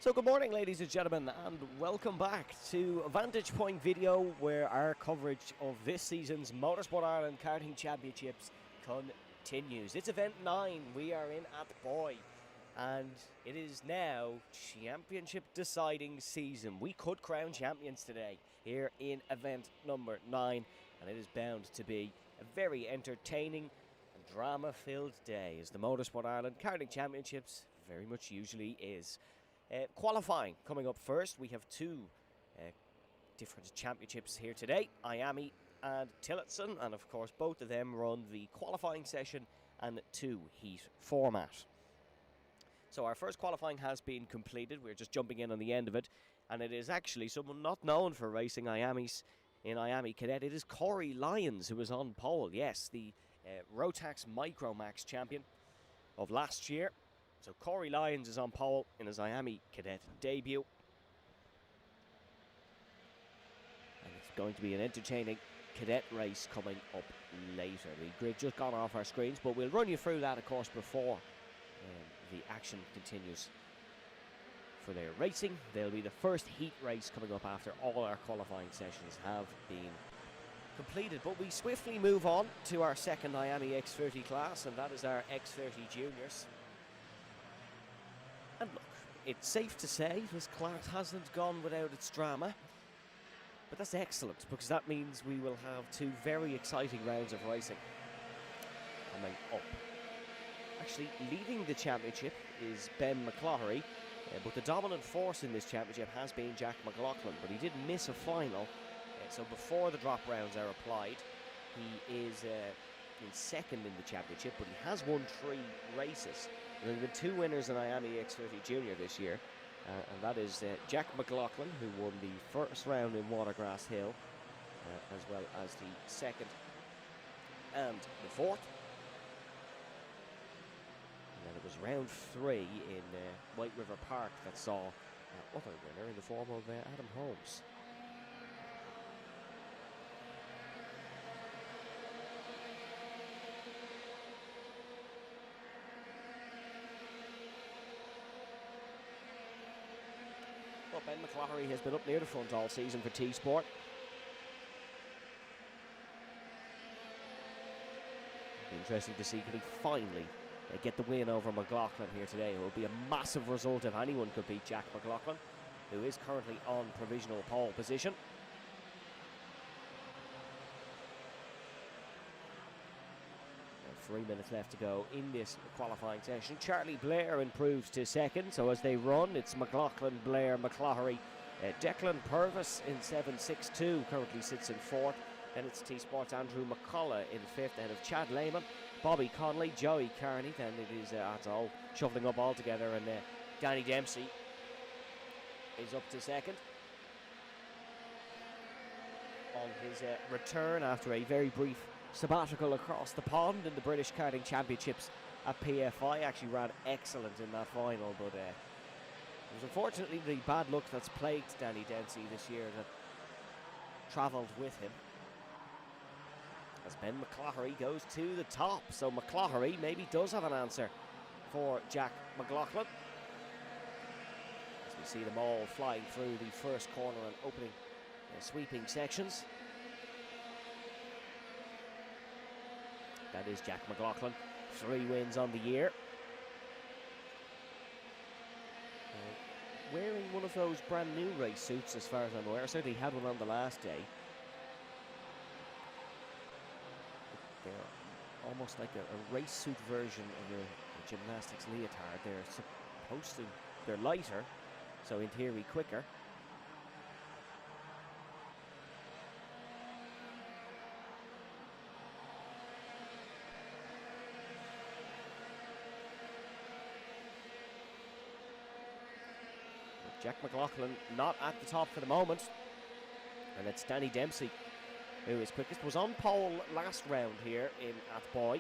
So good morning, ladies and gentlemen, and welcome back to Vantage Point Video, where our coverage of this season's Motorsport Ireland Karting Championships continues. It's event 9. We are in Athboy, and it is now championship deciding season. We could crown champions today here in event number 9, and it is bound to be a very entertaining and drama-filled day, as the Motorsport Ireland Karting Championships very much usually is. Qualifying coming up first. We have two different championships here today, IAME and Tillotson, and of course both of them run the qualifying session and 2-heat format. So our first qualifying has been completed. We're just jumping in on the end of it, and it is actually someone not known for racing IAMEs in IAME Cadet. It is Corey Lyons who is on pole. Yes, the Rotax Micromax champion of last year. So Corey Lyons is on pole in his IAME Cadet debut. And it's going to be an entertaining Cadet race coming up later. The grid just got off our screens, but we'll run you through that, of course, before the action continues for their racing. There'll be the first heat race coming up after all our qualifying sessions have been completed. But we swiftly move on to our second IAME X30 class, and that is our X30 Juniors. And look, it's safe to say this class hasn't gone without its drama, but that's excellent, because that means we will have two very exciting rounds of racing coming up. Actually, leading the championship is Ben McCloughery, but the dominant force in this championship has been Jack McLaughlin, but he did miss a final, so before the drop rounds are applied, he is in second in the championship, but he has won 3 races. There have been 2 winners in IAME X30 Junior this year, and that is Jack McLaughlin, who won the first round in Watergrass Hill, as well as the second and the fourth. And then it was round 3 in White River Park that saw other winner in the form of Adam Holmes. Well, Ben McCloughery has been up near the front all season for T-Sport. It'll be interesting to see, could he finally get the win over McLaughlin here today. It will be a massive result if anyone could beat Jack McLaughlin, who is currently on provisional pole position. And 3 minutes left to go in this qualifying session. Charlie Blair improves to second, so as they run, it's McLaughlin, Blair, McCloughery. Declan Purvis in 7.62 currently sits in 4th. Then it's T-Sport's Andrew McCullough in 5th, ahead of Chad Lehman, Bobby Conley, Joey Carney. Then it is it's all shuffling up all together, and Danny Dempsey is up to second on his return after a very brief sabbatical across the pond in the British Karting Championships at PFI. Actually ran excellent in that final, but it was unfortunately the bad luck that's plagued Danny Dempsey this year that travelled with him, as Ben McCloughery goes to the top. So McCloughery maybe does have an answer for Jack McLaughlin, as we see them all flying through the first corner and opening sweeping sections. That is Jack McLaughlin, 3 wins on the year. Wearing one of those brand new race suits, as far as I'm aware. Certainly had one on the last day. They're almost like a race suit version of a gymnastics leotard. They're lighter, so in theory quicker. Jack McLaughlin not at the top for the moment, and it's Danny Dempsey who is quickest. Was on pole last round here in Athboy.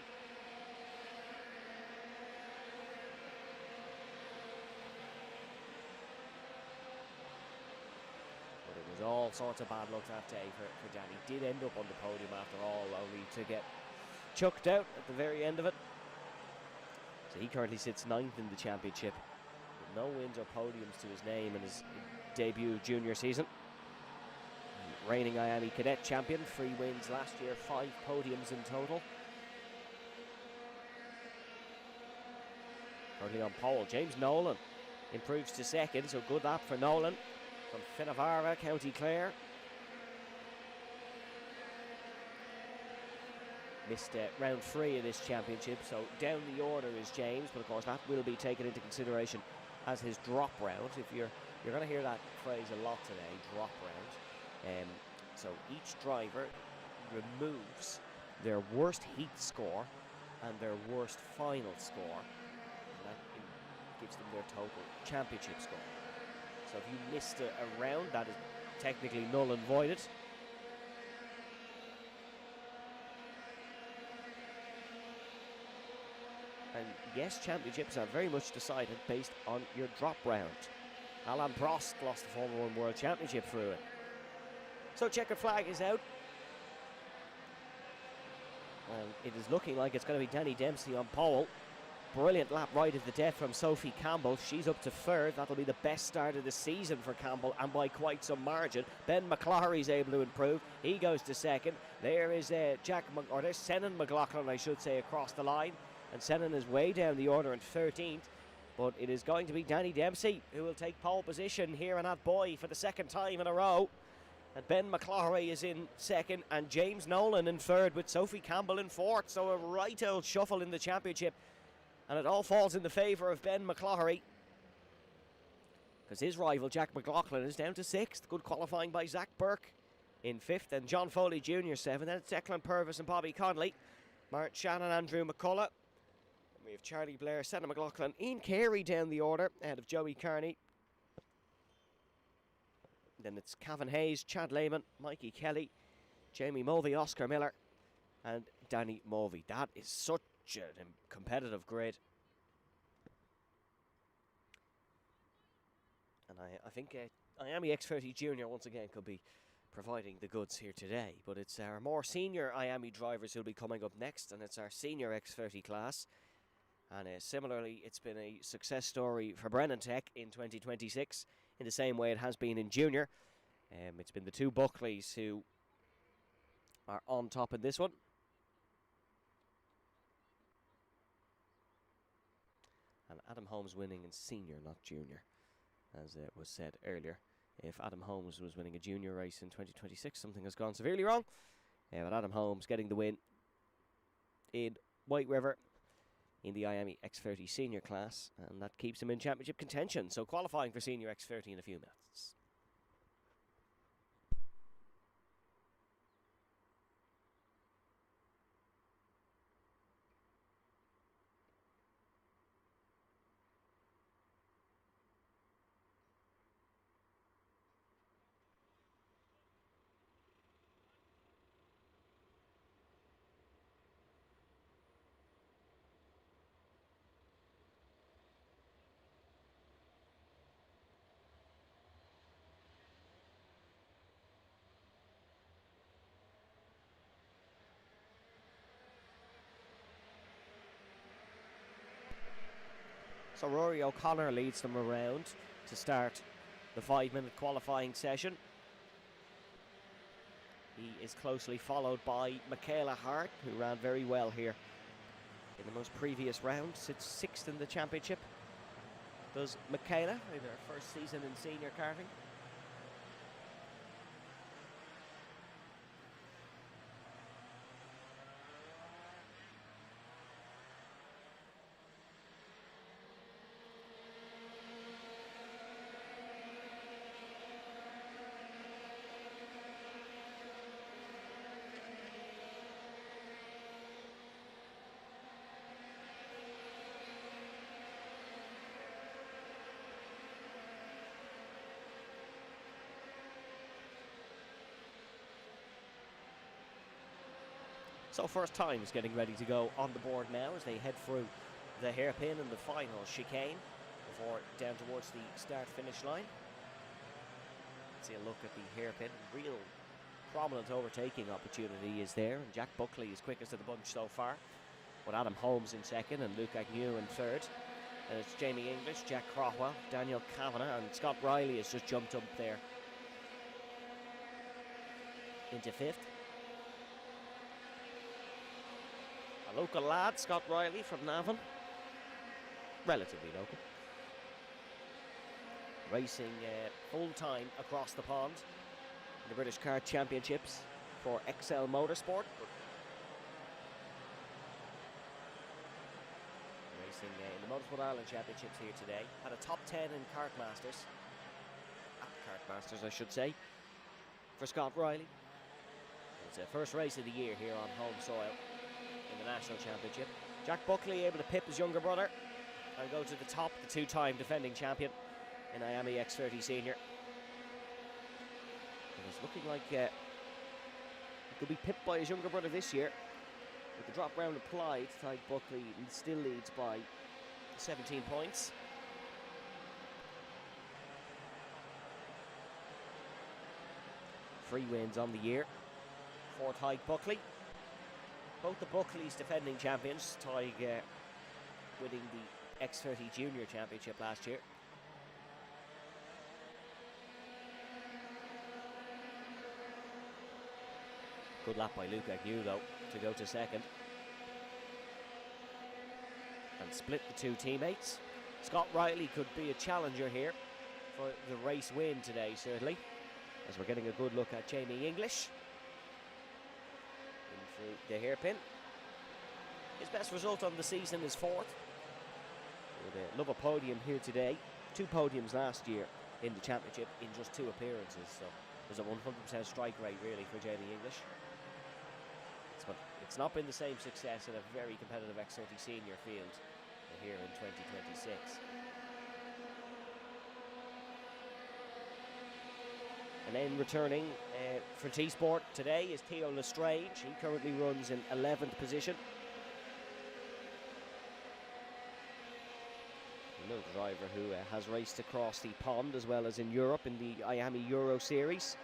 But it was all sorts of bad luck that day for Danny. Did end up on the podium after all, only to get chucked out at the very end of it. So he currently sits 9th in the championship, no wins or podiums to his name in his debut junior season. Reigning IAME Cadet champion, 3 wins last year, 5 podiums in total. Currently on pole, James Nolan improves to second, so good lap for Nolan from Finnavara, County Clare. Missed round 3 of this championship, so down the order is James, but of course that will be taken into consideration as his drop round. If you're going to hear that phrase a lot today, drop round. So each driver removes their worst heat score and their worst final score, and that gives them their total championship score. So if you missed a round, that is technically null and voided. And yes, championships are very much decided based on your drop round. Alain Prost lost the Formula 1 World Championship through it. So checkered flag is out. And it is looking like it's going to be Danny Dempsey on pole. Brilliant lap right of the death from Sophie Campbell. She's up to 3rd. That'll be the best start of the season for Campbell, and by quite some margin. Ben McCloughery's able to improve. He goes to 2nd. There is there's Senan McLaughlin, I should say, across the line. And Senan is way down the order in 13th. But it is going to be Danny Dempsey who will take pole position here in that boy for the 2nd time in a row. And Ben McCloughery is in 2nd, and James Nolan in 3rd, with Sophie Campbell in 4th. So a right old shuffle in the championship. And it all falls in the favour of Ben McCloughery, because his rival Jack McLaughlin is down to 6th. Good qualifying by Zach Burke in 5th, and John Foley Jr. 7th. Then it's Declan Purvis and Bobby Connolly, Martin Shannon, Andrew McCullough. And we have Charlie Blair, Senna McLaughlin, Ian Carey down the order ahead of Joey Carney. Then it's Cavan Hayes, Chad Lehman, Mikey Kelly, Jamie Mulvey, Oscar Miller, and Danny Mulvey. That is such a competitive grid. And I think IAME X30 Junior once again could be providing the goods here today. But it's our more senior IAME drivers who'll be coming up next, and it's our senior X30 class. And similarly, it's been a success story for Brennan Tech in 2026, in the same way it has been in junior. It's been the 2 Buckleys who are on top in this one. And Adam Holmes winning in senior, not junior, as was said earlier. If Adam Holmes was winning a junior race in 2026, something has gone severely wrong. But Adam Holmes getting the win in White River in the IAME X30 senior class, and that keeps him in championship contention. So qualifying for senior X30 in a few minutes. So Rory O'Connor leads them around to start the 5-minute qualifying session. He is closely followed by Michaela Hart, who ran very well here in the most previous round. Sits 6th in the championship. Does Michaela, in her first season in senior karting. So first time is getting ready to go on the board now as they head through the hairpin and the final chicane before down towards the start-finish line. Let's see a look at the hairpin. Real prominent overtaking opportunity is there, and Jack Buckley is quickest of the bunch so far, with Adam Holmes in 2nd and Luke Agnew in 3rd. And it's Jamie English, Jack Crockwell, Daniel Kavanagh, and Scott Riley has just jumped up there into 5th. A local lad, Scott Riley from Navan, relatively local. Racing full-time across the pond in the British Kart Championships for XL Motorsport. Racing in the Motorsport Ireland Championships here today. Had a top 10 in Kart Masters. At Kart Masters, I should say, for Scott Riley. It's the first race of the year here on home soil in the National Championship. Jack Buckley able to pip his younger brother and go to the top, the two-time defending champion in IAME X30 Senior. And it's looking like he could be pipped by his younger brother this year. With the drop round applied, Tyke Buckley still leads by 17 points. Three wins on the year for Tyke Buckley. Both the Buckleys defending champions, Tyke winning the X30 Junior Championship last year. Good lap by Luke Agnew though to go to second and split the two teammates. Scott Riley could be a challenger here for the race win today, certainly, as we're getting a good look at Jamie English in through the hairpin. His best result on the season is 4th. Would love a podium here today. 2 podiums last year in the championship in just 2 appearances, so there's a 100% strike rate really for Jamie English. But it's not been the same success in a very competitive X30 Senior field here in 2026. And then returning for T-Sport today is Theo Lestrange. He currently runs in 11th position. Another driver who has raced across the pond as well as in Europe in the IAME Euro Series.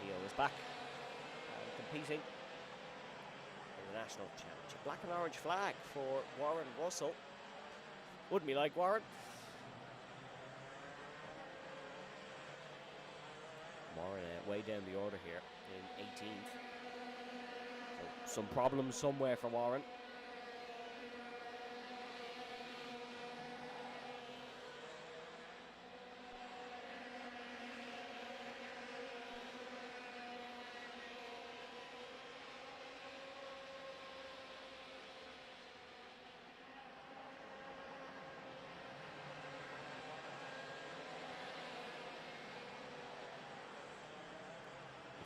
Theo is back competing in the National Championship. Black and orange flag for Warren Russell. Wouldn't be like Warren. Warren way down the order here in 18th. So some problems somewhere for Warren.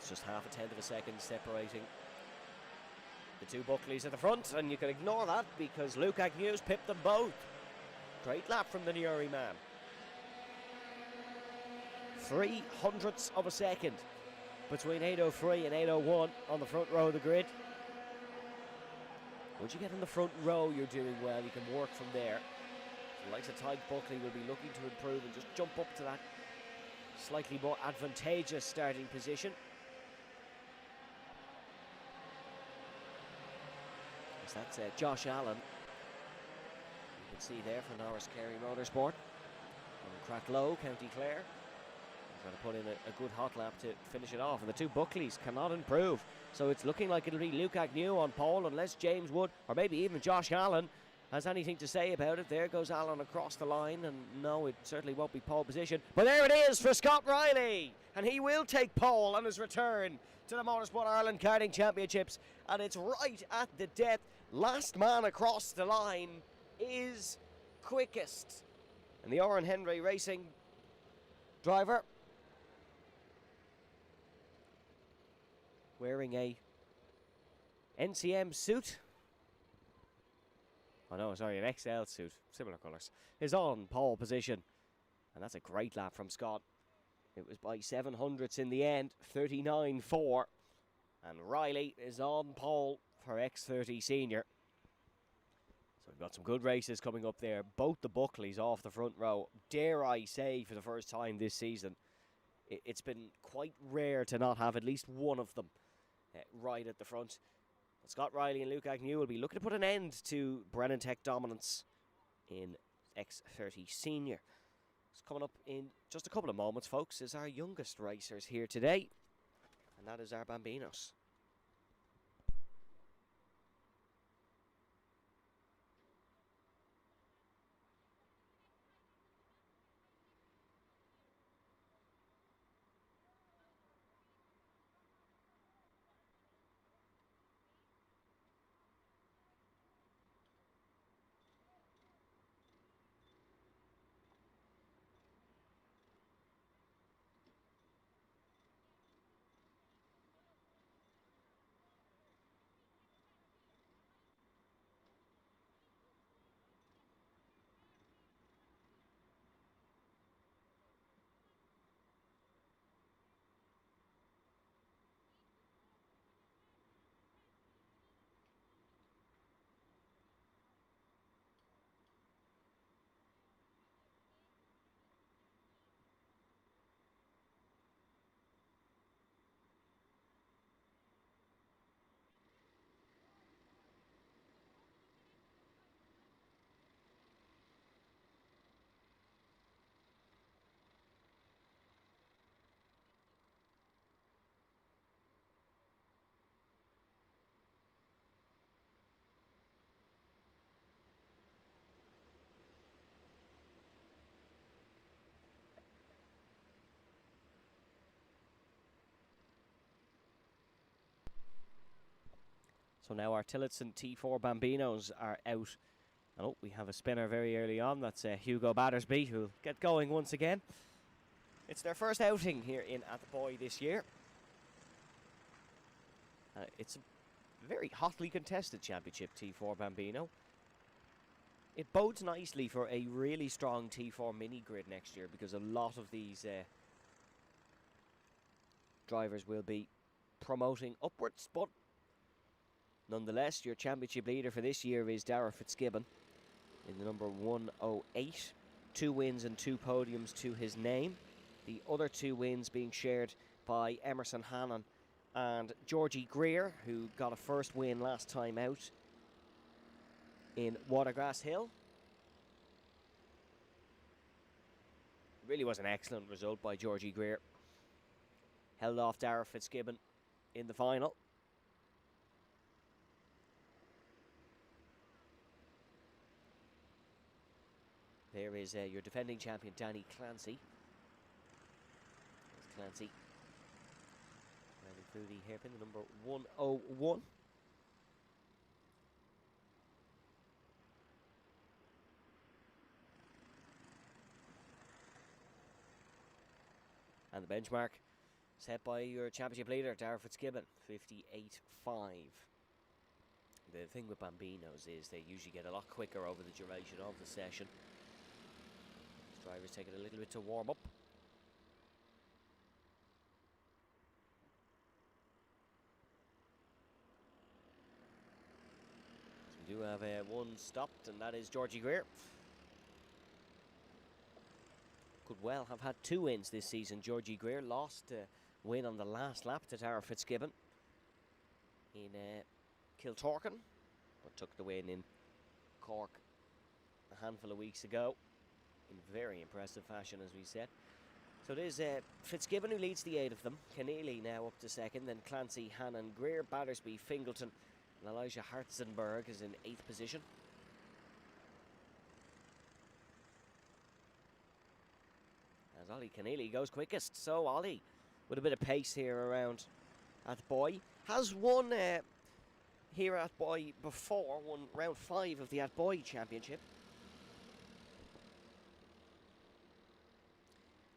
Just 0.5 of a second separating the two Buckleys at the front, and you can ignore that because Luke Agnew's pipped them both. Great lap from the Newry man. 0.03 of a second between 8:03 and 8:01 on the front row of the grid. Once you get in the front row, you're doing well. You can work from there. The likes of Tyke Buckley will be looking to improve and just jump up to that slightly more advantageous starting position. That's Josh Allen. You can see there for Norris Carey Motorsport from Cracklow, County Clare. He's going to put in a good hot lap to finish it off. And the two Buckleys cannot improve. So it's looking like it'll be Luke Agnew on pole unless James Wood or maybe even Josh Allen has anything to say about it. There goes Allen across the line, and no, it certainly won't be pole position. But there it is for Scott Riley, and he will take pole on his return to the Motorsport Ireland Karting Championships, and it's right at the death. Last man across the line is quickest. And the Oran Henry Racing driver wearing a NCM suit. Oh no, sorry, an XL suit, similar colours, is on pole position. And that's a great lap from Scott. It was by 700ths in the end, 39.4. And Riley is on pole for X30 Senior. So we've got some good races coming up there. Both the Buckleys off the front row. Dare I say, for the first time this season, it's been quite rare to not have at least one of them right at the front. Scott Riley and Luke Agnew will be looking to put an end to Brennan Tech dominance in X30 Senior. It's coming up in just a couple of moments, folks, is our youngest racers here today, and that is our Bambinos. So now our Tillotson T4 Bambinos are out. Oh, we have a spinner very early on. That's Hugo Battersby, who'll get going once again. It's their first outing here in Athboy this year. It's a very hotly contested championship, T4 Bambino. It bodes nicely for a really strong T4 mini grid next year, because a lot of these drivers will be promoting upwards, but nonetheless, your championship leader for this year is Darragh Fitzgibbon in the number 108. 2 wins and 2 podiums to his name. The other 2 wins being shared by Emerson Hannon and Georgie Greer, who got a first win last time out in Watergrass Hill. Really was an excellent result by Georgie Greer. Held off Darragh Fitzgibbon in the final. There is your defending champion, Danny Clancy. There's Clancy. Running through the hairpin, the number 101. And the benchmark set by your championship leader, Darragh Fitzgibbon, 58.5. The thing with Bambinos is they usually get a lot quicker over the duration of the session. Drivers take it a little bit to warm up. So we do have one stopped, and that is Georgie Greer. Could well have had 2 wins this season. Georgie Greer lost a win on the last lap to Darragh Fitzgibbon in Kiltorkin, but took the win in Cork a handful of weeks ago in very impressive fashion, as we said. So it is Fitzgibbon who leads the 8 of them. Keneally now up to second, then Clancy, Hannon, Greer, Battersby, Fingleton, and Elijah Hartzenberg is in 8th position. As Ollie Keneally goes quickest. So Ollie, with a bit of pace here around Athboy, has won here at Athboy before, won round 5 of the Athboy Championship.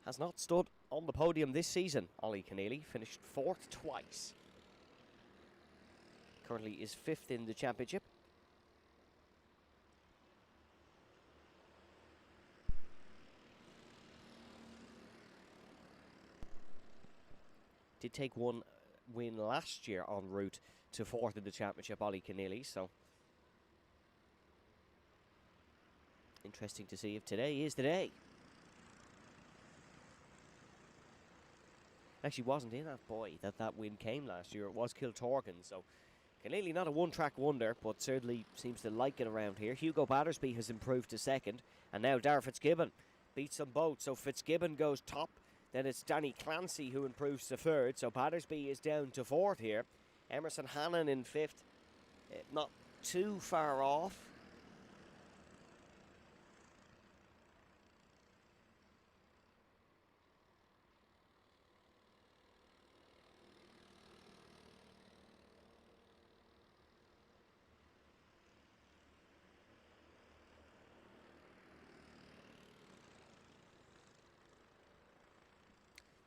Has not stood on the podium this season. Ollie Keneally finished 4th twice. Currently is 5th in the championship. Did take 1 win last year en route to 4th in the championship, Ollie Keneally, so interesting to see if today is the day. Actually wasn't in Athboy that win came last year. It was Kiltorgan, so Keneally not a one-track wonder, but certainly seems to like it around here. Hugo Battersby has improved to second, and now Darragh Fitzgibbon beats them both. So Fitzgibbon goes top, then it's Danny Clancy who improves to third. So Battersby is down to fourth here. Emerson Hannon in fifth, not too far off.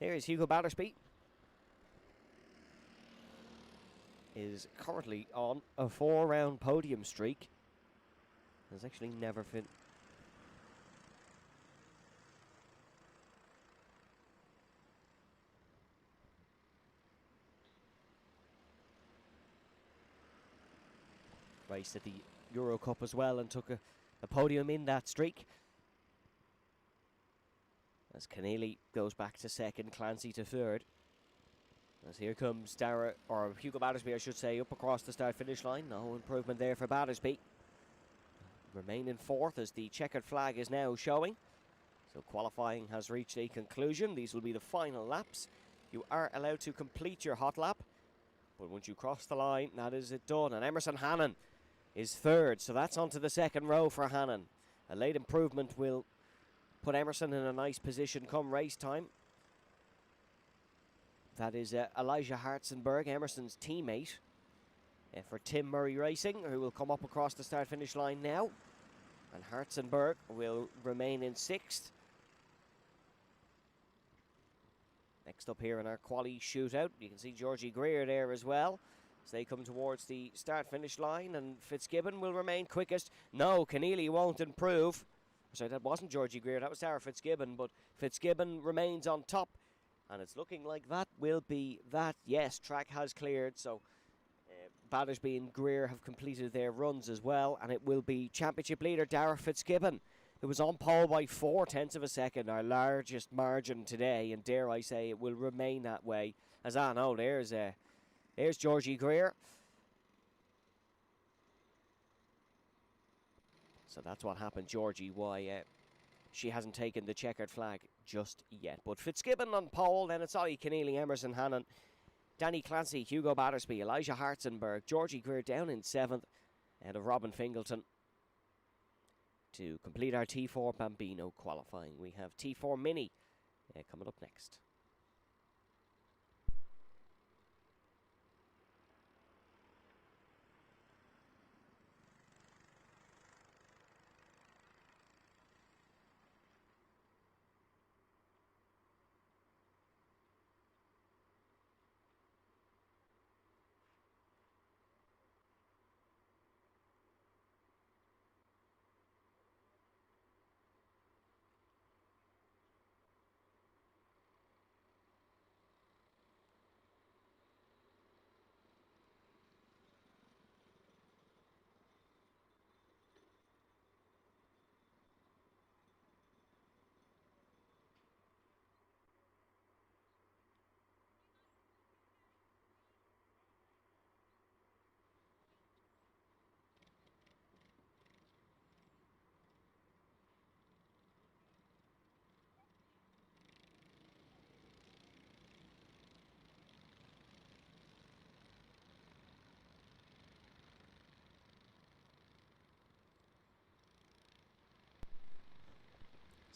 There is Hugo Battersby. Is currently on a 4-round podium streak. Has actually never been. Raced at the Euro Cup as well and took a podium in that streak. As Keneally goes back to second, Clancy to third. As here comes Hugo Battersby, I should say, up across the start-finish line. No improvement there for Battersby. Remaining fourth as the checkered flag is now showing. So qualifying has reached a conclusion. These will be the final laps. You are allowed to complete your hot lap, but once you cross the line, that is it done. And Emerson Hannon is third, so that's onto the second row for Hannon. A late improvement will put Emerson in a nice position come race time. That is Elijah Hartzenberg, Emerson's teammate, for Tim Murray Racing, who will come up across the start-finish line now. And Hartzenberg will remain in sixth. Next up here in our quali shootout, you can see Georgie Greer there as well. As they come towards the start-finish line, and Fitzgibbon will remain quickest. No, Keneally won't improve. Sorry, that wasn't Georgie Greer, that was Darragh Fitzgibbon, but Fitzgibbon remains on top, and it's looking like that will be that. Yes, track has cleared, so Battersby and Greer have completed their runs as well, and it will be championship leader Darragh Fitzgibbon, who was on pole by 0.4 of a second, our largest margin today, and dare I say it will remain that way. As I know, there's Georgie Greer. So that's what happened, Georgie, why she hasn't taken the checkered flag just yet. But Fitzgibbon on pole, then it's Ollie Keneally, Emerson Hannon, Danny Clancy, Hugo Battersby, Elijah Hartzenberg, Georgie Greer down in seventh, and of Robin Fingleton. To complete our T4 Bambino qualifying, we have T4 Mini coming up next.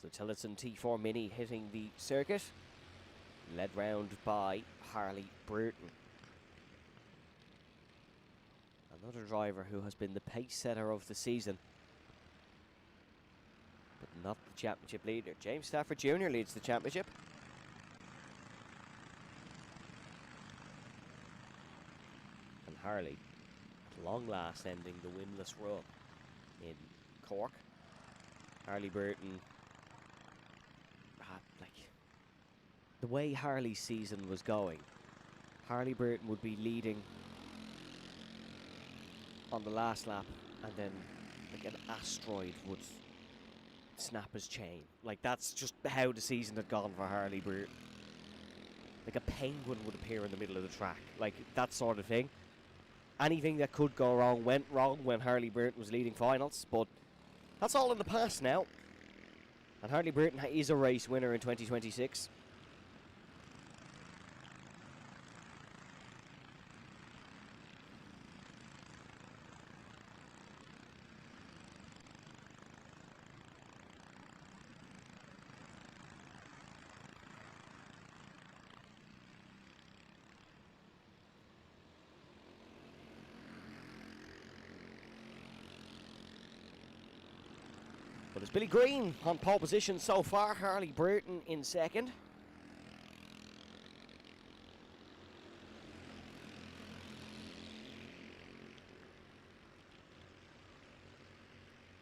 So Tillotson T4 Mini hitting the circuit, led round by Harley Burton. Another driver who has been the pace setter of the season, but not the championship leader. James Stafford Jr. leads the championship. And Harley, at long last, ending the winless run in Cork. Harley Burton, the way Harley's season was going, Harley Burton would be leading on the last lap, and then like an asteroid would snap his chain. Like, that's just how the season had gone for Harley Burton. Like a penguin would appear in the middle of the track, like that sort of thing. anything that could go wrong went wrong when Harley Burton was leading finals, but that's all in the past now. And Harley Burton is a race winner in 2026. But it's Billy Green on pole position so far. Harley Burton in second.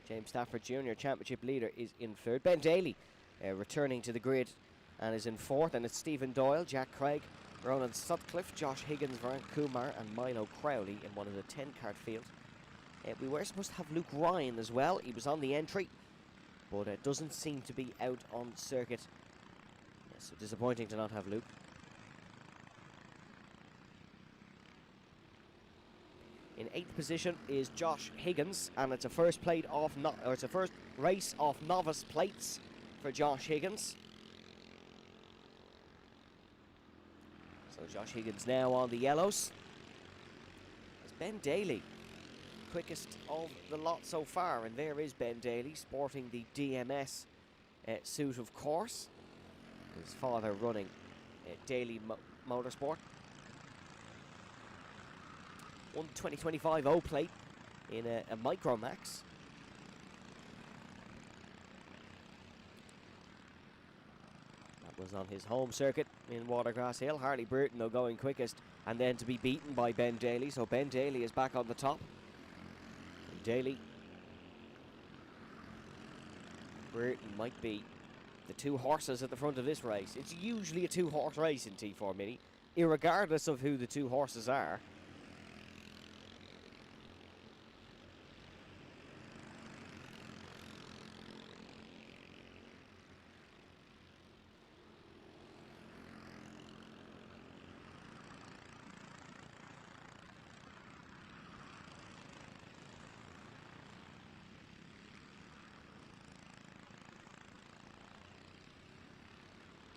James Stafford Jr., championship leader, is in third. Ben Daly returning to the grid and is in fourth. And it's Stephen Doyle, Jack Craig, Ronan Sutcliffe, Josh Higgins, Varun Kumar and Milo Crowley in one of the 10-card field. We were supposed to have Luke Ryan as well. He was on the entry, but it doesn't seem to be out on circuit. So disappointing to not have Luke. In 8th position is Josh Higgins, and it's a first race off novice plates for Josh Higgins. So Josh Higgins now on the yellows. It's Ben Daly, quickest of the lot so far, and there is Ben Daly sporting the DMS suit, of course. His father running Daily Motorsport. Won 2025 O plate in a Micro Max. That was on his home circuit in Watergrass Hill. Harley Burton though going quickest, and then to be beaten by Ben Daly. So Ben Daly is back on the top. Daly, Burton might be the two horses at the front of this race. It's usually a two-horse race in T4 Mini, irregardless of who the two horses are.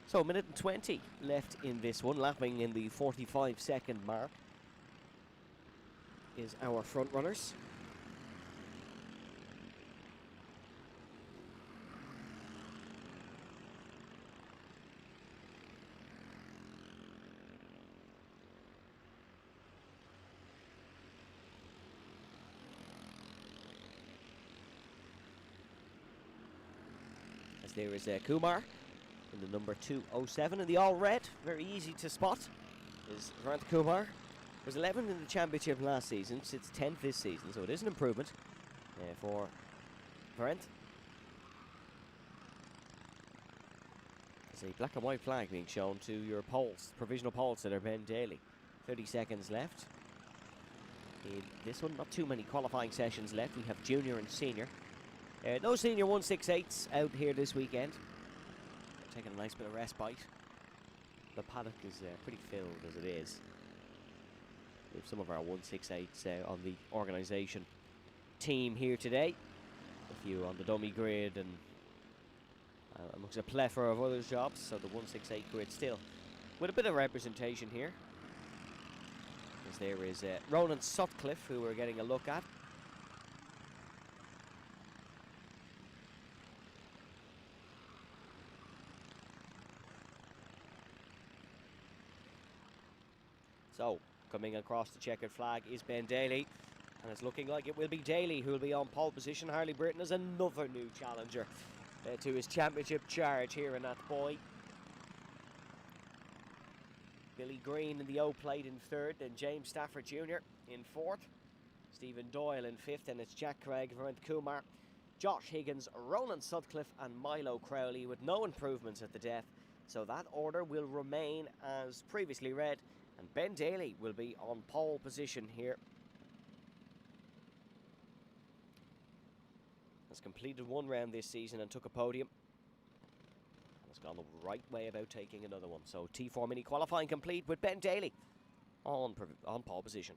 So, a minute and 20 left in this one, lapping in the 45-second mark is our front runners. As there is Kumar in the number 207 in the all red, very easy to spot, is Varun Kumar. Was 11th in the championship last season, sits 10th this season, so it is an improvement for Varun. There's a black and white flag being shown to your poles, provisional poles that are Ben Daly. 30 seconds left. In this one, not too many qualifying sessions left. We have junior and senior. No senior 168s out here this weekend. Taking a nice bit of respite. The paddock is pretty filled as it is. We have some of our 168s on the organisation team here today. A few on the dummy grid and amongst a plethora of other jobs. So the 168 grid still with a bit of representation here. As there is Ronan Sutcliffe, who we're getting a look at. So, coming across the checkered flag is Ben Daly, and it's looking like it will be Daly who will be on pole position. Harley Burton is another new challenger to his championship charge here in that boy. Billy Green in the O plate in third, and James Stafford Jr. in fourth. Stephen Doyle in fifth, and it's Jack Craig, Varun Kumar, Josh Higgins, Ronan Sutcliffe, and Milo Crowley with no improvements at the death. So that order will remain as previously read. And Ben Daly will be on pole position here. Has completed one round this season and took a podium. And has gone the right way about taking another one. So T4 Mini qualifying complete with Ben Daly on pole position.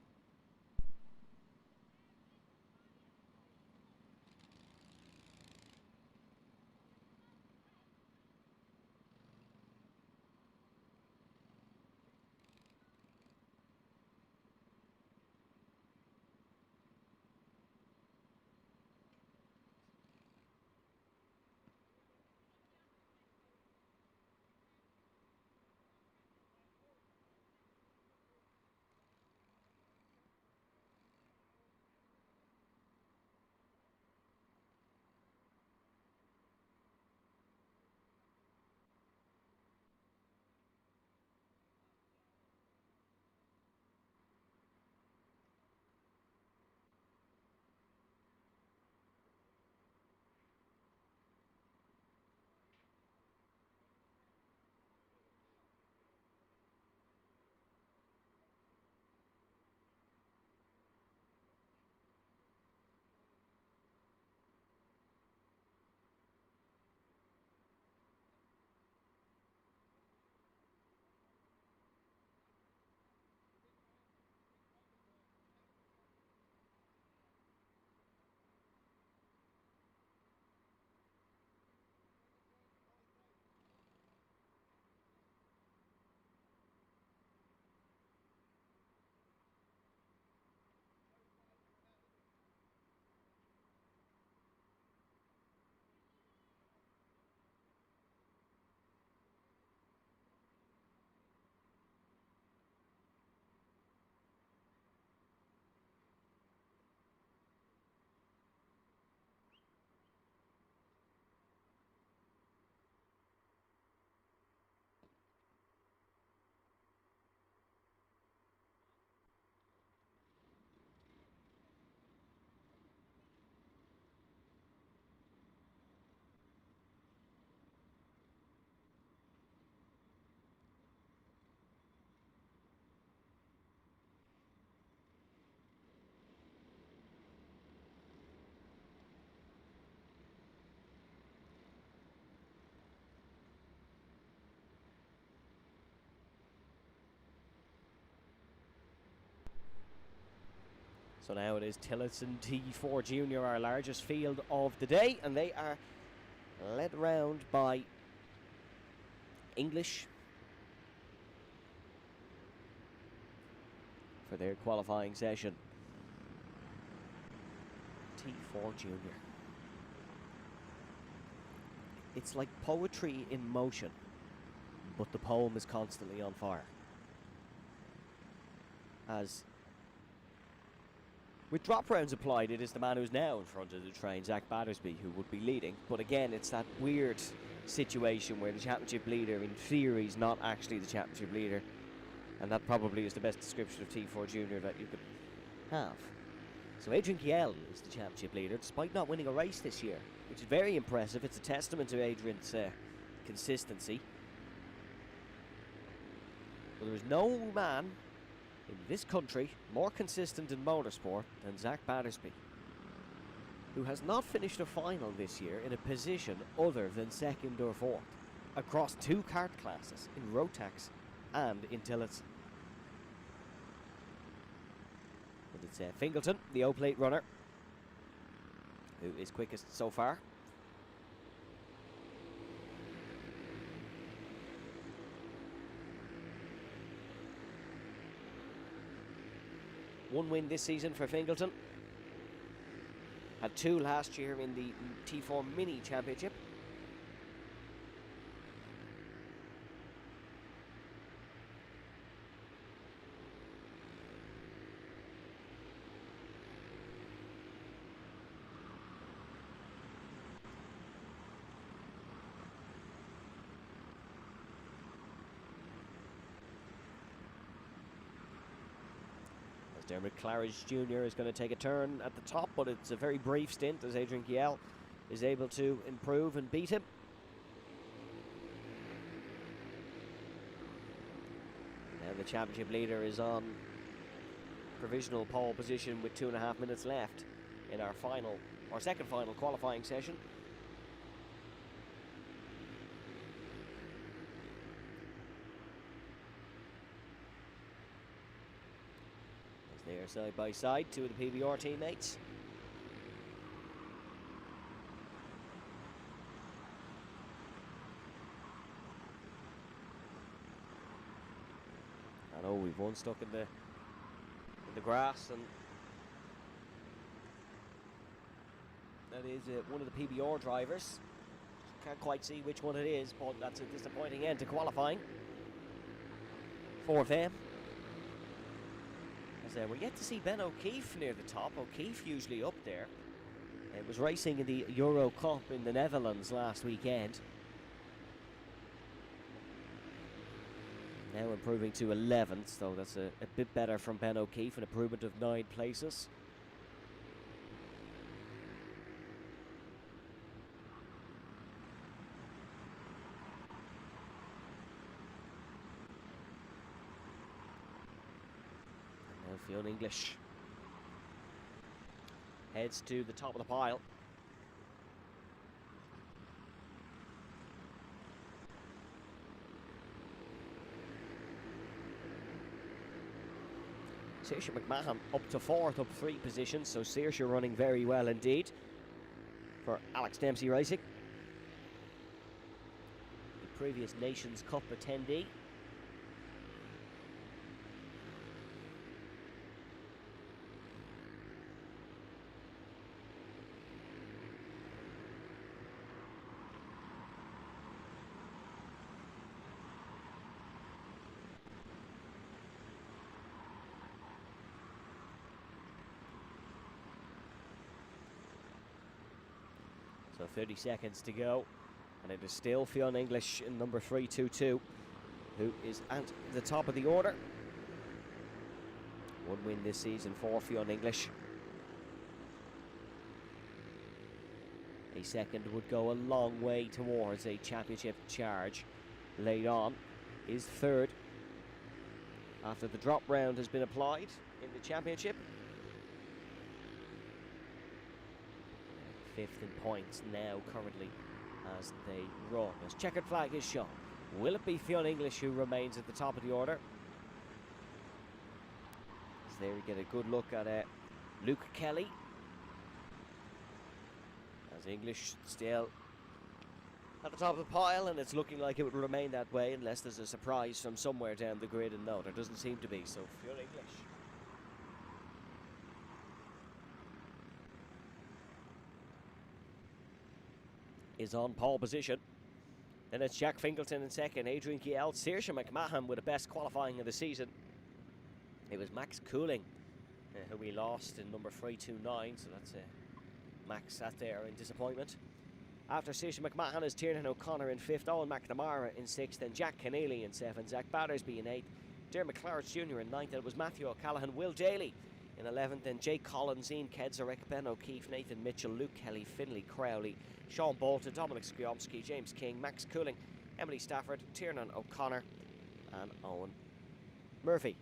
So now it is Tillotson T4 Junior, our largest field of the day, and they are led round by English for their qualifying session. T4 Junior. It's like poetry in motion, but the poem is constantly on fire. As with drop rounds applied, it is the man who's now in front of the train, Zach Battersby, who would be leading. But again, it's that weird situation where the championship leader, in theory, is not actually the championship leader. And that probably is the best description of T4 Junior that you could have. So Adrian Kiel is the championship leader, despite not winning a race this year, which is very impressive. It's a testament to Adrian's consistency. But there is no man in this country more consistent in motorsport than Zach Battersby, who has not finished a final this year in a position other than second or fourth across two kart classes, in Rotax and in Tillotson. But it's Fingleton, the O-plate runner, who is quickest so far. One win this season for Fingleton. Had two last year in the T4 Mini Championship. Dermot Claridge Jr. is going to take a turn at the top, but it's a very brief stint as Adrian Kiel is able to improve and beat him. Now the championship leader is on provisional pole position with 2.5 minutes left in our second final qualifying session. They are side by side, two of the PBR teammates. I know we've one stuck in the grass, and that is one of the PBR drivers. Can't quite see which one it is, but that's a disappointing end to qualifying for them. We're yet to see Ben O'Keefe near the top. O'Keefe usually up there. It was racing in the Euro Cup in the Netherlands last weekend. Now improving to 11th, so that's a bit better from Ben O'Keefe, an improvement of 9 places. Fionn English heads to the top of the pile. Saoirse McMahon up to 4th, up 3 positions, so Saoirse running very well indeed for Alex Dempsey Racing, the previous Nations Cup attendee. So 30 seconds to go, and it is still Fionn English in number 322, who is at the top of the order. One win this season for Fionn English. A second would go a long way towards a championship charge laid on. Is third after the drop round has been applied in the championship. 5th in points now currently as they run. As checkered flag is shown. Will it be Fionn English who remains at the top of the order? As there we get a good look at Luke Kelly. As English still at the top of the pile, and it's looking like it would remain that way unless there's a surprise from somewhere down the grid, and no, there doesn't seem to be, so Pure English is on pole position. Then it's Jack Finkelton in second, Adrian Kiel, Saoirse McMahon with the best qualifying of the season. It was Max Cooling who we lost in number 329, so that's Max sat there in disappointment. After Saoirse McMahon is Tiernan O'Connor in fifth, Owen McNamara in sixth, and Jack Keneally in seventh, Zach Battersby in eighth, Dermot Clarence Jr. in ninth, and it was Matthew O'Callaghan, Will Daly in 11th, and Jake Collins, Ian Kedzarek, Ben O'Keefe, Nathan Mitchell, Luke Kelly, Finlay Crowley, Sean Bolton, Dominic Skriomski, James King, Max Cooling, Emily Stafford, Tiernan O'Connor, and Owen Murphy.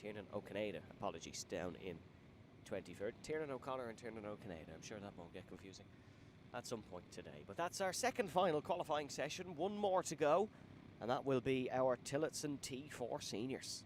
Tiernan O'Canada, apologies, down in 23rd. Tiernan O'Connor and Tiernan O'Canada. I'm sure that won't get confusing at some point today. But that's our second final qualifying session. One more to go, and that will be our Tillotson T4 Seniors.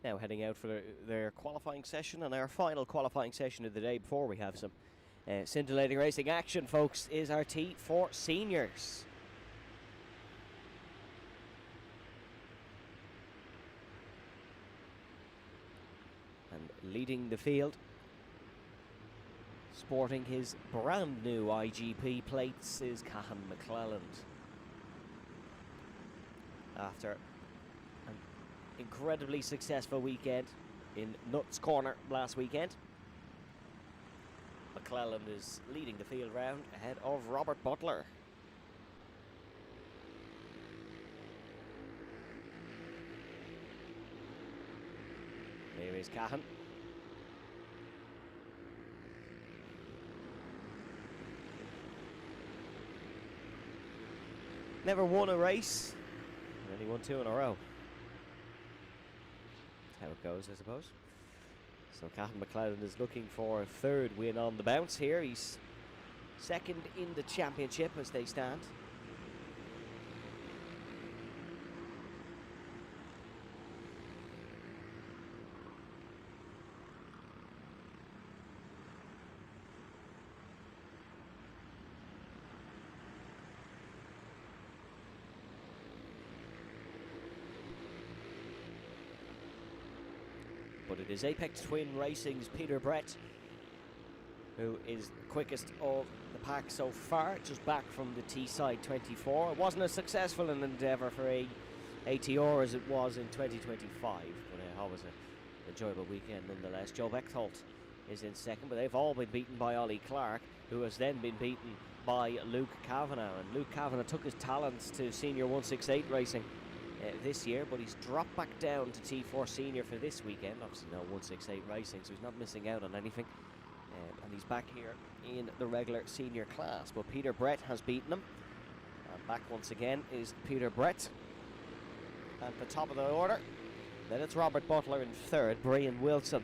Now heading out for their qualifying session, and our final qualifying session of the day before we have some scintillating racing action, folks, is our T4 Seniors. And leading the field, sporting his brand new IGP plates, is Cahan McClelland. After an incredibly successful weekend in Nuts Corner last weekend, McClelland is leading the field round ahead of Robert Butler. Here is Cahan. Never won a race, only won 2 in a row. That's how it goes, I suppose. So Cahan McClelland is looking for a 3rd win on the bounce here. He's 2nd in the championship as they stand. But it is Apex Twin Racing's Peter Brett who is quickest of the pack so far, just back from the T-side 24. It wasn't as successful an endeavour for ATR as it was in 2025, but always an enjoyable weekend nonetheless. Joe Bechtold is in 2nd, but they've all been beaten by Ollie Clark, who has then been beaten by Luke Kavanagh. And Luke Kavanagh took his talents to Senior 168 Racing this year, but he's dropped back down to T4 Senior for this weekend. Obviously no 168 Racing, so he's not missing out on anything. And he's back here in the regular senior class. But Peter Brett has beaten him. And back once again is Peter Brett at the top of the order. Then it's Robert Butler in 3rd. Brian Wilson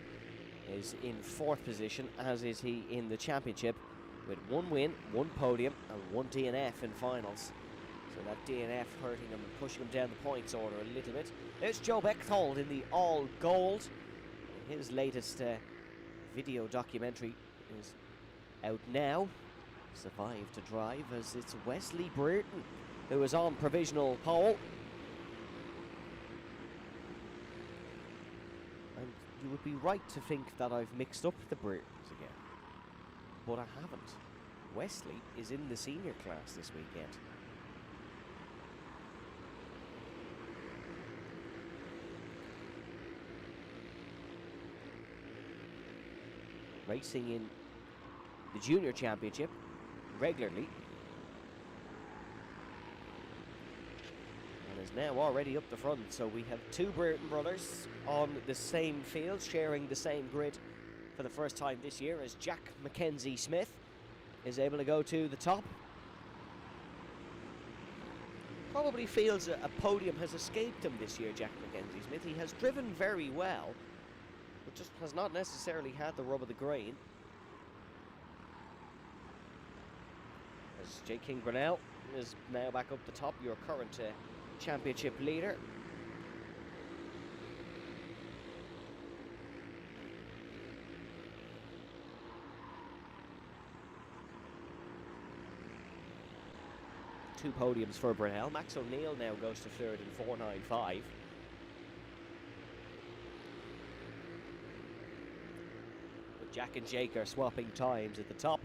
is in 4th position, as is he in the championship, with 1 win, 1 podium, and 1 DNF in finals. So that DNF hurting him and pushing him down the points order a little bit. There's Joe Bechtold in the all gold. His latest video documentary is out now, Survive to Drive, as it's Wesley Brereton who is on provisional pole. And you would be right to think that I've mixed up the Breretons again, but I haven't. Wesley is in the senior class this weekend. Racing in the junior championship regularly, and is now already up the front. So we have 2 Brereton brothers on the same field, sharing the same grid for the first time this year, as Jack Mackenzie Smith is able to go to the top. Probably feels a podium has escaped him this year, Jack Mackenzie Smith. He has driven very well, but just has not necessarily had the rub of the green. As J. King Brunel is now back up the top, your current championship leader. Two podiums for Brunel. Max O'Neill now goes to 3rd in 4.95. Jack and Jake are swapping times at the top.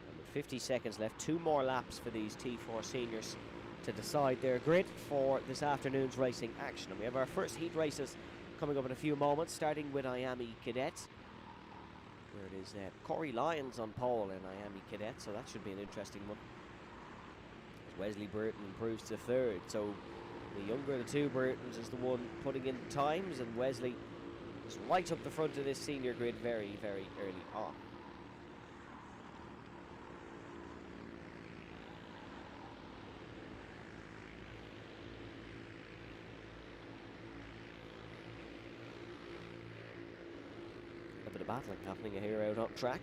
And with 50 seconds left, 2 more laps for these T4 seniors to decide their grid for this afternoon's racing action. And we have our first heat races coming up in a few moments, starting with IAME Cadet, where it is Corey Lyons on pole in IAME Cadet, so that should be an interesting one. As Wesley Brereton improves to 3rd, so the younger of the 2 Breretons is the one putting in the times, and Wesley is right up the front of this senior grid very, very early on. A bit of battling happening here out on track,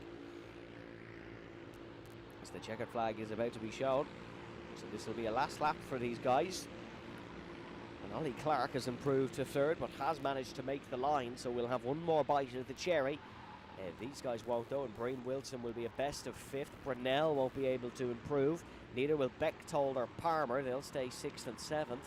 as the checkered flag is about to be shown. So this will be a last lap for these guys. And Ollie Clark has improved to third, but has managed to make the line, so we'll have one more bite of the cherry. These guys won't though, and Breen Wilson will be a best of 5th. Brunel won't be able to improve. Neither will Bechtold or Palmer. They'll stay 6th and 7th.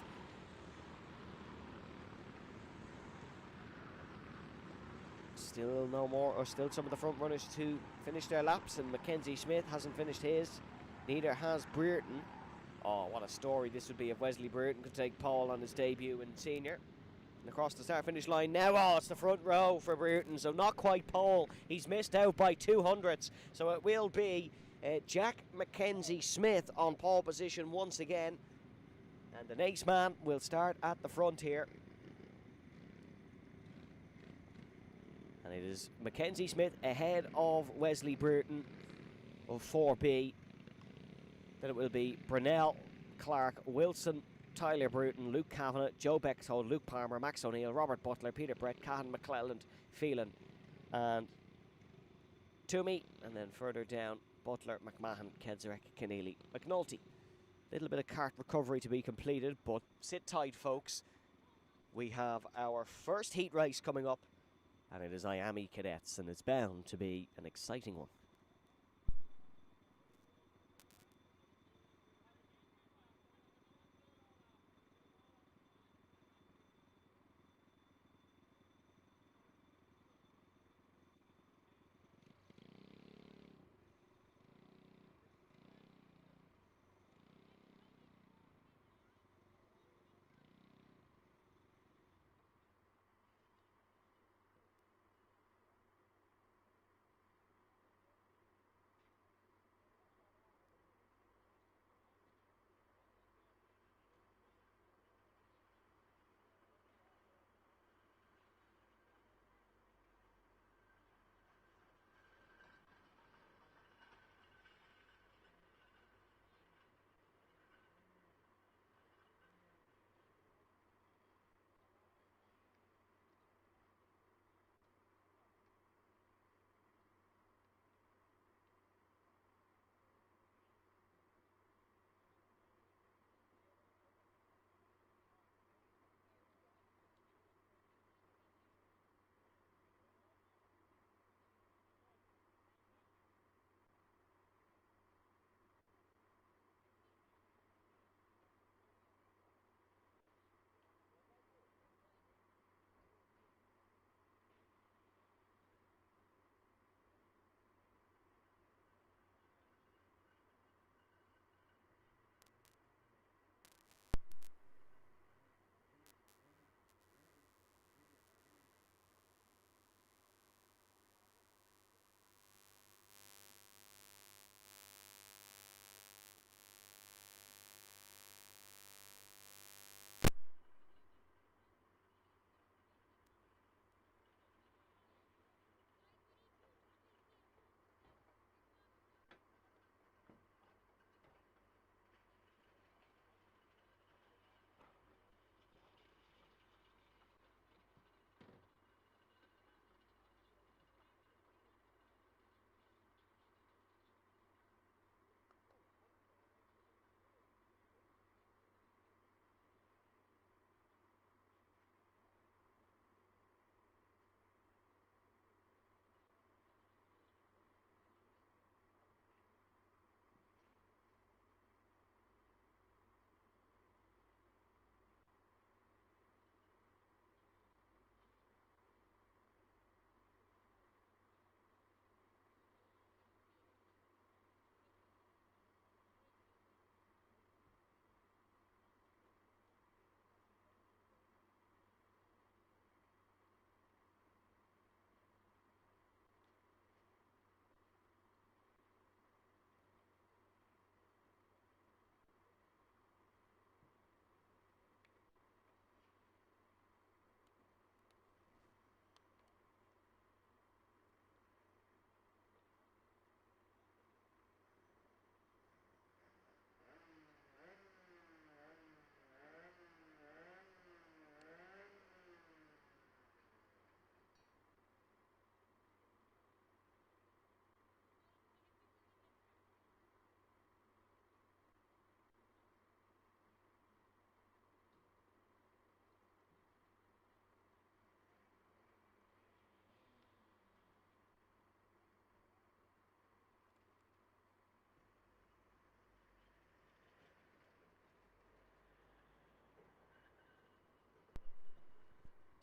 Still no more, or still some of the front runners to finish their laps, and Mackenzie Smith hasn't finished his. Neither has Brereton. Oh, what a story this would be if Wesley Brereton could take pole on his debut in senior. And across the start-finish line now, oh, it's the front row for Brereton, so not quite pole. He's missed out by 200ths, so it will be Jack Mackenzie Smith on pole position once again. And the next man will start at the front here. And it is Mackenzie Smith ahead of Wesley Brereton of 4B. Then it will be Brunel, Clark, Wilson, Tyler Brereton, Luke Kavanagh, Joe Bechtold, Luke Palmer, Max O'Neill, Robert Butler, Peter Brett, Cahan McClelland, Phelan and Toomey. And then further down, Butler, McMahon, Kedzarek, Keneally, McNulty. Little bit of cart recovery to be completed, but sit tight, folks. We have our first heat race coming up, and it is IAME Cadets, and it's bound to be an exciting one.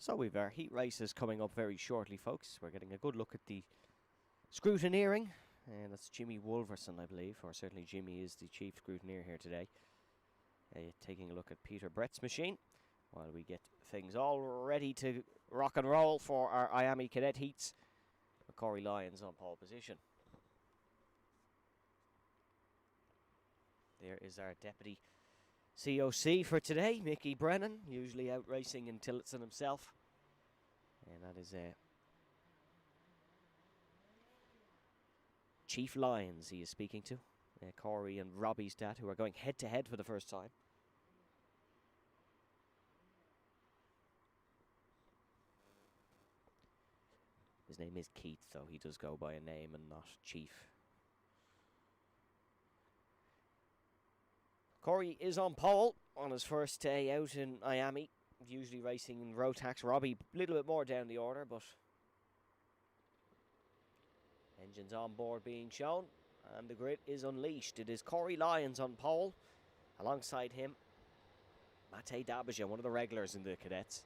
So we've our heat races coming up very shortly, folks. We're getting a good look at the scrutineering, and that's Jimmy Wolverson, I believe, or certainly Jimmy is the chief scrutineer here today. Taking a look at Peter Brett's machine while we get things all ready to rock and roll for our IAME Cadet heats. Corey Lyons on pole position. There is our deputy COC for today, Mickey Brennan, usually out racing in Tillotson himself. And that is Chief Lyons he is speaking to. Corey and Robbie's dad, who are going head-to-head for the first time. His name is Keith, though. He does go by a name and not Chief. Corey is on pole on his first day out in IAME, usually racing in Rotax. Robbie a little bit more down the order, but engines on board being shown, and the grid is unleashed. It is Corey Lyons on pole. Alongside him, Mate Dabija, one of the regulars in the cadets.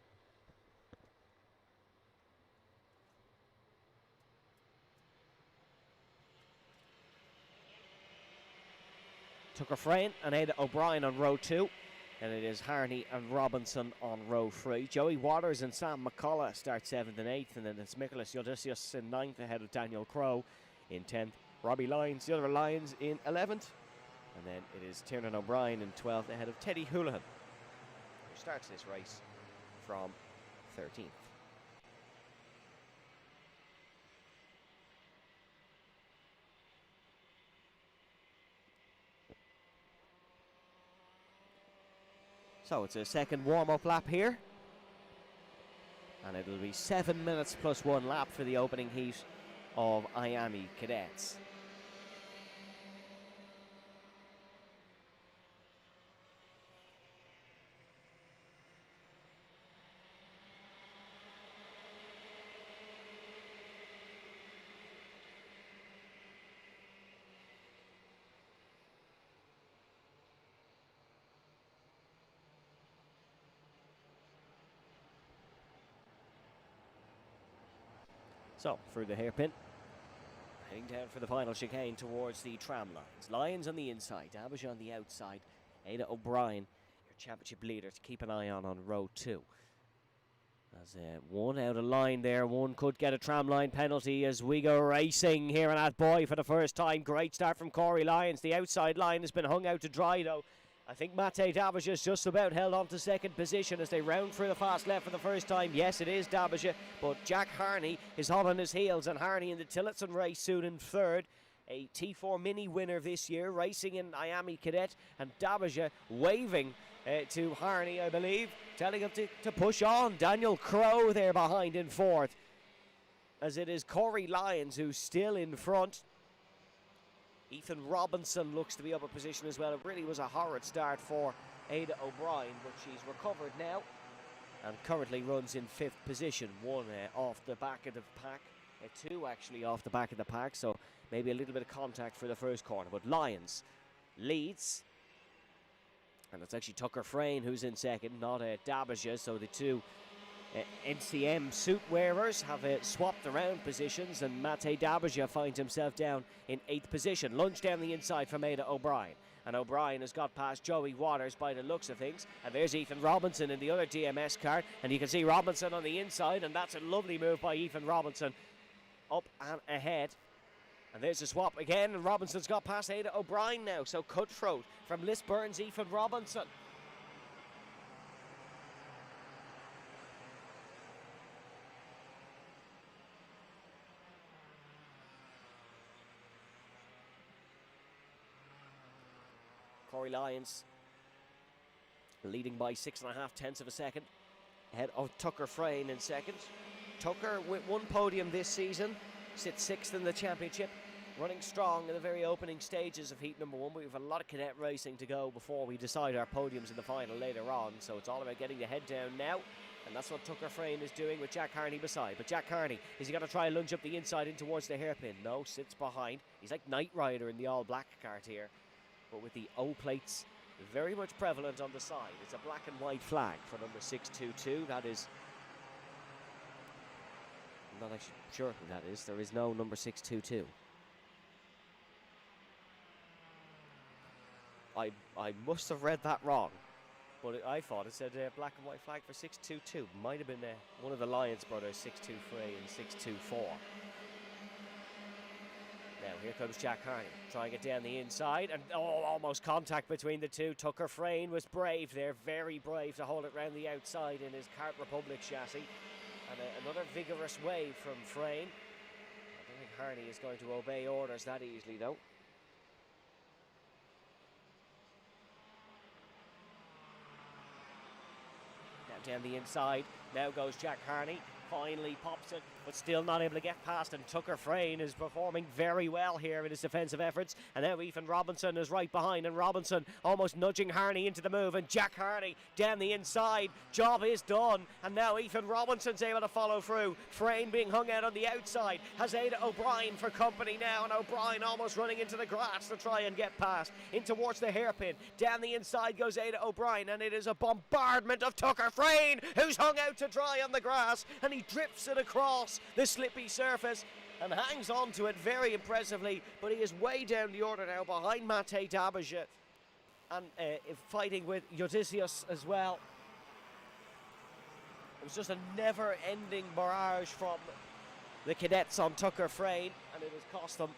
Tucker Frayne and Ada O'Brien on row 2. And it is Harney and Robinson on row 3. Joey Waters and Sam McCullough start 7th and 8th. And then it's Nicholas Yodisius in 9th ahead of Daniel Crowe in 10th. Robbie Lyons, the other Lyons, in 11th. And then it is Tiernan O'Brien in 12th ahead of Teddy Houlihan, who starts this race from 13th. So it's a second warm-up lap here. And it'll be 7 minutes plus 1 lap for the opening heat of IAME Cadets. So, through the hairpin, heading down for the final chicane towards the tram lines. Lyons on the inside, Dabija on the outside. Ada O'Brien, your championship leader, to keep an eye on row 2. As one out of line there, one could get a tram line penalty as we go racing here on Atboy for the first time. Great start from Corey Lyons. The outside line has been hung out to dry, though. I think Mate Dabija is just about held on to second position as they round through the fast left for the first time. Yes, it is Dabija, but Jack Harney is hot on his heels, and Harney in the Tillotson race soon in third. A T4 Mini winner this year, racing in IAME Cadet, and Dabija waving to Harney, I believe, telling him to push on. Daniel Crowe there behind in fourth, as it is Corey Lyons who's still in front. Ethan Robinson looks to be up a position as well. It really was a horrid start for Ada O'Brien, but she's recovered now and currently runs in 5th position. One off the back of the pack, two actually off the back of the pack, so maybe a little bit of contact for the first corner. But Lyons leads, and it's actually Tucker Frayne who's in second, not Dabija, so the two NCM suit wearers have swapped around positions, and Mate Dabija finds himself down in 8th position. Lunge down the inside from Ada O'Brien, and O'Brien has got past Joey Waters by the looks of things, and there's Ethan Robinson in the other DMS car, and you can see Robinson on the inside, and that's a lovely move by Ethan Robinson up and ahead. And there's a swap again, and Robinson's got past Ada O'Brien now, so cutthroat from Lisburn's Ethan Robinson. Corey Lyons leading by 6.5 tenths of a second ahead of Tucker Frayne in second. Tucker with one podium this season, sits 6th in the championship, running strong in the very opening stages of heat number 1. We have a lot of cadet racing to go before we decide our podiums in the final later on, so it's all about getting the head down now, and that's what Tucker Frayne is doing with Jack Harney beside. But Jack Harney, is he going to try and lunge up the inside in towards the hairpin? No, sits behind. He's like Knight Rider in the all-black cart here, but with the O plates very much prevalent on the side. It's a black and white flag for number 622. That is I'm not actually sure who that is. There is no number 622. I must have read that wrong, but I thought it said black and white flag for 622. Might have been one of the Lyons brothers, 623 and 624. Now here comes Jack Harney, trying it down the inside, and almost contact between the two. Tucker Frayne was brave there, very brave to hold it round the outside in his Kart Republic chassis. And another vigorous wave from Frayne. I don't think Harney is going to obey orders that easily, though. Now down the inside, now goes Jack Harney. Finally pops it, but still not able to get past, and Tucker Frayne is performing very well here in his defensive efforts. And now Ethan Robinson is right behind, and Robinson almost nudging Harney into the move, and Jack Harney down the inside. Job is done, and now Ethan Robinson's able to follow through. Frayne being hung out on the outside, has Ada O'Brien for company now, and O'Brien almost running into the grass to try and get past, in towards the hairpin. Down the inside goes Ada O'Brien, and it is a bombardment of Tucker Frayne, who's hung out to dry on the grass, and he drifts it across the slippy surface and hangs on to it very impressively, but he is way down the order now behind Mate Dabage and fighting with Odysseus as well. It was just a never-ending barrage from the cadets on Tucker Frayne, and it has cost them.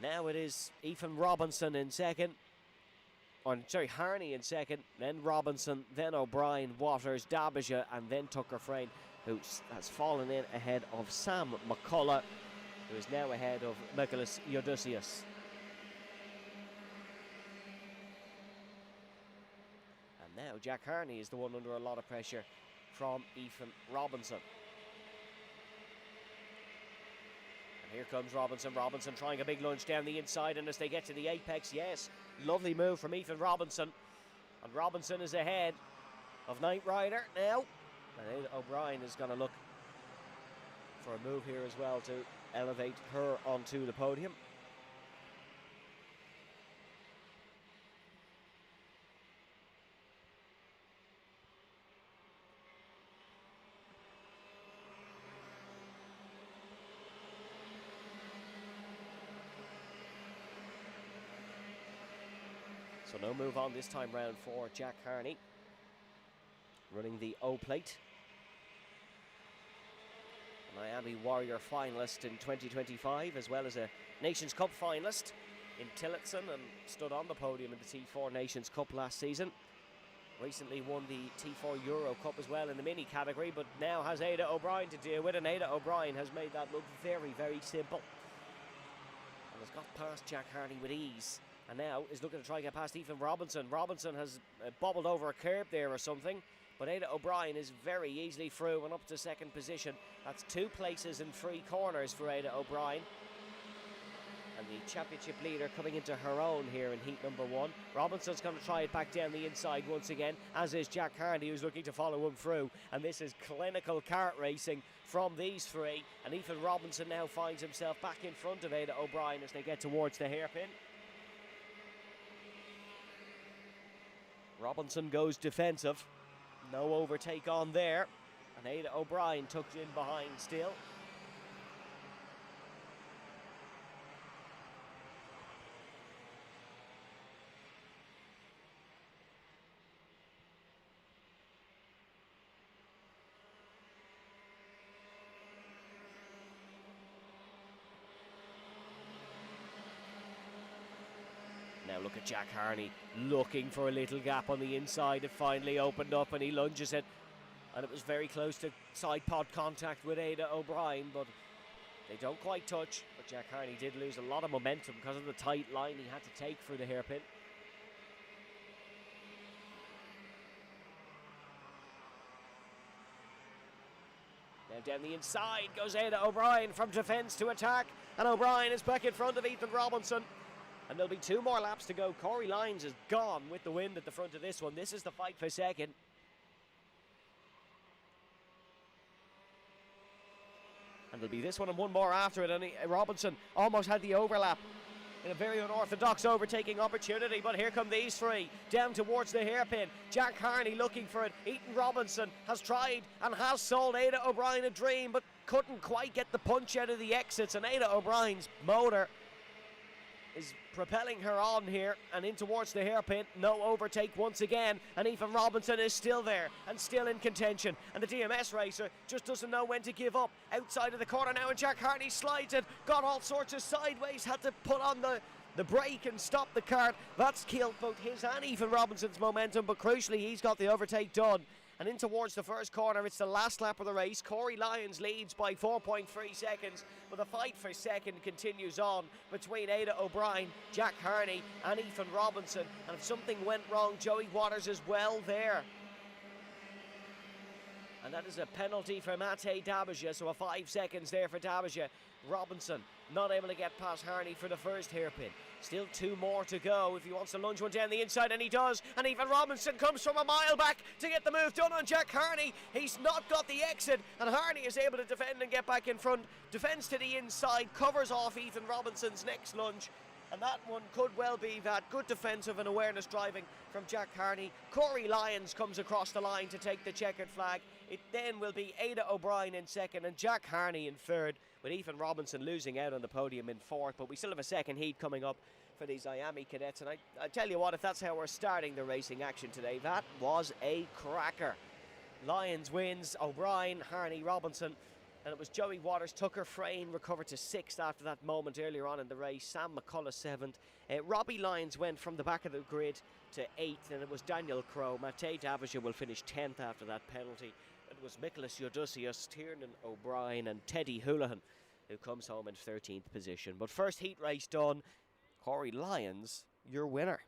Now it is Ethan Robinson in second. Harney in second, then Robinson, then O'Brien, Waters, Dabage, and then Tucker Frayne, who has fallen in ahead of Sam McCullough, who is now ahead of Nicholas Odysseus. And now Jack Harney is the one under a lot of pressure from Ethan Robinson. And here comes Robinson. Robinson trying a big lunge down the inside, and as they get to the apex, yes, lovely move from Ethan Robinson. And Robinson is ahead of Knight Rider now. And Ada O'Brien is going to look for a move here as well to elevate her onto the podium. So no move on this time round for Jack Harney, running the O plate. Miami Warrior finalist in 2025, as well as a Nations Cup finalist in Tillotson, and stood on the podium in the T4 Nations Cup last season. Recently won the T4 Euro Cup as well in the mini category, but now has Ada O'Brien to deal with, and Ada O'Brien has made that look very, very simple. And has got past Jack Harney with ease, and now is looking to try and get past Ethan Robinson. Robinson has bobbled over a curb there or something, but Ada O'Brien is very easily through and up to second position. That's 2 places and 3 corners for Ada O'Brien. And the championship leader coming into her own here in heat number 1. Robinson's going to try it back down the inside once again, as is Jack Harney, who's looking to follow him through. And this is clinical kart racing from these 3. And Ethan Robinson now finds himself back in front of Ada O'Brien as they get towards the hairpin. Robinson goes defensive. No overtake on there, and Ada O'Brien tucked in behind still. Now look at Jack Harney looking for a little gap on the inside. It finally opened up and he lunges it. And it was very close to side pod contact with Ada O'Brien, but they don't quite touch. But Jack Harney did lose a lot of momentum because of the tight line he had to take through the hairpin. Now down the inside goes Ada O'Brien from defence to attack. And O'Brien is back in front of Ethan Robinson. And there'll be 2 more laps to go. Corey Lyons is gone with the wind at the front of this one. This is the fight for second. And there'll be this one and 1 more after it. And Robinson almost had the overlap in a very unorthodox overtaking opportunity. But here come these 3 down towards the hairpin. Jack Harney looking for it. Ethan Robinson has tried and has sold Ada O'Brien a dream, but couldn't quite get the punch out of the exits, and Ada O'Brien's motor is propelling her on here and in towards the hairpin. No overtake once again, and Ethan Robinson is still there and still in contention, and the DMS racer just doesn't know when to give up. Outside of the corner now, and Jack Harney slides it, got all sorts of sideways, had to put on the brake and stop the kart. That's killed both his and Ethan Robinson's momentum, but crucially he's got the overtake done. And in towards the first corner, it's the last lap of the race. Corey Lyons leads by 4.3 seconds, but the fight for second continues on between Ada O'Brien, Jack Harney and Ethan Robinson. And if something went wrong, Joey Waters is well there. And that is a penalty for Mate Dabija, so a 5 seconds there for Dabija. Robinson not able to get past Harney for the first hairpin. Still 2 more to go if he wants to lunge one down the inside, and he does. And even Robinson comes from a mile back to get the move done on Jack Harney. He's not got the exit, and Harney is able to defend and get back in front. Defends to the inside, covers off Ethan Robinson's next lunge. And that one could well be that. Good defensive and awareness driving from Jack Harney. Corey Lyons comes across the line to take the checkered flag. It then will be Ada O'Brien in second and Jack Harney in third, with Ethan Robinson losing out on the podium in fourth. But we still have a second heat coming up for these IAME cadets. And I tell you what, if that's how we're starting the racing action today, that was a cracker. Lyons wins, O'Brien, Harney, Robinson. And it was Joey Waters, Tucker Frayne recovered to 6th after that moment earlier on in the race. Sam McCullough 7th. Robbie Lyons went from the back of the grid to 8th, and it was Daniel Crowe. Mate Dabija will finish 10th after that penalty. It was Nicholas Eudusius, Tiernan O'Brien and Teddy Houlihan who comes home in 13th position. But first heat race done. Corey Lyons, your winner.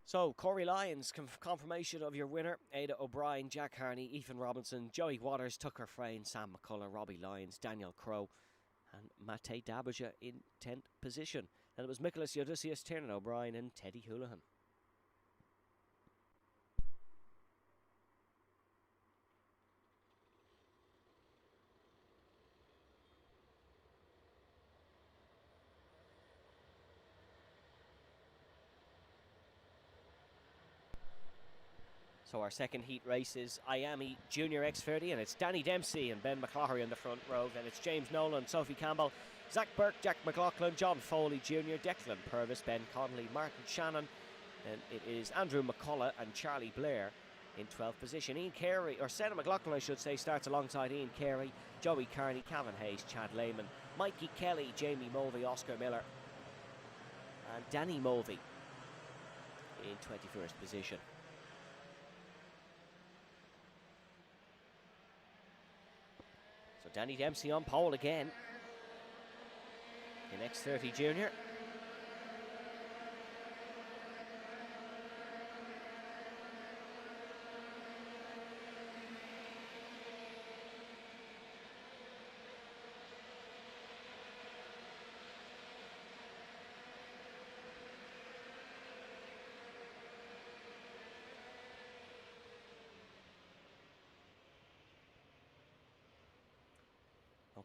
So, Corey Lyons, confirmation of your winner. Ada O'Brien, Jack Harney, Ethan Robinson, Joey Waters, Tucker Frayne, Sam McCullough, Robbie Lyons, Daniel Crowe, and Mate Dabija in 10th position. And it was Nicholas Eudusius, Tiernan O'Brien, and Teddy Houlihan. So our second heat race is IAME Junior X30, and it's Danny Dempsey and Ben McCloughery in the front row. Then it's James Nolan, Sophie Campbell, Zach Burke, Jack McLaughlin, John Foley Jr., Declan Purvis, Ben Connolly, Martin Shannon, and it is Andrew McCullough and Charlie Blair in 12th position. Ian Carey, or Senna McLaughlin I should say, starts alongside Ian Carey, Joey Carney, Calvin Hayes, Chad Lehman, Mikey Kelly, Jamie Mulvey, Oscar Miller, and Danny Mulvey in 21st position. So Danny Dempsey on pole again in X30 Junior.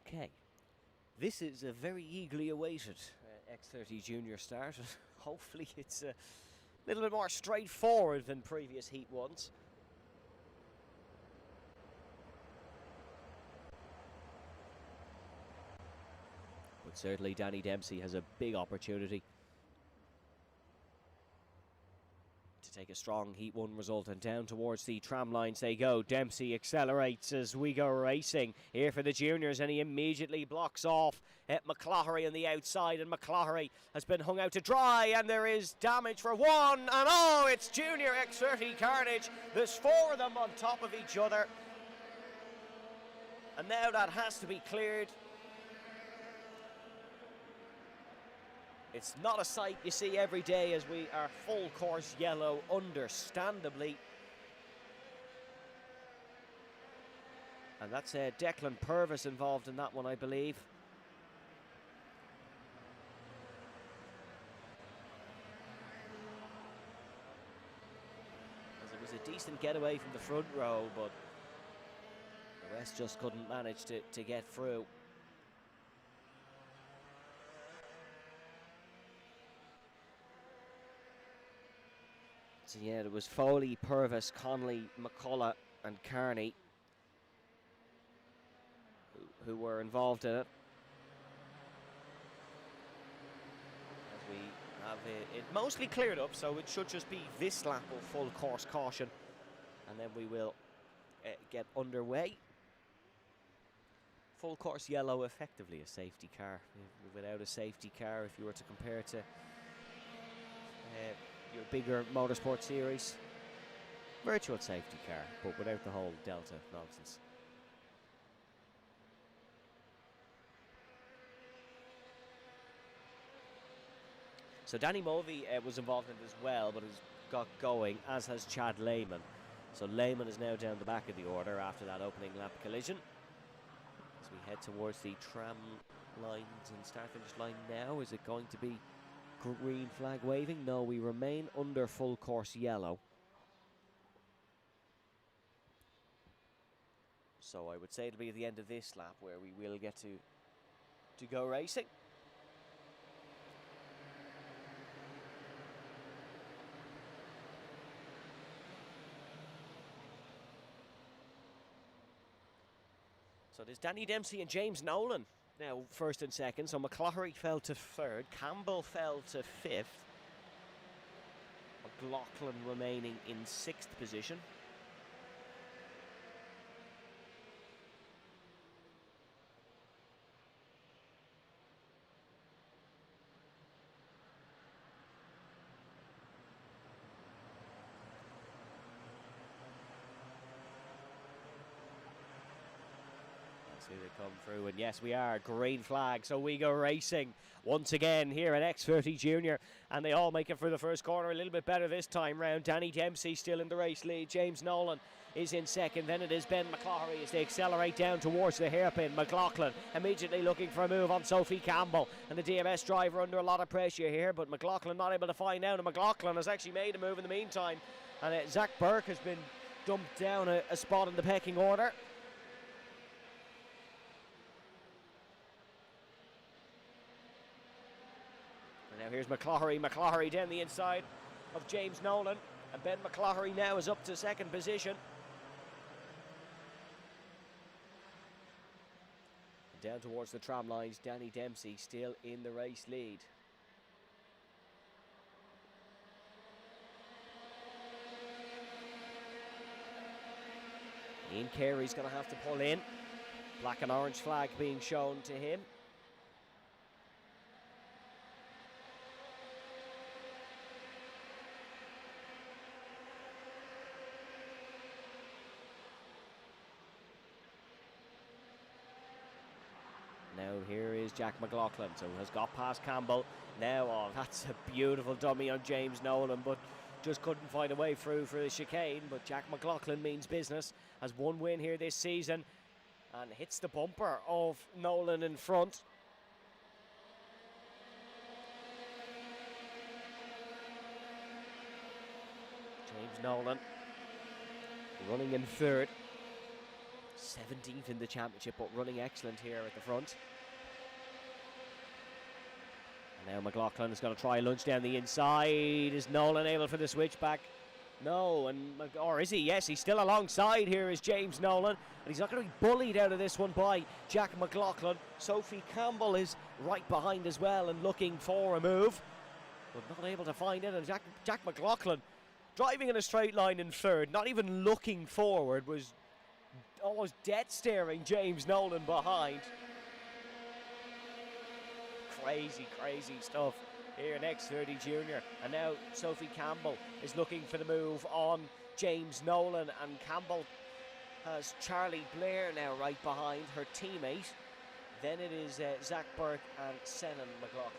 Okay, this is a very eagerly awaited X30 Junior start. Hopefully it's a little bit more straightforward than previous Heat 1s. But certainly Danny Dempsey has a big opportunity to take a strong Heat 1 result, and down towards the tram lines they go. Dempsey accelerates as we go racing here for the juniors, and he immediately blocks off McCloughery on the outside, and McCloughery has been hung out to dry, and there is damage for one, and oh, it's junior X30 carnage. There's four of them on top of each other, and now that has to be cleared. It's not a sight you see every day, as we are full course yellow, understandably. And that's Declan Purvis involved in that one, I believe. As it was a decent getaway from the front row, but the rest just couldn't manage to get through. So yeah, it was Foley, Purvis, Connolly, McCullough and Carney who were involved in it. As we have it mostly cleared up, so it should just be this lap of full course caution, and then we will get underway. Full course yellow, effectively a safety car. Without a safety car, if you were to compare to your bigger motorsport series, virtual safety car, but without the whole Delta nonsense. So Danny Mulvey was involved in it as well, but has got going, as has Chad Lehman. So Lehman is now down the back of the order after that opening lap collision. As we head towards the tram lines and start-finish line now, is it going to be green flag waving? No, we remain under full course yellow. So I would say it'll be at the end of this lap where we will get to go racing. So there's Danny Dempsey and James Nolan now first and second. So McCloughery fell to third, Campbell fell to fifth, McLaughlin remaining in sixth position. See they come through, and yes, we are green flag, so we go racing once again here at X30 Junior, and they all make it for the first corner a little bit better this time round. Danny Dempsey still in the race lead, James Nolan is in second, then it is Ben McCloughery as they accelerate down towards the hairpin. McLaughlin immediately looking for a move on Sophie Campbell, and the DMS driver under a lot of pressure here, but McLaughlin not able to find out, and McLaughlin has actually made a move in the meantime, and Zach Burke has been dumped down a spot in the pecking order. Now here's McCloughery down the inside of James Nolan, and Ben McCloughery now is up to second position. And down towards the tram lines, Danny Dempsey still in the race lead. Ian Carey's going to have to pull in. Black and orange flag being shown to him. Now here is Jack McLaughlin, so has got past Campbell. Now, oh, that's a beautiful dummy on James Nolan, but just couldn't find a way through for the chicane. But Jack McLaughlin means business, has one win here this season, and hits the bumper of Nolan in front. James Nolan running in third. 17th in the championship, but running excellent here at the front. And now McLaughlin is going to try a lunge down the inside. Is Nolan able for the switchback? No, or is he? Yes, he's still alongside. Here is James Nolan, and he's not going to be bullied out of this one by Jack McLaughlin. Sophie Campbell is right behind as well and looking for a move, but not able to find it. And Jack McLaughlin driving in a straight line in third, not even looking forward, was almost dead staring James Nolan behind. Crazy, crazy stuff here in X30 Junior. And now Sophie Campbell is looking for the move on James Nolan, and Campbell has Charlie Blair now right behind her teammate. Then it is Zach Burke and Senan McLaughlin.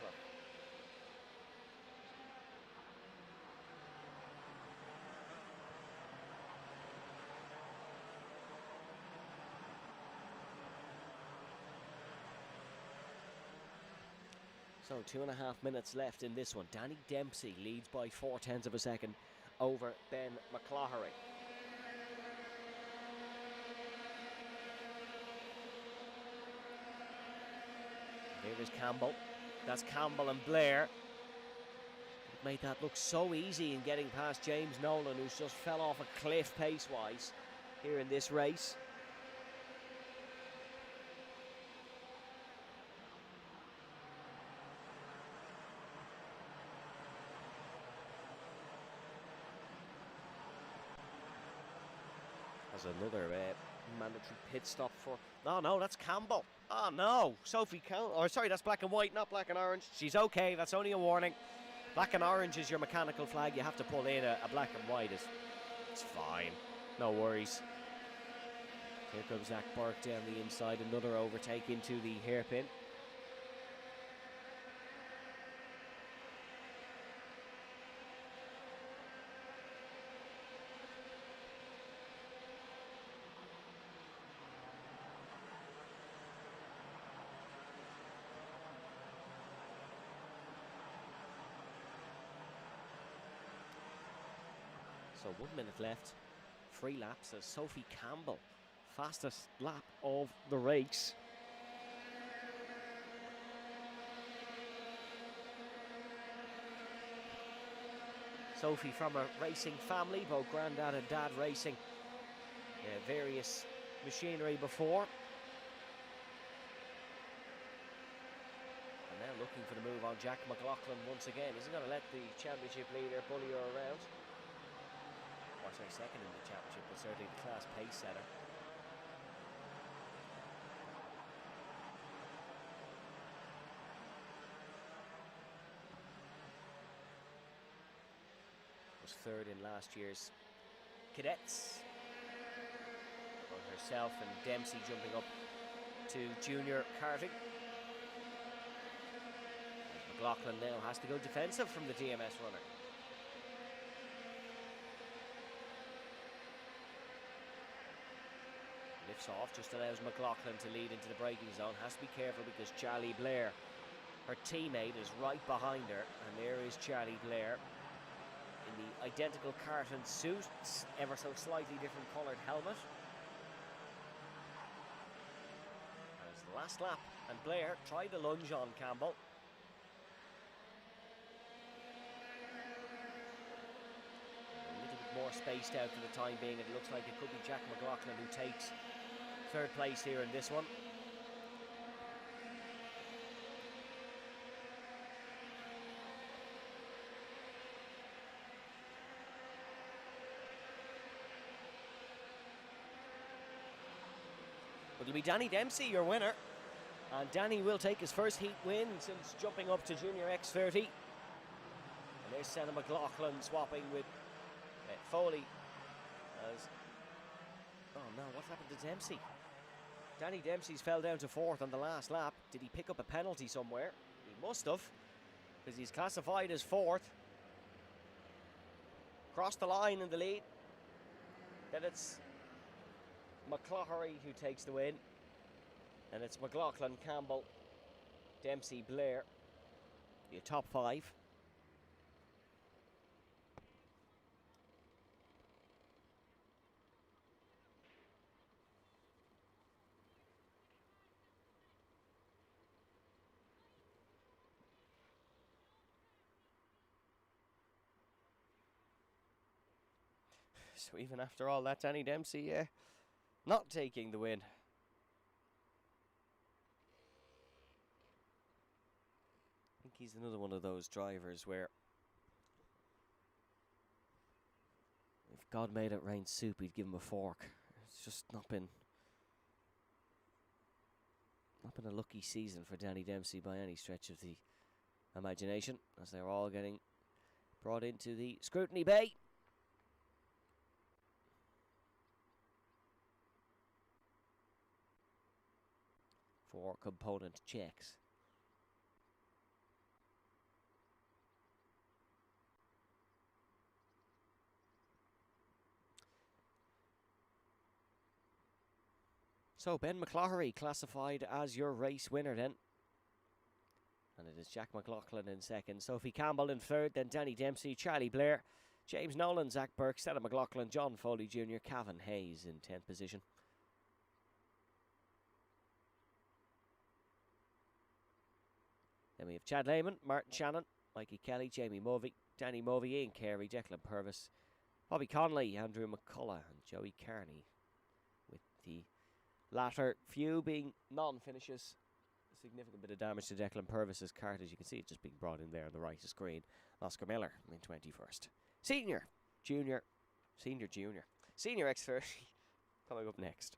So 2.5 minutes left in this one. Danny Dempsey leads by 0.4 of a second over Ben McCloughery. Here is Campbell. That's Campbell and Blair. It made that look so easy in getting past James Nolan, who's just fell off a cliff pace-wise here in this race. There's another mandatory pit stop for... No, that's Campbell. Oh, no. Sophie Campbell. Oh, sorry, that's black and white, not black and orange. She's okay. That's only a warning. Black and orange is your mechanical flag. You have to pull in a black and white. It's fine. No worries. Here comes Zach Burke down the inside. Another overtake into the hairpin. So 1 minute left, 3 laps as Sophie Campbell, fastest lap of the race. Sophie from a racing family, both granddad and dad racing various machinery before. And now looking for the move on Jack McLaughlin once again. Isn't going to let the championship leader bully her around. Or sorry, second in the championship, but certainly the class pace setter. Was third in last year's Cadets. On herself and Dempsey jumping up to junior karting. McLaughlin now has to go defensive from the DMS runner. Lifts off, just allows McLaughlin to lead into the braking zone. Has to be careful because Charlie Blair, her teammate, is right behind her. And there is Charlie Blair in the identical Karting suit, ever so slightly different coloured helmet. As the last lap, and Blair tried the lunge on Campbell. A little bit more spaced out for the time being. It looks like it could be Jack McLaughlin who takes third place here in this one. It'll be Danny Dempsey, your winner. And Danny will take his first heat win since jumping up to Junior X30. And there's Senan McLaughlin swapping with Foley. Oh no, what's happened to Dempsey? Danny Dempsey's fell down to fourth on the last lap. Did he pick up a penalty somewhere? He must have, because he's classified as fourth. Crossed the line in the lead. Then it's McCloughery who takes the win. And it's McLaughlin, Campbell, Dempsey, Blair. Your top five. So even after all that, Danny Dempsey not taking the win. I think he's another one of those drivers where God made it rain soup, he'd give him a fork. It's just not been a lucky season for Danny Dempsey by any stretch of the imagination, as they're all getting brought into the scrutiny bay. For component checks. So Ben McCloughery classified as your race winner then. And it is Jack McLaughlin in second, Sophie Campbell in third, then Danny Dempsey, Charlie Blair, James Nolan, Zach Burke, Stella McLaughlin, John Foley Jr., Cavan Hayes in 10th position. Then we have Chad Lehman, Martin Shannon, Mikey Kelly, Jamie Movey, Danny Movey, Ian Carey, Declan Purvis, Bobby Conley, Andrew McCullough and Joey Carney, with the latter few being non-finishes. A significant bit of damage to Declan Purvis's cart, as you can see, it's just being brought in there on the right of screen. Oscar Miller in 21st. Senior, Junior, Senior, Junior, Senior X30 coming up next.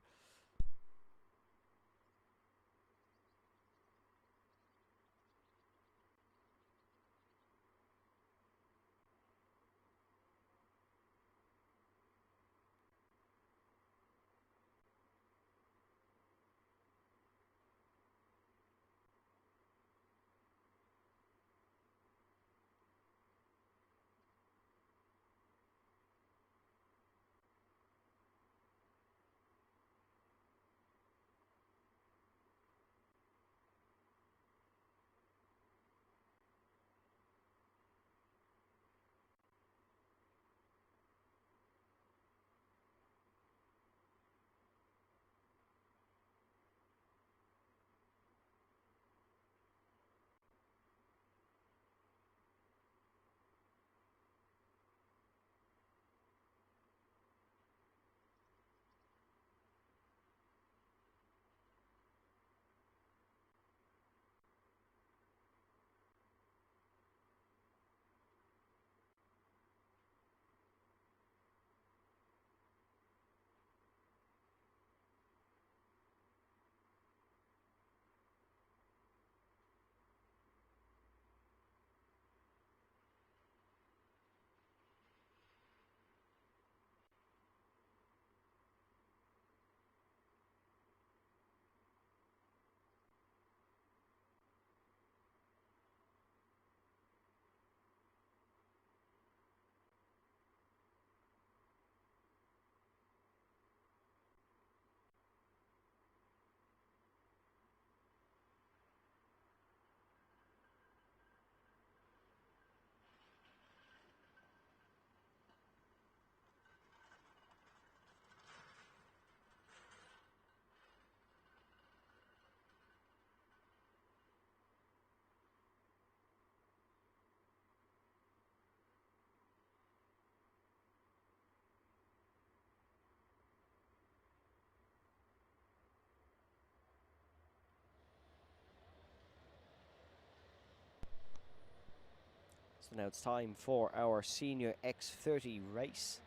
So now it's time for our Senior X30 race.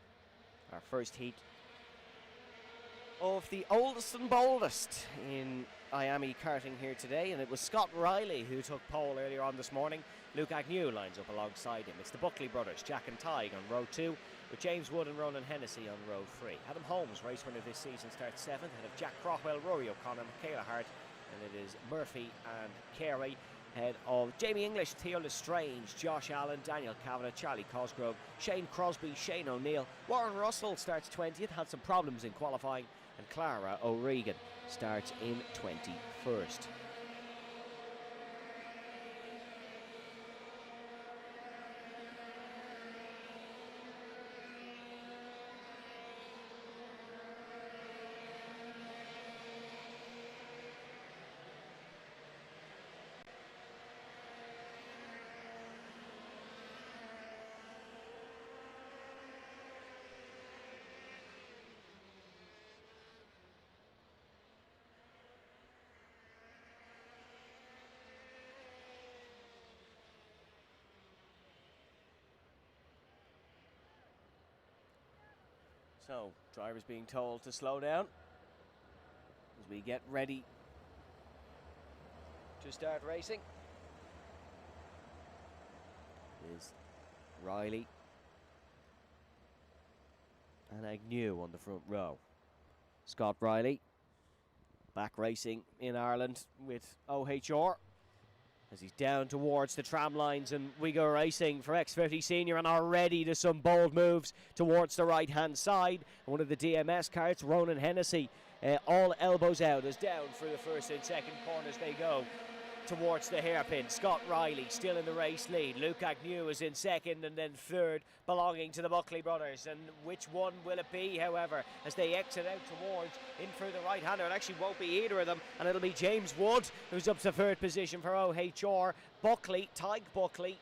Our first heat of the oldest and boldest in IAME karting here today. And it was Scott Riley who took pole earlier on this morning. Luke Agnew lines up alongside him. It's the Buckley brothers, Jack and Tig on row 2, with James Wood and Ronan Hennessy on row 3. Adam Holmes, race winner this season, starts 7th, ahead of Jack Crockwell, Rory O'Connor, Michaela Hart, and it is Murphy and Carey. Head of Jamie English, Theo Lestrange, Josh Allen, Daniel Kavanagh, Charlie Cosgrove, Shane Crosby, Shane O'Neill. Warren Russell starts 20th, had some problems in qualifying, and Clara O'Regan starts in 21st. So, drivers being told to slow down as we get ready to start racing. Is Riley and Agnew on the front row. Scott Riley back racing in Ireland with OHR as he's down towards the tram lines, and we go racing for X30 Senior, and already to some bold moves towards the right hand side. One of the DMS carts, Ronan Hennessy, all elbows out as down through the first and second corners they go towards the hairpin. Scott Riley still in the race lead. Luke Agnew is in second, and then third belonging to the Buckley brothers. And which one will it be, however, as they exit out towards in through the right hander? It actually won't be either of them, and it'll be James Wood who's up to third position for OHR. Buckley, Tyke Buckley,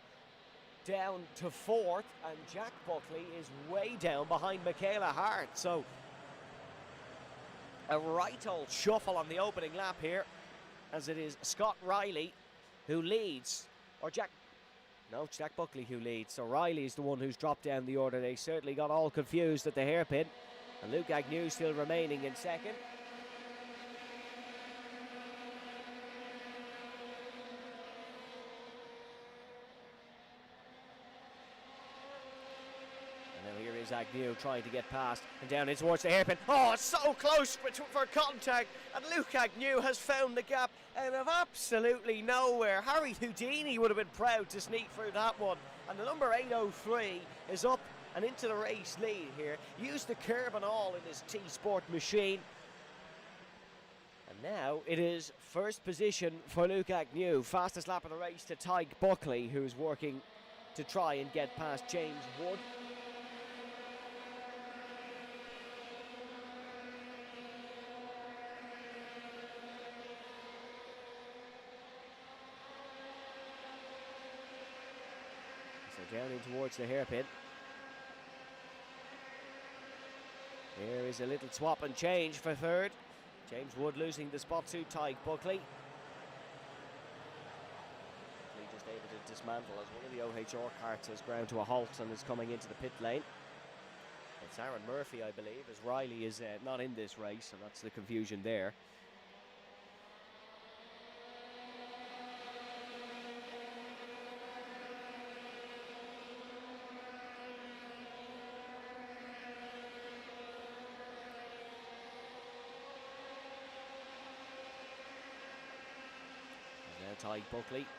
down to fourth, and Jack Buckley is way down behind Michaela Hart. So a right old shuffle on the opening lap here, as it is Scott Riley who leads, or Jack Buckley who leads. So Riley is the one who's dropped down the order. They certainly got all confused at the hairpin. And Luke Agnew still remaining in second. And now here is Agnew trying to get past and down in towards the hairpin. Oh, it's so close for contact, and Luke Agnew has found the gap out of absolutely nowhere. Harry Houdini would have been proud to sneak through that one, and the number 803 is up and into the race lead here. Used the curb and all in his T-Sport machine. And now it is first position for Luke Agnew. Fastest lap of the race to Tyke Buckley, who's working to try and get past James Wood. So down in towards the hairpin. Here is a little swap and change for third. James Wood losing the spot to Tyke Buckley. Just able to dismantle as one of the OHR carts has ground to a halt and is coming into the pit lane. It's Aaron Murphy, I believe, as Riley is not in this race, and that's the confusion there.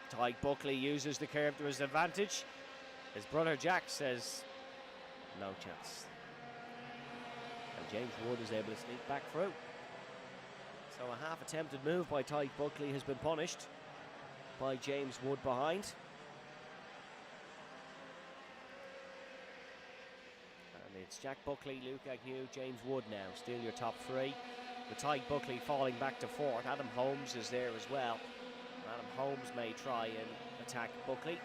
Tyke Buckley uses the curve to his advantage. His brother Jack says no chance. And James Wood is able to sneak back through. So a half attempted move by Tyke Buckley has been punished by James Wood behind. And it's Jack Buckley, Luke Agnew, James Wood now, still your top three. With Tyke Buckley falling back to fourth. Adam Holmes is there as well. Adam Holmes may try and attack Buckley.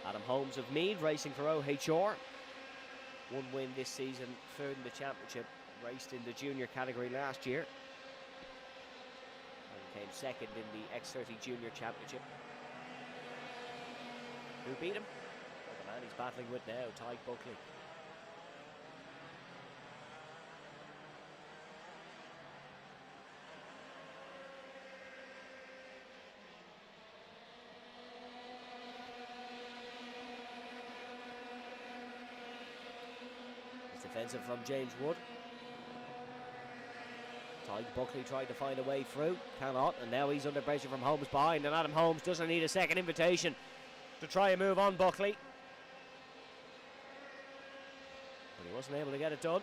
Adam Holmes of Meath racing for OHR. One win this season, third in the championship. Raced in the junior category last year. And came second in the X30 junior championship. Who beat him? Well, the man he's battling with now, Tyke Buckley. Defensive from James Wood. Tyke Buckley tried to find a way through, cannot, and now he's under pressure from Holmes behind, and Adam Holmes doesn't need a second invitation to try and move on Buckley. But he wasn't able to get it done.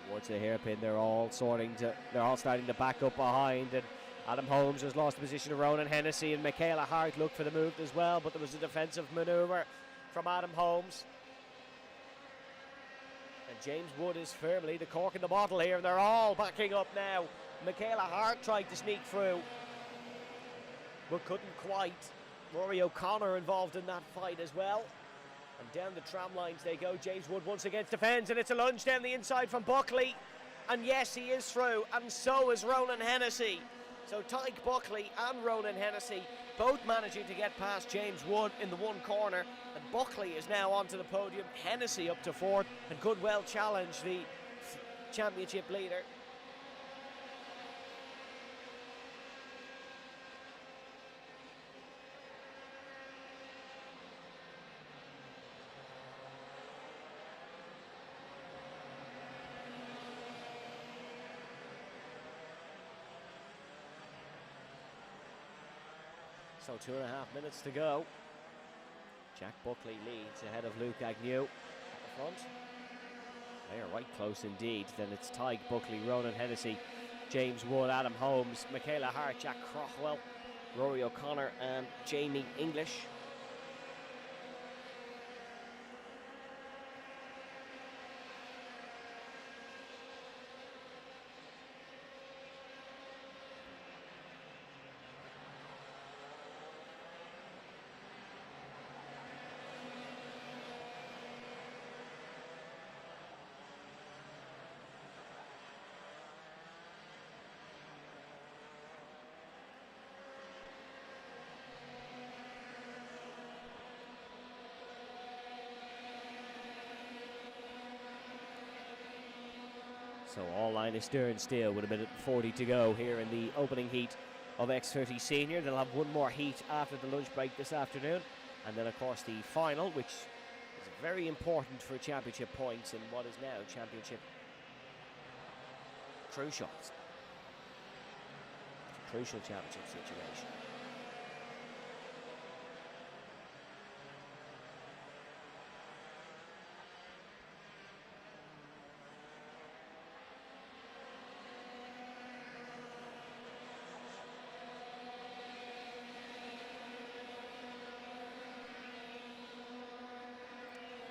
Towards the hairpin, they're all starting to back up behind, and Adam Holmes has lost the position to Ronan Hennessy, and Michaela Hart looked for the move as well, but there was a defensive manoeuvre from Adam Holmes. And James Wood is firmly the cork in the bottle here, and they're all backing up now. Michaela Hart tried to sneak through, but couldn't quite. Rory O'Connor involved in that fight as well. And down the tram lines they go. James Wood once again defends, and it's a lunge down the inside from Buckley. And yes, he is through, and so is Ronan Hennessy. So Tyke Buckley and Ronan Hennessy both managing to get past James Wood in the one corner, and Buckley is now onto the podium. Hennessy up to fourth, and could well challenge the championship leader. So 2.5 minutes to go. Jack Buckley leads ahead of Luke Agnew at the front. They are right close indeed. Then it's Tyke Buckley, Ronan Hennessy, James Wood, Adam Holmes, Michaela Hart, Jack Crochwell, Rory O'Connor and Jamie English. So all line is stern still with 1:40 to go here in the opening heat of X30 Senior. They'll have one more heat after the lunch break this afternoon. And then of course the final, which is very important for championship points in what is now championship crucial. It's a crucial championship situation.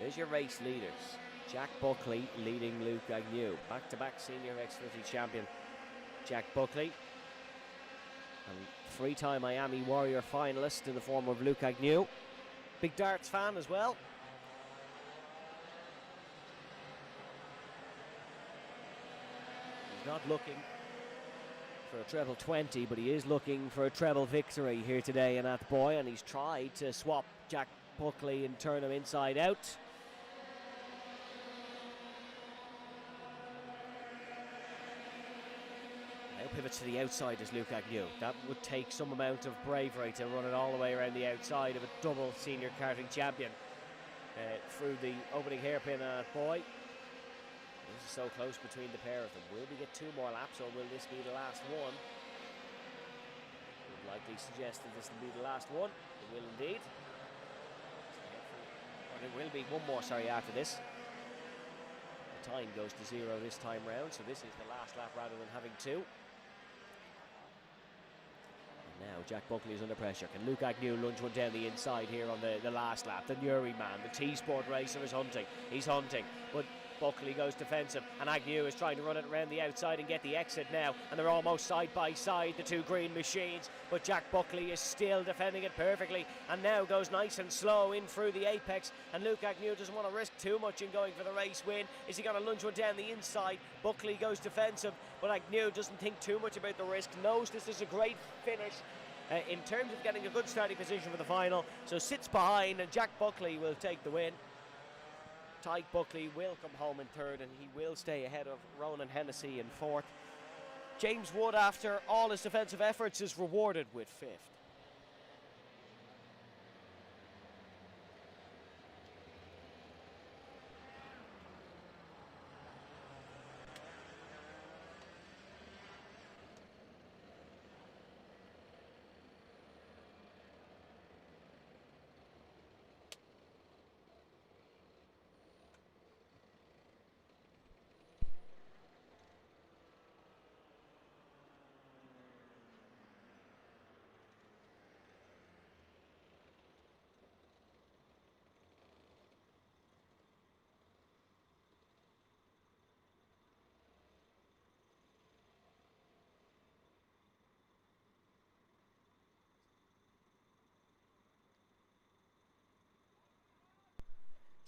There's your race leaders. Jack Buckley leading Luke Agnew. Back-to-back senior X30 champion Jack Buckley. And three-time IAME Warrior finalist in the form of Luke Agnew. Big darts fan as well. He's not looking for a treble 20, but he is looking for a treble victory here today in Athboy, and he's tried to swap Jack Buckley and turn him inside out. Now pivots to the outside is Luke Agnew. That would take some amount of bravery to run it all the way around the outside of a double senior karting champion through the opening hairpin at Boy. This is so close between the pair of them. Will we get two more laps, or will this be the last one? Would likely suggest that this will be the last one. It will indeed. There will be one more, after this. The time goes to 0 this time round, so this is the last lap rather than having two. And now Jack Buckley is under pressure. Can Luke Agnew lunge one down the inside here on the last lap? The Newry man, the T-Sport racer is hunting. He's hunting, but Buckley goes defensive, and Agnew is trying to run it around the outside and get the exit now, and they're almost side by side, the two green machines, but Jack Buckley is still defending it perfectly, and now goes nice and slow in through the apex, and Luke Agnew doesn't want to risk too much in going for the race win. Is he going to lunge one down the inside? Buckley goes defensive, but Agnew doesn't think too much about the risk, knows this is a great finish in terms of getting a good starting position for the final, so sits behind, and Jack Buckley will take the win. Tyke Buckley will come home in third, and he will stay ahead of Ronan Hennessy in fourth. James Wood, after all his defensive efforts, is rewarded with fifth.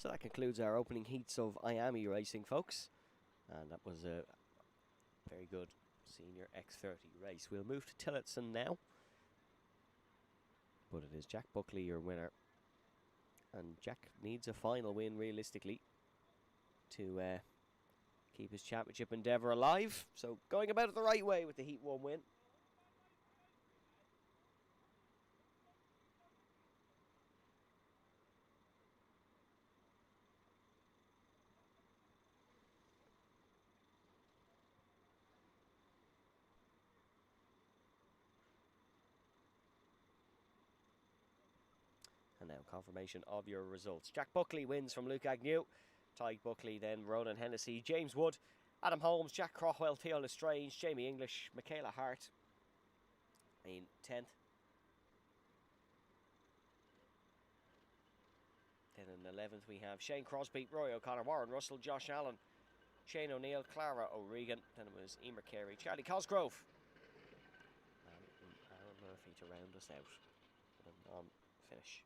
So that concludes our opening heats of IAME racing, folks. And that was a very good senior X30 race. We'll move to Tillotson now. But it is Jack Buckley, your winner. And Jack needs a final win, realistically, to keep his championship endeavour alive. So going about it the right way with the Heat 1 win. And now confirmation of your results. Jack Buckley wins from Luke Agnew. Ty Buckley, then Ronan Hennessy, James Wood, Adam Holmes, Jack Craughwell, Theo Lestrange, Jamie English, Michaela Hart in 10th. Then in 11th we have Shane Crosby, Roy O'Connor, Warren Russell, Josh Allen, Shane O'Neill, Clara O'Regan. Then it was Emer Carey, Charlie Cosgrove, and Aaron Murphy to round us out with a non-finish.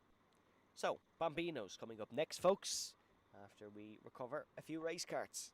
So, Bambino's coming up next, folks, after we recover a few race carts.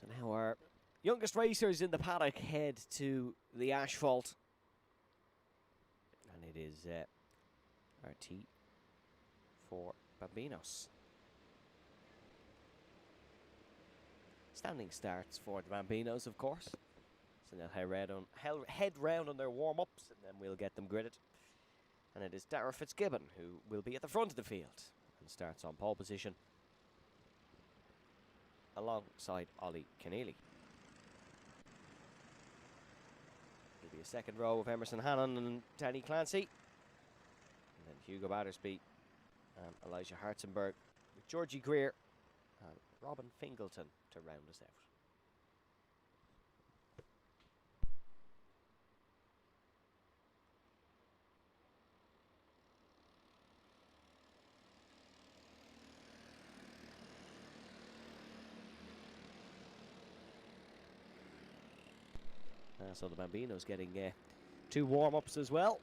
So now our youngest racers in the paddock head to the asphalt. And it is RT for Bambinos. Standing starts for the Bambinos, of course. So they'll head round on their warm-ups, and then we'll get them gridded. And it is Darragh Fitzgibbon who will be at the front of the field and starts on pole position alongside Ollie Keneally. There'll be a second row of Emerson Hannon and Danny Clancy. And then Hugo Battersby and Elijah Hartzenberg with Georgie Greer and Robin Fingleton to round us out. So the Bambinos getting 2 warm-ups as well.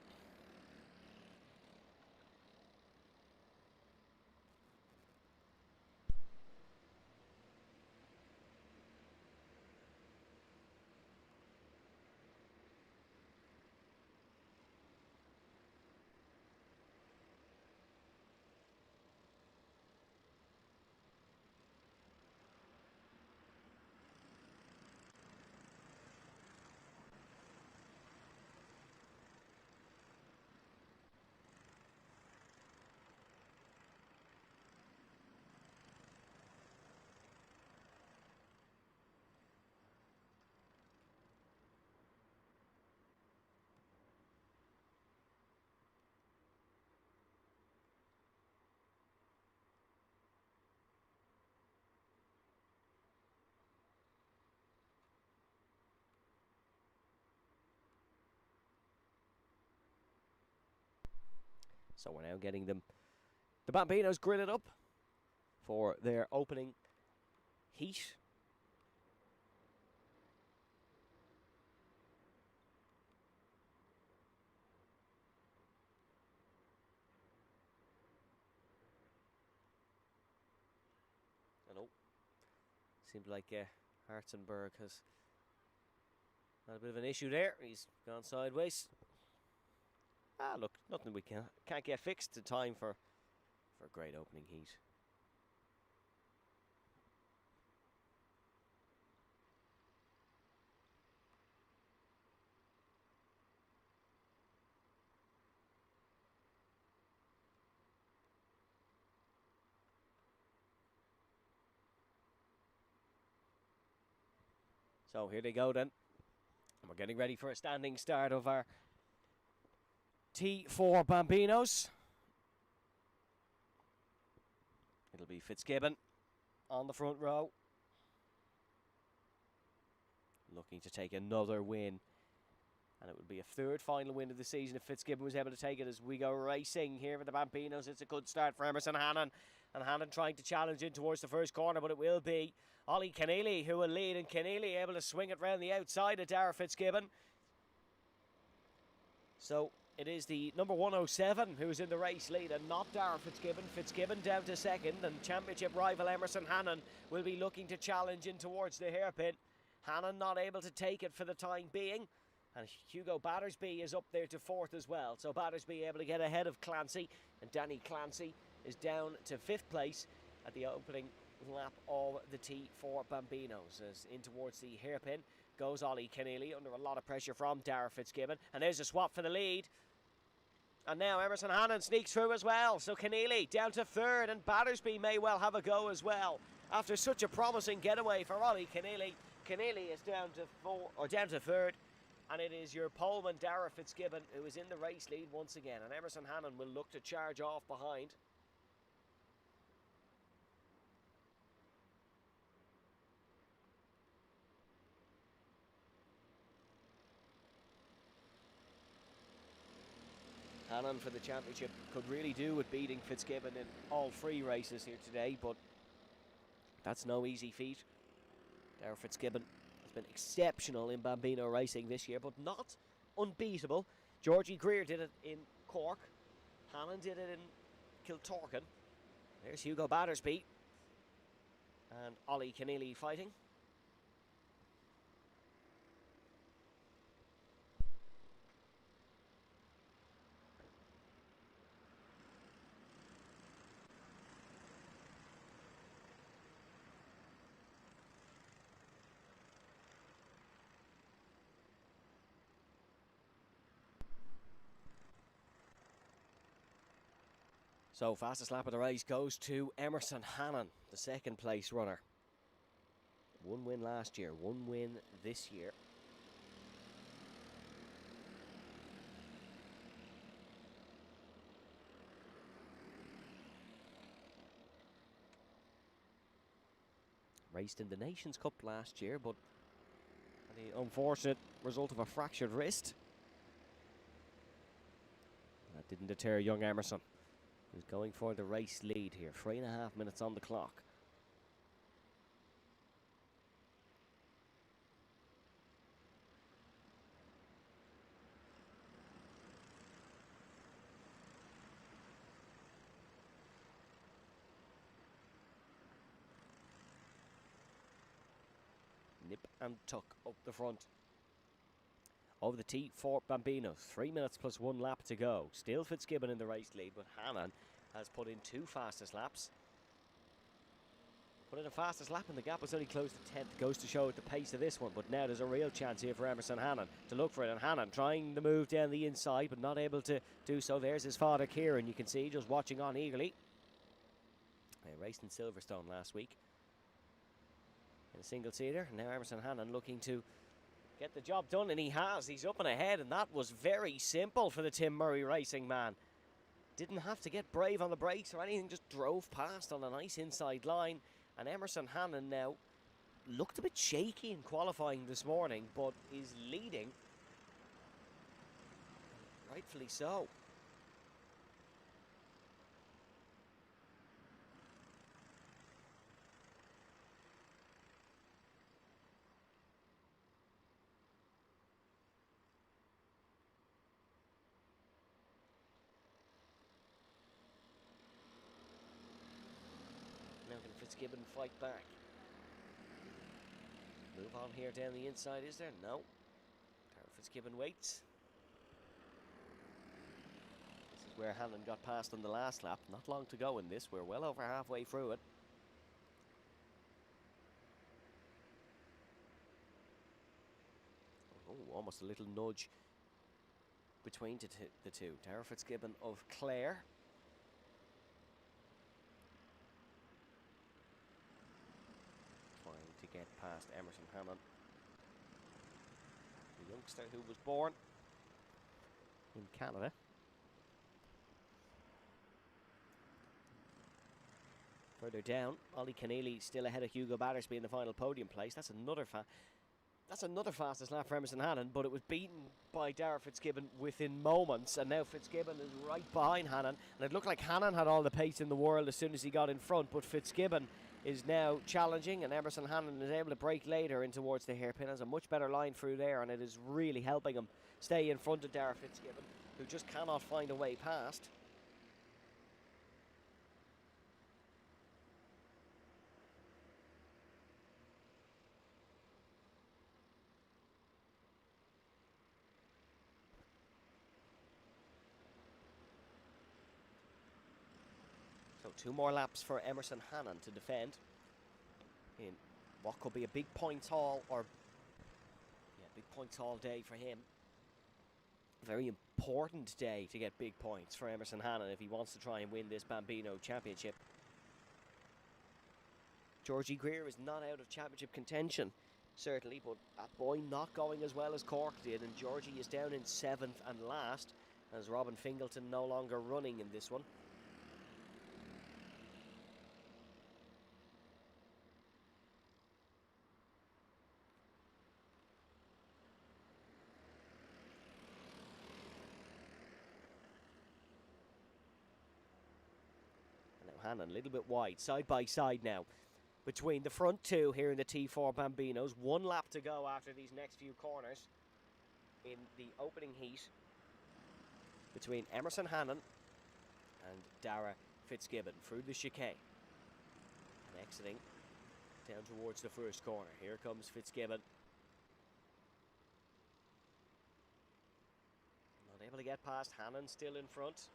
So we're now getting the Bambinos gridded up for their opening heat. And seems like Hartzenberg has had a bit of an issue there. He's gone sideways. Look, nothing we can't get fixed in time for a great opening heat. So here they go then. And we're getting ready for a standing start of our T4 Bambinos. It'll be Fitzgibbon on the front row, looking to take another win. And it would be a third final win of the season if Fitzgibbon was able to take it as we go racing here with the Bambinos. It's a good start for Emerson Hannon. And Hannon trying to challenge in towards the first corner, but it will be Ollie Keneally who will lead. And Keneally able to swing it round the outside of Darragh Fitzgibbon. So it is the number 107 who's in the race lead and not Darragh Fitzgibbon. Fitzgibbon down to second, and championship rival Emerson Hannon will be looking to challenge in towards the hairpin. Hannon not able to take it for the time being. And Hugo Battersby is up there to fourth as well. So Battersby able to get ahead of Clancy. And Danny Clancy is down to 5th place at the opening lap of the T4 Bambinos. As in towards the hairpin goes Ollie Keneally under a lot of pressure from Darragh Fitzgibbon. And there's a swap for the lead. And now Emerson Hannon sneaks through as well. So Keneally down to 3rd, and Battersby may well have a go as well. After such a promising getaway for Ollie Keneally, Keneally is down to 3rd. And it is your poleman Darragh Fitzgibbon who is in the race lead once again. And Emerson Hannon will look to charge off behind. Hannon for the championship could really do with beating Fitzgibbon in all 3 races here today, but that's no easy feat. Darragh Fitzgibbon has been exceptional in Bambino racing this year, but not unbeatable. Georgie Greer did it in Cork. Hannon did it in Kiltorkin. There's Hugo Battersby and Ollie Keneally fighting. So fastest lap of the race goes to Emerson Hannon, the second place runner. One win last year, one win this year. Raced in the Nations Cup last year, but the unfortunate result of a fractured wrist. That didn't deter young Emerson, who's going for the race lead here. 3.5 minutes on the clock. Nip and tuck up the front of the T4 Bambino. 3 minutes plus 1 lap to go. Still Fitzgibbon in the race lead, but Hannon has put in 2 fastest laps. Put in a fastest lap and the gap was only close to 10th. Goes to show at the pace of this one, but now there's a real chance here for Emerson Hannon to look for it. And Hannon trying the move down the inside, but not able to do so. There's his father Kieran, you can see, just watching on eagerly. They raced in Silverstone last week in a single-seater. Now Emerson Hannon looking to get the job done, and he has. He's up and ahead, and that was very simple for the Tim Murray Racing man. Didn't have to get brave on the brakes or anything, just drove past on a nice inside line. And Emerson Hannon now looked a bit shaky in qualifying this morning, but is leading. Rightfully so. Now can Fitzgibbon fight back? Move on here down the inside, is there? No. Fitzgibbon waits. This is where Hannon got past on the last lap. Not long to go in this. We're well over halfway through it. Oh, almost a little nudge between the two. Tara Fitzgibbon of Clare. Trying to get past Emerson Hannon, the youngster who was born in Canada. Further down, Ollie Keneally still ahead of Hugo Battersby in the final podium place. That's another fastest lap for Emerson Hannon, but it was beaten by Dara Fitzgibbon within moments, and now Fitzgibbon is right behind Hannon, and it looked like Hannon had all the pace in the world as soon as he got in front, but Fitzgibbon is now challenging, and Emerson Hannon is able to break later in towards the hairpin. Has a much better line through there, and it is really helping him stay in front of Dara Fitzgibbon, who just cannot find a way past. So 2 more laps for Emerson Hannon to defend in what could be a big points haul, or big points haul day for him. Very important day to get big points for Emerson Hannon if he wants to try and win this Bambino championship. Georgie Greer is not out of championship contention, certainly, but that boy not going as well as Cork did, and Georgie is down in 7th and last, as Robin Fingleton no longer running in this one. Hannon a little bit wide, side by side now between the front two here in the T4 Bambinos. 1 lap to go after these next few corners in the opening heat between Emerson Hannon and Dara Fitzgibbon through the chicane and exiting down towards the first corner. Here comes Fitzgibbon. Not able to get past Hannon, still in front.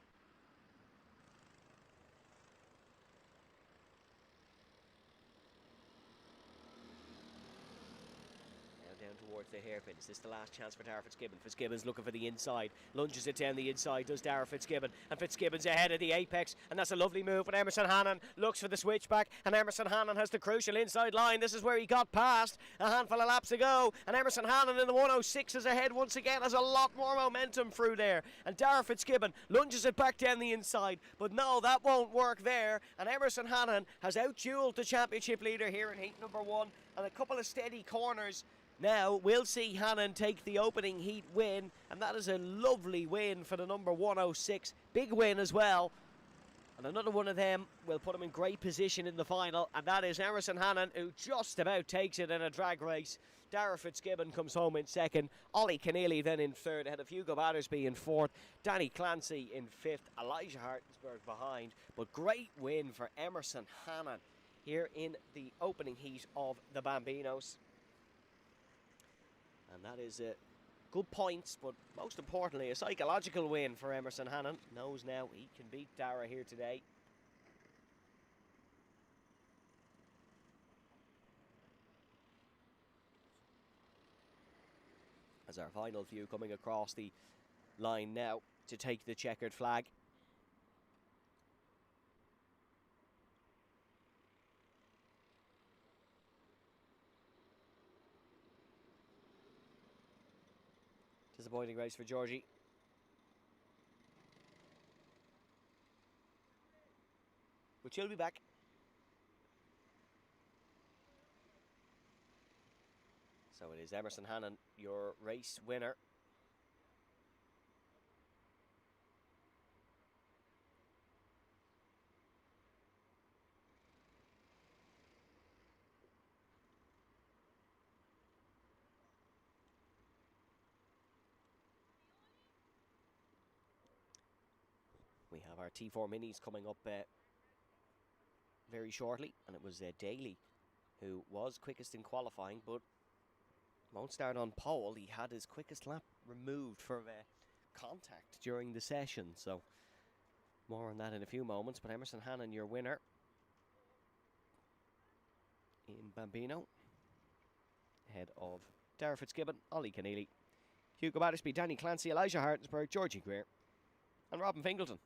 down towards the hairpin. Is this the last chance for Darragh Fitzgibbon? Fitzgibbon's looking for the inside, lunges it down the inside, does Darragh Fitzgibbon, and Fitzgibbon's ahead of the apex, and that's a lovely move. But Emerson Hannon looks for the switchback, and Emerson Hannon has the crucial inside line. This is where he got past a handful of laps ago, and Emerson Hannon in the 106 is ahead once again, has a lot more momentum through there, and Darragh Fitzgibbon lunges it back down the inside, but no, that won't work there, and Emerson Hannon has out-dueled the championship leader here in heat number 1, and a couple of steady corners. Now we'll see Hannon take the opening heat win, and that is a lovely win for the number 106. Big win as well, and another one of them will put him in great position in the final, and that is Emerson Hannon, who just about takes it in a drag race. Darragh Fitzgibbon comes home in second, Ollie Keneally then in third, ahead of Hugo Battersby in fourth, Danny Clancy in fifth, Elijah Hartensberg behind. But great win for Emerson Hannon here in the opening heat of the Bambinos. And that is good points, but most importantly, a psychological win for Emerson Hannon. Knows now he can beat Darragh here today. As our final few coming across the line now to take the checkered flag. Disappointing race for Georgie. But she'll be back. So it is Emerson Hannon, your race winner. We have our T4 Minis coming up very shortly, and it was Daly who was quickest in qualifying, but won't start on pole. He had his quickest lap removed for contact during the session, so more on that in a few moments. But Emerson Hannon, your winner in Bambino, ahead of Darragh Fitzgibbon, Ollie Keneally, Hugo Battersby, Danny Clancy, Elijah Hartensberg, Georgie Greer and Robin Fingleton.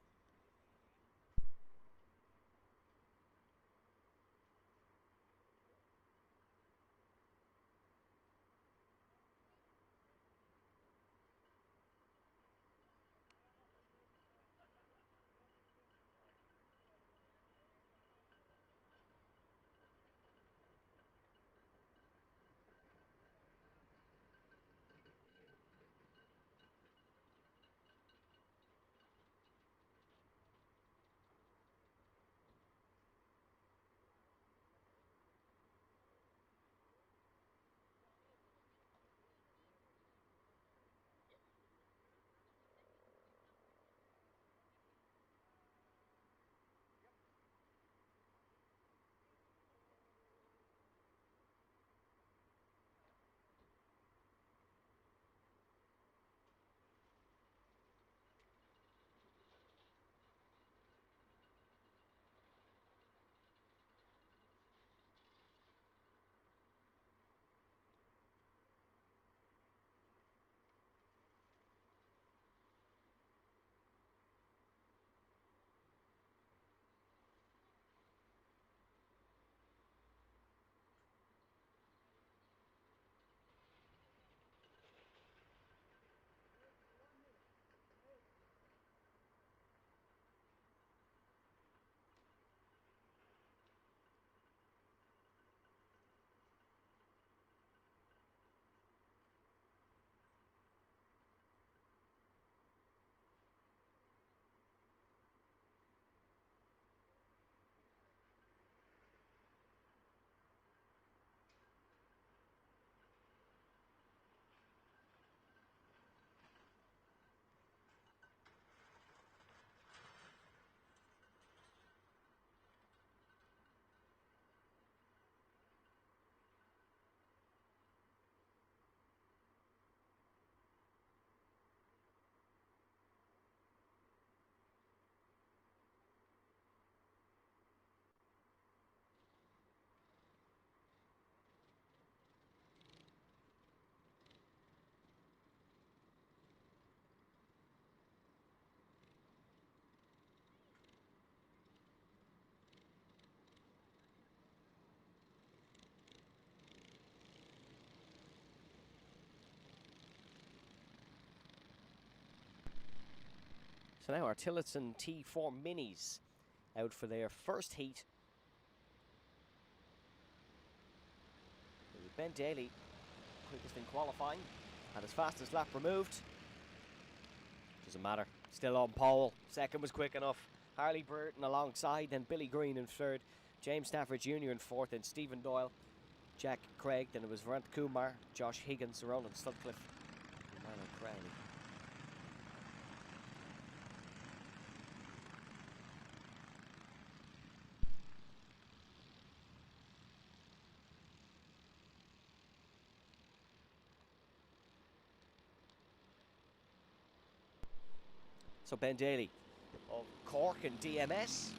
So now our Tillotson T4 Minis out for their first heat. Ben Daly, quickest in qualifying, had his fastest lap removed. Doesn't matter, still on pole. Second was quick enough. Harley Burton alongside, then Billy Green in third. James Stafford Jr. in fourth, then Stephen Doyle, Jack Craig, then it was Varant Kumar, Josh Higgins, Ronan Sutcliffe, and Milo Crowley. So Ben Daly of Cork and DMS,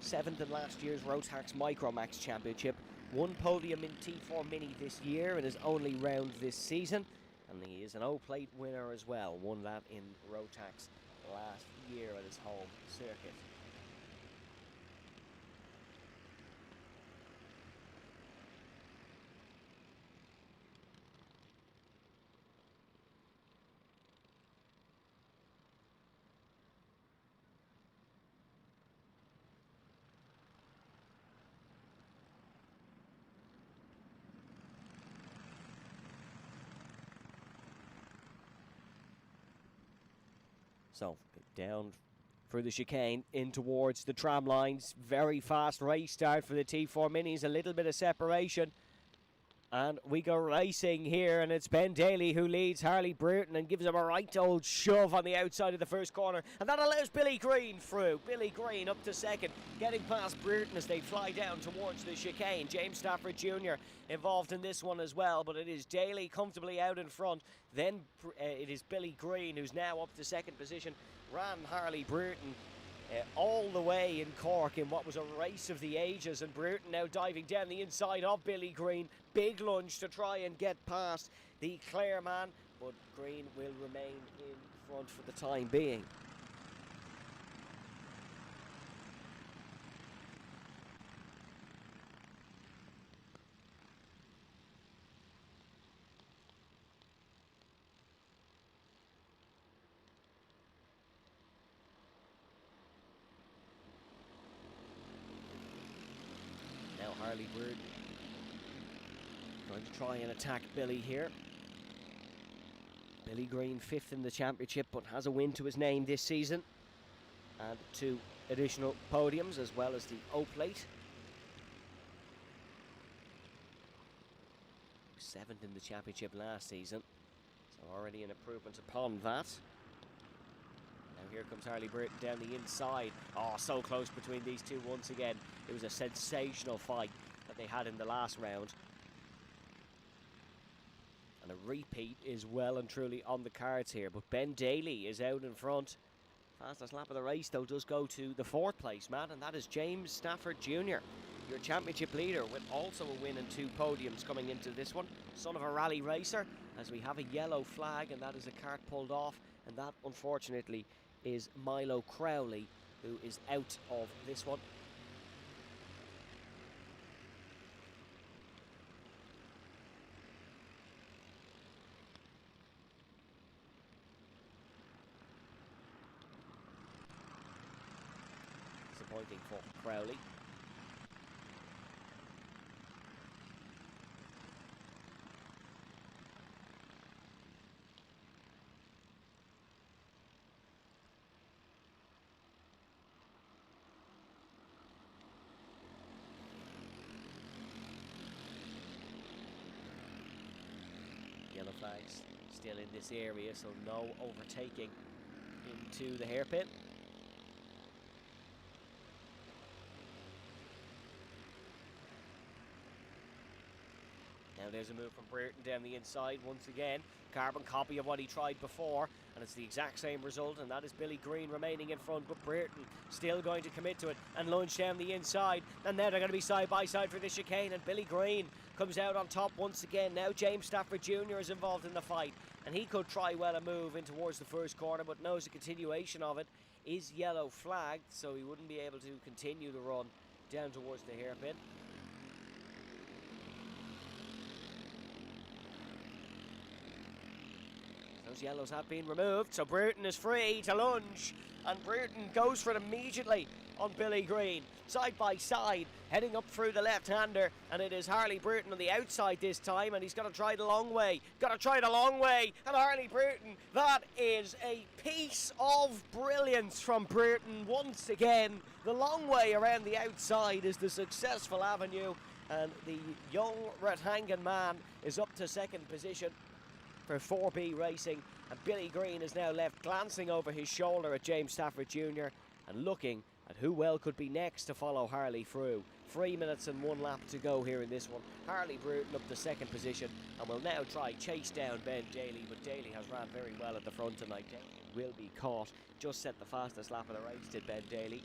7th in last year's Rotax Micromax Championship, one podium in T4 Mini this year in his only round this season, and he is an O-Plate winner as well, won that in Rotax last year at his home circuit. So down through the chicane in towards the tram lines. Very fast race start for the T4 Minis. A little bit of separation. And we go racing here, and it's Ben Daly who leads Harley Burton and gives him a right old shove on the outside of the first corner. And that allows Billy Green through. Billy Green up to second, getting past Burton as they fly down towards the chicane. James Stafford Jr. involved in this one as well, but it is Daly comfortably out in front. Then it is Billy Green who's now up to second position. Ran Harley Burton all the way in Cork in what was a race of the ages, and Burton now diving down the inside of Billy Green. Big lunge to try and get past the Clare man, but Green will remain in front for the time being. Now Harley Burton going to try and attack Billy here. Billy Green 5th in the championship, but has a win to his name this season, and 2 additional podiums as well as the O-Plate. 7th in the championship last season, so already an improvement upon that. Now here comes Harley Burton down the inside. Oh, so close between these two once again. It was a sensational fight that they had in the last round. And a repeat is well and truly on the cards here. But Ben Daly is out in front. Fastest lap of the race, though, does go to the 4th place man, and that is James Stafford Jr., your championship leader, with also a win and 2 podiums coming into this one. Son of a rally racer, as we have a yellow flag, and that is a cart pulled off. And that, unfortunately, is Milo Crowley, who is out of this one. Disappointing for Crowley. Yellow flags still in this area, so no overtaking into the hairpin. Now there's a move from Burton down the inside once again. Carbon copy of what he tried before, and it's the exact same result, and that is Billy Green remaining in front, but Burton still going to commit to it and lunge down the inside. And now they're going to be side by side for the chicane, and Billy Green comes out on top once again. Now James Stafford Jr. is involved in the fight, and he could try well a move in towards the first corner, but knows the continuation of it is yellow flagged, so he wouldn't be able to continue the run down towards the hairpin. Those yellows have been removed, so Bruton is free to lunge, and Bruton goes for it immediately on Billy Green. Side by side, heading up through the left-hander, and it is Harley Bruton on the outside this time, and he's got to try the long way. Got to try the long way, and Harley Bruton, that is a piece of brilliance from Bruton once again. The long way around the outside is the successful avenue, and the young Rathangan man is up to second position for 4B Racing, and Billy Green is now left glancing over his shoulder at James Stafford Jr. and looking at who well could be next to follow Harley through. 3 minutes and 1 lap to go here in this one. Harley Bruton up to second position and will now try chase down Ben Daly, but Daly has ran very well at the front tonight. Daly will be caught. Just set the fastest lap of the race, did Ben Daly.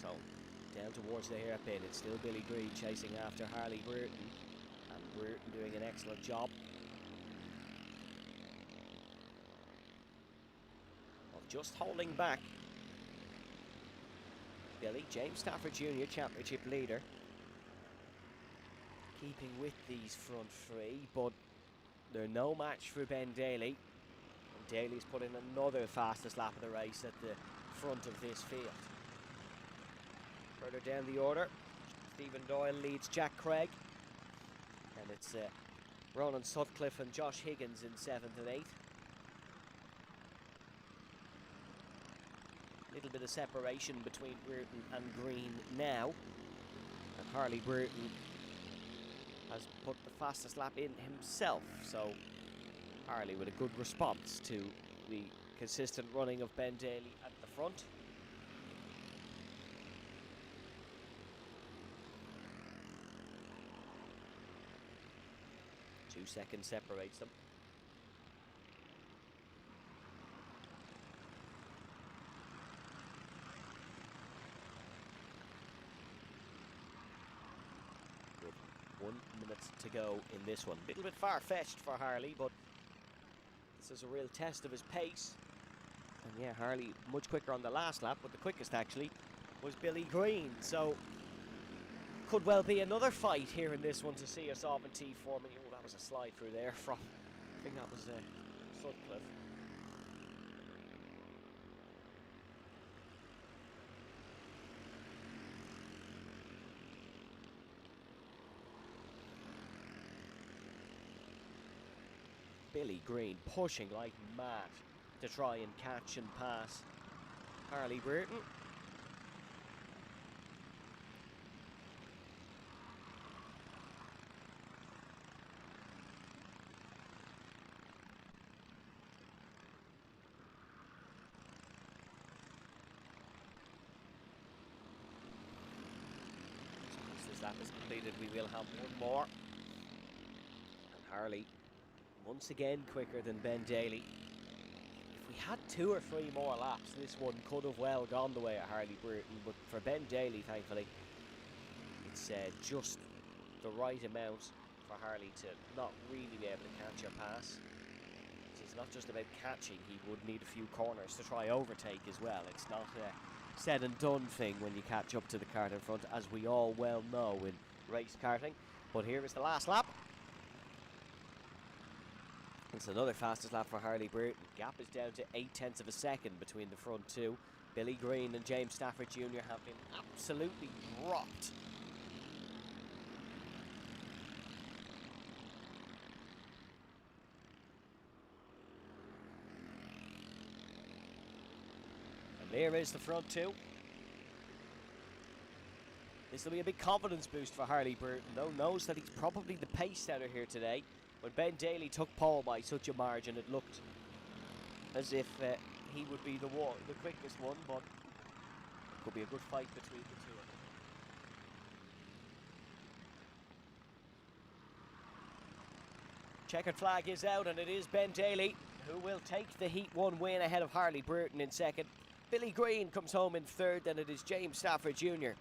So, down towards the hairpin, it's still Billy Green chasing after Harley Bruton, and Bruton doing an excellent job of just holding back Billy. James Stafford Jr., championship leader, keeping with these front three, but they're no match for Ben Daly. And Daly's put in another fastest lap of the race at the front of this field. Further down the order, Stephen Doyle leads Jack Craig, and it's Ronan Sutcliffe and Josh Higgins in 7th and 8th. Little bit of separation between Bruton and Green now, and Harley Bruton has put the fastest lap in himself, so Harley with a good response to the consistent running of Ben Daly at the front. 2 seconds separates them. With 1 minute to go in this one. A little bit far-fetched for Harley, but this is a real test of his pace. And yeah, Harley much quicker on the last lap, but the quickest actually was Billy Green. So could well be another fight here in this one to see us off in T4. Oh, that was a slide through there from, I think that was Sutcliffe. Billy Green pushing like mad to try and catch and pass Harley Bruton. That is completed, we will have one more. And Harley, once again, quicker than Ben Daly. If we had 2 or 3 more laps, this one could have well gone the way of Harley Bruton. But for Ben Daly, thankfully, it's just the right amount for Harley to not really be able to catch or pass. It's not just about catching, he would need a few corners to try overtake as well. It's not said and done thing when you catch up to the kart in front, as we all well know in race karting. But here is the last lap. It's another fastest lap for Harley Bruton. Gap is down to 0.8 of a second between the front two. Billy Green and James Stafford Jr. have been absolutely dropped. There is the front two. This will be a big confidence boost for Harley Bruton, though. Knows that he's probably the pace setter here today. When Ben Daly took pole by such a margin, it looked as if he would be the quickest one, but it could be a good fight between the two of them. Checkered flag is out, and it is Ben Daly who will take the Heat 1 win ahead of Harley Burton in second. Billy Green comes home in third, then it is James Stafford Jr.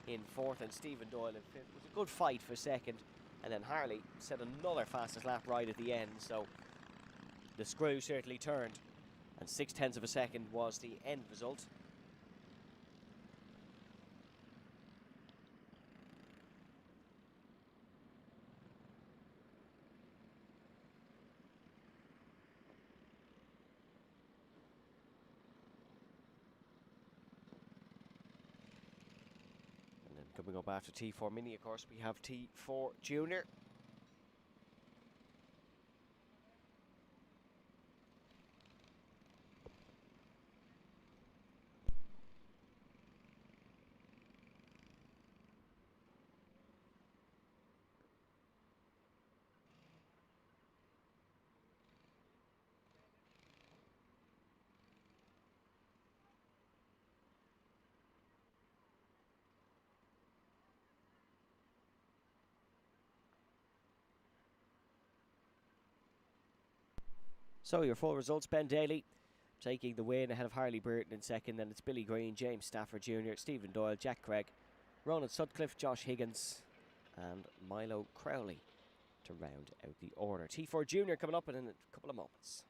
in fourth and Stephen Doyle in fifth. It was a good fight for second, and then Harley set another fastest lap right at the end, so the screw certainly turned, and 0.6 of a second was the end result. Coming up after T4 Mini, of course, we have T4 Junior. So your full results: Ben Daly taking the win ahead of Harley Burton in second. Then it's Billy Green, James Stafford Jr., Stephen Doyle, Jack Craig, Ronan Sutcliffe, Josh Higgins and Milo Crowley to round out the order. T4 Junior coming up in a couple of moments.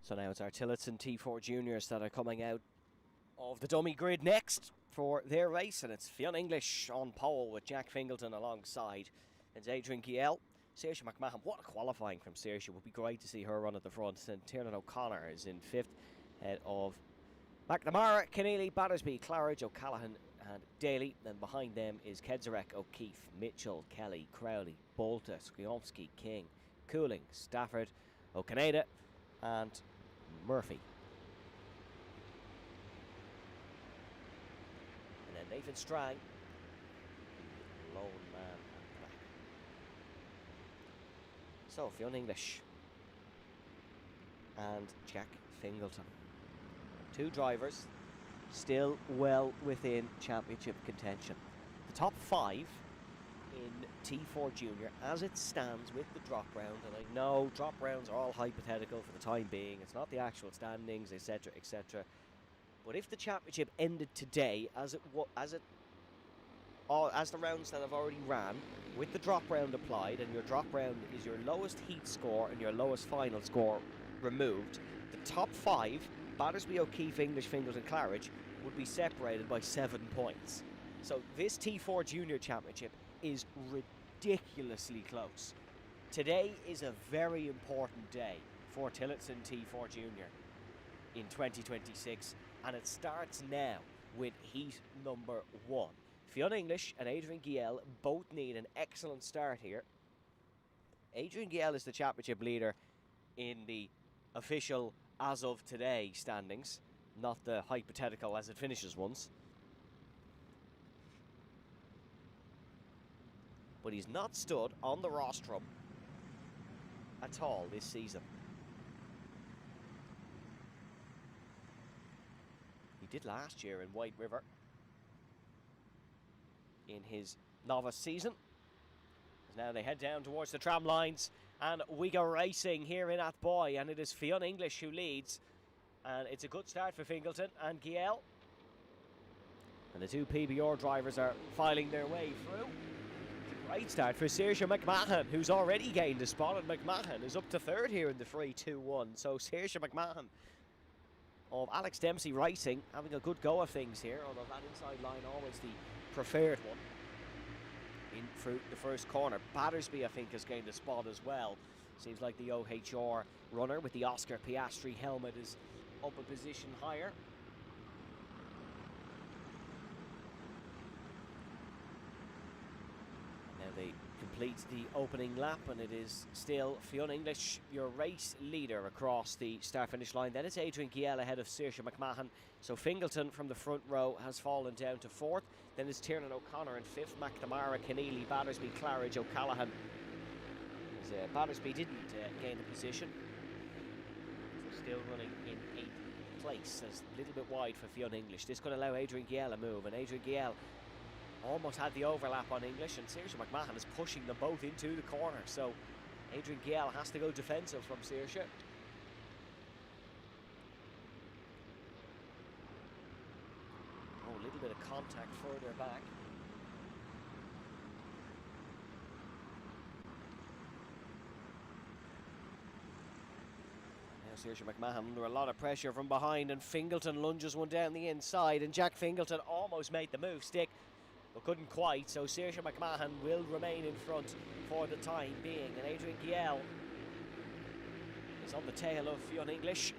So now it's our Tillotson T4 Juniors that are coming out of the dummy grid next for their race, and it's Fionn English on pole with Jack Fingleton alongside. It's Adrian Giel, Saoirse McMahon. What a qualifying from Saoirse. It would be great to see her run at the front. And Tiernan O'Connor is in 5th, ahead of McNamara, Keneally, Battersby, Claridge, O'Callaghan and Daly. Then behind them is Kedzarek, O'Keefe, Mitchell, Kelly, Crowley, Bolta, Skriomski, King, Cooling, Stafford, O'Canada and Murphy. And then Nathan Strang, lone man and black. So Fionn English and Jack Fingleton. Two drivers still well within championship contention. The top 5 in T4 Junior as it stands with the drop round, and I know drop rounds are all hypothetical for the time being, it's not the actual standings, etc, etc, but if the championship ended today as the rounds that have already ran, with the drop round applied, and your drop round is your lowest heat score and your lowest final score removed, the top 5, Battersby, O'Keefe, English, Fingleton, Claridge, would be separated by 7 points. So this T4 Junior Championship is ridiculously close. Today is a very important day for Tillotson T4 Junior in 2026, and it starts now with heat number 1. Fionn English and Adrian Giel both need an excellent start here. Adrian Giel is the championship leader in the official as of today standings, not the hypothetical as it finishes ones. But he's not stood on the rostrum at all this season. He did last year in White River in his novice season. Now they head down towards the tram lines and we go racing here in Athboy, and it is Fionn English who leads, and it's a good start for Fingleton and Giel, and the two PBR drivers are filing their way through. Great start for Saoirse McMahon, who's already gained a spot, and McMahon is up to 3rd here in the 3-2-1. So Saoirse McMahon of Alex Dempsey Racing having a good go of things here, although that inside line always the preferred one in through the first corner. Battersby, I think, has gained a spot as well. Seems like the OHR runner with the Oscar Piastri helmet is up a position higher. Now they complete the opening lap, and it is still Fionn English, your race leader across the start-finish line. Then it's Adrian Giel ahead of Saoirse McMahon. So Fingleton from the front row has fallen down to 4th. Then it's Tiernan O'Connor in 5th. McNamara, Keneally, Battersby, Claridge, O'Callaghan. Battersby didn't gain a position. So still running in 8th place. That's a little bit wide for Fionn English. This could allow Adrian Giel a move, and Adrian Giel almost had the overlap on English, and Saoirse McMahon is pushing them both into the corner. So Adrian Giel has to go defensive from Saoirse. Oh, a little bit of contact further back. Now Saoirse McMahon under a lot of pressure from behind, and Fingleton lunges one down the inside, and Jack Fingleton almost made the move stick, but couldn't quite. So Saoirse McMahon will remain in front for the time being, and Adrian Giel is on the tail of Fionn English.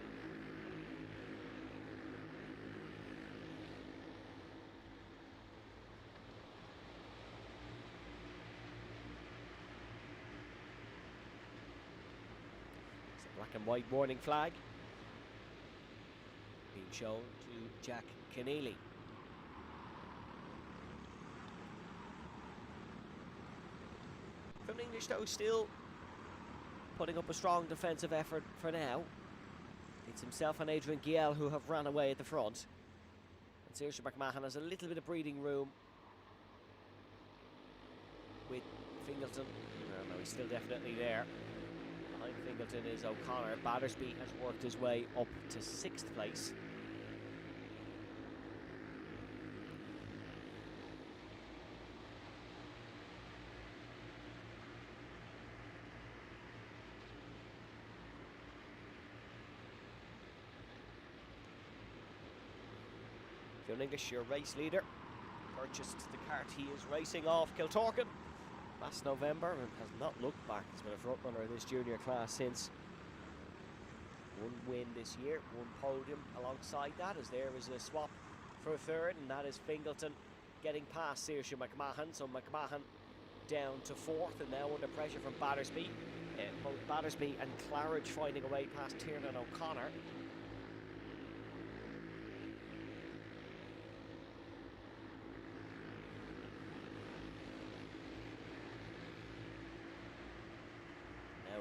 It's a black and white warning flag being shown to Jack Keneally. Fionn English, though, still putting up a strong defensive effort for now. It's himself and Adrian Giel who have ran away at the front. And Saoirse McMahon has a little bit of breathing room with Fingleton. No, he's still definitely there. Behind Fingleton is O'Connor. Battersby has worked his way up to 6th place. Fionn English, your race leader, purchased the kart he is racing off Kiltorkin last November and has not looked back. He's been a front runner in this junior class since. One win this year, one podium alongside that, as there is a swap for a third, and that is Fingleton getting past Saoirse McMahon. So McMahon down to fourth, and now under pressure from Battersby. Both Battersby and Claridge finding a way past Tiernan O'Connor.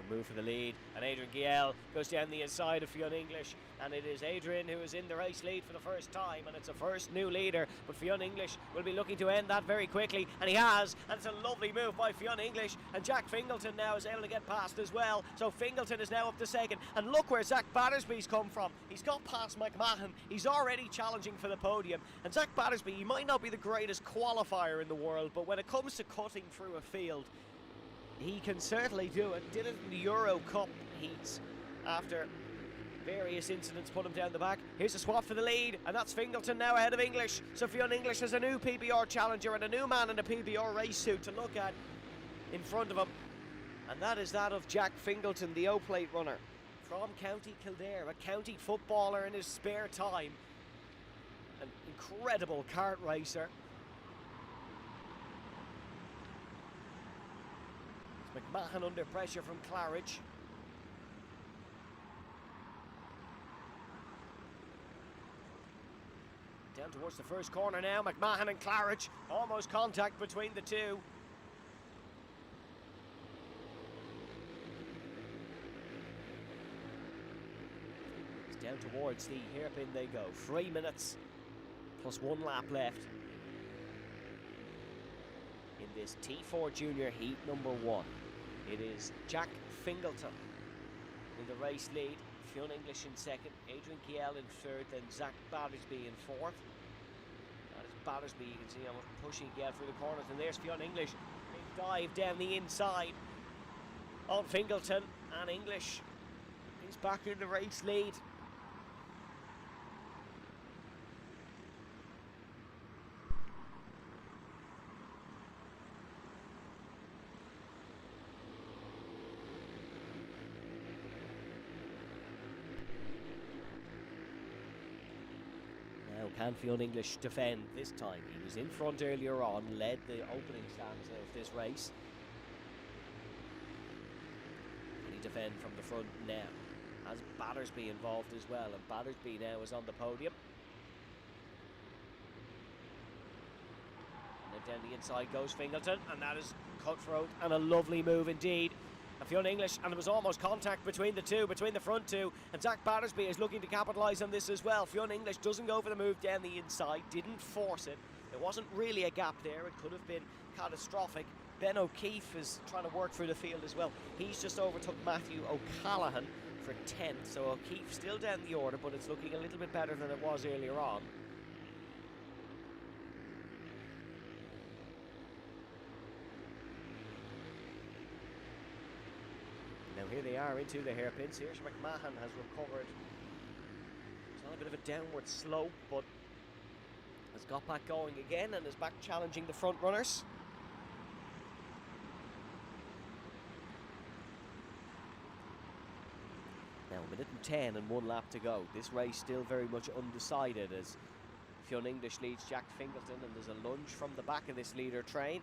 Move for the lead, and Adrian Giel goes down the inside of Fionn English, and it is Adrian who is in the race lead for the first time, and it's a first new leader, but Fionn English will be looking to end that very quickly, and he has, and it's a lovely move by Fionn English, and Jack Fingleton now is able to get past as well. So Fingleton is now up to second, and look where Zach Battersby's come from. He's got past McMahon, he's already challenging for the podium, and Zach Battersby, he might not be the greatest qualifier in the world, but when it comes to cutting through a field, he can certainly do it. Did it in the Euro Cup heats after various incidents put him down the back. Here's a swap for the lead, and that's Fingleton now ahead of English. So Fionn English has a new PBR challenger and a new man in a PBR race suit to look at in front of him. And that is that of Jack Fingleton, the O-Plate runner from County Kildare, a county footballer in his spare time. An incredible kart racer. McMahon under pressure from Claridge. Down towards the first corner now, McMahon and Claridge. Almost contact between the two. It's down towards the hairpin they go. 3 minutes plus 1 lap left in this T4 Junior Heat number 1. It is Jack Fingleton in the race lead, Fionn English in second, Adrian Giel in third, then Zach Battersby in fourth. That is Battersby, you can see almost pushing Giel through the corners, and there's Fionn English. Big dive down the inside on Fingleton, and English is back in the race lead. Can Fionn English defend this time? He was in front earlier on, led the opening stanza of this race. Can he defend from the front now? Has Battersby involved as well, and Battersby now is on the podium. And then down the inside goes Fingleton, and that is cutthroat and a lovely move indeed. And Fionn English, and there was almost contact between the two, between the front two, and Zach Battersby is looking to capitalise on this as well. Fionn English doesn't go for the move down the inside, didn't force it. There wasn't really a gap there, it could have been catastrophic. Ben O'Keefe is trying to work through the field as well. He's just overtook Matthew O'Callaghan for 10th, so O'Keefe still down the order, but it's looking a little bit better than it was earlier on. Now here they are into the hairpins. Saoirse McMahon has recovered. It's on a bit of a downward slope, but has got back going again and is back challenging the front runners. Now 1 minute and 10 and 1 lap to go. This race still very much undecided as Fionn English leads Jack Fingleton, and there's a lunge from the back of this leader train.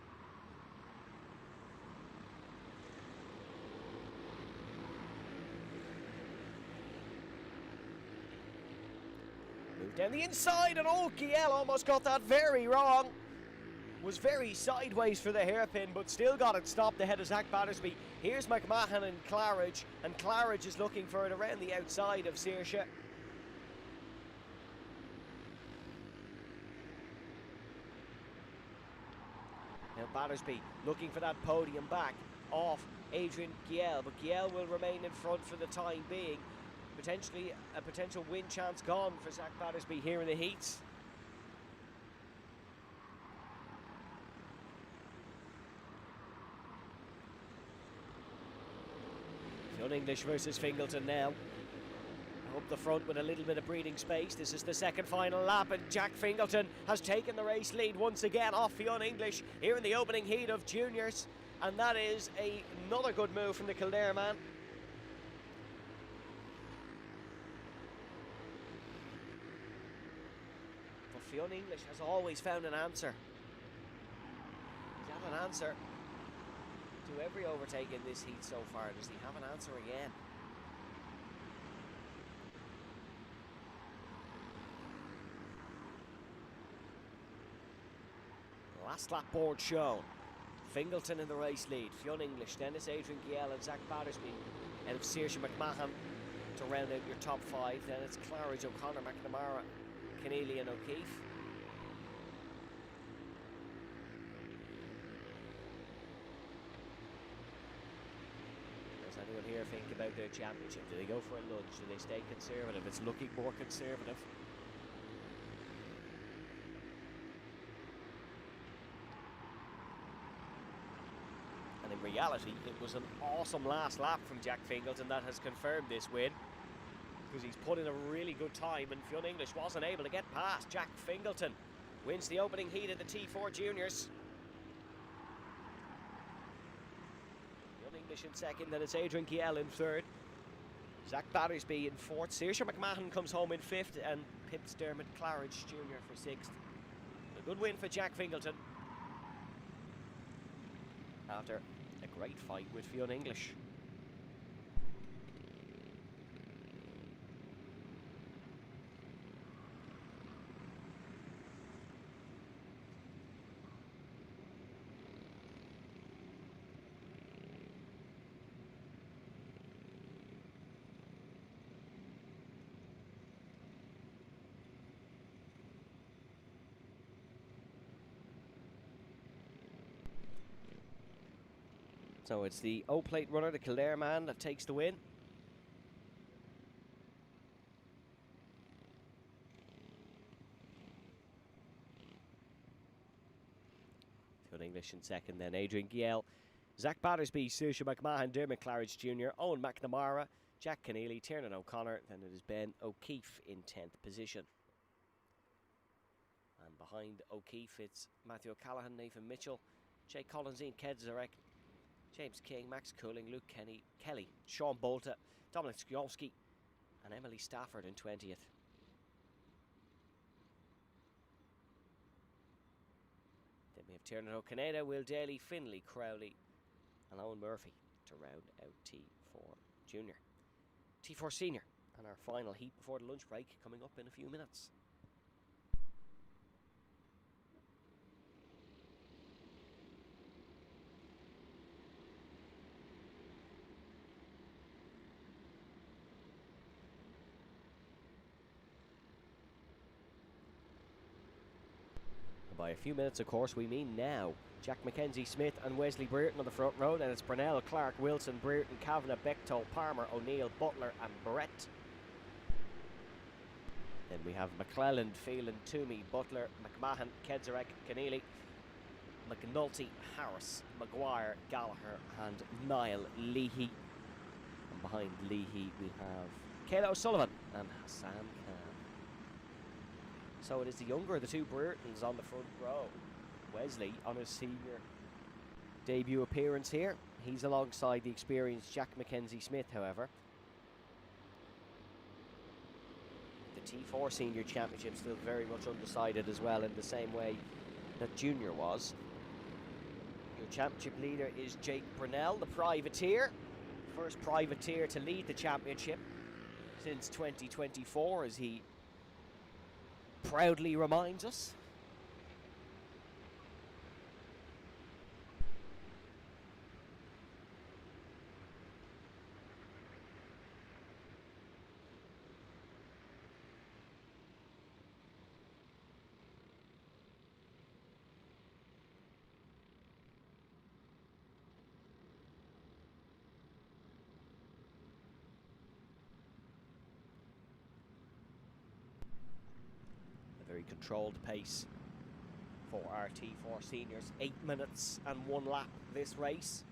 Down the inside, and oh, Giel almost got that very wrong. Was very sideways for the hairpin, but still got it stopped ahead of Zach Battersby. Here's McMahon and Claridge is looking for it around the outside of Saoirse. Now Battersby looking for that podium back off Adrian Giel, but Giel will remain in front for the time being. Potentially a potential win chance gone for Zach Battersby here in the heats. Fionn English versus Fingleton now. I hope up the front with a little bit of breathing space. This is the second final lap, and Jack Fingleton has taken the race lead once again off Fionn English here in the opening heat of juniors, and that is another good move from the Kildare man. But Fionn English has always found an answer. He's had an answer to every overtake in this heat so far. Does he have an answer again? Last lap board shown. Fingleton in the race lead. Fionn English, Dennis Adrian Giel and Zach Battersby out of Saoirse McMahon to round out your top five. Then it's Claridge, O'Connor, McNamara, Keneally and O'Keefe. Does anyone here think about their championship? Do they go for a lunge? Do they stay conservative? It's looking more conservative. And in reality, it was an awesome last lap from Jack Fingleton that has confirmed this win, because he's put in a really good time, and Fionn English wasn't able to get past. Jack Fingleton wins the opening heat of the T4 Juniors. Fionn English in second, then it's Adrian Giel in third. Zach Battersby in fourth. Saoirse McMahon comes home in fifth, and Pips Dermot Claridge Jr. for sixth. A good win for Jack Fingleton after a great fight with Fionn English. So it's the O-Plate runner, the Kildare man, that takes the win. Fionn English in second, then Adrian Giel, Zach Battersby, Saoirse McMahon, Dermot Claridge Jr., Owen McNamara, Jack Keneally, Tiernan O'Connor, then it is Ben O'Keefe in 10th position. And behind O'Keefe it's Matthew O'Callaghan, Nathan Mitchell, Jay Collins, Ian Kedzarek, James King, Max Cooling, Luke Kelly, Sean Bolta, Dominic Skjolski and Emily Stafford in 20th. Then we have Tiernan O'Canada, Will Daly, Finlay, Crowley and Owen Murphy to round out T4 Junior. T4 Senior, and our final heat before the lunch break coming up in a few minutes. By a few minutes, of course, we mean now. Jack Mackenzie Smith and Wesley Brereton on the front row. Then it's Brunel, Clark, Wilson, Brereton, Kavanagh, Bechtold, Palmer, O'Neill, Butler and Brett. Then we have McClelland, Phelan, Toomey, Butler, McMahon, Kedzarek, Keneally, McNulty, Harris, Maguire, Gallagher and Niall Leahy. And behind Leahy we have Kayla O'Sullivan and Hassan Khan. So it is the younger of the two Breretons on the front row. Wesley on his senior debut appearance here. He's alongside the experienced Jack Mackenzie Smith, however. The T4 Senior Championship still very much undecided as well, in the same way that Junior was. Your championship leader is Jake Brunel, the privateer. First privateer to lead the championship since 2024, as he proudly reminds us. Very controlled pace for our T4 seniors. 8 minutes and 1 lap this race,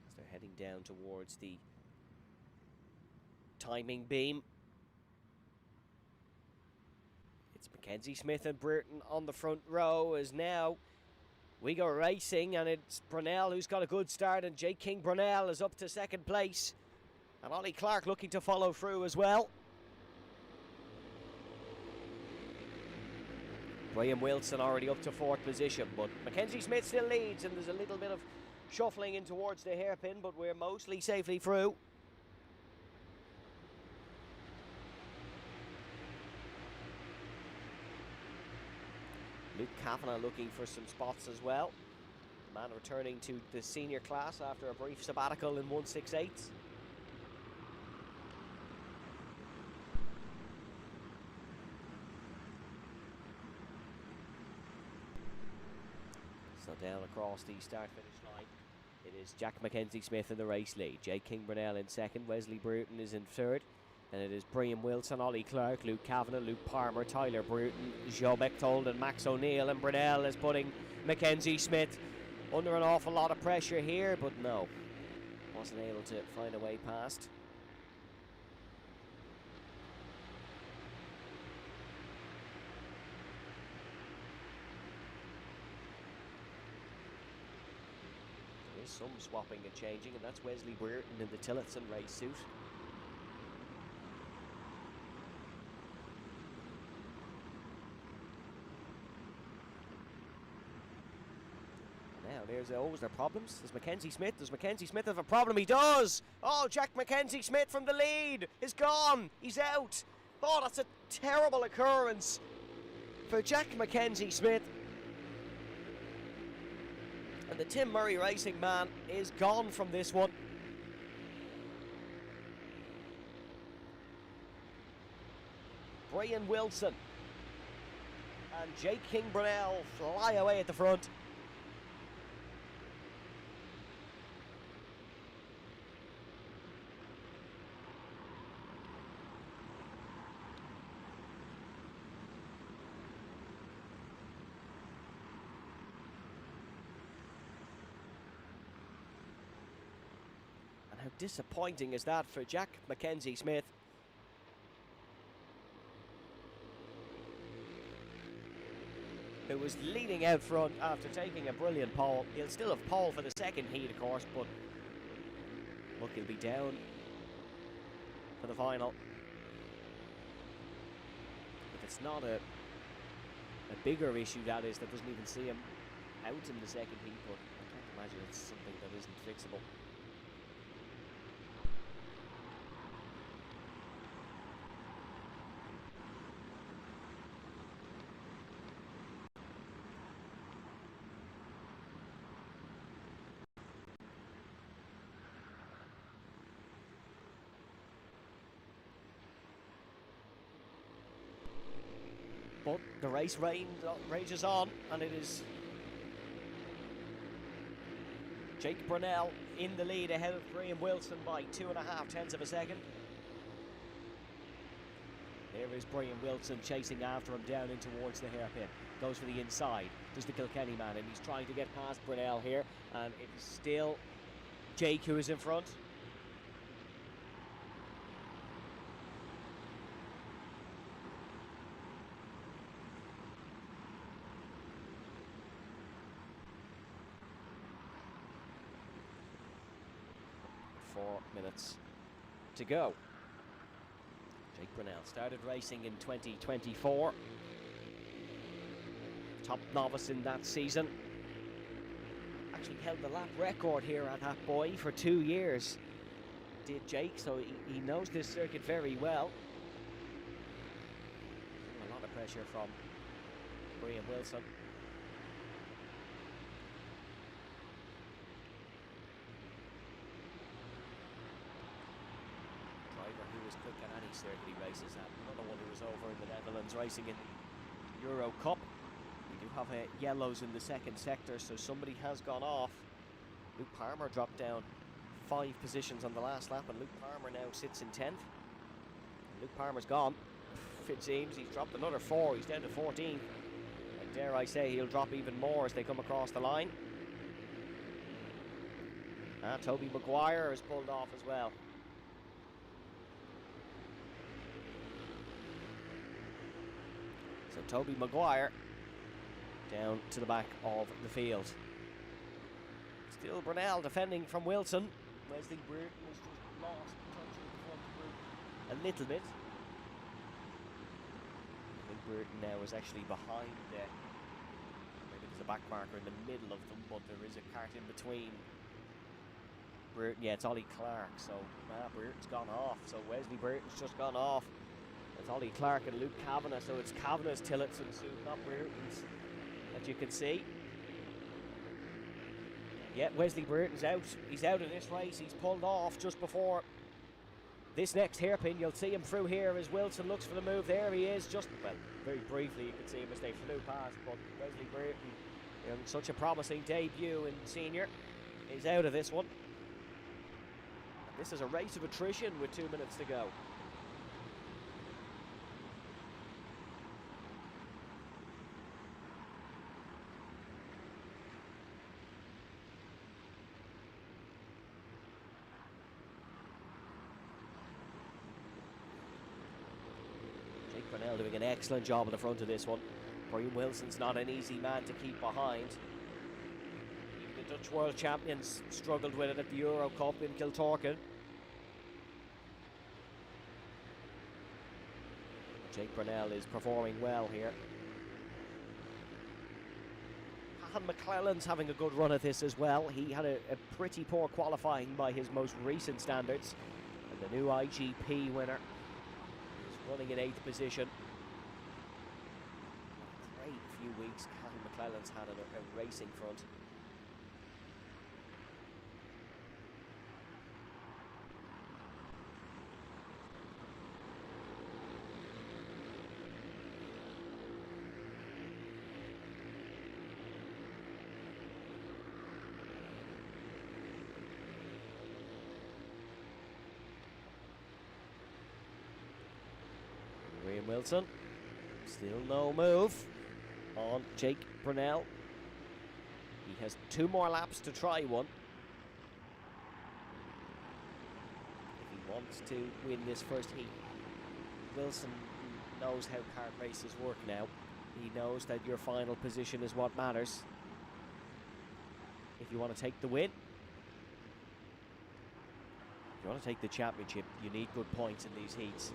as they're heading down towards the timing beam. It's Mackenzie Smith and Brereton on the front row as now we go racing, and it's Brunel who's got a good start, and Jake King Brunel is up to second place, and Ollie Clark looking to follow through as well. Graham Wilson already up to fourth position, but Mackenzie Smith still leads, and there's a little bit of shuffling in towards the hairpin, but we're mostly safely through. Luke Kavanagh looking for some spots as well. The man returning to the senior class after a brief sabbatical in 168. So down across the start-finish line, it is Jack Mackenzie Smith in the race lead. Jake King Brunel in second. Wesley Brereton is in third. And it is Brian Wilson, Ollie Clark, Luke Kavanagh, Luke Palmer, Tyler Brereton, Joe Bechtold and Max O'Neill. And Brunel is putting Mackenzie Smith under an awful lot of pressure here, but no, wasn't able to find a way past. There is some swapping and changing, and that's Wesley Brereton in the Tillotson race suit. There's there problems. Does Mackenzie Smith have a problem? He does! Oh, Jack Mackenzie Smith from the lead is gone. He's out. Oh, that's a terrible occurrence for Jack Mackenzie Smith. And the Tim Murray Racing man is gone from this one. Brian Wilson and Jake King Brunel fly away at the front. How disappointing is that for Jack Mackenzie Smith? Who was leading out front after taking a brilliant pole. He'll still have pole for the second heat, of course, but look, he'll be down for the final. If it's not a bigger issue, that doesn't even see him out in the second heat, but I can't imagine it's something that isn't fixable. But the race rages on, and it is Jake Brunel in the lead ahead of Graham Wilson by 2.5 tenths of a second. There is Brian Wilson chasing after him down in towards the hairpin. Goes for the inside. Does the Kilkenny man, and he's trying to get past Brunel here, and it is still Jake who is in front. Minutes to go. Jake Brunel started racing in 2024. Top novice in that season. Actually held the lap record here at that boy for 2 years. Did Jake, so he knows this circuit very well. A lot of pressure from Brian Wilson. Quick at any circuit he races at. Another one who was over in the Netherlands racing in the Euro Cup. We do have yellows in the second sector, so somebody has gone off. Luke Palmer dropped down 5 positions on the last lap, and Luke Palmer now sits in 10th. Luke Palmer's gone. It seems he's dropped another 4. He's down to 14th. And dare I say he'll drop even more as they come across the line. Toby Maguire has pulled off as well. So Toby Maguire down to the back of the field. Still Brunel defending from Wilson. Wesley Burton has just lost touch of the front group a little bit. I think Burton now is actually behind there. Maybe there's a back marker in the middle of them, but there is a cart in between. Burton, yeah, it's Ollie Clark, so Burton's gone off. So Wesley Burton's just gone off. It's Ollie Clark and Luke Kavanagh, so it's Kavanagh's Tillotson suit, not Burton's, that you can see. Yeah, Wesley Burton's out. He's out of this race. He's pulled off just before this next hairpin. You'll see him through here as Wilson looks for the move. There he is. Just, well, very briefly you can see him as they flew past. But Wesley Burton, in such a promising debut in senior, is out of this one. And this is a race of attrition with 2 minutes to go. Brunel doing an excellent job at the front of this one. Brian Wilson's not an easy man to keep behind. Even the Dutch World Champions struggled with it at the Euro Cup in Kiltorkin. Jake Brunel is performing well here. Cahan McClellan's having a good run at this as well. He had a pretty poor qualifying by his most recent standards. And the new IGP winner, running in 8th position. A great few weeks Cahan McClellan's had in a racing front. Wilson, still no move on Jake Brunel. He has 2 more laps to try one if he wants to win this first heat. Wilson knows how kart races work now. He knows that your final position is what matters. If you want to take the win, if you want to take the championship, you need good points in these heats.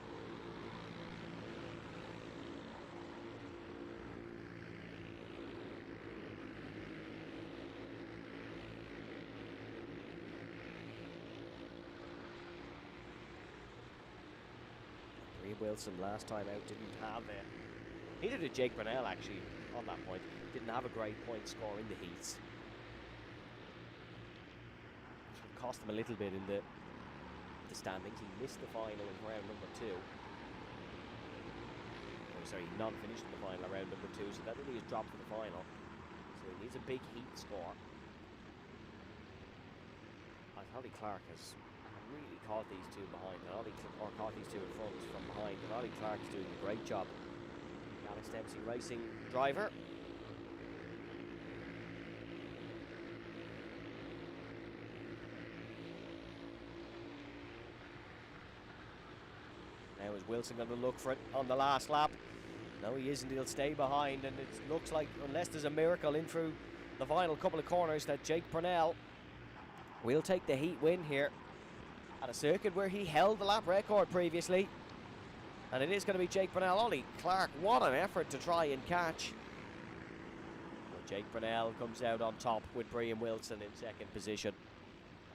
Wilson last time out didn't have it. Neither did Jake Brunel actually on that point. Didn't have a great point score in the heats. Which would cost him a little bit in the standings. He missed the final in round number 2. Oh, sorry, he non-finished in the final in round number 2, so that really is dropped for the final. So he needs a big heat score. I thought Clark has really caught these 2 behind, or caught these 2 in front from behind, and Ollie Clark's doing a great job. Alex Dempsey racing driver. Now is Wilson going to look for it on the last lap? No, he isn't. He'll stay behind, and it looks like, unless there's a miracle in through the final couple of corners, that Jake Brunel will take the heat win here at a circuit where he held the lap record previously. And it is going to be Jake Brunel. Ollie Clark, what an effort to try and catch. Well, Jake Brunel comes out on top with Brian Wilson in 2nd position.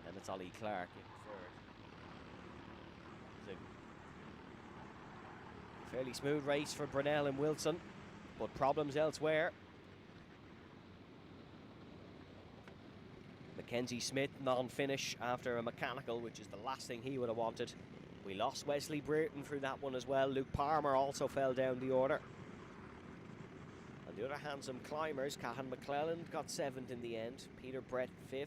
And it's Ollie Clark in 3rd. It's a fairly smooth race for Brunel and Wilson, but problems elsewhere. Mackenzie Smith non-finish after a mechanical, which is the last thing he would have wanted. We lost Wesley Burton through that one as well. Luke Palmer also fell down the order. And the other handsome climbers, Cahan McClellan got 7th in the end. Peter Brett 5th.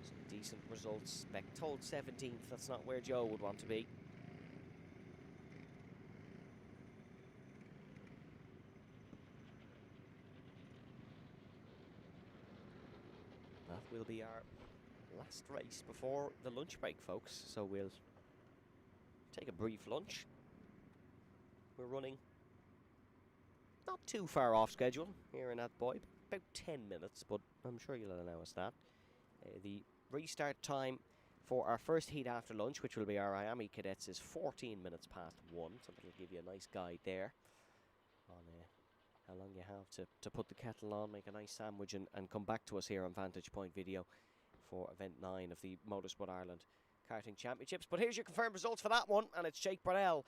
Some decent results. Bechtold 17th. That's not where Joe would want to be. That will be our last race before the lunch break, folks. So we'll take a brief lunch. We're running not too far off schedule here in Athboy, about 10 minutes, but I'm sure you'll allow us that. The restart time for our first heat after lunch, which will be our IAME Cadets, is 14 minutes past 1, so that'll give you a nice guide there on how long you have to put the kettle on, make a nice sandwich, and come back to us here on Vantage Point Video for event 9 of the Motorsport Ireland Karting Championships. But here's your confirmed results for that one, and it's Jake Brunel,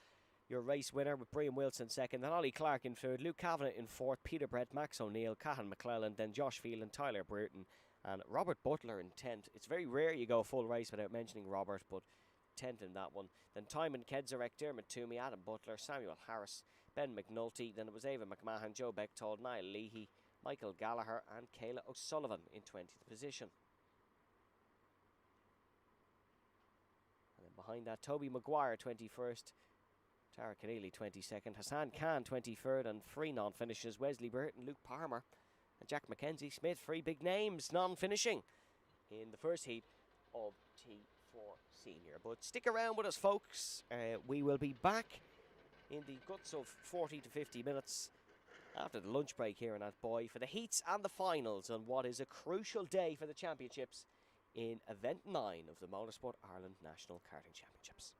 your race winner, with Brian Wilson second, then Ollie Clark in third, Luke Kavanagh in fourth, Peter Brett, Max O'Neill, Cahan McClellan, then Josh Phelan, Tyler Brereton, and Robert Butler in 10th. It's very rare you go a full race without mentioning Robert, but 10th in that one. Then Tymon Kedzarek, Dermot Toomey, Adam Butler, Samuel Harris, Ben McNulty. Then it was Ava McMahon, Joe Bechtold, Niall Leahy, Michael Gallagher, and Kayla O'Sullivan in 20th position. And then behind that, Toby Maguire 21st, Tara Keneally 22nd, Hassan Khan 23rd, and three non-finishers, Wesley Burton, Luke Palmer, and Jack Mackenzie Smith. Three big names non-finishing in the first heat of T4 Senior. But stick around with us, folks. We will be back in the guts of 40 to 50 minutes after the lunch break here in Athboy for the heats and the finals on what is a crucial day for the championships in event 9 of the Motorsport Ireland National Karting Championships.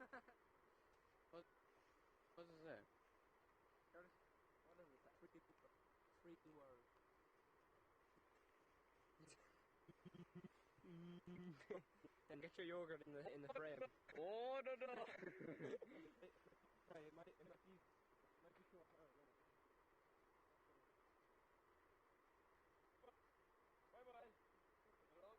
What is that? Curtis, what is it? Free word. And get your yogurt in the frame. Oh no no! Sorry, it might be short hair. Bye bye. Hello.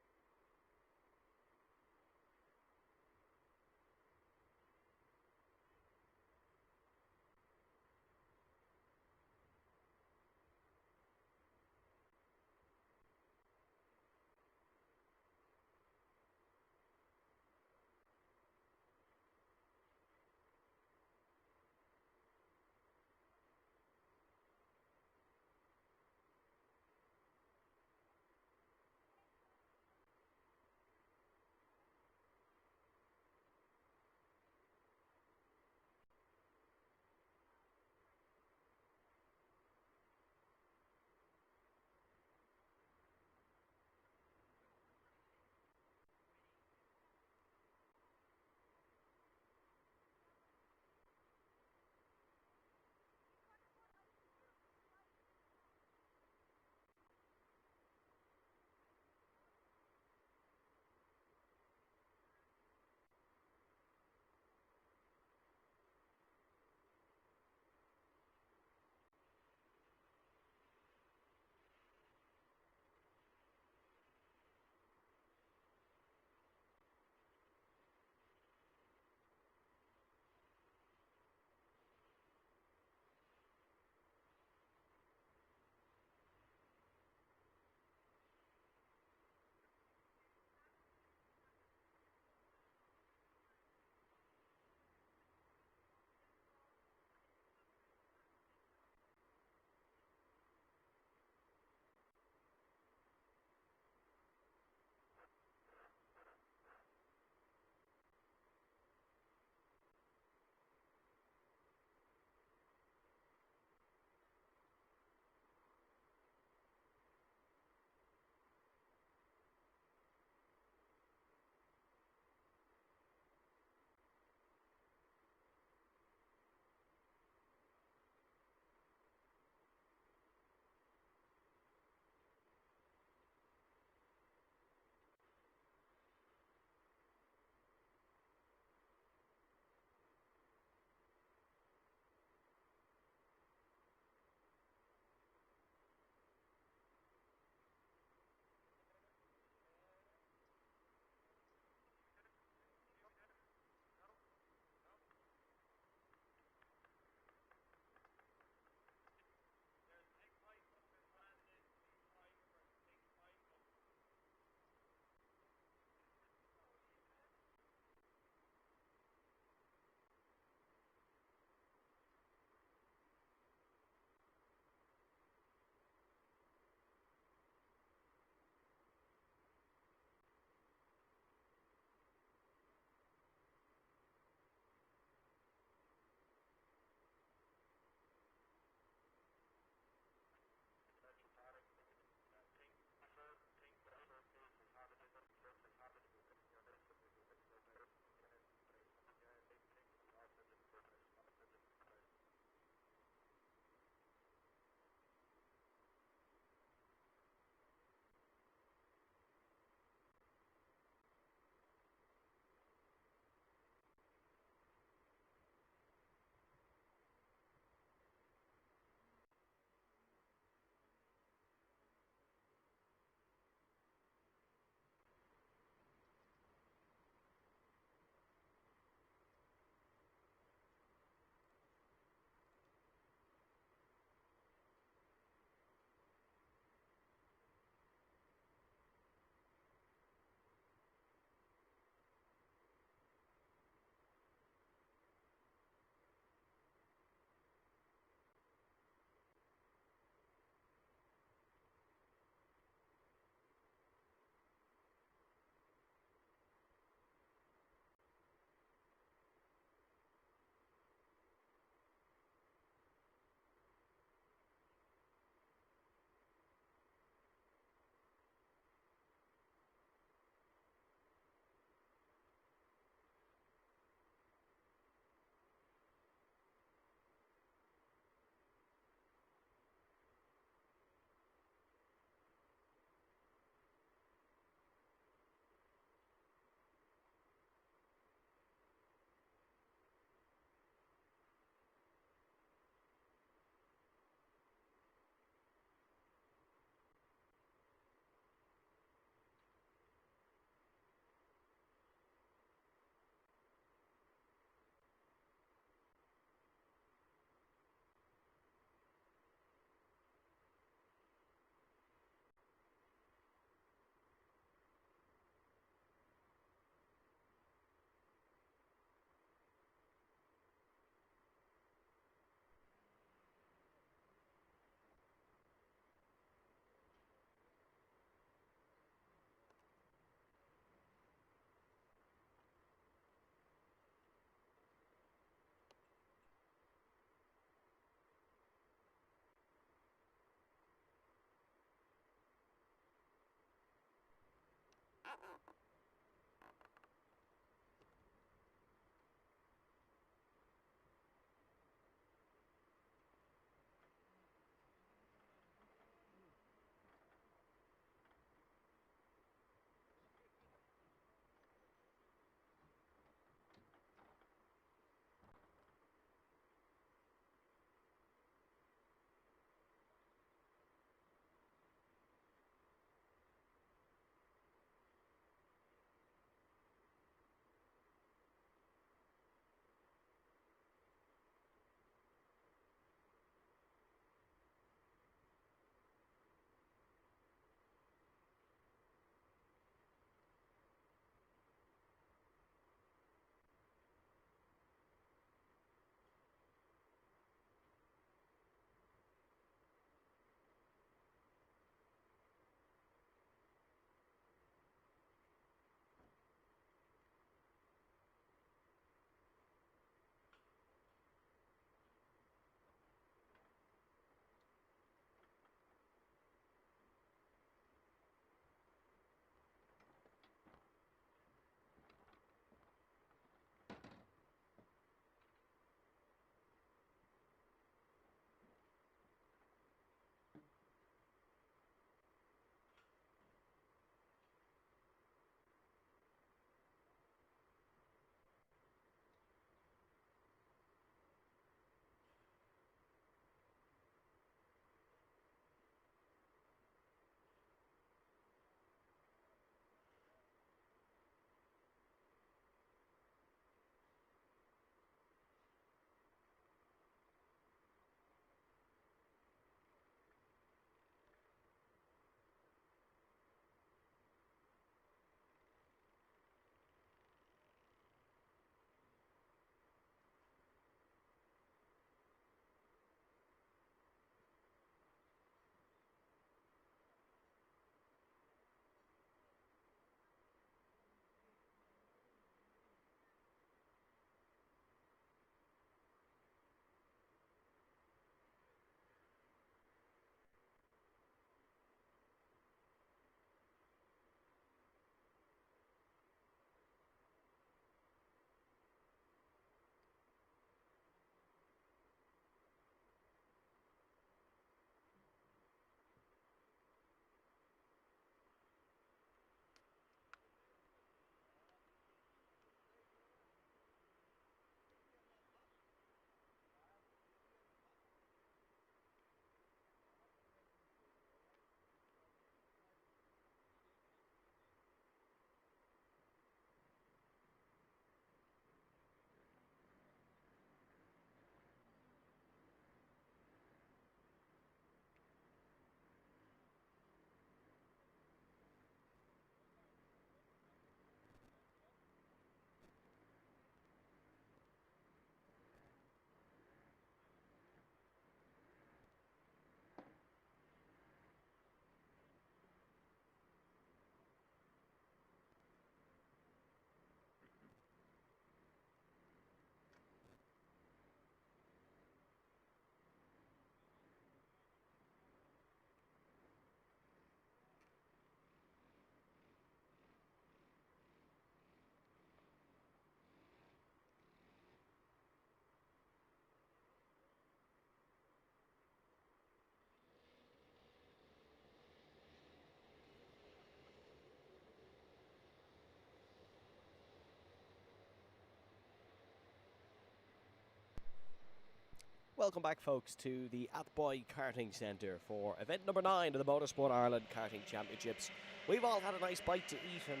welcome back, folks, to the Athboy Karting Centre for event number 9 of the Motorsport Ireland Karting Championships. We've all had a nice bite to eat and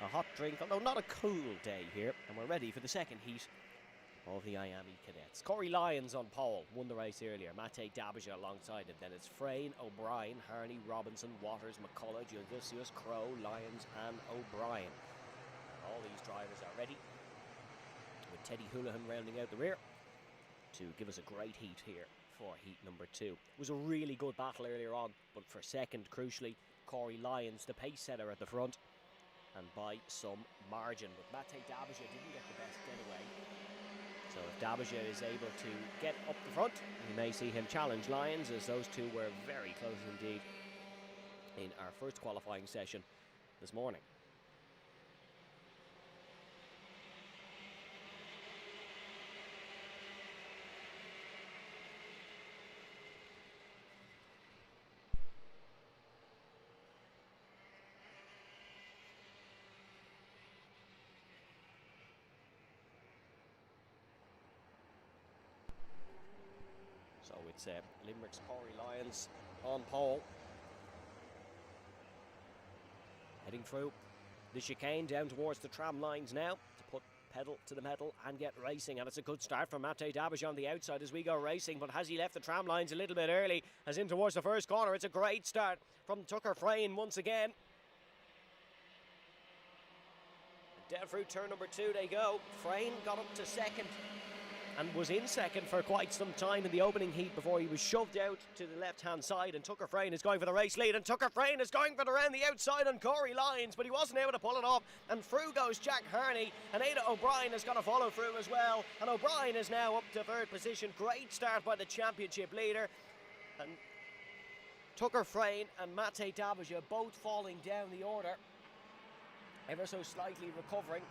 a hot drink, although not a cool day here, and we're ready for the second heat of the IAME Cadets. Corey Lyons on pole, won the race earlier. Mate Dabija alongside him. Then it's Frayne, O'Brien, Harney, Robinson, Waters, McCullough, Giovicius, Crow, Lyons and O'Brien. All these drivers are ready, with Teddy Houlihan rounding out the rear to give us a great heat here for heat number 2. It was a really good battle earlier on, but for second, crucially, Corey Lyons, the pace setter at the front, and by some margin. But Mate Dabija didn't get the best getaway. So if Dabija is able to get up the front, we may see him challenge Lyons, as those two were very close indeed in our first qualifying session this morning. So it's Limerick's Corey Lyons on pole. Heading through the chicane down towards the tram lines now to put pedal to the metal and get racing. And it's a good start from Mate Dabija on the outside as we go racing. But has he left the tram lines a little bit early as in towards the first corner? It's a great start from Tucker Frayne once again. Down through turn number 2 they go. Frayne got up to second and was in second for quite some time in the opening heat before he was shoved out to the left-hand side, and Tucker Frayne is going for the race lead, and Tucker Frayne is going for the round the outside on Corey Lyons, but he wasn't able to pull it off, and through goes Jack Harney, and Ada O'Brien has got to follow through as well, and O'Brien is now up to third position. Great start by the championship leader, and Tucker Frayne and Mate Dabija both falling down the order, ever so slightly recovering.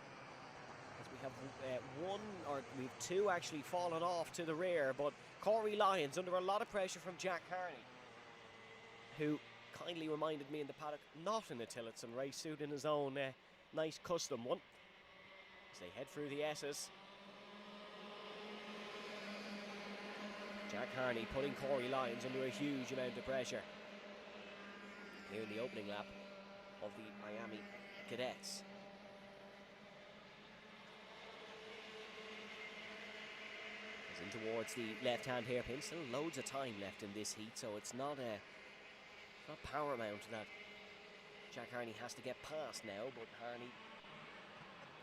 We've two actually fallen off to the rear, but Corey Lyons under a lot of pressure from Jack Harney, who kindly reminded me in the paddock not in a Tillotson race suit, in his own nice custom one, as they head through the S's. Jack Harney putting Corey Lyons under a huge amount of pressure here in the opening lap of the IAME Cadets. In towards the left-hand hairpin. Still loads of time left in this heat, so it's not paramount that Jack Harney has to get past now, but Harney,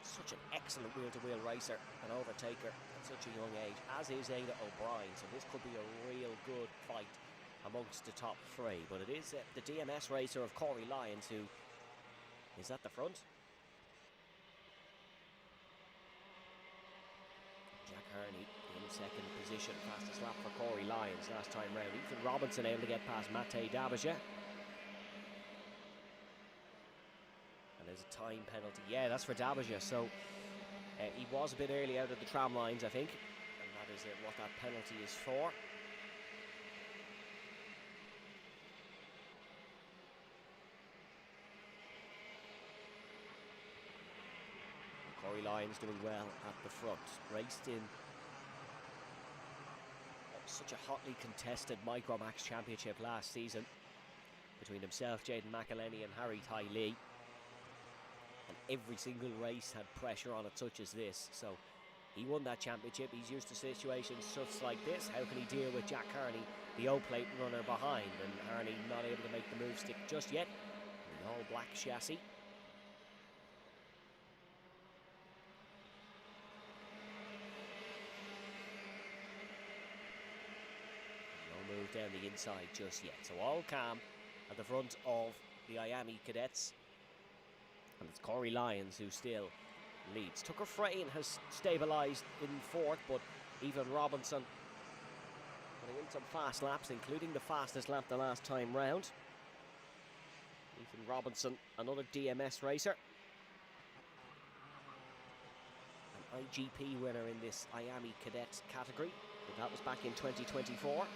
such an excellent wheel-to-wheel racer, an overtaker at such a young age, as is Ada O'Brien, so this could be a real good fight amongst the top 3, but it is the DMS racer of Corey Lyons who is at the front. Jack Harney in second position, fastest lap for Corey Lyons last time round. Ethan Robinson able to get past Mate Dabija. And there's a time penalty. Yeah, that's for Dabija. So he was a bit early out of the tram lines, I think. And that is what that penalty is for. Corey Lyons doing well at the front. Raced in such a hotly contested Micromax Championship last season between himself, Jaden McElhenney and Harry Ty Lee, and every single race had pressure on it such as this, so he won that championship. He's used to situations such like this. How can he deal with Jack Harney, the O-plate runner behind, and Harney not able to make the move stick just yet. The all black chassis. Move down the inside just yet, so all calm at the front of the IAME Cadets, and it's Corey Lyons who still leads. Tucker Frayne has stabilised in fourth, but Ethan Robinson putting in some fast laps, including the fastest lap the last time round. Ethan Robinson, another DMS racer, an IGP winner in this IAME Cadets category, but that was back in 2024.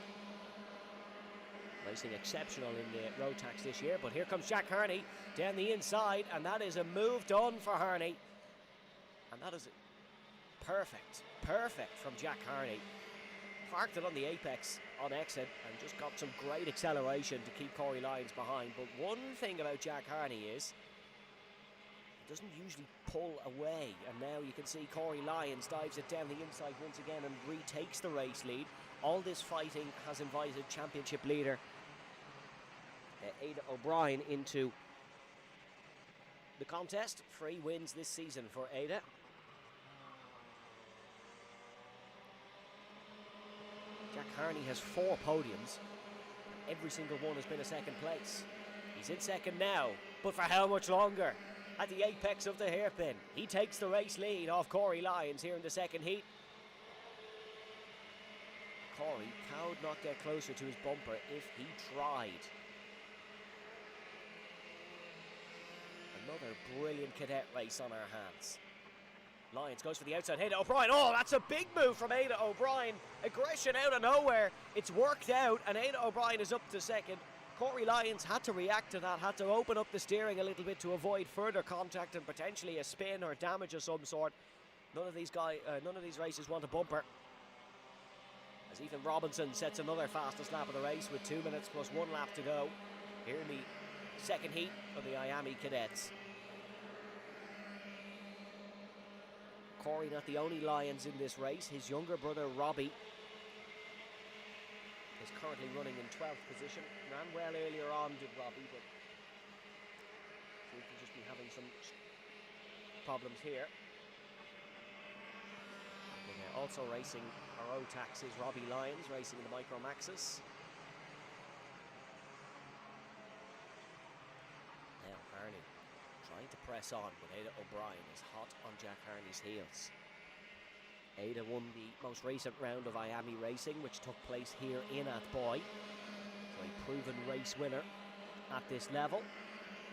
Racing exceptional in the road tax this year, but here comes Jack Harney down the inside, and that is a move done for Harney, and that is perfect from Jack Harney. parked it on the apex on exit and just got some great acceleration to keep Corey Lyons behind. But one thing about Jack Harney is he doesn't usually pull away, and now you can see Corey Lyons dives it down the inside once again and retakes the race lead. All this fighting has invited championship leader Ada O'Brien into the contest. 3 wins this season for Ada. Jack Harney has 4 podiums. Every single one has been a second place. He's in second now, but for how much longer? At the apex of the hairpin, he takes the race lead off Corey Lyons here in the second heat. Corey could not get closer to his bumper if he tried. Another brilliant cadet race on our hands. Lyons goes for the outside. Ada O'Brien. Oh, that's a big move from Ada O'Brien. Aggression out of nowhere. It's worked out, and Ada O'Brien is up to second. Corey Lyons had to react to that, had to open up the steering a little bit to avoid further contact and potentially a spin or damage of some sort. None of these races want a bumper. As Ethan Robinson sets another fastest lap of the race with 2 minutes plus 1 lap to go here in the second heat of the IAME Cadets. Corey not the only Lyons in this race. His younger brother Robbie is currently running in 12th position. Ran well earlier on, did Robbie, but seems to just be having some problems here. And also racing our O-Tax is Robbie Lyons, racing in the Micro Maxis. Now Harney trying to press on, but Ada O'Brien is hot on Jack Harney's heels. Ada won the most recent round of IAME racing, which took place here in Athboy. So a proven race winner at this level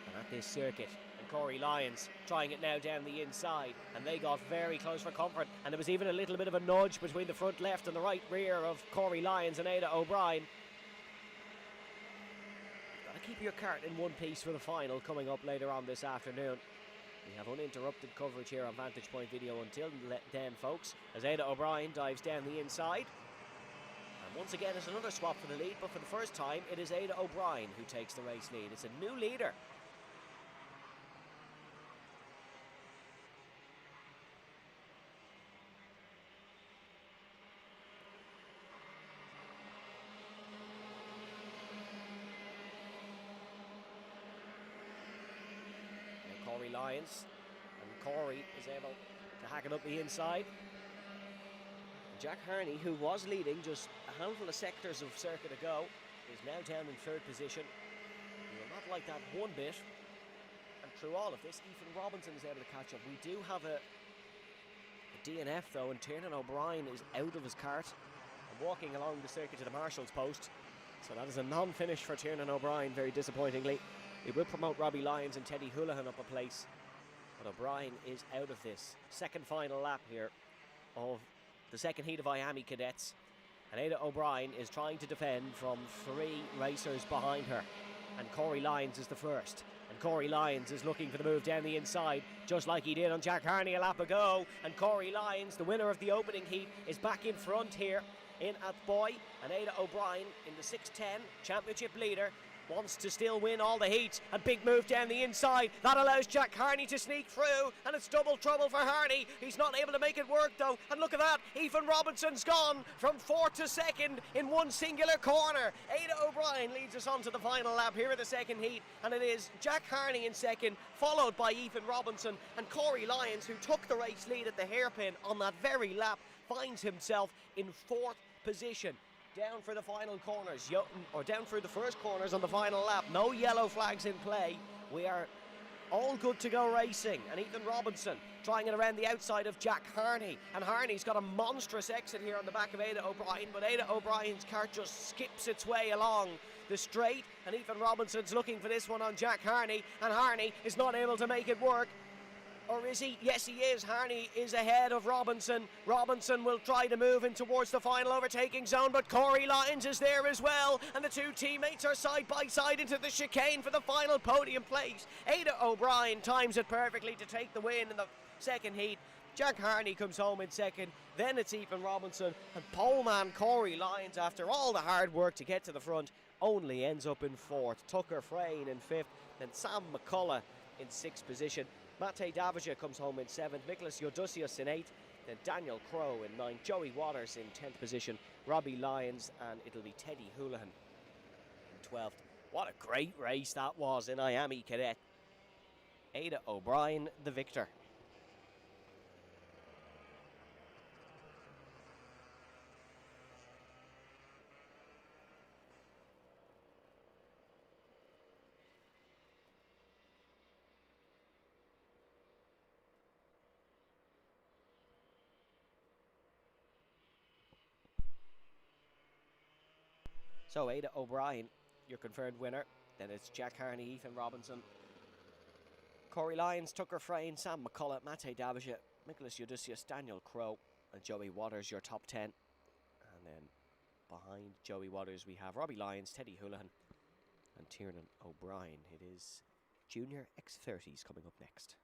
and at this circuit. And Corey Lyons trying it now down the inside, and they got very close for comfort, and there was even a little bit of a nudge between the front left and the right rear of Corey Lyons and Ada O'Brien. You've got to keep your cart in one piece for the final coming up later on this afternoon. We have uninterrupted coverage here on Vantage Point Video until then, folks, as Ada O'Brien dives down the inside. And once again, it's another swap for the lead, but for the first time, it is Ada O'Brien who takes the race lead. It's a new leader. Corey Lyons, and Corey is able to hack it up the inside. Jack Harney, who was leading just a handful of sectors of circuit ago, is now down in 3rd position. He will not like that one bit. And through all of this, Ethan Robinson is able to catch up. We do have a DNF though, and Tiernan O'Brien is out of his cart and walking along the circuit to the marshal's post. So that is a non-finish for Tiernan O'Brien, very disappointingly. It will promote Robbie Lyons and Teddy Houlihan up a place, but O'Brien is out of this. Second final lap here of the second heat of IAME Cadets, and Ada O'Brien is trying to defend from 3 racers behind her, and Corey Lyons is the first. And Corey Lyons is looking for the move down the inside, just like he did on Jack Harney a lap ago. And Corey Lyons, the winner of the opening heat, is back in front here in Athboy, and Ada O'Brien in the 6:10 championship leader wants to still win all the heats. A big move down the inside that allows Jack Harney to sneak through, and it's double trouble for Harney. He's not able to make it work though, and look at that, Ethan Robinson's gone from 4th to 2nd in one singular corner. Ada O'Brien leads us on to the final lap here in the second heat, and it is Jack Harney in 2nd, followed by Ethan Robinson, and Corey Lyons, who took the race lead at the hairpin on that very lap, finds himself in 4th position. Down for the final corners, or down through the first corners on the final lap. No yellow flags in play. We are all good to go racing. And Ethan Robinson trying it around the outside of Jack Harney. And Harney's got a monstrous exit here on the back of Ada O'Brien, but Ada O'Brien's cart just skips its way along the straight. And Ethan Robinson's looking for this one on Jack Harney, and Harney is not able to make it work. Or is he? Yes, he is. Harney is ahead of Robinson. Robinson will try to move in towards the final overtaking zone, but Corey Lyons is there as well. And the two teammates are side by side into the chicane for the final podium place. Ada O'Brien times it perfectly to take the win in the second heat. Jack Harney comes home in second. Then it's Ethan Robinson. And poleman Corey Lyons, after all the hard work to get to the front, only ends up in fourth. Tucker Frayne in fifth. Then Sam McCullough in sixth position. Mate Davija comes home in seventh. Nicholas Yodusius in eighth. Then Daniel Crowe in ninth. Joey Waters in 10th position. Robbie Lyons, and it'll be Teddy Houlihan in 12th. What a great race that was in IAME Cadet. Ada O'Brien, the victor. So Ada O'Brien, your confirmed winner. Then it's Jack Harney, Ethan Robinson, Corey Lyons, Tucker Frayne, Sam McCullough, Mate Davija, Nicholas Yodusius, Daniel Crowe, and Joey Waters, your top 10. And then behind Joey Waters we have Robbie Lyons, Teddy Houlihan, and Tiernan O'Brien. It is Junior X30s coming up next.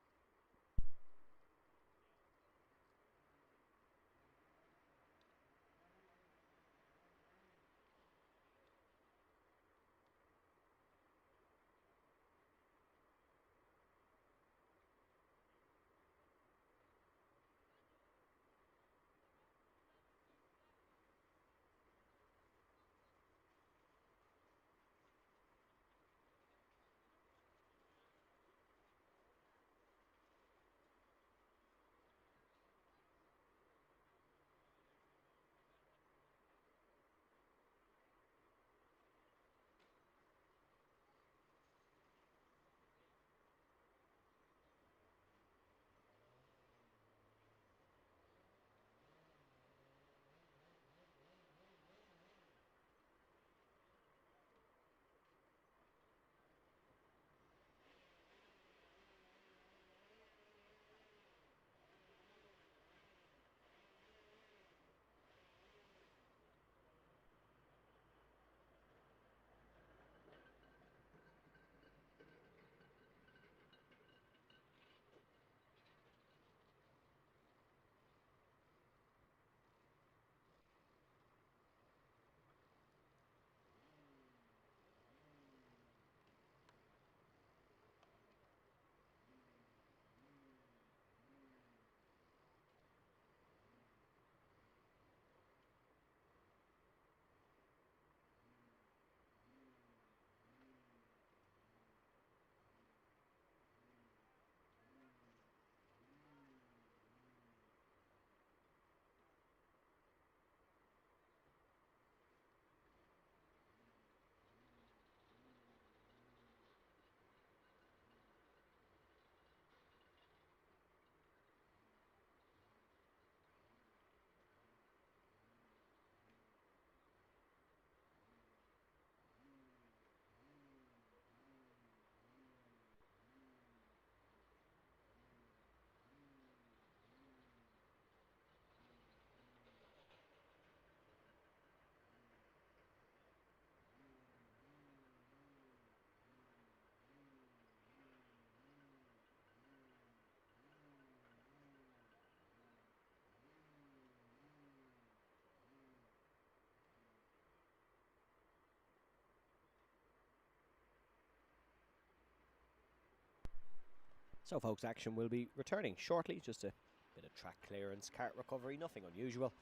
So folks, action will be returning shortly. Just a bit of track clearance, kart recovery, nothing unusual.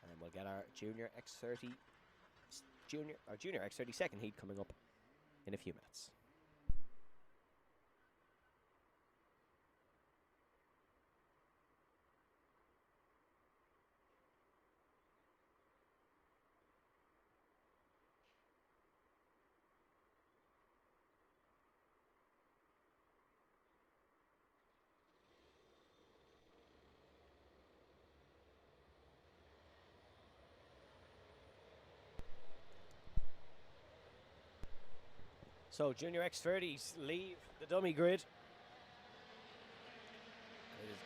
And then we'll get our Junior X30 second heat coming up in a few minutes. So Junior X30s leave the dummy grid.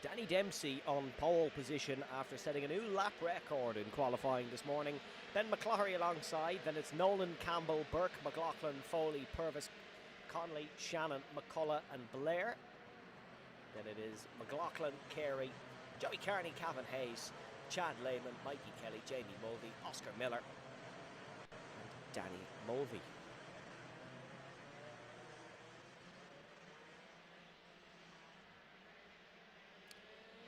Danny Dempsey on pole position after setting a new lap record in qualifying this morning. Ben McCloughery alongside, then it's Nolan, Campbell, Burke, McLaughlin, Foley, Purvis, Conley, Shannon, McCullough and Blair. Then it is McLaughlin, Carey, Joey Carney, Cavan Hayes, Chad Lehman, Mikey Kelly, Jamie Mulvey, Oscar Miller and Danny Mulvey.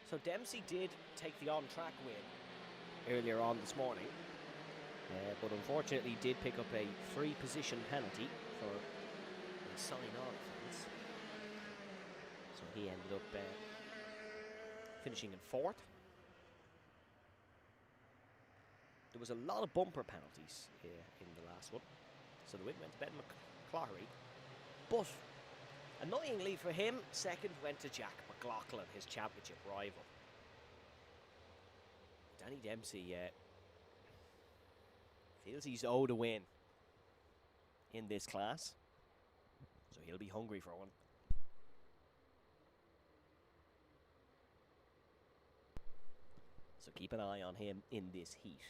So Dempsey did take the on-track win earlier on this morning, but unfortunately did pick up a free position penalty for a sign-on offence. So he ended up finishing in 4th. There was a lot of bumper penalties in the last one, so the win went to Ben McCloughery, but annoyingly for him, 2nd went to Jack McLaughlin, his championship rival. Danny Dempsey feels he's owed a win in this class, so he'll be hungry for one. So keep an eye on him in this heat.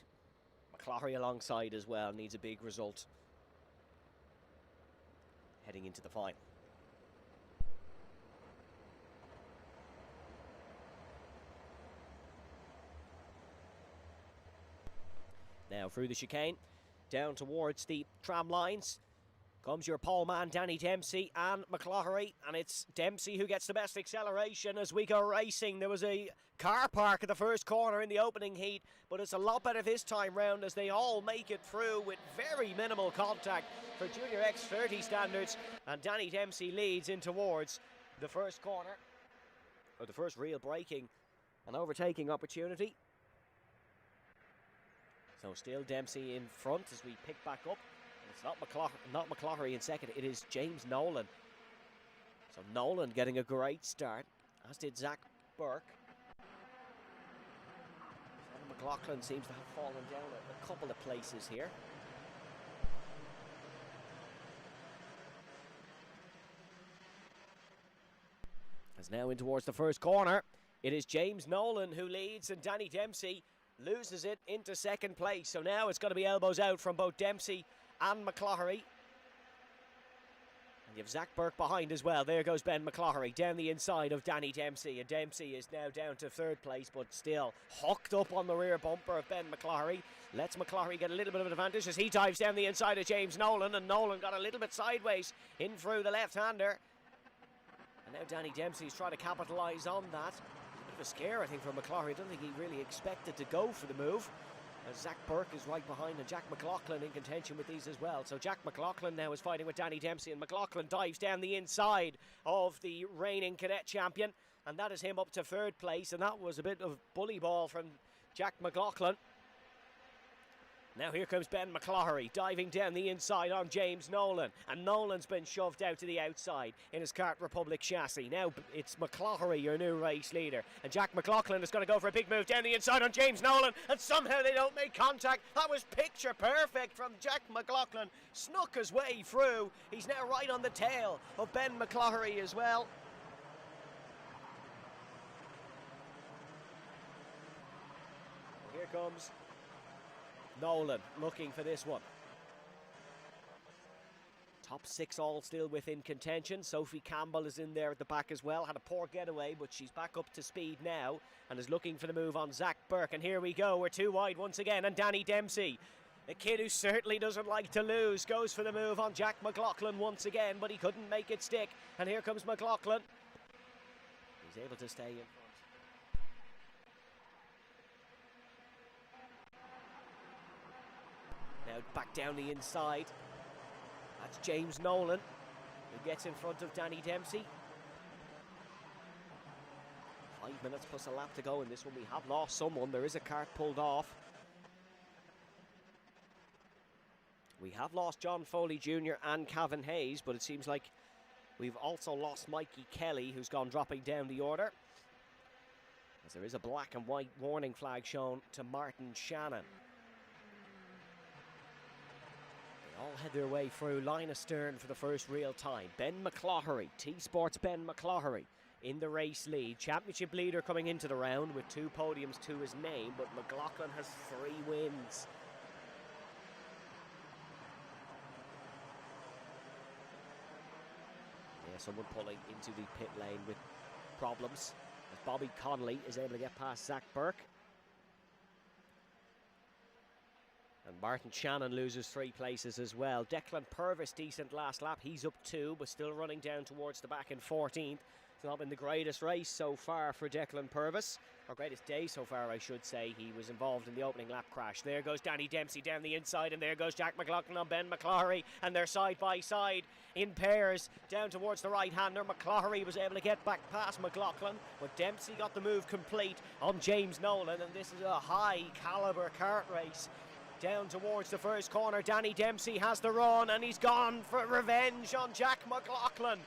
McCloughery alongside as well needs a big result heading into the final. Now through the chicane, down towards the tram lines, comes your pole man Danny Dempsey and McCloughery, and it's Dempsey who gets the best acceleration as we go racing. There was a car park at the first corner in the opening heat, but it's a lot better this time round as they all make it through with very minimal contact for Junior X30 standards, and Danny Dempsey leads in towards the first corner, or the first real braking and overtaking opportunity. So still Dempsey in front as we pick back up. It's not McCloughery in 2nd, it is James Nolan. So Nolan getting a great start, as did Zach Burke. So McLaughlin seems to have fallen down a couple of places here. As now in towards the first corner, it is James Nolan who leads, and Danny Dempsey loses it into 2nd place. So now it's going to be elbows out from both Dempsey and McCloughery. And you have Zach Burke behind as well. There goes Ben McCloughery down the inside of Danny Dempsey. And Dempsey is now down to 3rd place, but still hooked up on the rear bumper of Ben McCloughery. Lets McCloughery get a little bit of an advantage as he dives down the inside of James Nolan. And Nolan got a little bit sideways in through the left-hander. And now Danny Dempsey is trying to capitalise on that. A scare, I think, for McCloughery. I don't think he really expected to go for the move. As Zach Burke is right behind, and Jack McLaughlin in contention with these as well. So Jack McLaughlin now is fighting with Danny Dempsey, and McLaughlin dives down the inside of the reigning cadet champion, and that is him up to 3rd place. And that was a bit of bully ball from Jack McLaughlin. Now here comes Ben McCloughery diving down the inside on James Nolan, and Nolan's been shoved out to the outside in his Kart Republic chassis. Now it's McCloughery, your new race leader, and Jack McLaughlin is going to go for a big move down the inside on James Nolan, and somehow they don't make contact. That was picture perfect from Jack McLaughlin. Snuck his way through. He's now right on the tail of Ben McCloughery as well. Here comes Nolan looking for this one. Top 6 all still within contention. Sophie Campbell is in there at the back as well. Had a poor getaway, but she's back up to speed now and is looking for the move on Zach Burke. And here we go. We're too wide once again. And Danny Dempsey, the kid who certainly doesn't like to lose, goes for the move on Jack McLaughlin once again, but he couldn't make it stick. And here comes McLaughlin. He's able to stay in front. Now back down the inside. That's James Nolan who gets in front of Danny Dempsey. 5 minutes plus a lap to go in this one. We have lost someone. There is a kart pulled off. We have lost John Foley Jr. and Cavan Hayes, but it seems like we've also lost Mikey Kelly, who's gone dropping down the order, as there is a black and white warning flag shown to Martin Shannon. All head their way through line astern for the first real time. Ben McCloughery, T-Sports Ben McCloughery, in the race lead. Championship leader coming into the round with 2 podiums to his name, but McLaughlin has 3 wins. Yeah, someone pulling into the pit lane with problems, as Bobby Connolly is able to get past Zach Burke. And Martin Shannon loses 3 places as well. Declan Purvis, decent last lap. He's up 2, but still running down towards the back in 14th. It's not been the greatest race so far for Declan Purvis. Or greatest day so far, I should say. He was involved in the opening lap crash. There goes Danny Dempsey down the inside, and there goes Jack McLaughlin on Ben McCloughery. And they're side by side in pairs down towards the right-hander. McCloughery was able to get back past McLaughlin, but Dempsey got the move complete on James Nolan. And this is a high-caliber kart race. Down towards the first corner, Danny Dempsey has the run, and he's gone for revenge on Jack McLaughlin.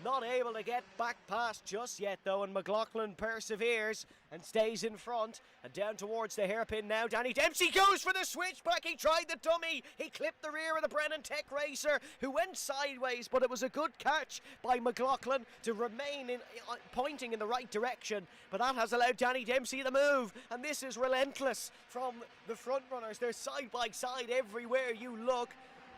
Not able to get back past just yet though, and McLaughlin perseveres and stays in front. And down towards the hairpin now, Danny Dempsey goes for the switchback. He tried the dummy. He clipped the rear of the Brennan Tech racer, who went sideways, but it was a good catch by McLaughlin to remain pointing in the right direction. But that has allowed Danny Dempsey the move, and this is relentless from the front runners. They're side by side everywhere you look.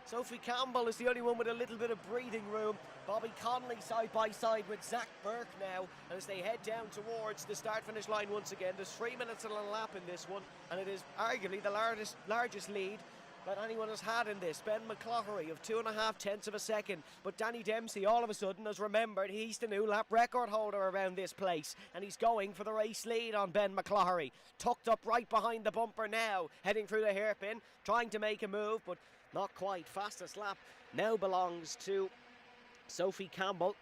Sophie Campbell is the only one with a little bit of breathing room. Bobby Connolly side by side with Zach Burke now, and as they head down towards the start-finish line once again. There's 3 minutes and a lap in this one, and it is arguably the largest lead that anyone has had in this. Ben McCloughery of 2.5 tenths of a second, but Danny Dempsey all of a sudden has remembered he's the new lap record holder around this place, and he's going for the race lead on Ben McCloughery. Tucked up right behind the bumper now, heading through the hairpin, trying to make a move, but not quite. Fastest lap now belongs to Sophie Campbell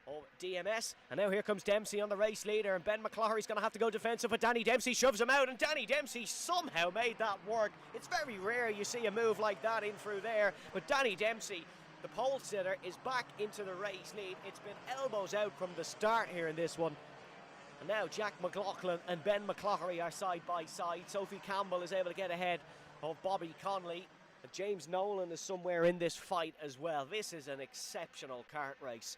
of DMS, and now here comes Dempsey on the race leader, and Ben McCloughery's going to have to go defensive, but Danny Dempsey shoves him out, and Danny Dempsey somehow made that work. It's very rare you see a move like that in through there, but Danny Dempsey, the pole sitter, is back into the race lead. It's been elbows out from the start here in this one. And now Jack McLaughlin and Ben McCloughery are side by side. Sophie Campbell is able to get ahead of Bobby Connolly. James Nolan is somewhere in this fight as well. This is an exceptional kart race.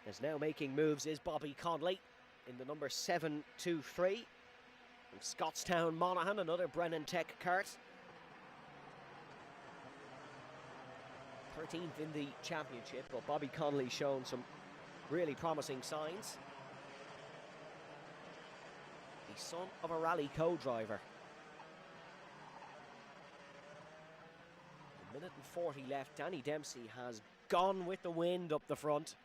As now making moves is Bobby Connolly in the number 723 from Scottstown Monaghan, another Brennan Tech kart. 13th in the championship, but Bobby Connolly shown some really promising signs. The son of a rally co-driver. 1 minute and 40 left. Danny Dempsey has gone with the wind up the front.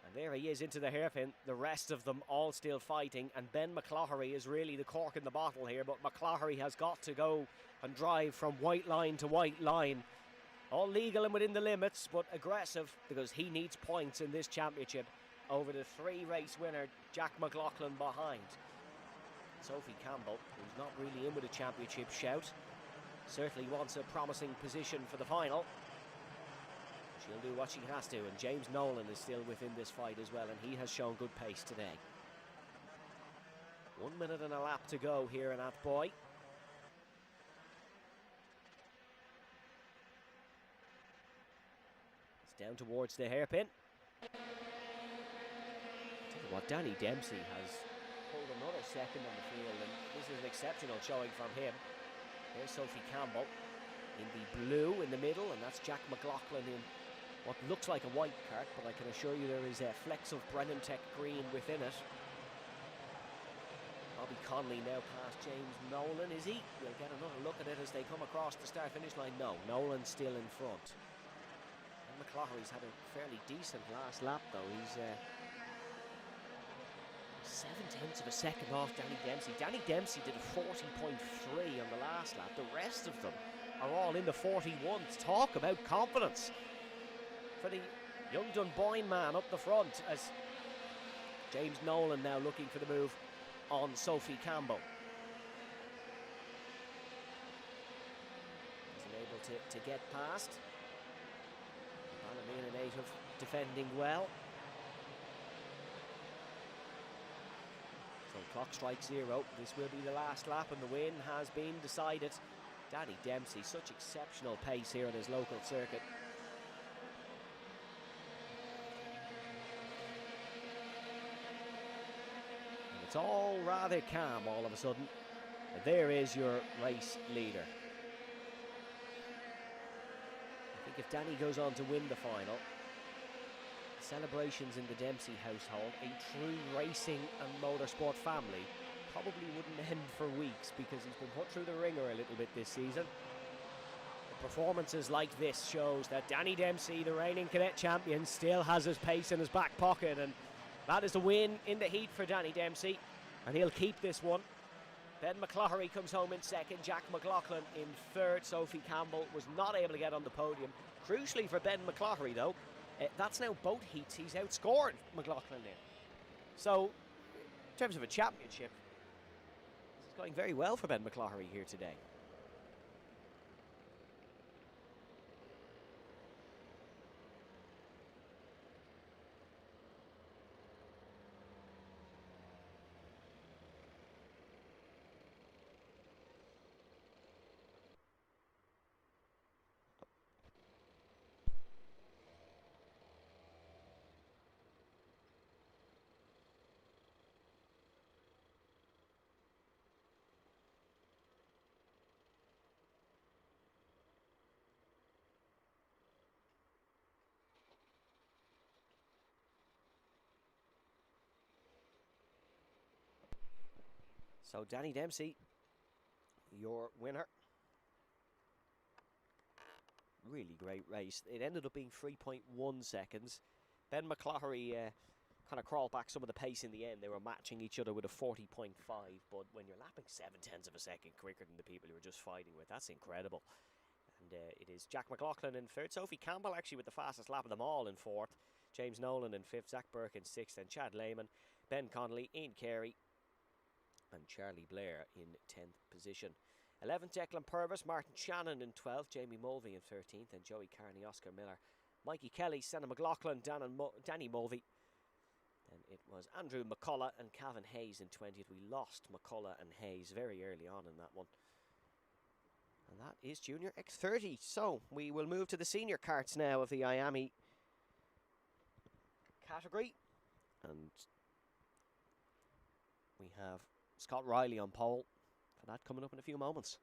And there he is into the hairpin. The rest of them all still fighting. And Ben McCloughery is really the cork in the bottle here. But McCloughery has got to go and drive from white line to white line. All legal and within the limits, but aggressive, because he needs points in this championship over the 3-race winner, Jack McLaughlin, behind. Sophie Campbell, who's not really in with a championship shout, certainly wants a promising position for the final. She'll do what she has to, and James Nolan is still within this fight as well, and he has shown good pace today. 1 minute and a lap to go here in Athboy. Down towards the hairpin. Tell you what, Danny Dempsey has pulled another second on the field, and this is an exceptional showing from him. There's Sophie Campbell in the blue in the middle, and that's Jack McLaughlin in what looks like a white kart, but I can assure you there is a flecks of Brennan Tech green within it. Bobby Connolly now past James Nolan, is he? We'll get another look at it as they come across the start-finish line. No, Nolan's still in front. McCloughery's had a fairly decent last lap though. He's 7 tenths of a second off Danny Dempsey. Danny Dempsey did a 40.3 on the last lap. The rest of them are all in the 41s. Talk about confidence for the young Dunboyne man up the front, as James Nolan now looking for the move on Sophie Campbell. Isn't able to get past. Ballymena native defending well. So clock strikes 0. This will be the last lap and the win has been decided. Danny Dempsey, such exceptional pace here at his local circuit. And it's all rather calm all of a sudden. And there is your race leader. I think if Danny goes on to win the final, celebrations in the Dempsey household, a true racing and motorsport family, probably wouldn't end for weeks because he's been put through the ringer a little bit this season. The performances like this shows that Danny Dempsey, the reigning cadet champion, still has his pace in his back pocket, and that is the win in the heat for Danny Dempsey, and he'll keep this one. Ben McCloughery comes home in second, Jack McLaughlin in third. Sophie Campbell was not able to get on the podium. Crucially for Ben McCloughery though, that's now both heats he's outscored McLaughlin in. So, in terms of a championship, this is going very well for Ben McCloughery here today. So Danny Dempsey, your winner. Really great race. It ended up being 3.1 seconds. Ben McCloughery kind of crawled back some of the pace in the end. They were matching each other with a 40.5, but when you're lapping 0.7 of a second quicker than the people you were just fighting with, that's incredible. And it is Jack McLaughlin in third. Sophie Campbell actually with the fastest lap of them all in fourth. James Nolan in fifth. Zach Burke in sixth. And Chad Lehman, Ben Connolly, Ian Carey, and Charlie Blair in 10th position. 11th, Declan Purvis, Martin Shannon in 12th, Jamie Mulvey in 13th, and Joey Carney, Oscar Miller, Mikey Kelly, Senna McLaughlin, Danny Mulvey. Then it was Andrew McCullough and Calvin Hayes in 20th. We lost McCullough and Hayes very early on in that one. And that is Junior X30. So we will move to the senior karts now of the IAME category. And we have Scott Riley on pole for that coming up in a few moments.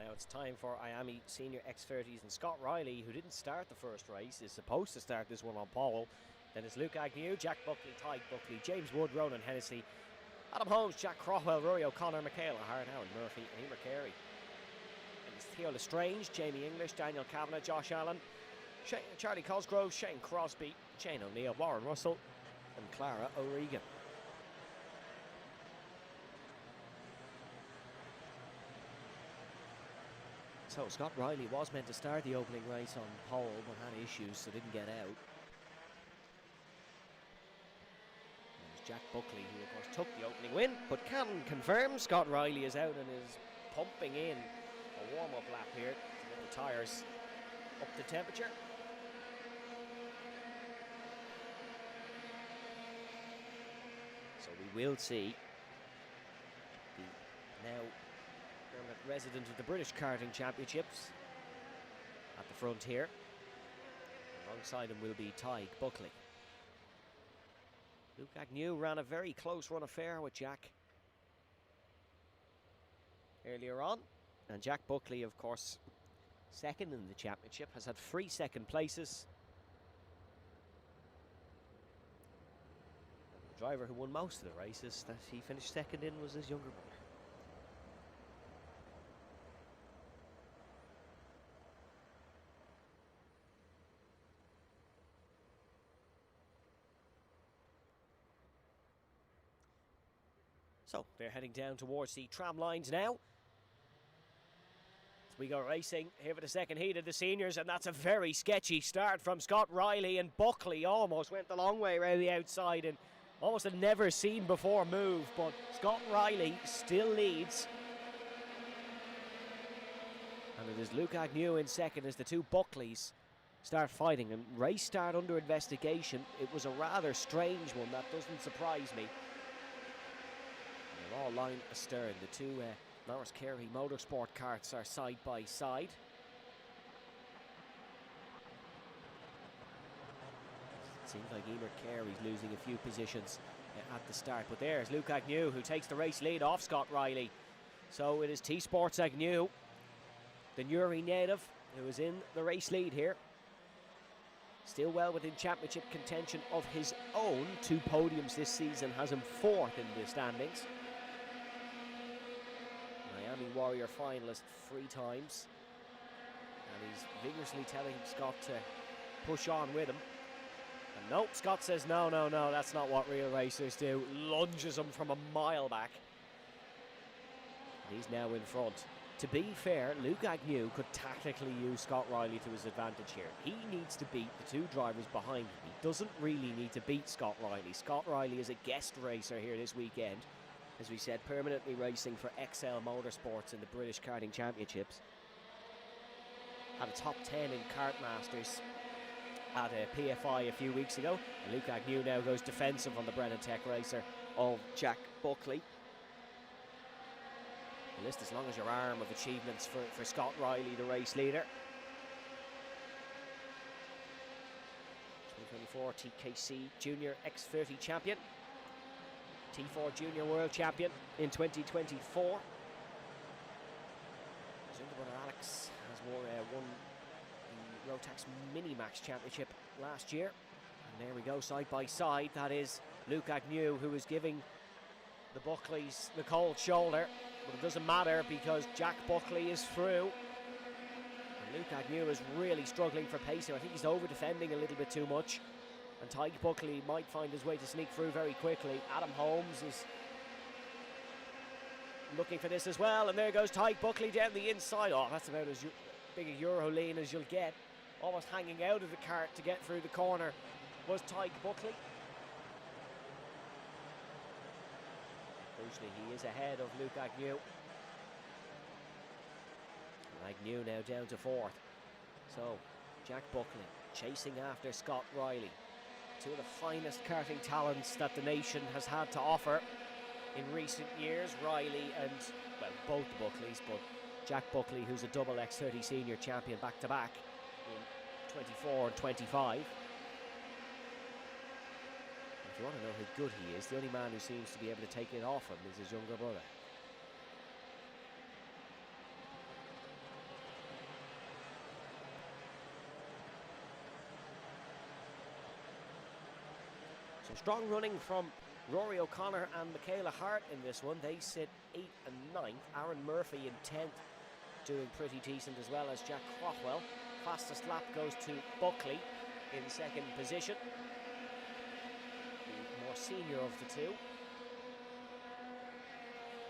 Now it's time for IAME Senior X30s, and Scott Riley, who didn't start the first race, is supposed to start this one on pole. Then it's Luke Agnew, Jack Buckley, Tyke Buckley, James Wood, Ronan Hennessy, Adam Holmes, Jack Crowell, Rory O'Connor, Michaela Hart, Aaron Murphy, and Emer Carey. And it's Theo Lestrange, Jamie English, Daniel Kavanagh, Josh Allen, Charlie Cosgrove, Shane Crosby, Shane O'Neill, Warren Russell, and Clara O'Regan. So Scott Riley was meant to start the opening race on pole, but had issues, so didn't get out. There's Jack Buckley, who of course took the opening win, but can confirm Scott Riley is out and is pumping in a warm-up lap here to get the tyres up to temperature. So we will see the now permanent resident of the British Karting Championships at the front here. Alongside him will be Tyke Buckley. Luke Agnew ran a very close run affair with Jack earlier on, and Jack Buckley, of course, second in the championship, has had 3 second places. And the driver who won most of the races that he finished second in was his younger brother. So they're heading down towards the tram lines now. As we go racing here for the second heat of the seniors, and that's a very sketchy start from Scott Riley, and Buckley almost went the long way around the outside and almost a never seen before move, but Scott Riley still leads. And it is Luke Agnew in second as the two Buckleys start fighting, and race start under investigation. It was a rather strange one, that doesn't surprise me. They're all lined astern. The two Norris Carey Motorsport carts are side by side. It seems like Emer Carey's losing a few positions at the start, but there's Luke Agnew, who takes the race lead off Scott Riley. So it is T-Sports Agnew, the Newry native, who is in the race lead here. Still well within championship contention of his own. 2 podiums this season has him 4th in the standings. Miami Warrior finalist 3 times. And he's vigorously telling Scott to push on with him. And nope, Scott says no, that's not what real racers do. Lunges him from a mile back. And he's now in front. To be fair, Luke Agnew could tactically use Scott Riley to his advantage here. He needs to beat the 2 drivers behind him. He doesn't really need to beat Scott Riley. Scott Riley is a guest racer here this weekend. As we said, permanently racing for XL Motorsports in the British Karting Championships. Had a top 10 in Kart Masters at PFI a few weeks ago. And Luke Agnew now goes defensive on the Brennan Tech racer of Jack Buckley. The list as long as your arm of achievements for Scott Riley, the race leader. 2024 TKC Junior X30 champion. T4 Junior World Champion in 2024. His younger brother Alex has won the Rotax Mini Max Championship last year. And there we go, side by side. That is Luke Agnew, who is giving the Buckleys the cold shoulder. But it doesn't matter because Jack Buckley is through. And Luke Agnew is really struggling for pace here. I think he's over-defending a little bit too much. And Tyke Buckley might find his way to sneak through very quickly. Adam Holmes is looking for this as well. And there goes Tyke Buckley down the inside. Oh, that's about as big a Euro lean as you'll get. Almost hanging out of the cart to get through the corner was Tyke Buckley. Crucially, he is ahead of Luke Agnew. Agnew now down to 4th. So, Jack Buckley chasing after Scott Riley. 2 of the finest karting talents that the nation has had to offer in recent years. Riley and, well, both the Buckleys, but Jack Buckley, who's a double X30 senior champion back-to-back in 24 and 25. If you want to know how good he is, the only man who seems to be able to take it off him is his younger brother. Strong running from Rory O'Connor and Michaela Hart in this one. They sit 8th and 9th. Aaron Murphy in 10th, doing pretty decent, as well as Jack Crockwell. Fastest lap goes to Buckley in second position, the more senior of the two.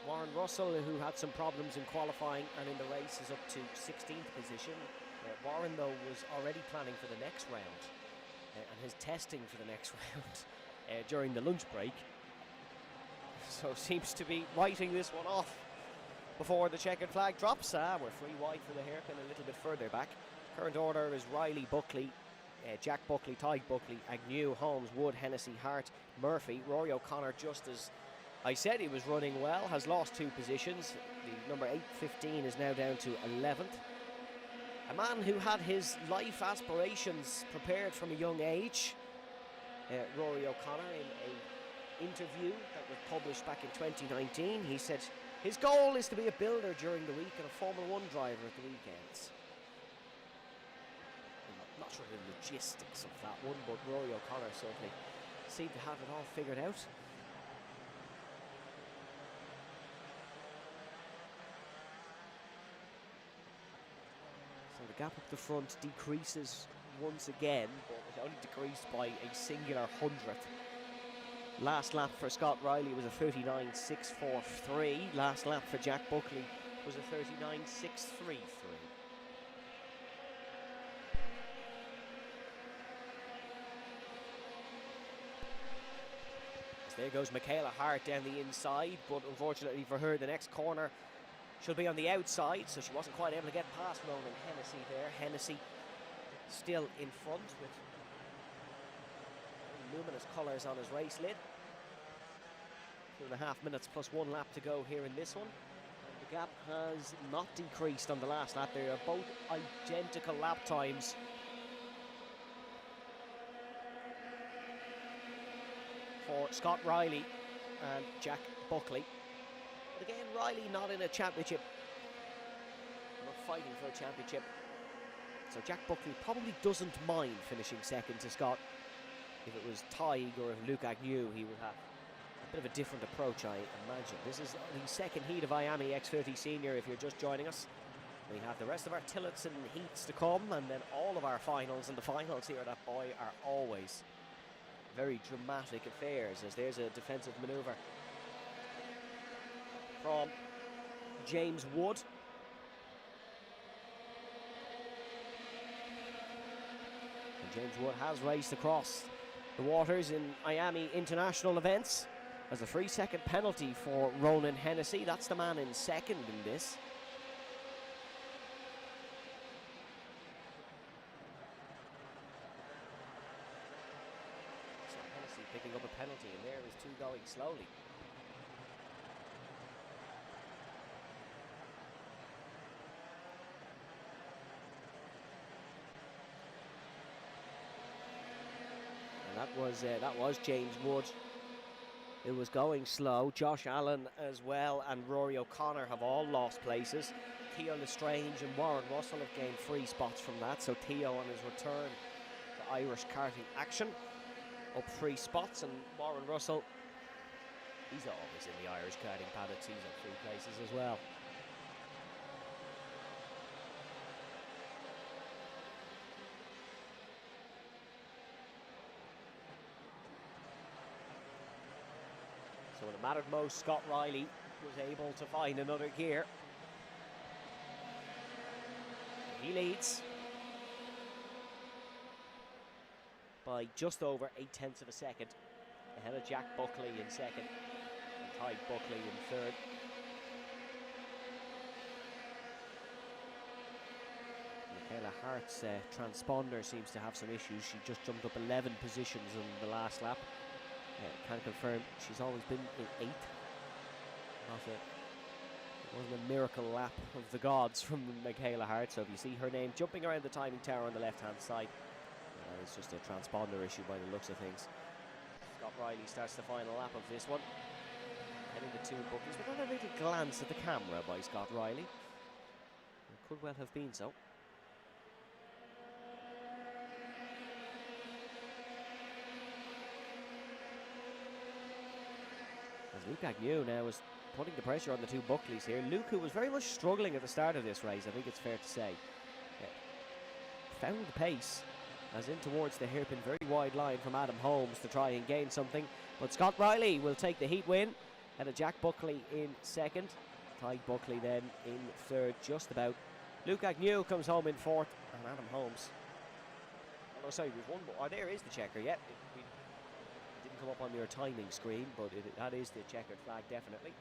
Warren Russell, who had some problems in qualifying and in the race, is up to 16th position. Warren, though, was already planning for the next round and his testing for the next round during the lunch break. So seems to be writing this one off before the checkered flag drops. We're free wide for the hairpin a little bit further back. Current order is Riley, Buckley, Jack Buckley, Tig Buckley, Agnew, Holmes, Wood, Hennessy, Hart, Murphy. Rory O'Connor, just as I said he was running well, has lost 2 positions. The number 8-15 is now down to 11th. A man who had his life aspirations prepared from a young age, Rory O'Connor, in an interview that was published back in 2019, he said his goal is to be a builder during the week and a Formula 1 driver at the weekends. I'm not sure the logistics of that one, but Rory O'Connor certainly seemed to have it all figured out. So the gap up the front decreases once again, but it only decreased by a singular hundredth. Last lap for Scott Riley was a 39.643. Last lap for Jack Buckley was a 39.633. As there goes Michaela Hart down the inside, but unfortunately for her, the next corner she'll be on the outside, so she wasn't quite able to get past Ronan Hennessy there. Hennessy still in front with luminous colours on his race lid. 2.5 minutes plus 1 lap to go here in this one. And the gap has not decreased on the last lap. They are both identical lap times. For Scott Riley and Jack Buckley. But again, Riley not in a championship. Not fighting for a championship. So Jack Buckley probably doesn't mind finishing second to Scott. If it was Tig or if Luke Agnew, he would have a bit of a different approach, I imagine. This is the second heat of IAME X30 Senior, if you're just joining us. We have the rest of our Tillotson heats to come, and then all of our finals, and the finals here at that boy are always very dramatic affairs, as there's a defensive manoeuvre from James Wood. And James Wood has raced across the waters in IAME international events as a 3-second penalty for Ronan Hennessy. That's the man in second in this. So Hennessy picking up a penalty, and there is 2 going slowly. That was James Wood. It was going slow. Josh Allen as well and Rory O'Connor have all lost places. Theo Lestrange and Warren Russell have gained 3 spots from that. So Theo on his return to Irish karting action up 3 spots, and Warren Russell, he's always in the Irish karting paddocks. He's up 3 places as well. So when it mattered most, Scott Riley was able to find another gear. He leads by just over 0.8 of a second, ahead of Jack Buckley in second, and Tig Buckley in third. Michaela Hart's transponder seems to have some issues. She just jumped up 11 positions in the last lap. Can confirm she's always been in 8th. It wasn't a miracle lap of the gods from Michaela Hart. So if you see her name jumping around the timing tower on the left-hand side, it's just a transponder issue by the looks of things. Scott Riley starts the final lap of this one, heading to 2 bookies. We got a little glance at the camera by Scott Riley. It could well have been so. As Luke Agnew now is putting the pressure on the two Buckleys here. Luke, who was very much struggling at the start of this race, I think it's fair to say, found the pace as in towards the hairpin, very wide line from Adam Holmes to try and gain something. But Scott Riley will take the heat win, and a Jack Buckley in second. Tyke Buckley then in third, just about. Luke Agnew comes home in fourth, and Adam Holmes. Oh, sorry, we've one more. Oh, there is the checker, yeah. It didn't come up on your timing screen, but that is the checkered flag, definitely.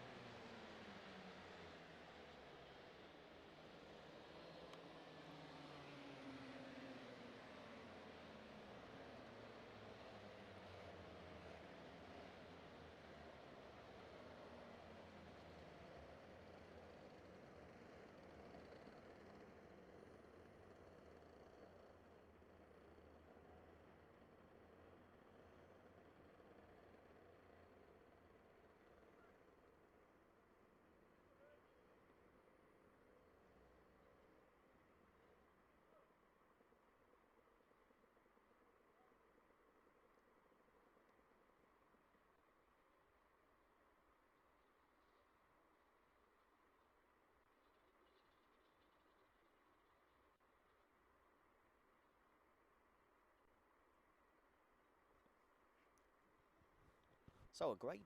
So a great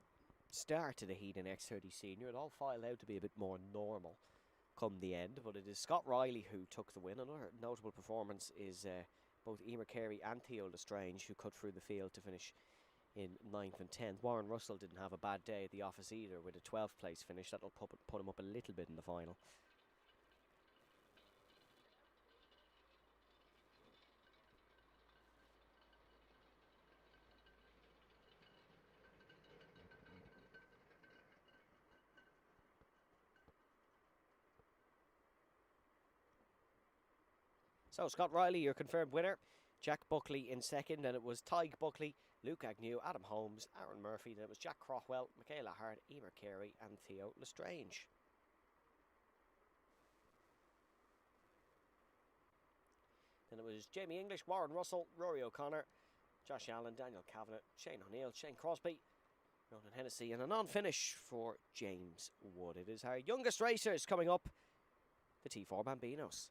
start to the heat in X30 Senior. It all filed out to be a bit more normal come the end, but it is Scott Riley who took the win. Another notable performance is both Emer Carey and Theo Lestrange, who cut through the field to finish in 9th and 10th. Warren Russell didn't have a bad day at the office either, with a 12th place finish. That'll put him up a little bit in the final. So Scott Riley, your confirmed winner. Jack Buckley in second, and it was Tyke Buckley, Luke Agnew, Adam Holmes, Aaron Murphy. Then it was Jack Craughwell, Michaela Hart, Emer Carey, and Theo Lestrange. Then it was Jamie English, Warren Russell, Rory O'Connor, Josh Allen, Daniel Kavanagh, Shane O'Neill, Shane Crosby, Ronan Hennessy, and a non-finish for James Wood. It is our youngest racers coming up, the T4 Bambinos.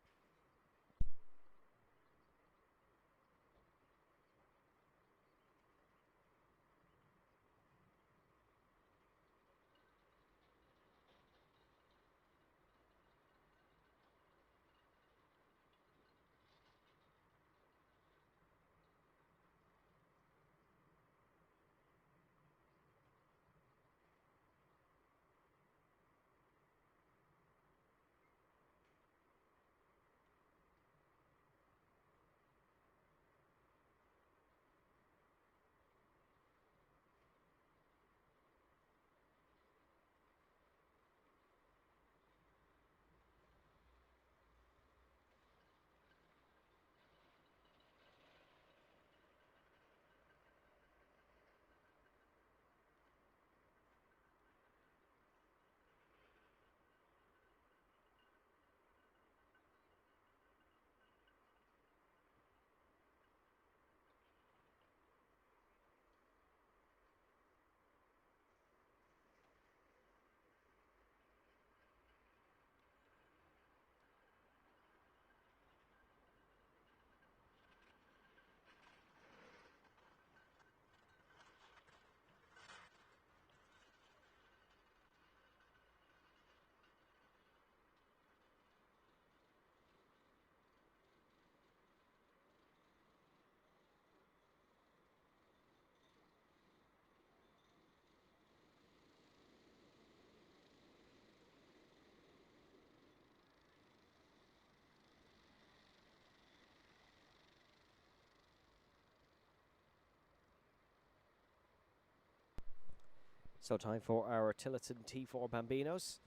So time for our Tillotson T4 Bambinos.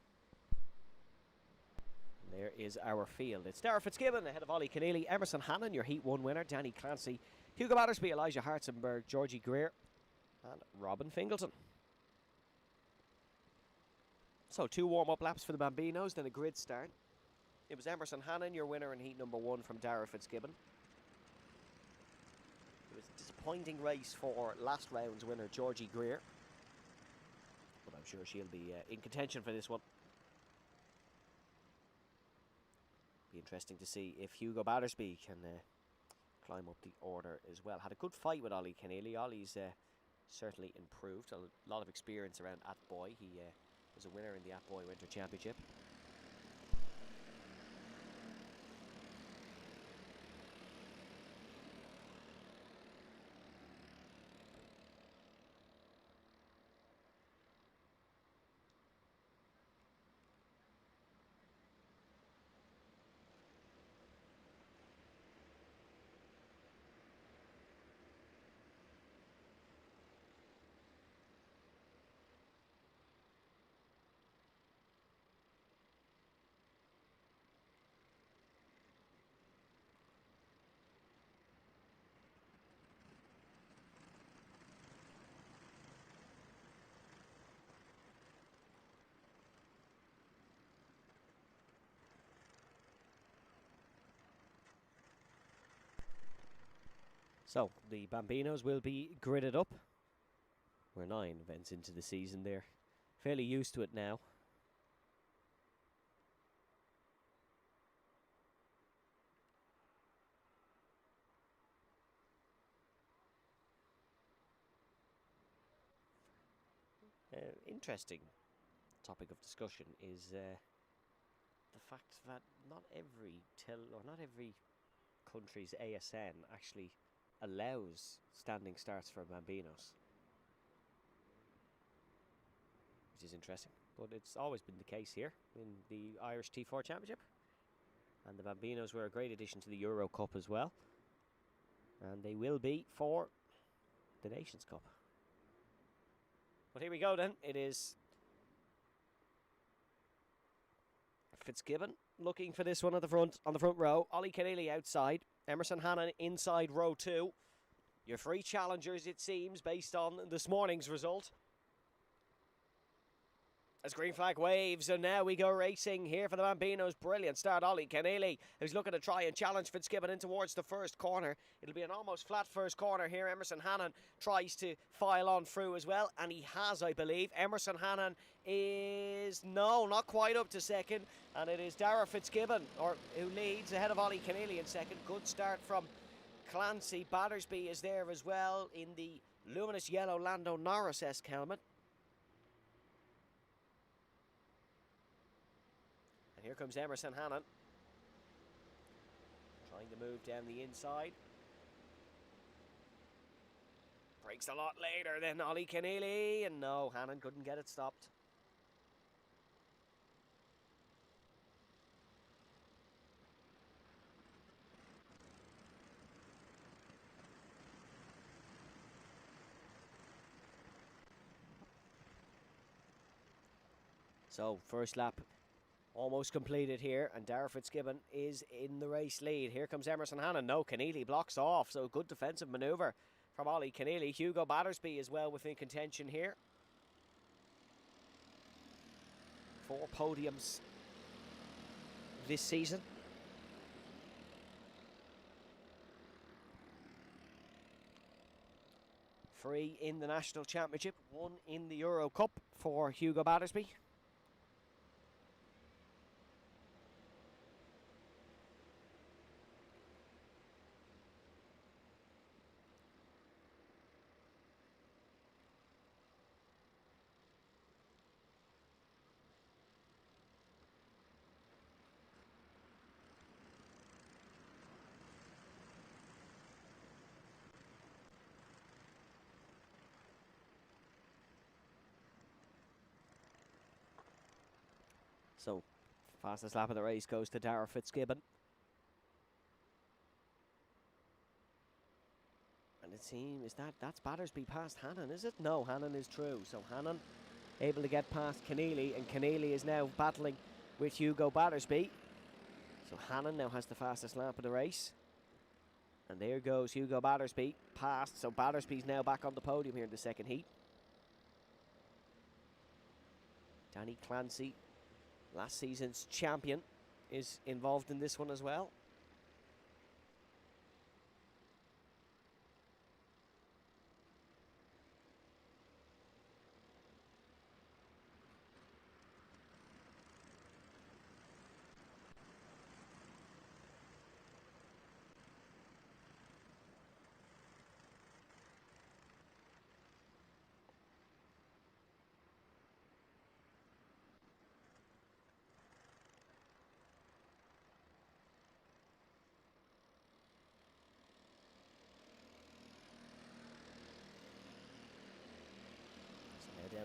There is our field. It's Darragh Fitzgibbon ahead of Ollie Keneally, Emerson Hannon, your Heat 1 winner, Danny Clancy, Hugo Battersby, Elijah Hartzenberg, Georgie Greer, and Robin Fingleton. So 2 warm-up laps for the Bambinos, then a grid start. It was Emerson Hannon, your winner in Heat number 1 from Darragh Fitzgibbon. It was a disappointing race for last round's winner, Georgie Greer. but I'm sure she'll be in contention for this one. Be interesting to see if Hugo Battersby can climb up the order as well. Had a good fight with Ollie Keneally. Ollie's certainly improved. A lot of experience around Athboy. He was a winner in the Athboy Winter Championship. So, the Bambinos will be gridded up. We're 9 events into the season. They're fairly used to it now. Interesting topic of discussion is the fact that not every country's ASN actually allows standing starts for Bambinos, which is interesting, but it's always been the case here in the Irish T4 Championship, and the Bambinos were a great addition to the Euro Cup as well, and they will be for the Nations Cup. But here we go then. It is Fitzgibbon looking for this one at the front, on the front row. Ollie Keneally outside. Emerson Hannon inside row 2. Your three challengers, it seems, based on this morning's result. As green flag waves, and now we go racing here for the Bambinos. Brilliant start, Ollie Keneally, who's looking to try and challenge Fitzgibbon in towards the first corner. It'll be an almost flat first corner here. Emerson Hannon tries to file on through as well, and he has, I believe. Emerson Hannon is, no, not quite up to second, and it is Dara Fitzgibbon who leads ahead of Ollie Keneally in second. Good start from Clancy. Battersby is there as well in the luminous yellow Lando Norris-esque helmet. Here comes Emerson Hannon, trying to move down the inside. Breaks a lot later than Ollie Keneally, and no, Hannon couldn't get it stopped. So, first lap almost completed here, and Dara Fitzgibbon is in the race lead. Here comes Emerson Hannon. No, Keneally blocks off, so good defensive manoeuvre from Ollie Keneally. Hugo Battersby as well within contention here. 4 podiums this season. Three in the National Championship, 1 in the Euro Cup for Hugo Battersby. So, fastest lap of the race goes to Dara Fitzgibbon. And it seems, that's Battersby past Hannon, is it? No, Hannon is through. So Hannon able to get past Keneally, and Keneally is now battling with Hugo Battersby. So Hannon now has the fastest lap of the race. And there goes Hugo Battersby past. So Battersby's now back on the podium here in the second heat. Danny Clancy, last season's champion, is involved in this one as well.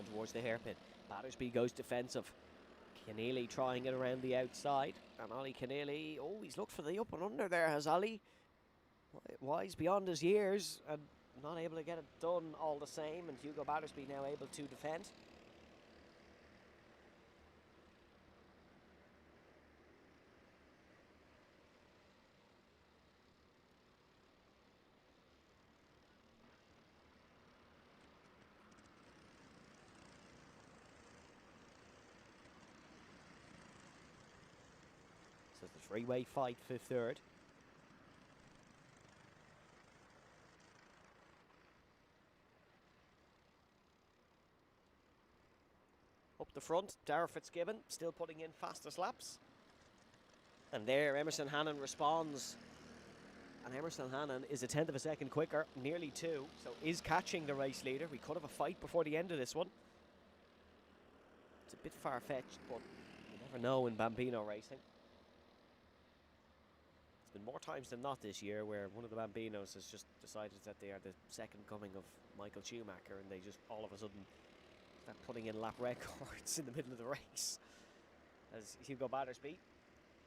down towards the hairpin. Battersby goes defensive. Keneally trying it around the outside. And Ollie Keneally, oh, he's looked for the up and under there, has Ollie. Wise beyond his years and not able to get it done all the same. And Hugo Battersby now able to defend. So the three-way fight for third. Up the front, Darragh Fitzgibbon still putting in fastest laps. And there, Emerson Hannon responds. And Emerson Hannon is a tenth of a second quicker, nearly 2. So is catching the race leader. We could have a fight before the end of this one. It's a bit far-fetched, but you never know in Bambino racing. It's been more times than not this year where one of the Bambinos has just decided that they are the second coming of Michael Schumacher, and they just all of a sudden start putting in lap records in the middle of the race. As Hugo Battersby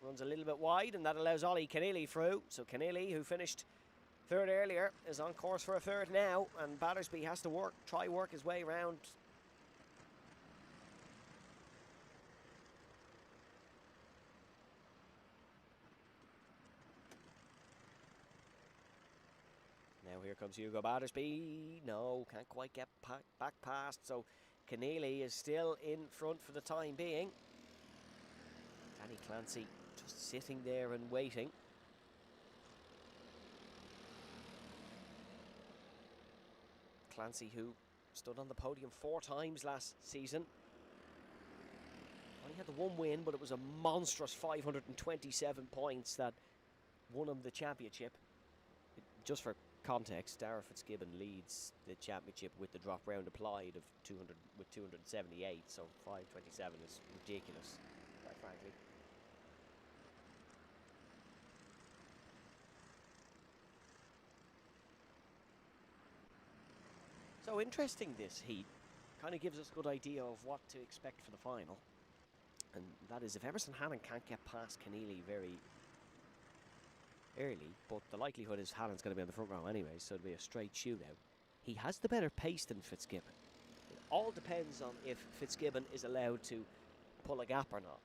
runs a little bit wide, and that allows Ollie Keneally through. So Keneally, who finished third earlier, is on course for a third now, and Battersby has to try work his way around. Now here comes Hugo Battersby. No, can't quite get back past. So Keneally is still in front for the time being. Danny Clancy just sitting there and waiting. Clancy, who stood on the podium 4 times last season. Only had the one win, but it was a monstrous 527 points that won him the championship. Just for context, Darragh Fitzgibbon leads the championship with the drop round applied of 278, so 527 is ridiculous, quite frankly. So interesting, this heat. Kind of gives us a good idea of what to expect for the final. And that is, if Emerson Hannon can't get past Keneally very early, but the likelihood is Hannon's going to be on the front row anyway, so it'll be a straight shootout. He has the better pace than Fitzgibbon. It all depends on if Fitzgibbon is allowed to pull a gap or not.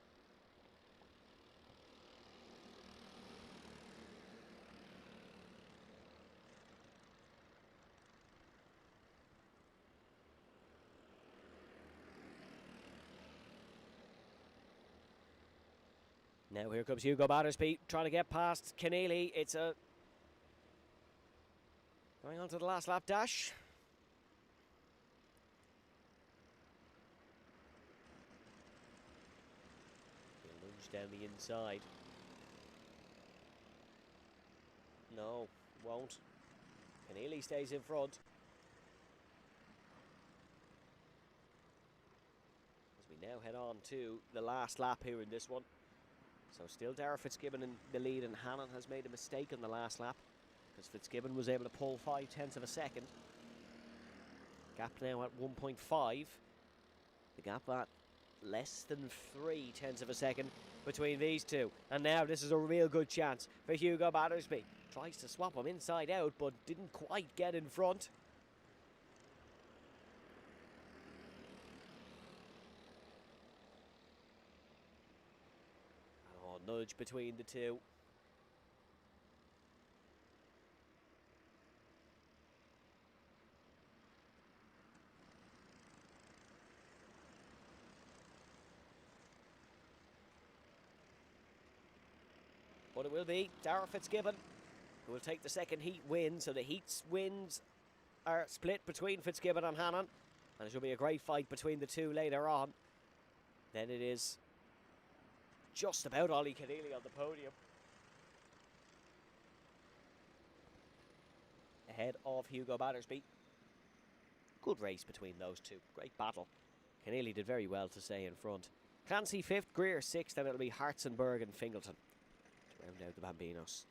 Now here comes Hugo Battersby trying to get past Keneally. It's a going on to the last lap dash. He'll lunge down the inside. No, won't. Keneally stays in front. As we now head on to the last lap here in this one. So still Darragh Fitzgibbon in the lead, and Hannon has made a mistake in the last lap because Fitzgibbon was able to pull 0.5 of a second. Gap now at 1.5. The gap at less than 0.3 of a second between these two. And now this is a real good chance for Hugo Battersby. Tries to swap him inside out, but didn't quite get in front. Nudge between the two. But it will be Darragh Fitzgibbon who will take the second heat win. So the heats wins are split between Fitzgibbon and Hannon, and it should be a great fight between the two later on. Then it is just about Ollie Keneally on the podium, ahead of Hugo Battersby. Good race between those two. Great battle. Keneally did very well to stay in front. Clancy 5th, Greer 6th, and it'll be Hartzenberg and Fingleton to round out the Bambinos.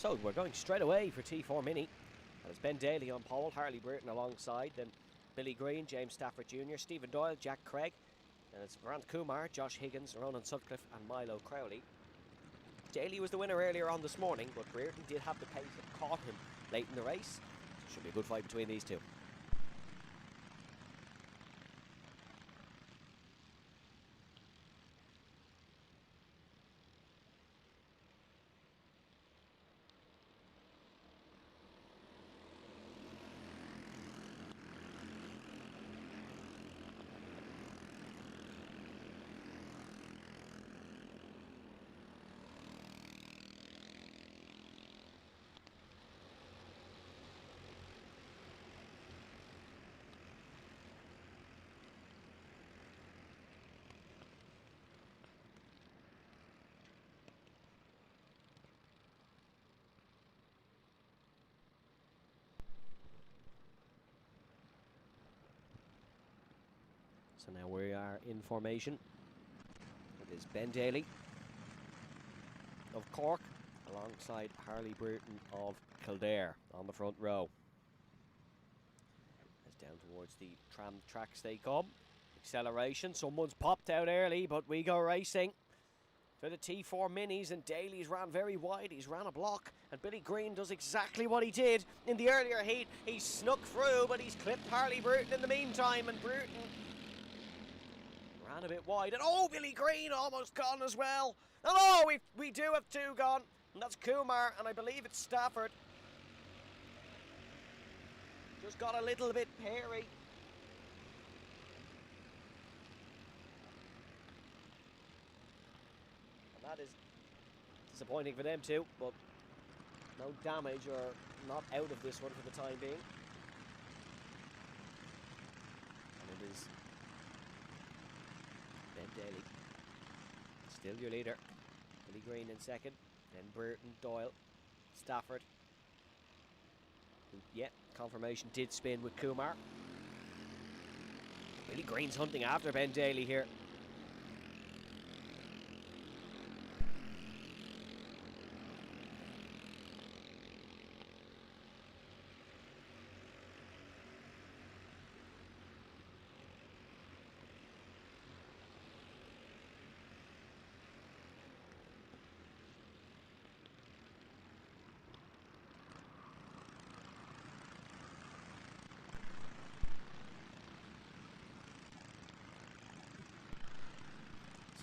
So we're going straight away for T4 Mini. And it's Ben Daly on pole, Harley Burton alongside, then Billy Green, James Stafford Jr., Stephen Doyle, Jack Craig, and it's Grant Kumar, Josh Higgins, Ronan Sutcliffe and Milo Crowley. Daly was the winner earlier on this morning, but Brereton did have the pace that caught him late in the race. Should be a good fight between these two. So now we are in formation. It is Ben Daly of Cork alongside Harley Burton of Kildare on the front row. As down towards the tram tracks they come. Acceleration, someone's popped out early, but we go racing for the T4 Minis, and Daly's ran very wide. He's ran a block, and Billy Green does exactly what he did in the earlier heat. He snuck through, but he's clipped Harley Burton in the meantime, and Burton ran a bit wide, and oh, Billy Green almost gone as well. And oh, we do have two gone, and that's Kumar, and I believe it's Stafford. Just got a little bit hairy. And that is disappointing for them too, but no damage or not out of this one for the time being. And it is Ben Daly, still your leader. Billy Green in second, then Burton, Doyle, Stafford. Yeah, confirmation did spin with Kumar. Billy Green's hunting after Ben Daly here.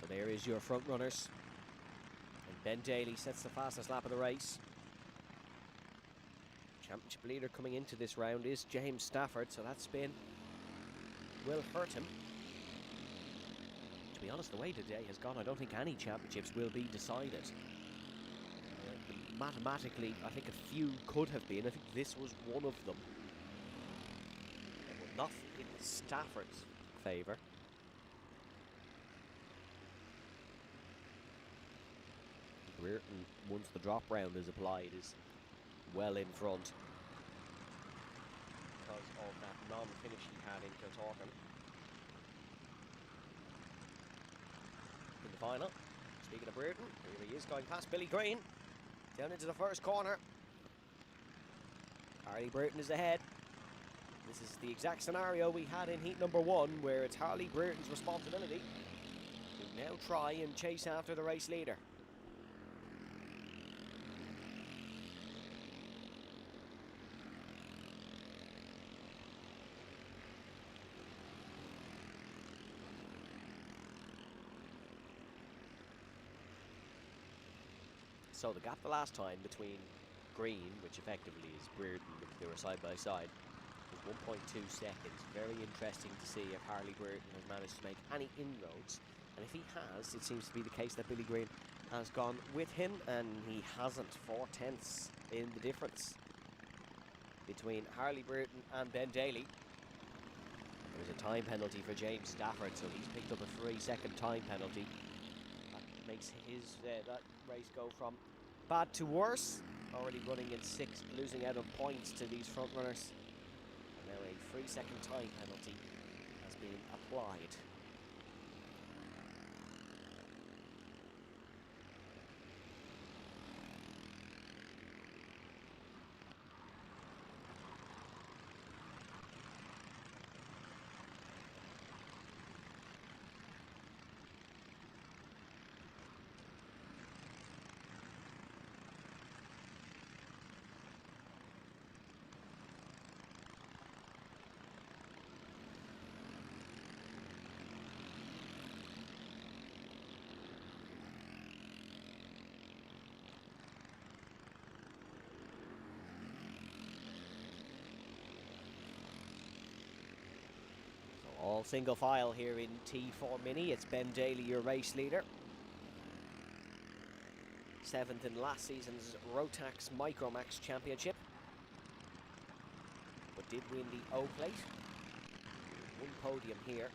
There is your front runners, and Ben Daly sets the fastest lap of the race. Championship leader coming into this round is James Stafford, so that spin will hurt him. To be honest, the way today has gone, I don't think any championships will be decided. Mathematically, I think a few could have been. I think this was one of them. Not in Stafford's favour. Brereton, once the drop round is applied, is well in front because of that non-finish he had in Kiltorcan in the final. Speaking of Brereton, here he is going past Billy Green down into the first corner. Harley Burton is ahead. This is the exact scenario we had in heat number 1, where it's Harley Burton's responsibility to now try and chase after the race leader. So the gap the last time between Green, which effectively is Brereton, if they were side by side, was 1.2 seconds. Very interesting to see if Harley Burton has managed to make any inroads. And if he has, it seems to be the case that Billy Green has gone with him, and he hasn't. 4/10 in the difference between Harley Burton and Ben Daly. There's a time penalty for James Stafford, so he's picked up a 3-second time penalty. That makes his that race go from bad to worse. Already running in 6th, losing out on points to these front runners. And now a 3-second time penalty has been applied. All single file here in T4 Mini. It's Ben Daly, your race leader. 7th in last season's Rotax Micromax Championship, but did win the O Plate. One podium here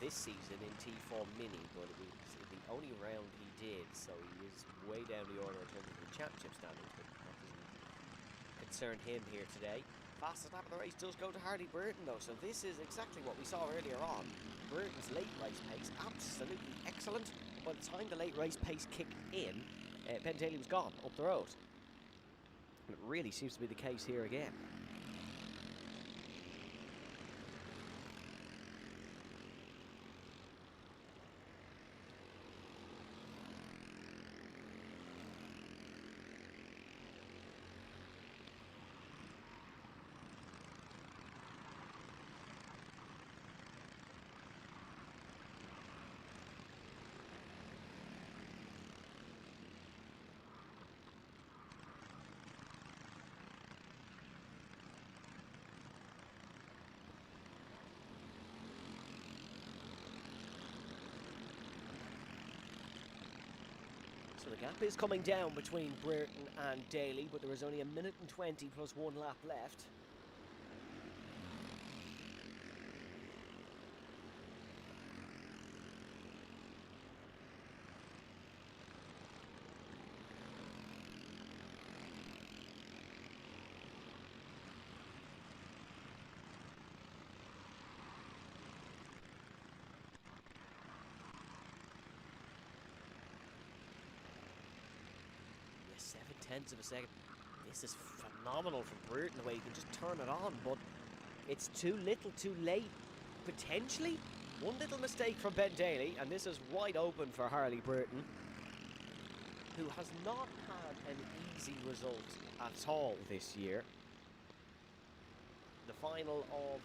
this season in T4 Mini, but it was the only round he did, so he is way down the order in terms of the championship standings, but that doesn't concern him here today. Fastest lap of the race does go to Harley Burton though, so this is exactly what we saw earlier on. Burton's late race pace, absolutely excellent. By the time the late race pace kicked in, Ben Daly was gone up the road. And it really seems to be the case here again. So the gap is coming down between Burton and Daly, but there is only 1:20 plus 1 lap left. Yes, 0.7 of a second. This is phenomenal from Burton, the way he can just turn it on, but it's too little too late, potentially. One little mistake from Ben Daly, and this is wide open for Harley Burton, who has not had an easy result at all this year. The final of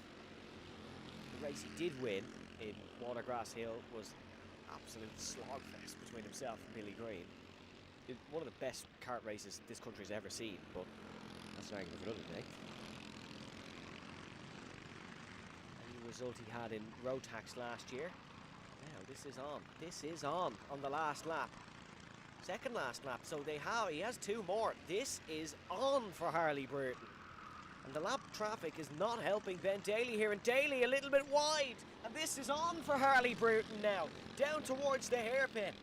the race he did win in Watergrass Hill was absolute slogfest between himself and Billy Green. It's one of the best kart races this country's ever seen, but that's an argument for another day. Any result he had in Rotax last year. Now this is on. This is on the last lap. Second last lap, so he has 2 more. This is on for Harley Burton. And the lap traffic is not helping Ben Daly here, and Daly a little bit wide. And this is on for Harley Burton now, down towards the hairpin.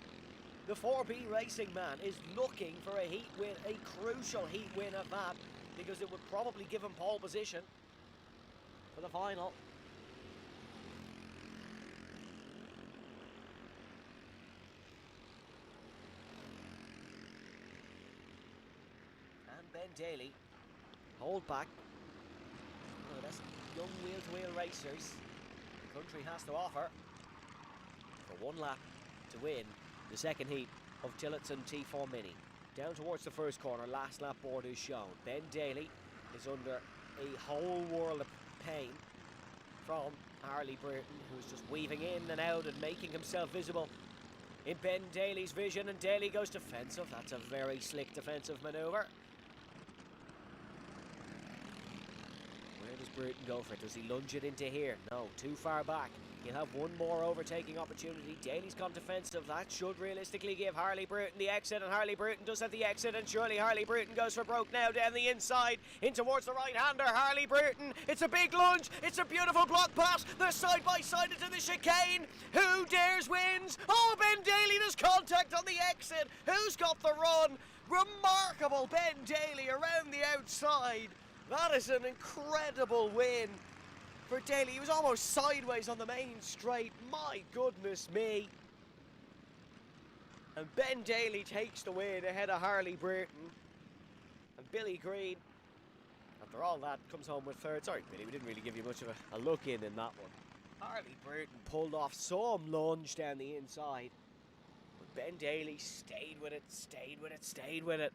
The 4B Racing man is looking for a heat win, a crucial heat win at that, because it would probably give him pole position for the final. And Ben Daly, hold back. Oh, that's young wheel-to-wheel racers the country has to offer for 1 lap to win the second heat of Tillotson T4 Mini. Down towards the first corner, last lap board is shown. Ben Daly is under a whole world of pain from Harley Burton, who's just weaving in and out and making himself visible in Ben Daly's vision, and Daly goes defensive. That's a very slick defensive manoeuvre. Where does Burton go for it? Does he lunge it into here? No, too far back. He'll have 1 more overtaking opportunity. Daly's gone defensive. That should realistically give Harley Burton the exit, and Harley Burton does have the exit, and surely Harley Burton goes for broke now down the inside in towards the right-hander. Harley Burton, it's a big lunge. It's a beautiful block pass. They're side by side into the chicane. Who dares wins? Oh, Ben Daly does contact on the exit. Who's got the run? Remarkable Ben Daly around the outside. That is an incredible win for Daly. He was almost sideways on the main straight. My goodness me. And Ben Daly takes the win ahead of Harley Burton. And Billy Green, after all that, comes home with 3rd. Sorry, Billy, we didn't really give you much of a look in that one. Harley Burton pulled off some lunge down the inside. But Ben Daly stayed with it, stayed with it, stayed with it.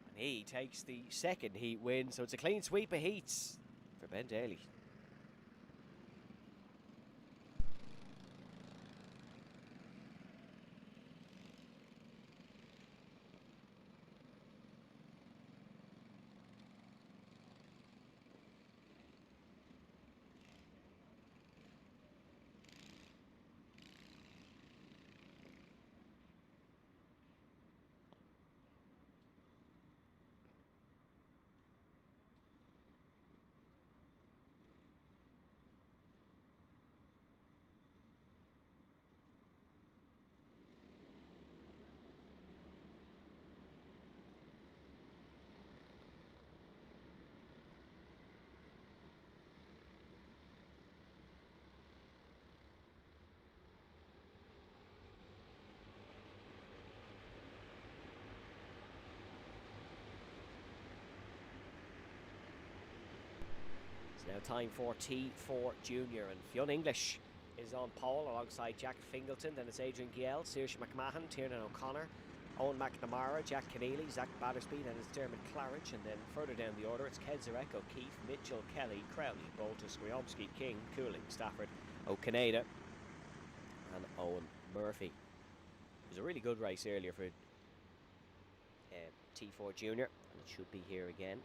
And he takes the second heat win. So it's a clean sweep of heats for Ben Daly. It's now time for T4 Junior, and Fionn English is on pole alongside Jack Fingleton. Then it's Adrian Giel, Saoirse McMahon, Tiernan O'Connor, Owen McNamara, Jack Keneally, Zach Battersby, then it's Dermot Claridge, and then further down the order it's Kedzarek, O'Keefe, Mitchell, Kelly, Crowley, Bolter, Skriomsky, King, Cooling, Stafford, O'Canada and Owen Murphy. It was a really good race earlier for T4 Junior, and it should be here again.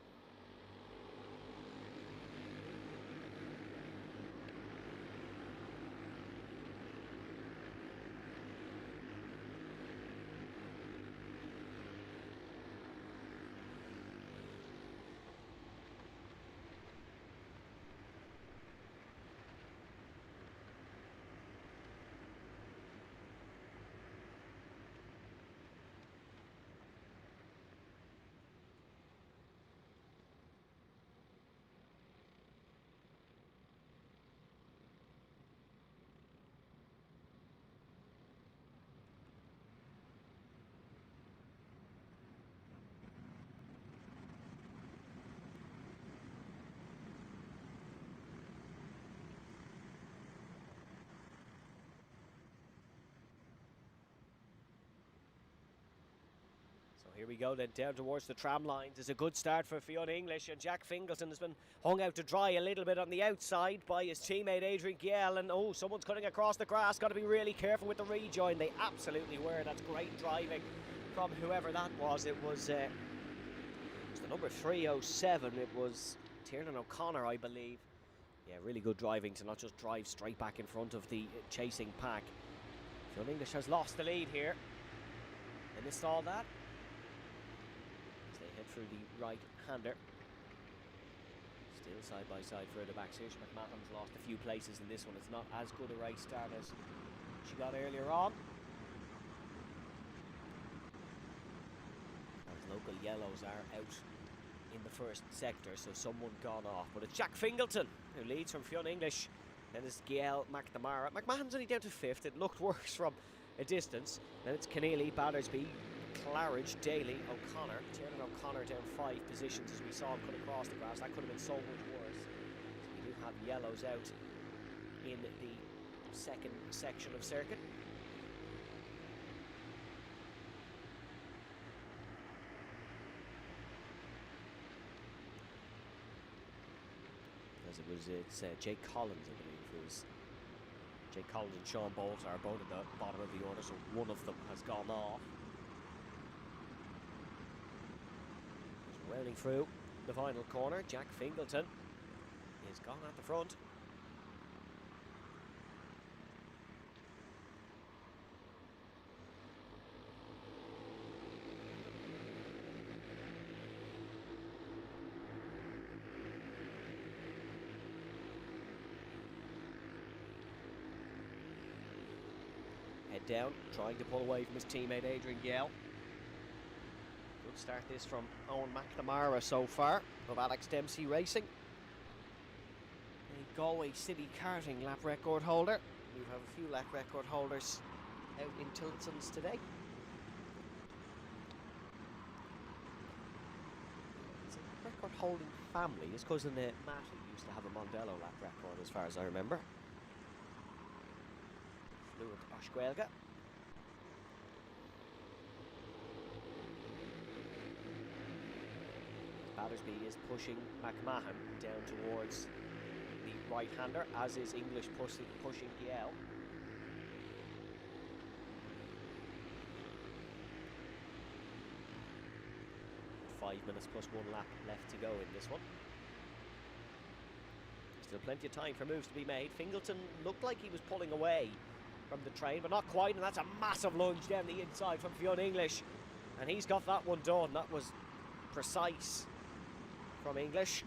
Here we go then, down towards the tram lines. It's a good start for Fionn English, and Jack Fingleton has been hung out to dry a little bit on the outside by his teammate Adrian Giel, and oh, someone's cutting across the grass. Got to be really careful with the rejoin. They absolutely were. That's great driving from whoever that was. It was the number 307. It was Tiernan O'Connor, I believe. Yeah, really good driving to not just drive straight back in front of the chasing pack. Fionn English has lost the lead here. They missed all that. Through the right-hander. Still side by side further back. Saoirse McMahon's lost a few places in this one. It's not as good a race start as she got earlier on. As local yellows are out in the first sector, so someone gone off. But it's Jack Fingleton who leads from Fionn English. Then it's Giel, McNamara. McMahon's only down to 5th. It looked worse from a distance. Then it's Keneally, Battersby, Claridge, Daly, O'Connor. Tiernan O'Connor down 5 positions as we saw him cut across the grass. That could have been so much worse. So we do have yellows out in the second section of circuit. As it's Jake Collins, I believe, who's Jake Collins and Sean Bolt are both at the bottom of the order, so one of them has gone off. Rounding through the final corner, Jack Fingleton is gone at the front. Head down, trying to pull away from his teammate Adrian Giel. Good start this from Owen McNamara so far of Alex Dempsey Racing. A Galway City Karting lap record holder. We have a few lap record holders out in Tillotson's today. It's a record holding family. His cousin Matty used to have a Mondello lap record as far as I remember. Flew at Ashguelga. Battersby is pushing McMahon down towards the right-hander, as is English pushing Giel. 5 minutes plus 1 lap left to go in this one. Still plenty of time for moves to be made. Fingleton looked like he was pulling away from the train, but not quite, and that's a massive lunge down the inside from Fionn English. And he's got that one done. That was precise from English.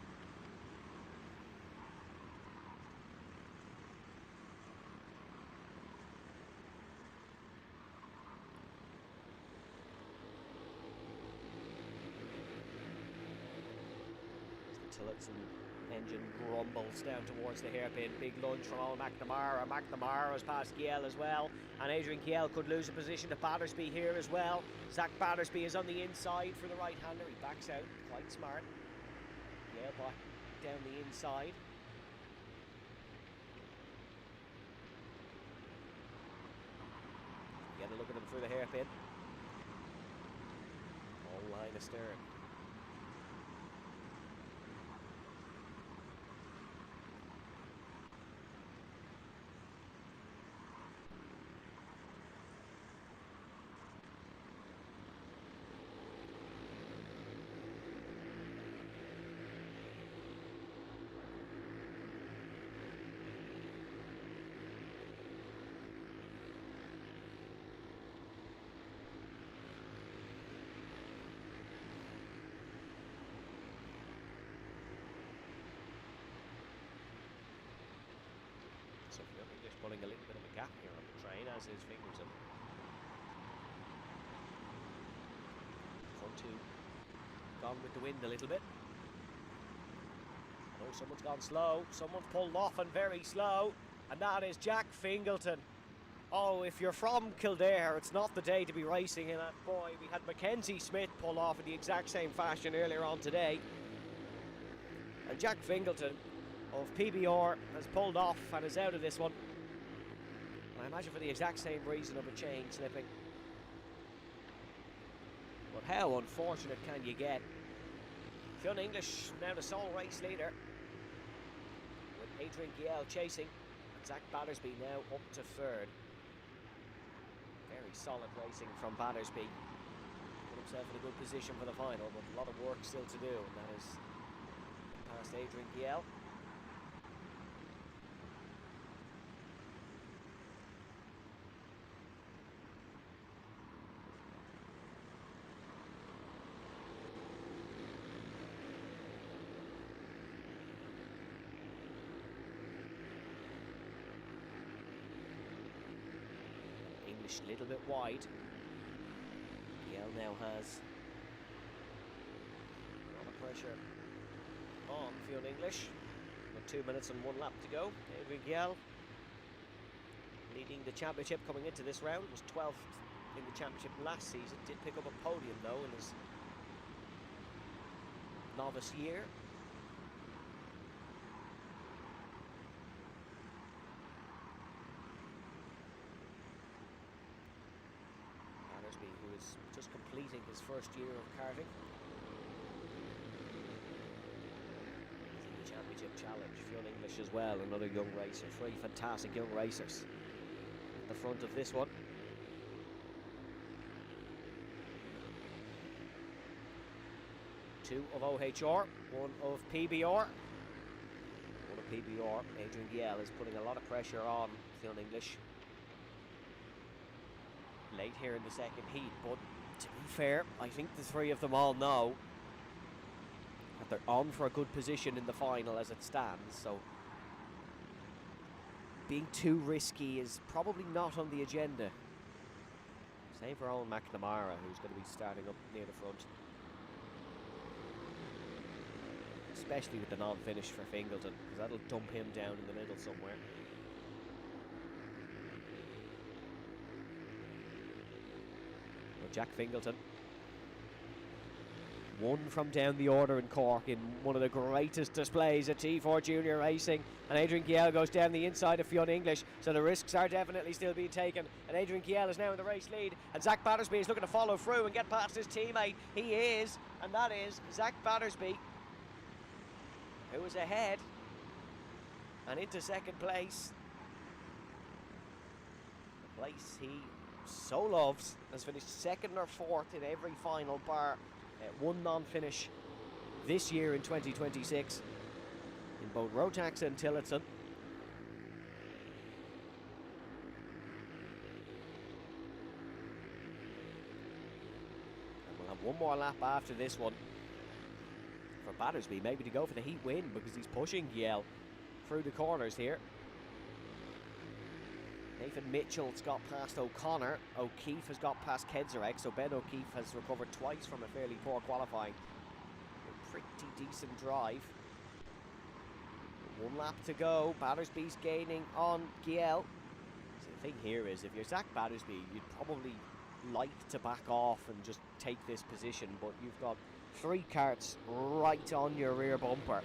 As the Tillotson engine grumbles down towards the hairpin. Big lunge from Owen McNamara. McNamara's past Giel as well, and Adrian Giel could lose a position to Battersby here as well. Zach Battersby is on the inside for the right-hander. He backs out, quite smart. Giel back down the inside. a look at him through the hairpin. All line astern. So English pulling a little bit of a gap here on the train, as is Fingerton. Front two gone with the wind a little bit. Oh, someone's gone slow. Someone's pulled off and very slow, and that is Jack Fingleton. Oh, if you're from Kildare, it's not the day to be racing in that. Boy, we had Mackenzie Smith pull off in the exact same fashion earlier on today. And Jack Fingleton of PBR has pulled off and is out of this one. I imagine for the exact same reason of a chain slipping. But how unfortunate can you get? Fionn English now the sole race leader, with Adrian Giel chasing, and Zach Battersby now up to third. Very solid racing from Battersby. Put himself in a good position for the final, but a lot of work still to do, and that is past Adrian Giel. English a little bit wide. Giel now has a lot of pressure on Fionn English. With 2 minutes and 1 lap to go. Adrian Giel leading the championship coming into this round. Was 12th in the championship last season. Did pick up a podium though in his novice year. Who is just completing his first year of karting. The championship challenge, Fionn English as well, another young racer. 3 fantastic young racers at the front of this one. Two of OHR, one of PBR. One of PBR, Adrian Giel, is putting a lot of pressure on Fionn English. Late here in the second heat, but to be fair, I think the three of them all know that they're on for a good position in the final as it stands, so being too risky is probably not on the agenda. Same for Owen McNamara, who's going to be starting up near the front. Especially with the non-finish for Fingleton, because that'll dump him down in the middle somewhere. Jack Fingleton, one from down the order in Cork in one of the greatest displays at T4 Junior Racing, and Adrian Giel goes down the inside of Fionn English, so the risks are definitely still being taken, and Adrian Giel is now in the race lead, and Zach Battersby is looking to follow through and get past his teammate. He is, and that is Zach Battersby, who is ahead and into second place, the place he so loves. Has finished second or fourth in every final bar one non-finish this year in 2026 in both Rotax and Tillotson. And we'll have one more lap after this one for Battersby, maybe to go for the heat win, because he's pushing Giel through the corners here. Nathan Mitchell's got past O'Connor. O'Keefe has got past Kedzarek, so Ben O'Keefe has recovered twice from a fairly poor qualifying. A pretty decent drive. 1 lap to go. Battersby's gaining on Giel. So the thing here is, if you're Zach Battersby, you'd probably like to back off and just take this position, but you've got 3 karts right on your rear bumper.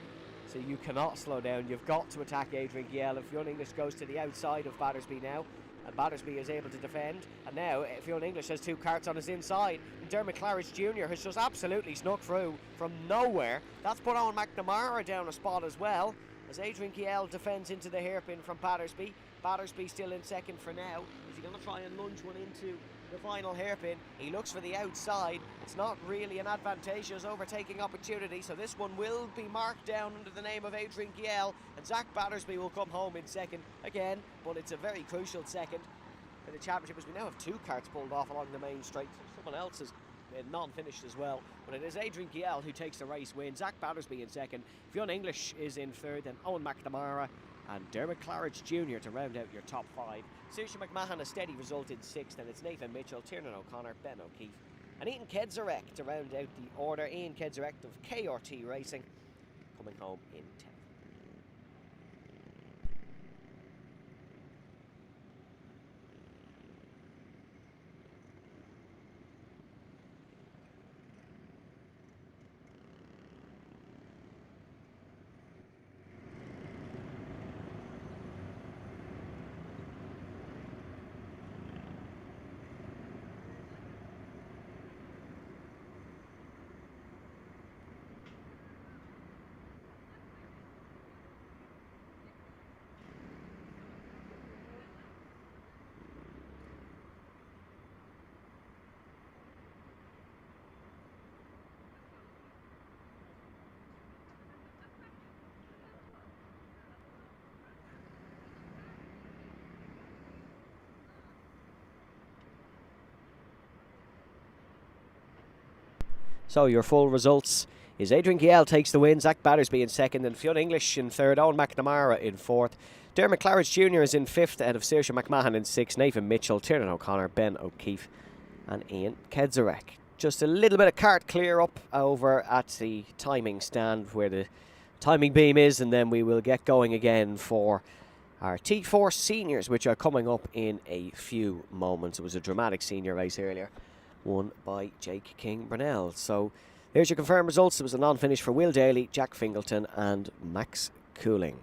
So you cannot slow down. You've got to attack Adrian Giel. And Fionn English goes to the outside of Battersby now. and Battersby is able to defend. And now Fionn English has two karts on his inside. And Dermot Claridge Jr. has just absolutely snuck through from nowhere. That's put Owen McNamara down a spot as well, as Adrian Kiel defends into the hairpin from Battersby. Battersby still in second for now. Is he going to try and lunge one into the final hairpin? He looks for the outside. It's not really an advantageous overtaking opportunity, so this one will be marked down under the name of Adrian Kiel, and Zach Battersby will come home in second again, but it's a very crucial second for the championship, as we now have two karts pulled off along the main straight. Someone else is non-finished as well, but it is Adrian Kiel who takes the race win. Zach Battersby in second, Fionn English is in third, then Owen McNamara and Dermot Claridge Jr. to round out your top five. Saoirse McMahon a steady result in sixth, and it's Nathan Mitchell, Tiernan O'Connor, Ben O'Keefe and Ian Kedzarek to round out the order. Ian Kedzarek of KRT Racing coming home in 10th. So your full results is Adrian Kiel takes the win, Zach Battersby in second, and Fionn English in third, Owen McNamara in fourth. Dermot Claridge Jr. is in fifth, ahead of Saoirse McMahon in sixth, Nathan Mitchell, Tiernan O'Connor, Ben O'Keefe and Ian Kedzarek. Just a little bit of cart clear up over at the timing stand where the timing beam is, and then we will get going again for our T4 seniors, which are coming up in a few moments. It was a dramatic senior race earlier, won by Jake King-Brunel. So there's your confirmed results. It was a non-finish for Will Daly, Jack Fingleton and Max Cooling.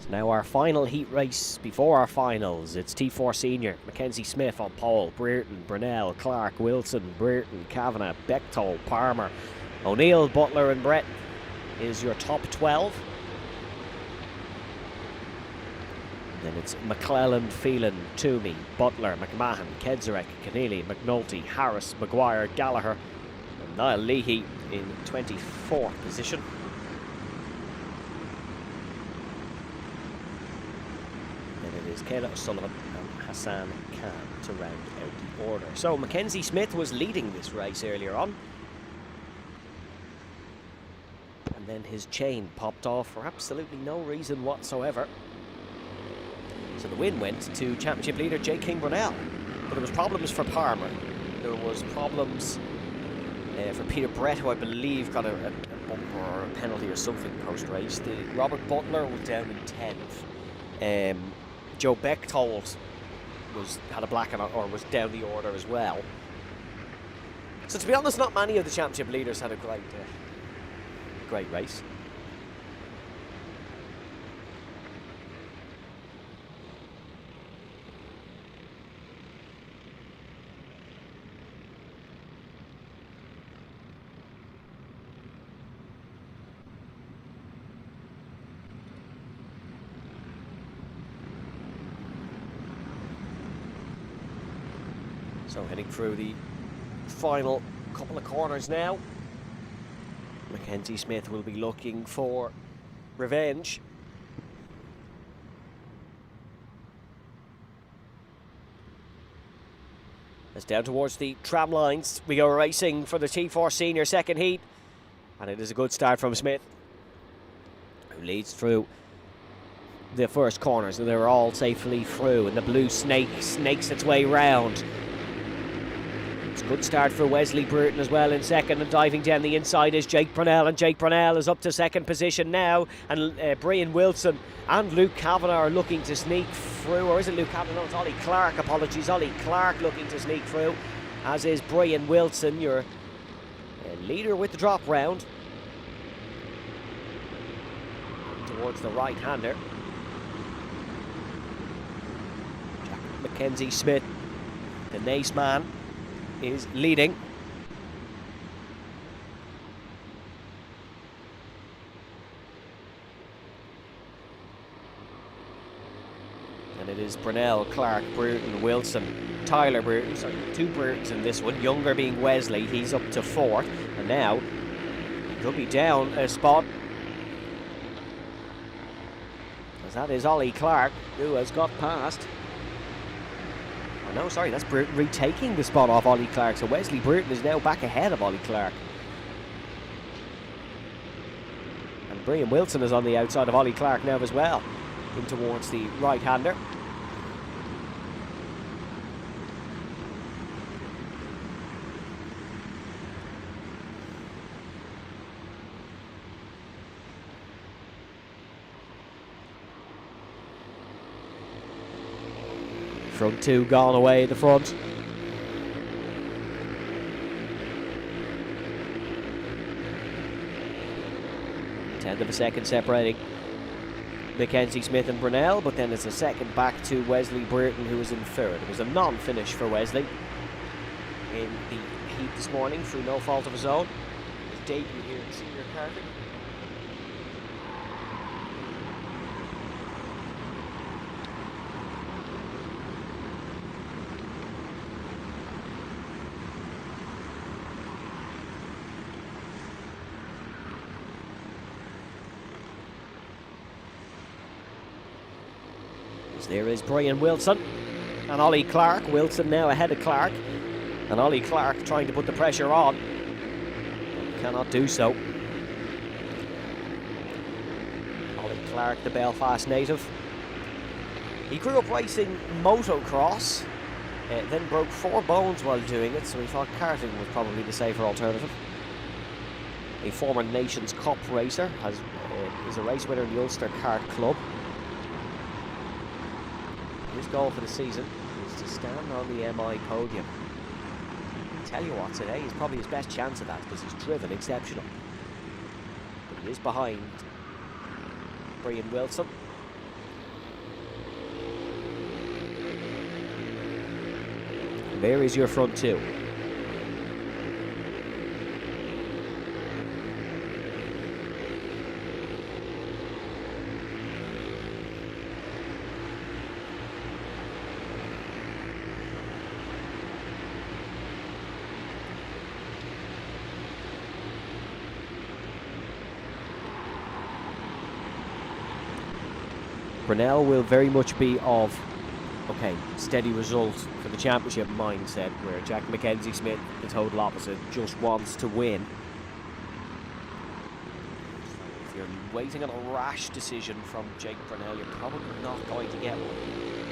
So now our final heat race before our finals. It's T4 Senior, Mackenzie Smith on pole, Brereton, Brunel, Clark, Wilson, Brereton, Kavanagh, Bechtold, Palmer, O'Neill, Butler and Brett is your top 12. And then it's McClellan, Phelan, Toomey, Butler, McMahon, Kedzarek, Keneally, McNulty, Harris, Maguire, Gallagher, and Niall Leahy in 24th position. Then it is Kayla O'Sullivan and Hassan Khan to round out the order. So Mackenzie Smith was leading this race earlier on. And then his chain popped off for absolutely no reason whatsoever. So the win went to championship leader Jake King Brunel. But there was problems for Palmer. There was problems for Peter Brett, who I believe got a bumper or a penalty or something post-race. Robert Butler was down in 10th. Joe Bechtold had a black or was down the order as well. So to be honest, not many of the championship leaders had a great race. So heading through the final couple of corners now. Mackenzie Smith will be looking for revenge. As down towards the tram lines we go, racing for the T4 Senior second heat. And it is a good start from Smith, who leads through the first corners, and they're all safely through, and the blue snakes its way round. It's a good start for Wesley Brereton as well in second, and diving down the inside is Jake Brunel, and Jake Brunel is up to second position now, and Brian Wilson and Luke Kavanagh are looking to sneak through, or is it Luke Kavanagh? No, it's Ollie Clark, apologies, Ollie Clark looking to sneak through, as is Brian Wilson, your leader with the drop round. Towards the right-hander. Mackenzie Smith, the Nace man, is leading. And it is Brunel, Clark, Brereton, Wilson, Tyler Brereton, sorry, two Breretons in this one, younger being Wesley, he's up to fourth, and now he'll be down a spot, as that is Ollie Clark, who has got past. No, sorry, that's Brereton retaking the spot off Ollie Clark. So Wesley Brereton is now back ahead of Ollie Clark. And Brian Wilson is on the outside of Ollie Clark now as well, in towards the right-hander. Front two gone away at the front. Tenth of a second separating Mackenzie Smith and Brunel, but then it's a second back to Wesley Brereton, who was in third. It was a non-finish for Wesley in the heat this morning through no fault of his own. His debut here in senior karting. There is Brian Wilson and Ollie Clark. Wilson now ahead of Clark, and Ollie Clark trying to put the pressure on. Cannot do so. Ollie Clark, the Belfast native. He grew up racing motocross, then broke 4 bones while doing it, so he thought karting was probably the safer alternative. A former Nations Cup racer, is a race winner in the Ulster Kart Club. His goal for the season is to stand on the MI podium. I tell you what, today is probably his best chance of that, because he's driven exceptional. But he is behind Brian Wilson. there is your front two. Brunel will very much be of, okay, steady result for the championship mindset, where Jack Mackenzie Smith, the total opposite, just wants to win. If you're waiting on a rash decision from Jake Brunel, you're probably not going to get one.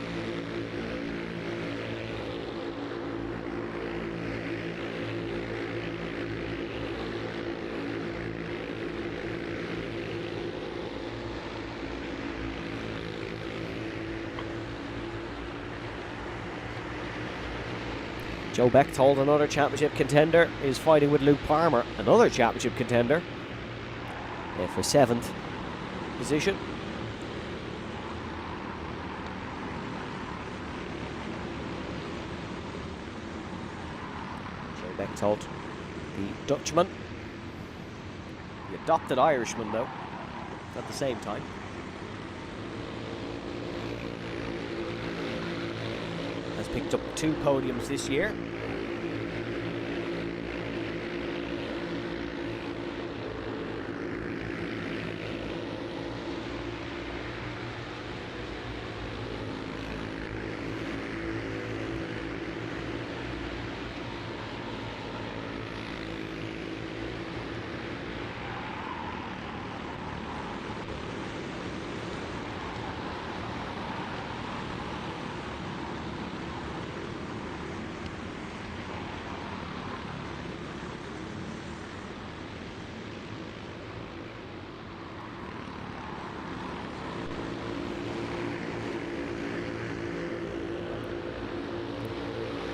Joe Bechtold, another championship contender, is fighting with Luke Palmer, another championship contender, for 7th position. Joe Bechtold, the Dutchman, the adopted Irishman though, at the same time. Has picked up 2 podiums this year.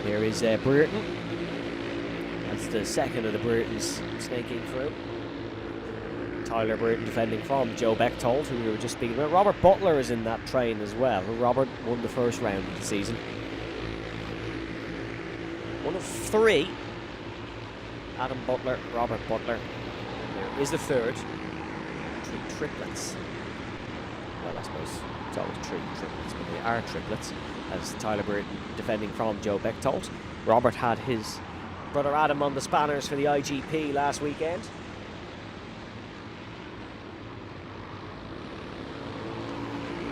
Here is Brereton. That's the second of the Breretons snaking through. Tyler Brereton defending from Joe Bechtold, who we were just speaking about. Robert Butler is in that train as well. Robert won the first round of the season. One of 3. Adam Butler, Robert Butler. There is the third. 3 triplets. Well, I suppose it's always 3 triplets, but they are triplets. As Tyler Brereton defending from Joe Bechtold. Robert had his brother Adam on the spanners for the IGP last weekend.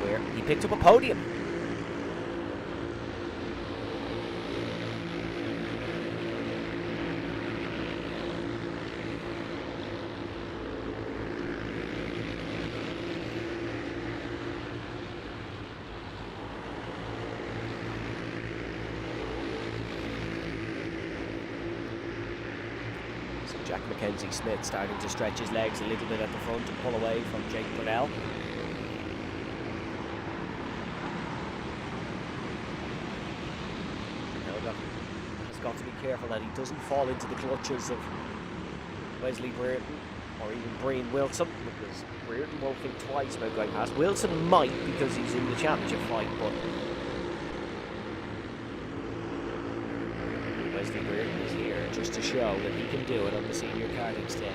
Where he picked up a podium. Jack Mackenzie Smith starting to stretch his legs a little bit at the front and pull away from Jake Brunel. He's got to be careful that he doesn't fall into the clutches of Wesley Brereton or even Brian Wilson, because Brereton won't think twice about going past. Wilson might, because he's in the championship fight, but Wesley Brereton is here just to show that he can do it on the senior karting stage.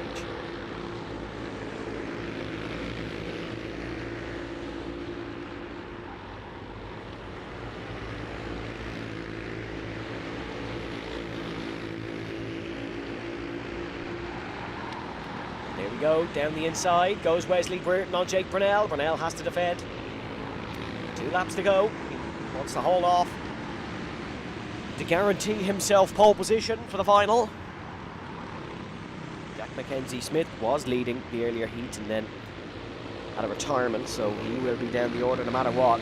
There we go, down the inside goes Wesley Brereton on Jake Brunel. Brunel has to defend. 2 laps to go. He wants to hold off to guarantee himself pole position for the final. Jack Mackenzie Smith was leading the earlier heat and then had a retirement, so he will be down the order no matter what.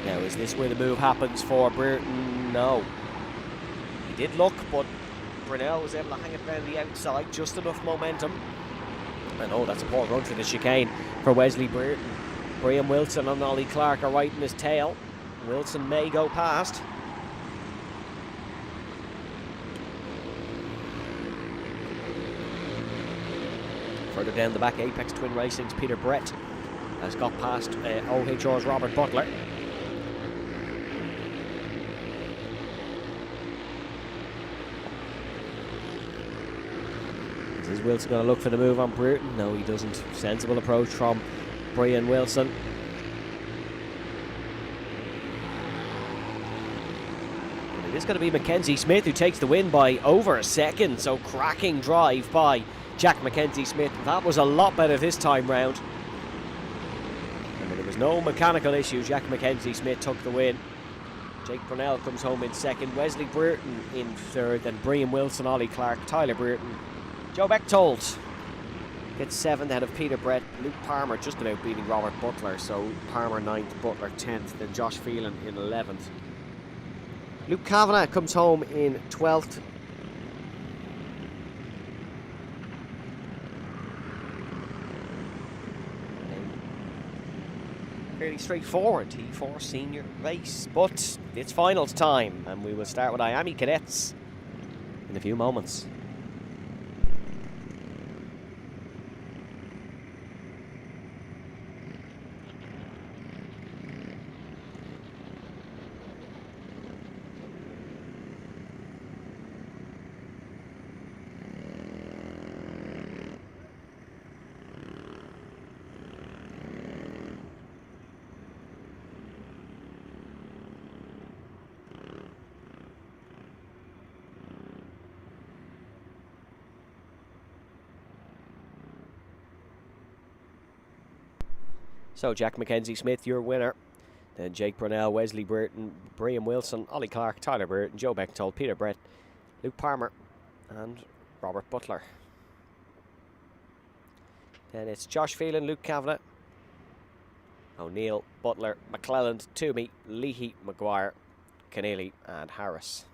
Now, is this where the move happens for Brereton? No. He did look, but Brunel was able to hang it around the outside, just enough momentum. And oh, that's a poor run for the chicane for Wesley Brereton. Brian Wilson and Ollie Clark are right in his tail. Wilson may go past. Further down the back, Apex Twin Racing's Peter Brett has got past OHR's Robert Butler. Is Wilson going to look for the move on Bruton? No, he doesn't. Sensible approach from Brian Wilson. And it is going to be Mackenzie Smith who takes the win by over a second. So cracking drive by Jack Mackenzie Smith. That was a lot better this time round. And there was no mechanical issue. Jack Mackenzie Smith took the win. Jake Brunel comes home in second. Wesley Bruton in third. Then Brian Wilson, Ollie Clark, Tyler Bruton, Joe Bechtold gets 7th ahead of Peter Brett. Luke Palmer just about beating Robert Butler. So Palmer 9th, Butler 10th. Then Josh Phelan in 11th. Luke Kavanagh comes home in 12th. Fairly straightforward T4 senior race, but it's finals time, and we will start with IAME Cadets in a few moments. So Jack Mackenzie Smith, your winner. Then Jake Brunel, Wesley Burton, Brian Wilson, Ollie Clark, Tyler Burton, Joe Bechtold, Peter Brett, Luke Palmer and Robert Butler. Then it's Josh Phelan, Luke Kavanagh, O'Neill, Butler, McClelland, Toomey, Leahy, Maguire, Keneally and Harris.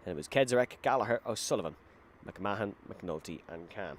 And it was Kedzarek, Gallagher, O'Sullivan, McMahon, McNulty and Cam.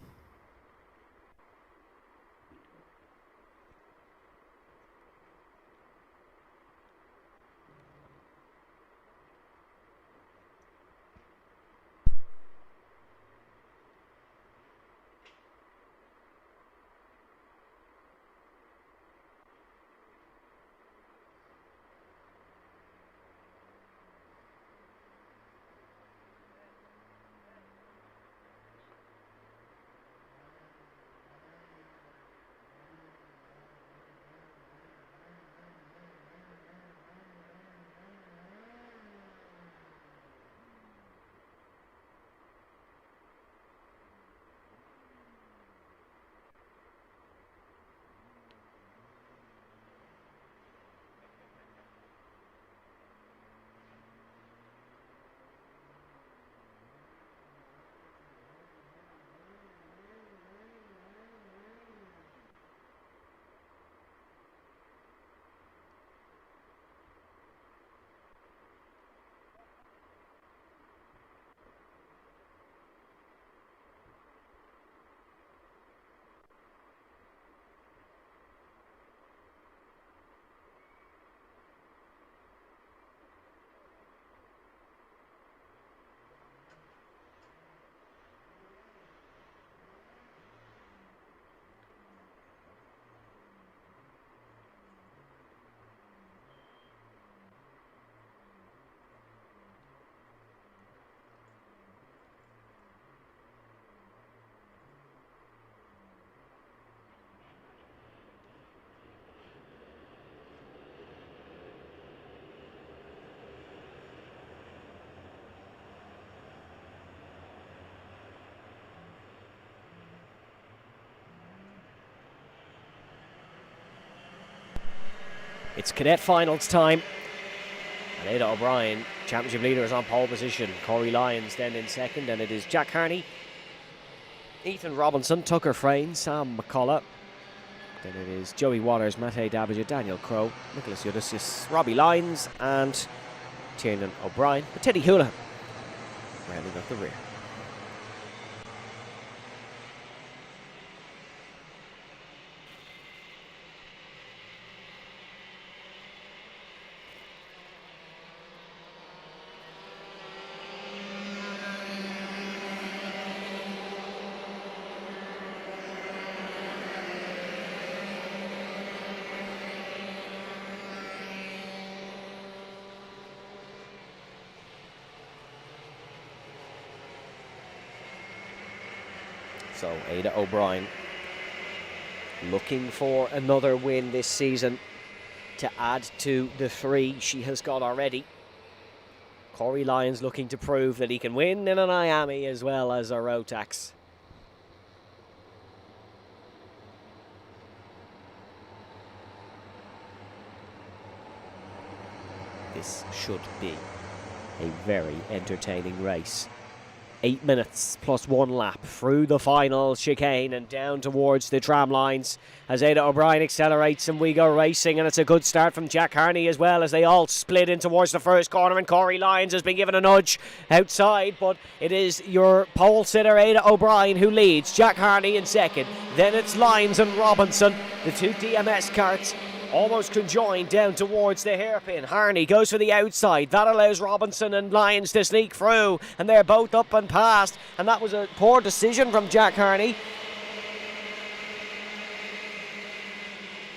It's cadet finals time. And Ada O'Brien, championship leader, is on pole position. Corey Lyons then in second, and it is Jack Harney, Ethan Robinson, Tucker Frayne, Sam McCullough. Then it is Joey Waters, Mate Dabaja, Daniel Crowe, Nicholas Eudysius, Robbie Lyons, and Tiernan O'Brien. But Teddy Houlihan rounding up the rear. So Ada O'Brien looking for another win this season to add to the 3 she has got already. Corey Lyons looking to prove that he can win in an IAME as well as a Rotax. This should be a very entertaining race. 8 minutes plus 1 lap through the final chicane and down towards the tram lines as Ada O'Brien accelerates and we go racing, and it's a good start from Jack Harney as well as they all split in towards the first corner, and Corey Lyons has been given a nudge outside, but it is your pole sitter Ada O'Brien who leads. Jack Harney in second, then it's Lyons and Robinson, the 2 DMS carts almost conjoined down towards the hairpin. Harney goes for the outside. That allows Robinson and Lyons to sneak through, and they're both up and past, and that was a poor decision from Jack Harney.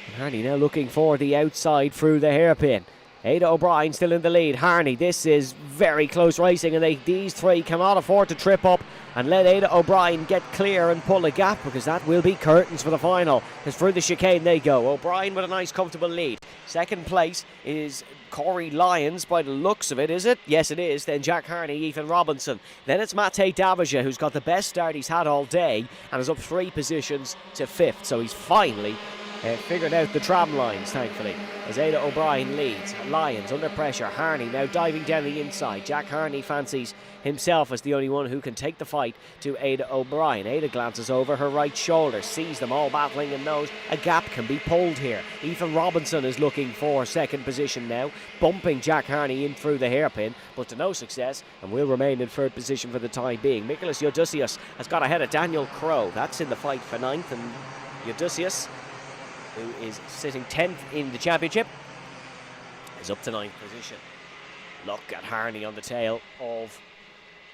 And Harney now looking for the outside through the hairpin. Ada O'Brien still in the lead. Harney, this is very close racing, and these 3 cannot afford to trip up and let Ada O'Brien get clear and pull a gap, because that will be curtains for the final. As through the chicane they go. O'Brien with a nice comfortable lead. Second place is Corey Lyons by the looks of it, is it? Yes, it is. Then Jack Harney, Ethan Robinson. Then it's Mate Davija, who's got the best start he's had all day and is up 3 positions to 5th. So he's finally figured out the tram lines, thankfully, as Ada O'Brien leads. Lyons under pressure. Harney now diving down the inside. Jack Harney fancies himself as the only one who can take the fight to Ada O'Brien. Ada glances over her right shoulder, sees them all battling and knows a gap can be pulled here. Ethan Robinson is looking for second position now, bumping Jack Harney in through the hairpin, but to no success, and will remain in 3rd position for the time being. Nicholas Eudusius has got ahead of Daniel Crowe. That's in the fight for 9th, and Eudusius, who is sitting 10th in the championship, is up to 9th position. Look at Harney on the tail of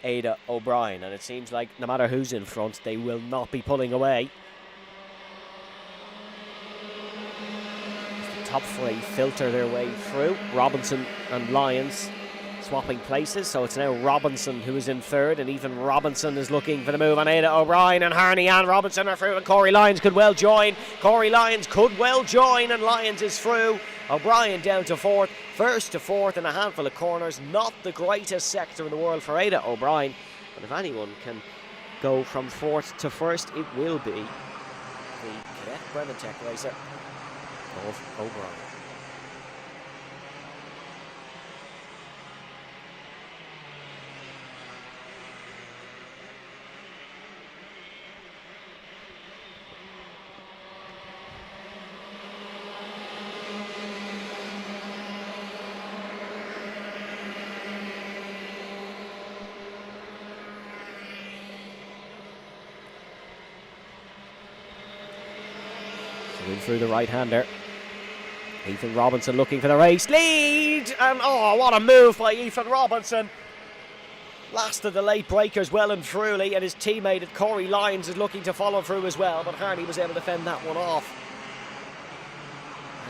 Ada O'Brien, and it seems like no matter who's in front, they will not be pulling away. The top 3 filter their way through. Robinson and Lyons swapping places, so it's now Robinson who is in 3rd, and even Robinson is looking for the move on Ada O'Brien, and Harney and Robinson are through, and Corey Lyons could well join. Corey Lyons could well join, and Lyons is through. O'Brien down to 4th, 1st to 4th in a handful of corners. Not the greatest sector in the world for Ada O'Brien, but if anyone can go from 4th to 1st, it will be the Cadet Bremantech racer of O'Brien. In through the right-hander. Ethan Robinson looking for the race lead, and oh, what a move by Ethan Robinson. Last of the late breakers well and truly, and his teammate at Corey Lyons is looking to follow through as well, but Harney was able to fend that one off.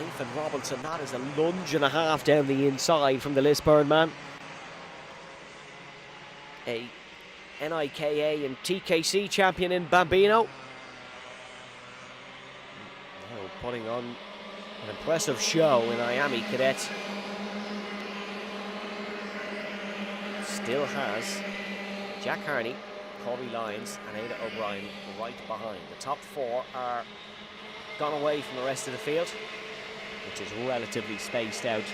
Ethan Robinson, that is a lunge and a half down the inside from the Lisburn man. A NIKA and TKC champion in Bambino. Putting on an impressive show in IAME Cadet. Still has Jack Harney, Corey Lyons and Ada O'Brien right behind. The top 4 are gone away from the rest of the field, which is relatively spaced out.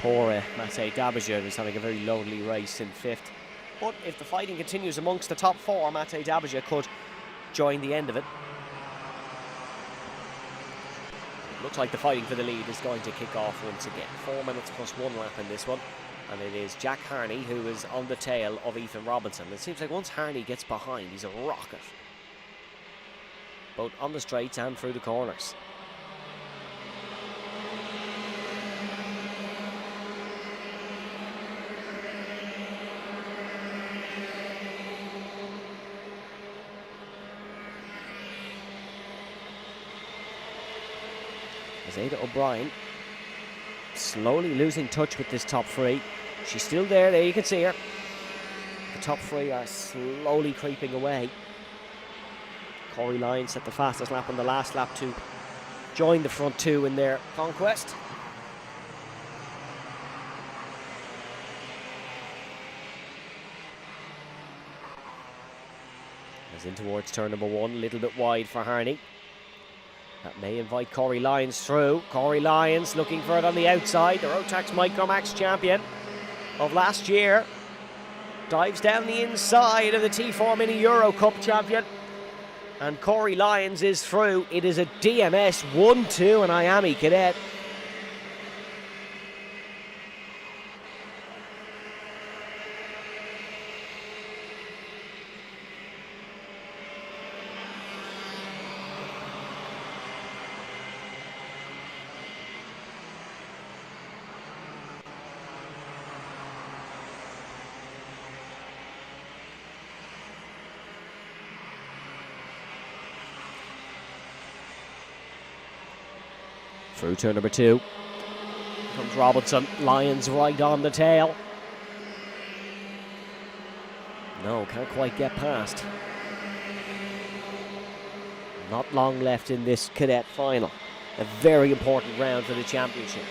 Poor Mate Davija is having a very lonely race in 5th. But if the fighting continues amongst the top 4, Mate Davija could join the end of it. Looks like the fighting for the lead is going to kick off once again. 4 minutes plus 1 lap in this one. And it is Jack Harney who is on the tail of Ethan Robinson. It seems like once Harney gets behind, he's a rocket. Both on the straights and through the corners. As Ada O'Brien slowly losing touch with this top 3. She's still there you can see her. The top 3 are slowly creeping away. Corey Lyons set the fastest lap on the last lap to join the front two in their conquest. As in towards turn number one, a little bit wide for Harney. That may invite Corey Lyons through. Corey Lyons looking for it on the outside. The Rotax Micromax champion of last year dives down the inside of the T4 Mini Euro Cup champion. And Corey Lyons is through. It is a DMS 1-2 in IAME Cadet. Through turn number two comes Robinson. Lyons right on the tail. No, can't quite get past. Not long left in this Cadet final. A very important round for the championship.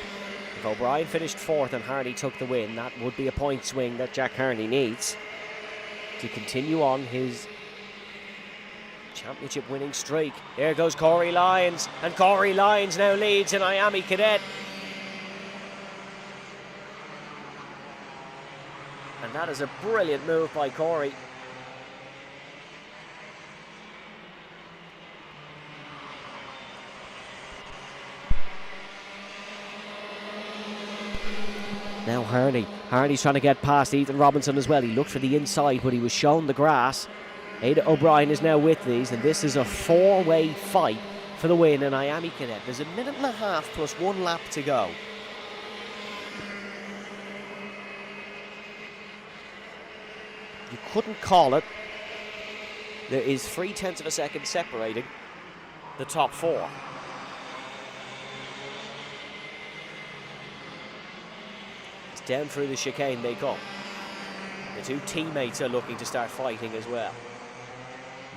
If O'Brien finished fourth and Harney took the win, that would be a point swing that Jack Harney needs to continue on his championship winning streak. There goes Corey Lyons, and Corey Lyons now leads in IAME Cadet. And that is a brilliant move by Corey. Now Harney's trying to get past Ethan Robinson as well. He looked for the inside, but he was shown the grass. Ada O'Brien is now with these, and this is a four-way fight for the win in IAME Cadet. There's a minute and a half plus 1 lap to go. You couldn't call it. There is 0.3 of a second separating the top four. It's down through the chicane they come. The two teammates are looking to start fighting as well.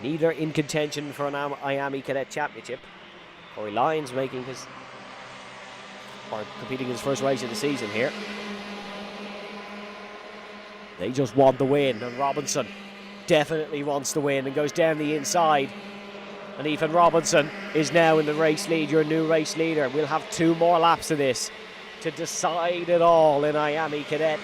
Neither in contention for an IAME Cadet Championship. Corey Lyons competing in his first race of the season here. They just want the win, and Robinson definitely wants the win and goes down the inside. And Ethan Robinson is now in the race lead, your new race leader. We'll have 2 more laps of this to decide it all in IAME Cadet.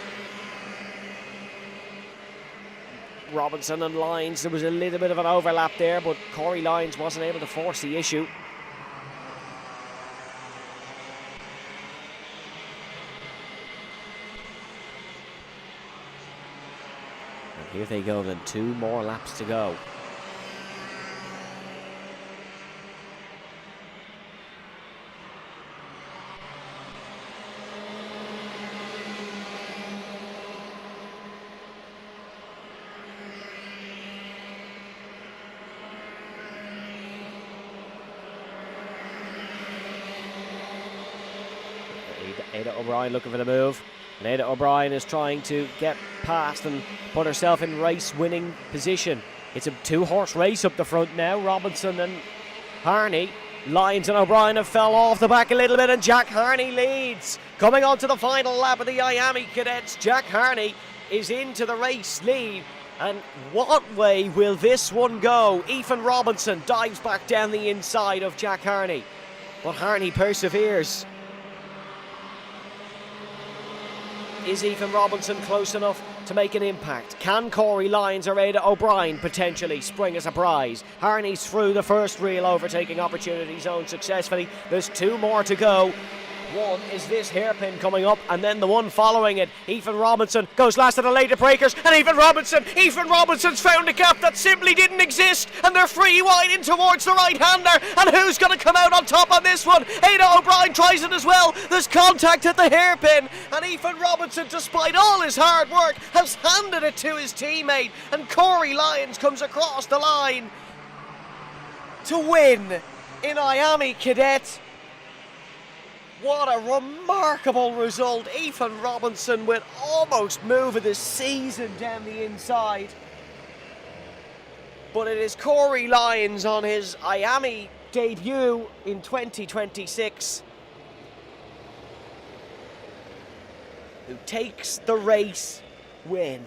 Robinson and Lyons, there was a little bit of an overlap there, but Corey Lyons wasn't able to force the issue. And here they go then, 2 more laps to go. Ada O'Brien looking for the move, and Ada O'Brien is trying to get past and put herself in race-winning position. It's a 2-horse race up the front now. Robinson and Harney. Lyons and O'Brien have fell off the back a little bit, and Jack Harney leads. Coming on to the final lap of the IAME Cadets, Jack Harney is into the race lead. And what way will this one go? Ethan Robinson dives back down the inside of Jack Harney, but Harney perseveres. Is Ethan Robinson close enough to make an impact? Can Corey Lyons or Ada O'Brien potentially spring a surprise? Harney's through the first real overtaking opportunity zone successfully. There's 2 more to go. One is this hairpin coming up, and then the one following it. Ethan Robinson goes last at the later breakers, and Ethan Robinson's found a gap that simply didn't exist, and they're free wide in towards the right-hander. And who's going to come out on top on this one? Ada O'Brien tries it as well. There's contact at the hairpin, and Ethan Robinson, despite all his hard work, has handed it to his teammate, and Corey Lyons comes across the line to win in IAME Cadet. What a remarkable result. Ethan Robinson with almost move of the season down the inside. but it is Corey Lyons on his IAME debut in 2026 who takes the race win.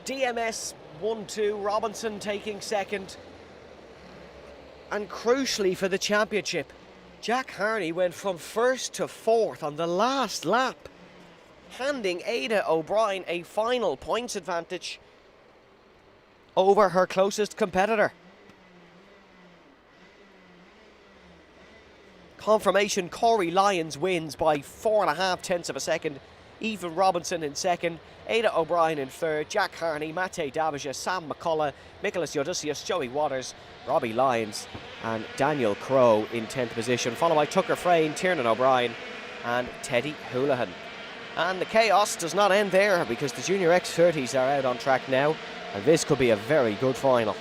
DMS 1-2, Robinson taking second. And crucially for the championship, Jack Harney went from first to fourth on the last lap, handing Ada O'Brien a final points advantage over her closest competitor. Confirmation, Corey Lyons wins by 4.5 tenths of a second. Ethan Robinson in second, Ada O'Brien in third, Jack Harney, Mate Dabija, Sam McCullough, Nicholas Odysseus, Joey Waters, Robbie Lyons and Daniel Crowe in 10th position, followed by Tucker Frayne, Tiernan O'Brien and Teddy Houlihan. And the chaos does not end there, because the Junior X30s are out on track now, and this could be a very good final.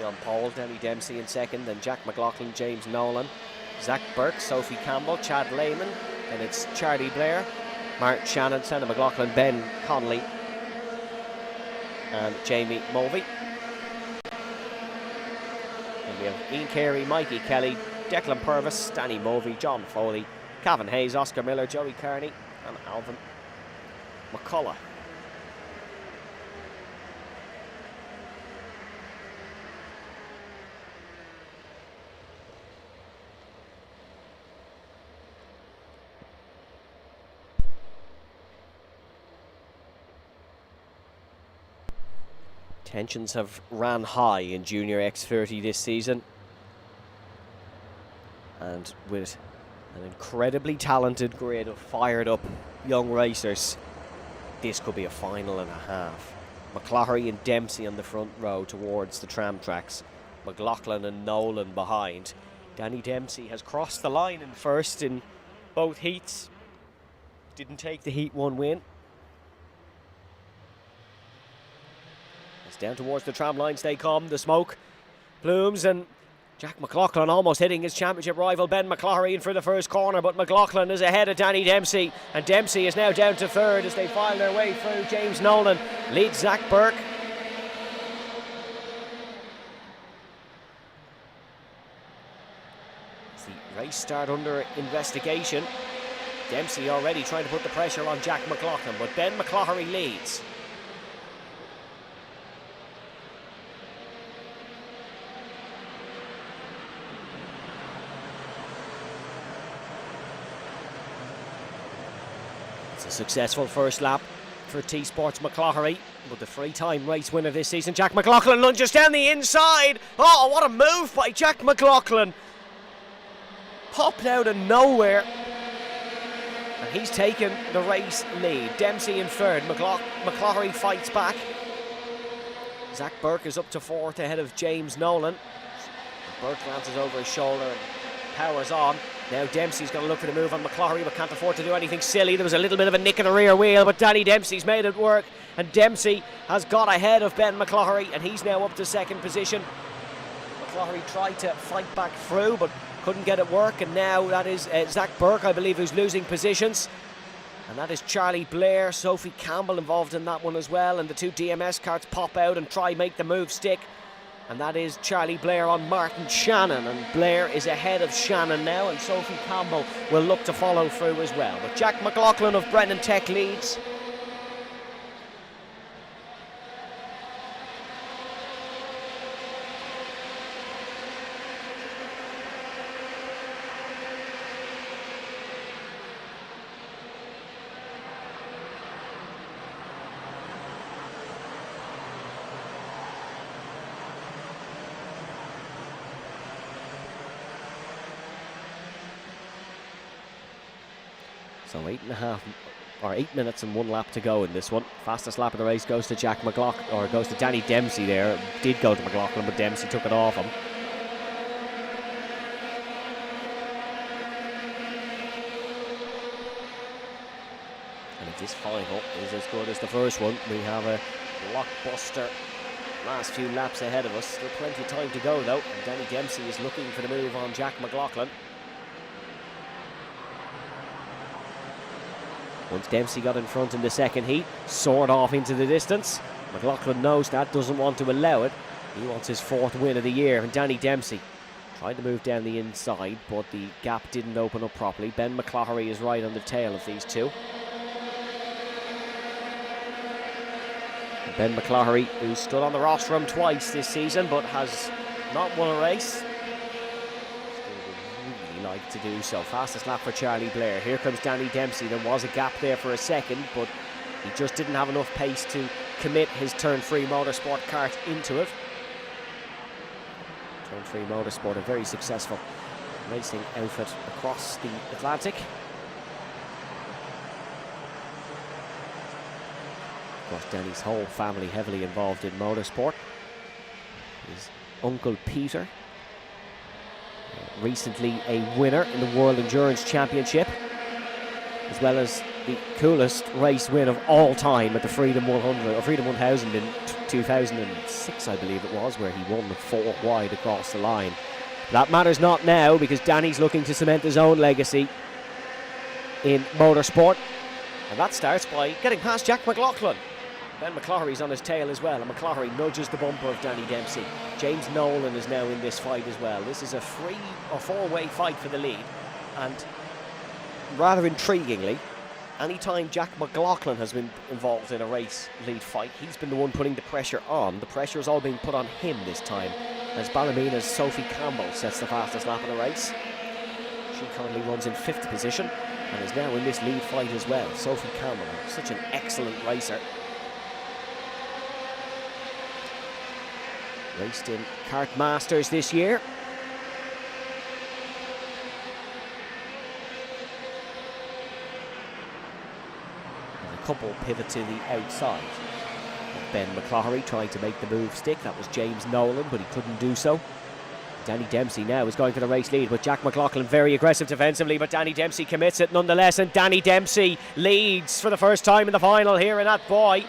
On pole, Danny Dempsey in second, then Jack McLaughlin, James Nolan, Zach Burke, Sophie Campbell, Chad Lehman, then it's Charlie Blair, Mark Shannon, Senna McLaughlin, Ben Connolly and Jamie Mulvey. Then we have Ian Carey, Mikey Kelly, Declan Purvis, Danny Mulvey, John Foley, Cavan Hayes, Oscar Miller, Joey Kearney and Alvin McCullough. Tensions have ran high in Junior X30 this season, and with an incredibly talented grid of fired up young racers, this could be a final and a half. McCloughery and Dempsey on the front row towards the tram tracks, McLaughlin and Nolan behind. Danny Dempsey has crossed the line in first in both heats, didn't take the Heat 1 win. Down towards the tram lines they come, the smoke plumes, and Jack McLaughlin almost hitting his championship rival Ben McCloughery in for the first corner, but McLaughlin is ahead of Danny Dempsey, and Dempsey is now down to third as they file their way through. James Nolan leads Zach Burke. As the race start under investigation, Dempsey already trying to put the pressure on Jack McLaughlin, but Ben McCloughery leads. A successful first lap for T-Sports McCloughery, but the three-time race winner this season, Jack McLaughlin, lunges down the inside. Oh, what a move by Jack McLaughlin. Popped out of nowhere. And he's taken the race lead. Dempsey in third, McCloughery fights back. Zach Burke is up to fourth ahead of James Nolan. Burke glances over his shoulder and powers on. Now Dempsey's going to look for the move on McCloughery, but can't afford to do anything silly. There was a little bit of a nick in the rear wheel, but Danny Dempsey's made it work, and Dempsey has got ahead of Ben McCloughery, and he's now up to second position. McCloughery tried to fight back through, but couldn't get it work, and now that is Zach Burke, I believe, who's losing positions. And that is Charlie Blair, Sophie Campbell involved in that one as well, and the two DMS carts pop out and try make the move stick. And that is Charlie Blair on Martin Shannon, and Blair is ahead of Shannon now, and Sophie Campbell will look to follow through as well. But Jack McLaughlin of Brennan Tech leads. So 8 minutes and 1 lap to go in this one. Fastest lap of the race goes to Jack McLaughlin, or goes to Danny Dempsey there. It did go to McLaughlin, but Dempsey took it off him. And if this final is as good as the first one, we have a blockbuster Last few laps ahead of us. Still plenty of time to go though. And Danny Dempsey is looking for the move on Jack McLaughlin. Once Dempsey got in front in the second heat, soared off into the distance. McLaughlin knows that, doesn't want to allow it. He wants his 4th win of the year. And Danny Dempsey tried to move down the inside, but the gap didn't open up properly. Ben McCloughery is right on the tail of these two. Ben McCloughery, who stood on the rostrum twice this season, but has not won a race. Still would really like to do so. Fastest lap for Charlie Blair. Here comes Danny Dempsey. There was a gap there for a second, but he just didn't have enough pace to commit his Turn 3 Motorsport kart into it. Turn 3 Motorsport, a very successful racing outfit across the Atlantic. Of course, Danny's whole family heavily involved in motorsport. His uncle Peter, recently a winner in the World Endurance Championship, as well as the coolest race win of all time at the Freedom 100 or Freedom 1000 in 2006, I believe it was, where he won 4 wide across the line. That matters not now, because Danny's looking to cement his own legacy in motorsport, and that starts by getting past Jack McLaughlin. Ben McCloughery's on his tail as well, and McCloughery nudges the bumper of Danny Dempsey. James Nolan is now in this fight as well. This is a 3 or 4-way fight for the lead, and rather intriguingly, anytime Jack McLaughlin has been involved in a race lead fight, he's been the one putting the pressure on. The pressure is all being put on him this time, as Bambino's Sophie Campbell sets the fastest lap of the race. She currently runs in 5th position and is now in this lead fight as well. Sophie Campbell, such an excellent racer. Raced in Kart Masters this year. And a couple pivot to the outside. Ben McCloughery trying to make the move stick. That was James Nolan, but he couldn't do so. Danny Dempsey now is going for the race lead, with Jack McLaughlin very aggressive defensively, but Danny Dempsey commits it nonetheless, and Danny Dempsey leads for the first time in the final here in that boy.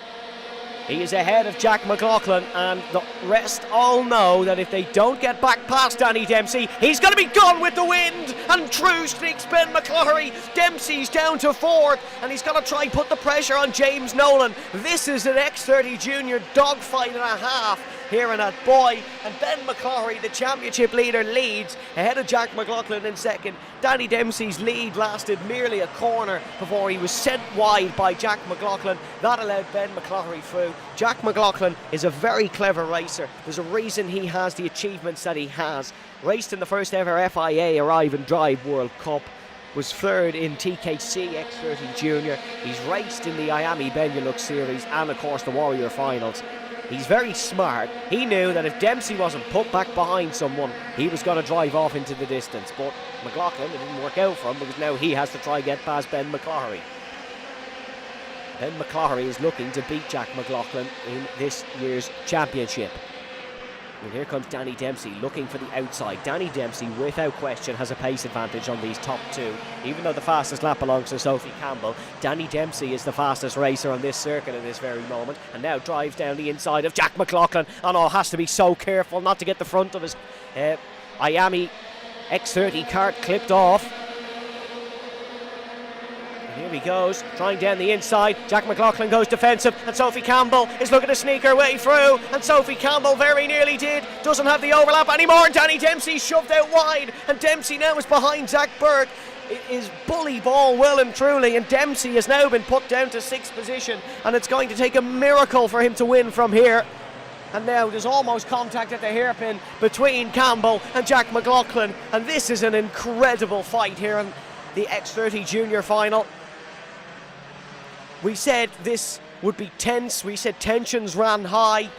He is ahead of Jack McLaughlin, and the rest all know that if they don't get back past Danny Dempsey, he's going to be gone with the wind. And through sneaks Ben McCloughery. Dempsey's down to 4th, and he's going to try and put the pressure on James Nolan. This is an X30 Junior dogfight and a half here in that boy, and Ben McCloughery, the championship leader, leads ahead of Jack McLaughlin in 2nd. Danny Dempsey's lead lasted merely a corner before he was sent wide by Jack McLaughlin. That allowed Ben McCloughery through. Jack McLaughlin is a very clever racer. There's a reason he has the achievements that he has. Raced in the first ever FIA Arrive and Drive World Cup, was 3rd in TKC X30 Junior. He's raced in the IAME Benelux Series and of course the Warrior Finals. He's very smart. He knew that if Dempsey wasn't put back behind someone, he was going to drive off into the distance. But McLaughlin, it didn't work out for him, because now he has to try and get past Ben McCloughery. Ben McCloughery is looking to beat Jack McLaughlin in this year's championship. And here comes Danny Dempsey looking for the outside. Danny Dempsey, without question, has a pace advantage on these top 2. Even though the fastest lap belongs to Sophie Campbell, Danny Dempsey is the fastest racer on this circuit at this very moment, and now drives down the inside of Jack McLaughlin. And has to be so careful not to get the front of his IAME X30 kart clipped off. Here he goes, trying down the inside. Jack McLaughlin goes defensive, and Sophie Campbell is looking to sneak her way through, and Sophie Campbell very nearly did. Doesn't have the overlap anymore, and Danny Dempsey shoved out wide, and Dempsey now is behind Zach Burke. It is bully ball well and truly, and Dempsey has now been put down to 6th position, and it's going to take a miracle for him to win from here. And now there's almost contact at the hairpin between Campbell and Jack McLaughlin, and this is an incredible fight here in the X30 Junior final. We said this would be tense. We said tensions ran high.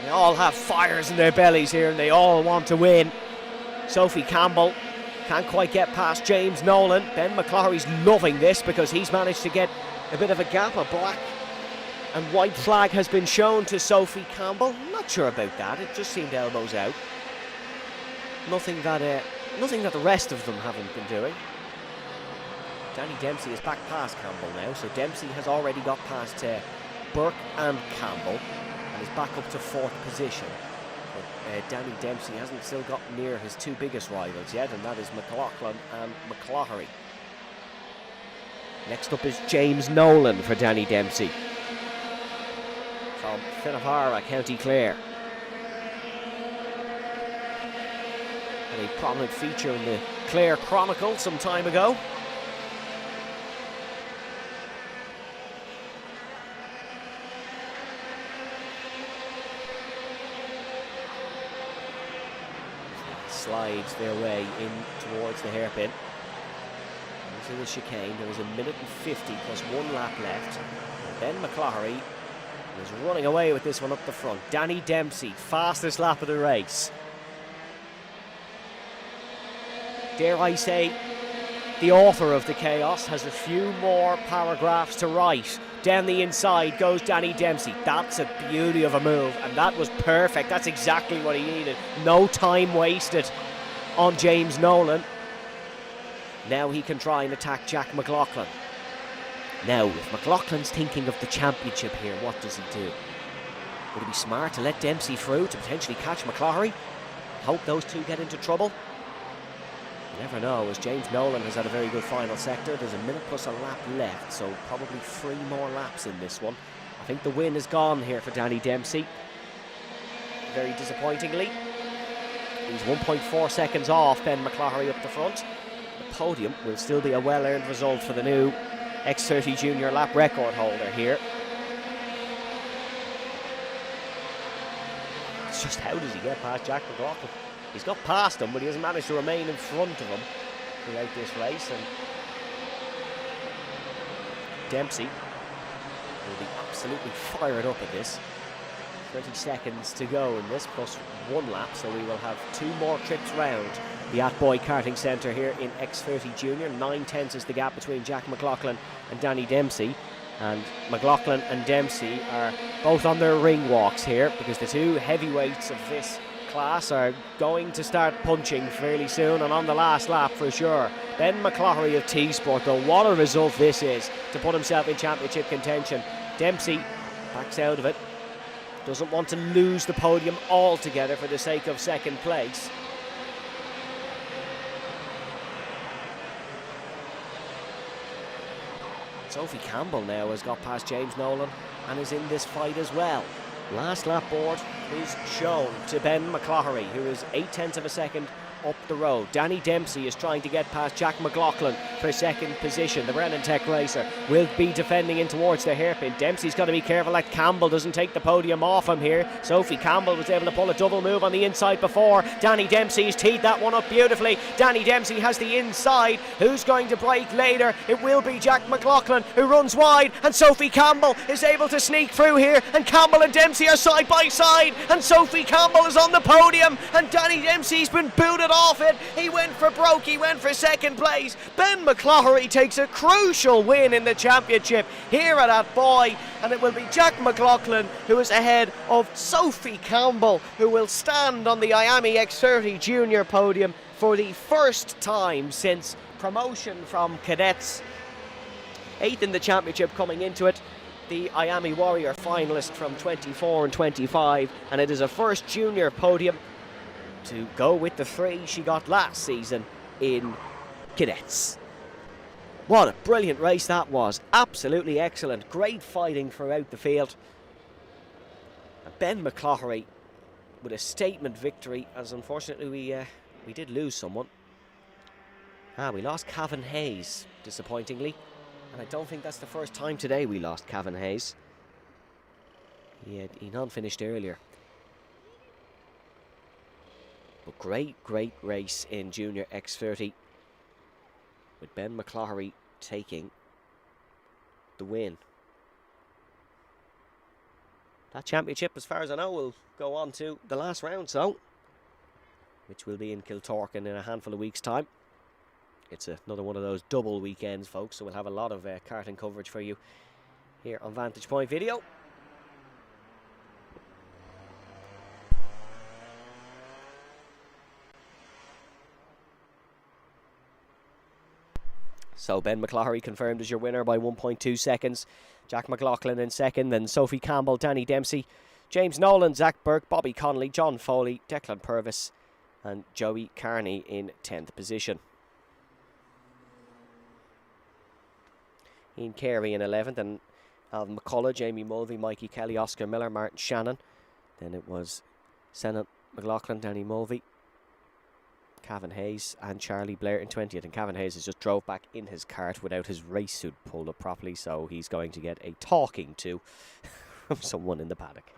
They all have fires in their bellies here, and they all want to win. Sophie Campbell can't quite get past James Nolan. Ben McCloughery's loving this, because he's managed to get a bit of a gap. A black and white flag has been shown to Sophie Campbell. I'm not sure about that. It just seemed elbows out. Nothing that the rest of them haven't been doing. Danny Dempsey is back past Campbell now, so Dempsey has already got past Burke and Campbell, and is back up to 4th position. But Danny Dempsey hasn't still got near his two biggest rivals yet, and that is McLaughlin and McCloughery. Next up is James Nolan for Danny Dempsey from Finnahara, County Clare. Had a prominent feature in the Clare Chronicle some time ago. Slides their way in towards the hairpin. Into the chicane. There is 1:50 plus 1 lap left. And Ben McCloughery is running away with this one up the front. Danny Dempsey, fastest lap of the race. Dare I say, the author of the chaos has a few more paragraphs to write. Down the inside goes Danny Dempsey. That's a beauty of a move, and that was perfect. That's exactly what he needed. No time wasted on James Nolan. Now he can try and attack Jack McLaughlin. Now, if McLaughlin's thinking of the championship here, what does he do? Would it be smart to let Dempsey through to potentially catch McCloughery? Hope those two get into trouble? You never know, as James Nolan has had a very good final sector. There's 1 minute plus a lap left, so probably 3 more laps in this one. I think the win is gone here for Danny Dempsey. Very disappointingly. He's 1.4 seconds off Ben McCloughery up the front. The podium will still be a well-earned result for the new X30 Junior lap record holder here. It's just, how does he get past Jack McLaughlin? He's got past him, but he hasn't managed to remain in front of him throughout this race. And Dempsey will be absolutely fired up at this. 30 seconds to go in this, plus 1 lap, so we will have 2 more trips round the Atboy Karting Centre here in X30 Junior. 9/10 is the gap between Jack McLaughlin and Danny Dempsey. And McLaughlin and Dempsey are both on their ring walks here, because the two heavyweights of this class are going to start punching fairly soon, and on the last lap for sure. Ben McCloughery of T-Sport, though, what a result this is to put himself in championship contention. Dempsey backs out of it, doesn't want to lose the podium altogether for the sake of second place. Sophie Campbell now has got past James Nolan and is in this fight as well. Last lap board is shown to Ben McCloughery, who is 0.8 of a second up the road. Danny Dempsey is trying to get past Jack McLaughlin for second position. The Brennan Tech racer will be defending in towards the hairpin. Dempsey's got to be careful that Campbell doesn't take the podium off him here. Sophie Campbell was able to pull a double move on the inside before. Danny Dempsey's teed that one up beautifully. Danny Dempsey has the inside. Who's going to break later? It will be Jack McLaughlin, who runs wide, and Sophie Campbell is able to sneak through here, and Campbell and Dempsey are side by side, and Sophie Campbell is on the podium, and Danny Dempsey's been booted off it. He went for broke, he went for second place. Ben McCloughery takes a crucial win in the championship here at Atboy, and it will be Jack McLaughlin who is ahead of Sophie Campbell, who will stand on the IAME X30 Junior podium for the first time since promotion from Cadets. 8th in the championship coming into it. The IAME Warrior finalist from 24 and 25, and it is a first junior podium to go with the 3 she got last season in Cadets. What a brilliant race that was. Absolutely excellent. Great fighting throughout the field. And Ben McCloughery with a statement victory, as unfortunately we did lose someone. We lost Cavan Hayes, disappointingly. And I don't think that's the first time today we lost Cavan Hayes. He non-finished earlier. But great race in Junior X30, with Ben McCloughery taking the win. That championship, as far as I know, will go on to the last round, so, which will be in Kiltorkin in a handful of weeks' time. It's another one of those double weekends, folks, so we'll have a lot of karting coverage for you here on Vantage Point Video. So Ben McCloughery confirmed as your winner by 1.2 seconds. Jack McLaughlin in second, then Sophie Campbell, Danny Dempsey, James Nolan, Zach Burke, Bobby Connolly, John Foley, Declan Purvis and Joey Carney in 10th position. Ian Carey in 11th, and Alvin McCullough, Jamie Mulvey, Mikey Kelly, Oscar Miller, Martin Shannon. Then it was Senna McLaughlin, Danny Mulvey, Cavan Hayes and Charlie Blair in 20th. And Cavan Hayes has just drove back in his cart without his race suit pulled up properly, so he's going to get a talking to from someone in the paddock.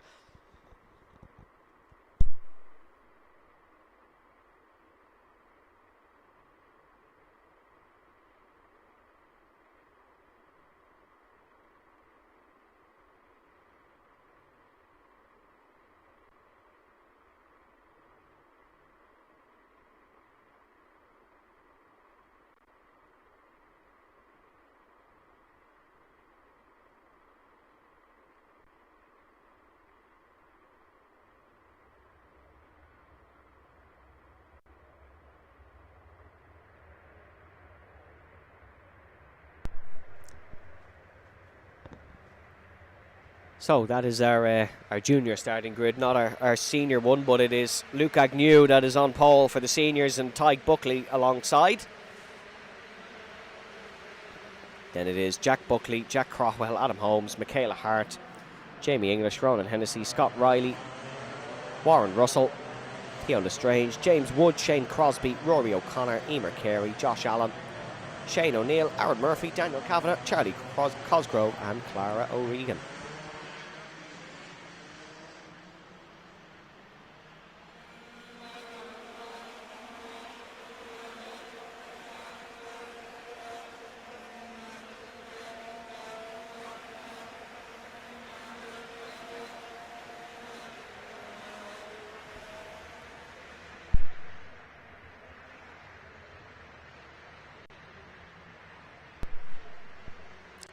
So that is our junior starting grid, not our senior one, but it is Luke Agnew that is on pole for the seniors and Tyke Buckley alongside. Then it is Jack Buckley, Jack Crowell, Adam Holmes, Michaela Hart, Jamie English, Ronan Hennessy, Scott Riley, Warren Russell, Theo Lestrange, James Wood, Shane Crosby, Rory O'Connor, Emer Carey, Josh Allen, Shane O'Neill, Aaron Murphy, Daniel Kavanagh, Charlie Cosgrove and Clara O'Regan.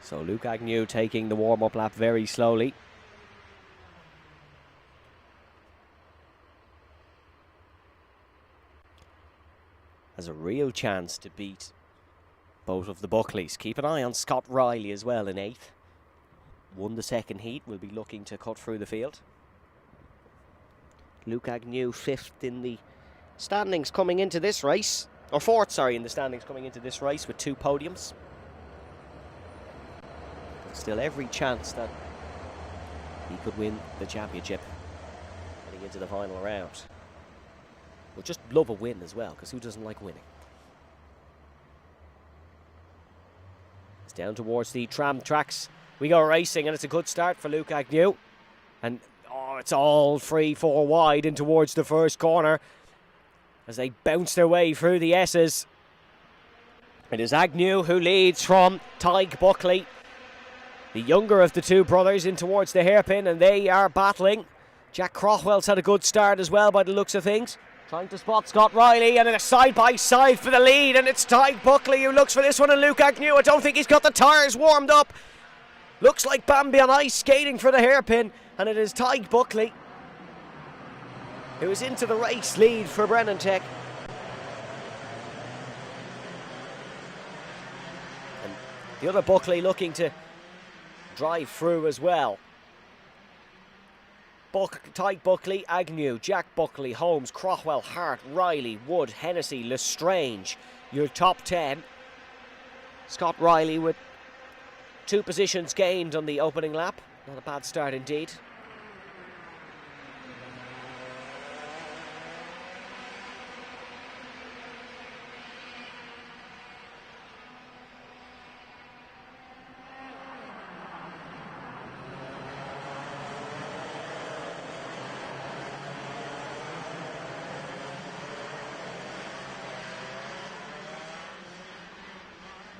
So Luke Agnew taking the warm-up lap very slowly. Has a real chance to beat both of the Buckleys. Keep an eye on Scott Riley as well in 8th. Won the second heat, will be looking to cut through the field. Luke Agnew 5th in the standings coming into this race. Or 4th, sorry, in the standings coming into this race with 2 podiums. Still every chance that he could win the championship heading into the final round. Would just love a win as well, because who doesn't like winning? It's down towards the tram tracks. We go racing, and it's a good start for Luke Agnew. And it's all free 4 wide in towards the first corner as they bounce their way through the S's. It is Agnew who leads from Tyke Buckley, the younger of the 2 brothers, in towards the hairpin, and they are battling. Jack Crowell's had a good start as well by the looks of things. Trying to spot Scott Riley, and they're side by side for the lead, and it's Tyke Buckley who looks for this one, and Luke Agnew, I don't think he's got the tyres warmed up. Looks like Bambi on ice skating for the hairpin, and it is Tyke Buckley who is into the race lead for Brennan Tech. And the other Buckley looking to drive through as well. Tyke Buckley, Agnew, Jack Buckley, Holmes, Crowell, Hart, Riley, Wood, Hennessy, Lestrange, your top 10. Scott Riley with 2 positions gained on the opening lap. Not a bad start indeed.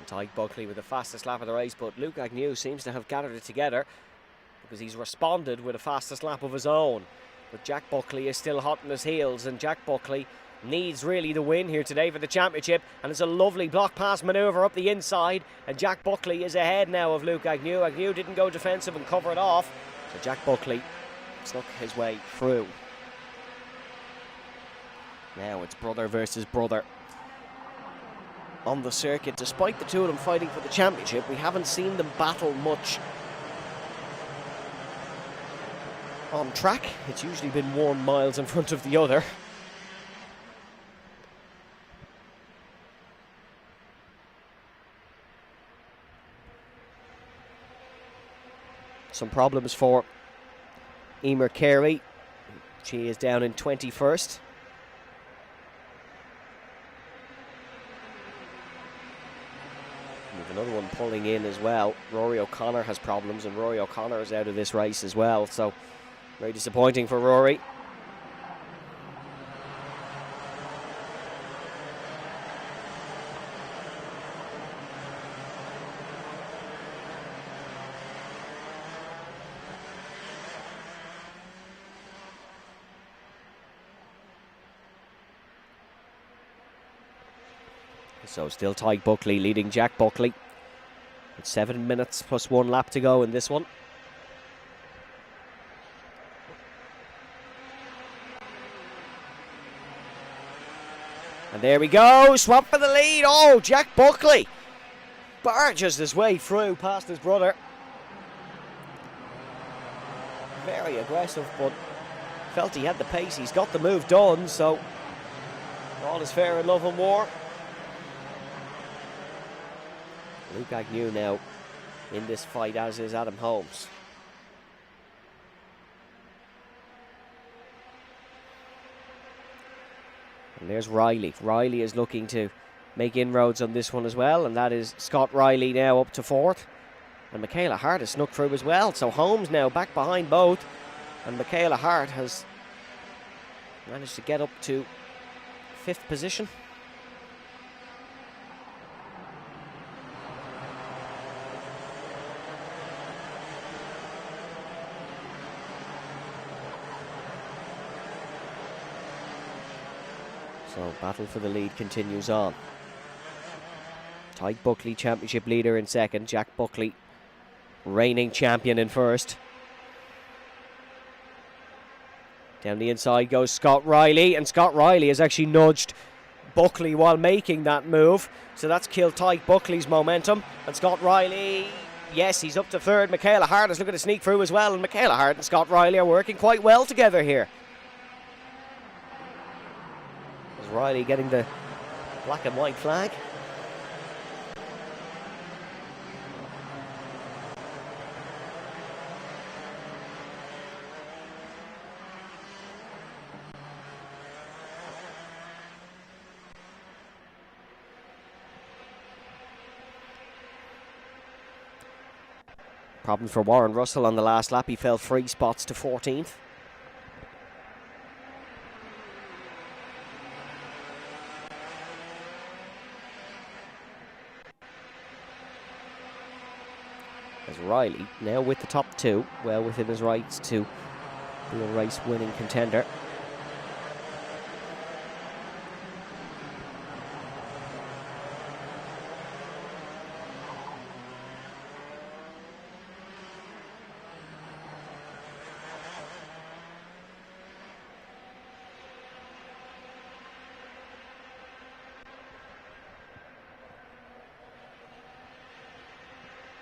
Tyke Buckley with the fastest lap of the race, but Luke Agnew seems to have gathered it together because he's responded with a fastest lap of his own. But Jack Buckley is still hot on his heels, and Jack Buckley needs really the win here today for the championship, and it's a lovely block pass manoeuvre up the inside, and Jack Buckley is ahead now of Luke Agnew. Agnew didn't go defensive and cover it off, so Jack Buckley snuck his way through. Now it's brother versus brother on the circuit. Despite the two of them fighting for the championship, we haven't seen them battle much on track. It's usually been one miles in front of the other. Some problems for Emer Carey. She is down in 21st. With another one pulling in as well. Rory O'Connor has problems, and Rory O'Connor is out of this race as well. So very disappointing for Rory. So still Tyke Buckley leading Jack Buckley. With 7 minutes plus 1 lap to go in this one. And there we go, swap for the lead. Oh, Jack Buckley barges his way through past his brother. Very aggressive, but felt he had the pace. He's got the move done, so all is fair in love and war. Luke Agnew now in this fight, as is Adam Holmes. And there's Riley. Riley is looking to make inroads on this one as well, and that is Scott Riley now up to 4th. And Michaela Hart has snuck through as well, so Holmes now back behind both, and Michaela Hart has managed to get up to 5th position. So battle for the lead continues on. Tyke Buckley championship leader in 2nd. Jack Buckley reigning champion in 1st. Down the inside goes Scott Riley, and Scott Riley has actually nudged Buckley while making that move. So that's killed Tyke Buckley's momentum. And Scott Riley, yes, he's up to 3rd. Michaela Hart is looking to sneak through as well, and Michaela Hart and Scott Riley are working quite well together here. Riley getting the black and white flag. Problem for Warren Russell on the last lap. He fell 3 spots to 14th. As Riley now with the top 2, well within his rights to be a race winning contender.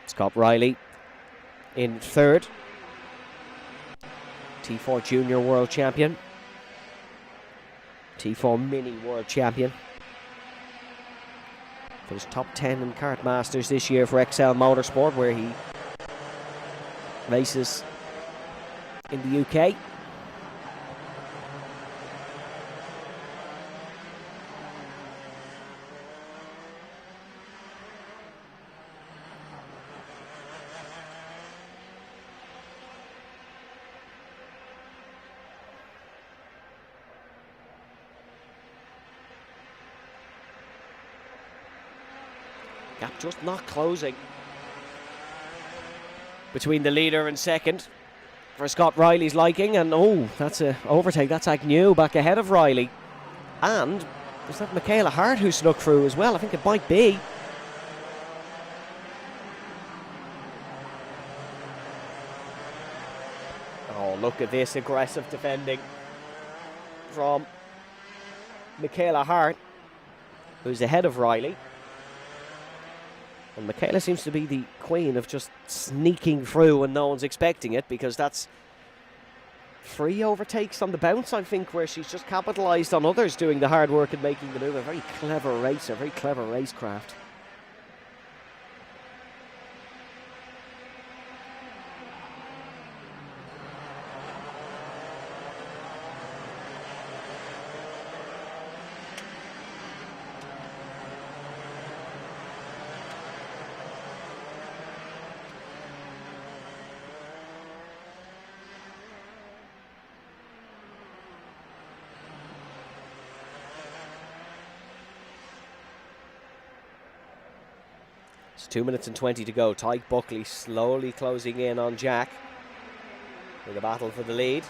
Scott Riley in 3rd. T4 Junior World Champion. T4 Mini World Champion. Finished top 10 in Kart Masters this year for XL Motorsport, where he races in the UK. Gap just not closing between the leader and 2nd for Scott Riley's liking. And oh, that's an overtake. That's Agnew back ahead of Riley. And is that Michaela Hart who snuck through as well? I think it might be. Oh, look at this aggressive defending from Michaela Hart, who's ahead of Riley. And Michaela seems to be the queen of just sneaking through when no one's expecting it, because that's 3 overtakes on the bounce, I think, where she's just capitalised on others doing the hard work and making the move. A very clever racer, very clever racecraft. It's 2 minutes and 20 to go. Tyke Buckley slowly closing in on Jack in the battle for the lead.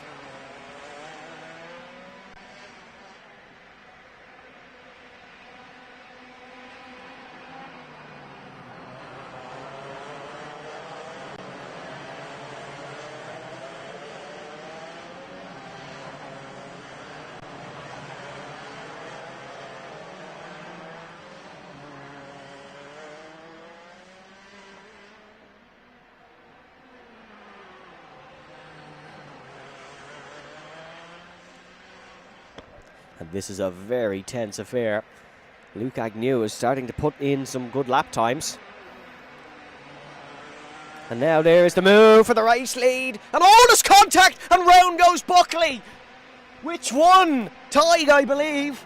And this is a very tense affair. Luke Agnew is starting to put in some good lap times. And now there's the move for the race lead. And oh, there's contact! And round goes Buckley! Which one? Tied, I believe.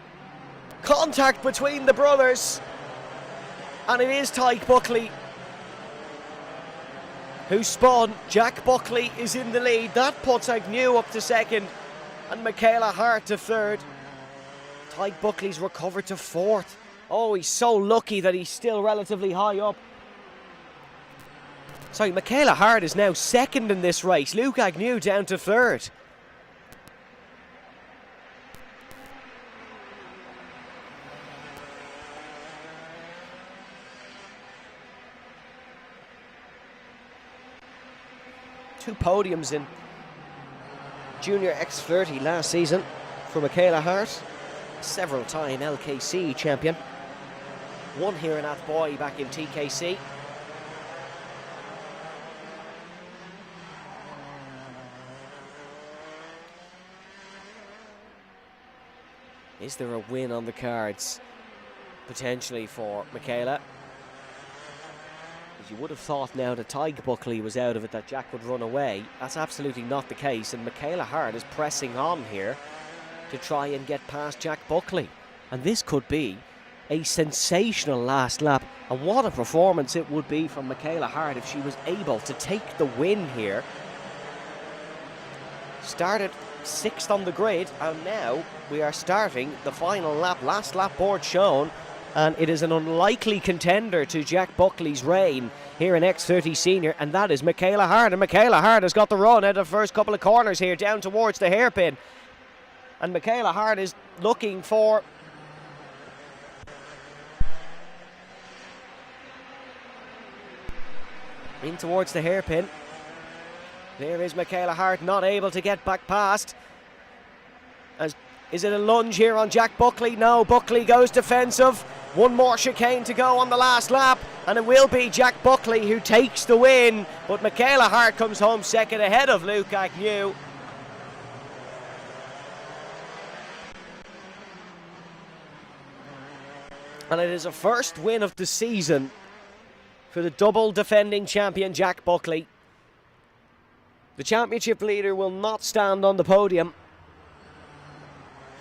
Contact between the brothers. And it is Tyke Buckley who spun. Jack Buckley is in the lead. That puts Agnew up to second. And Michaela Hart to third. Tyke Buckley's recovered to fourth. Oh, he's so lucky that he's still relatively high up. Sorry, Michaela Hart is now second in this race. Luke Agnew down to third. Two podiums in Junior X30 last season for Michaela Hart. Several-time LKC champion. One here in Athboy back in TKC. Is there a win on the cards potentially for Michaela? As you would have thought now that Tyke Buckley was out of it, that Jack would run away. That's absolutely not the case, and Michaela Hart is pressing on here to try and get past Jack Buckley. And this could be a sensational last lap. And what a performance it would be from Michaela Hart if she was able to take the win here. Started 6th on the grid, and now we are starting the final lap. Last lap board shown, and it is an unlikely contender to Jack Buckley's reign here in X30 Senior, and that is Michaela Hart. And Michaela Hart has got the run out of the first couple of corners here down towards the hairpin. And Michaela Hart is looking for in towards the hairpin. There is Michaela Hart, not able to get back past. Is it a lunge here on Jack Buckley? No, Buckley goes defensive. One more chicane to go on the last lap, and it will be Jack Buckley who takes the win. But Michaela Hart comes home second ahead of Luke Agnew. And it is a first win of the season for the double defending champion Jack Buckley. The championship leader will not stand on the podium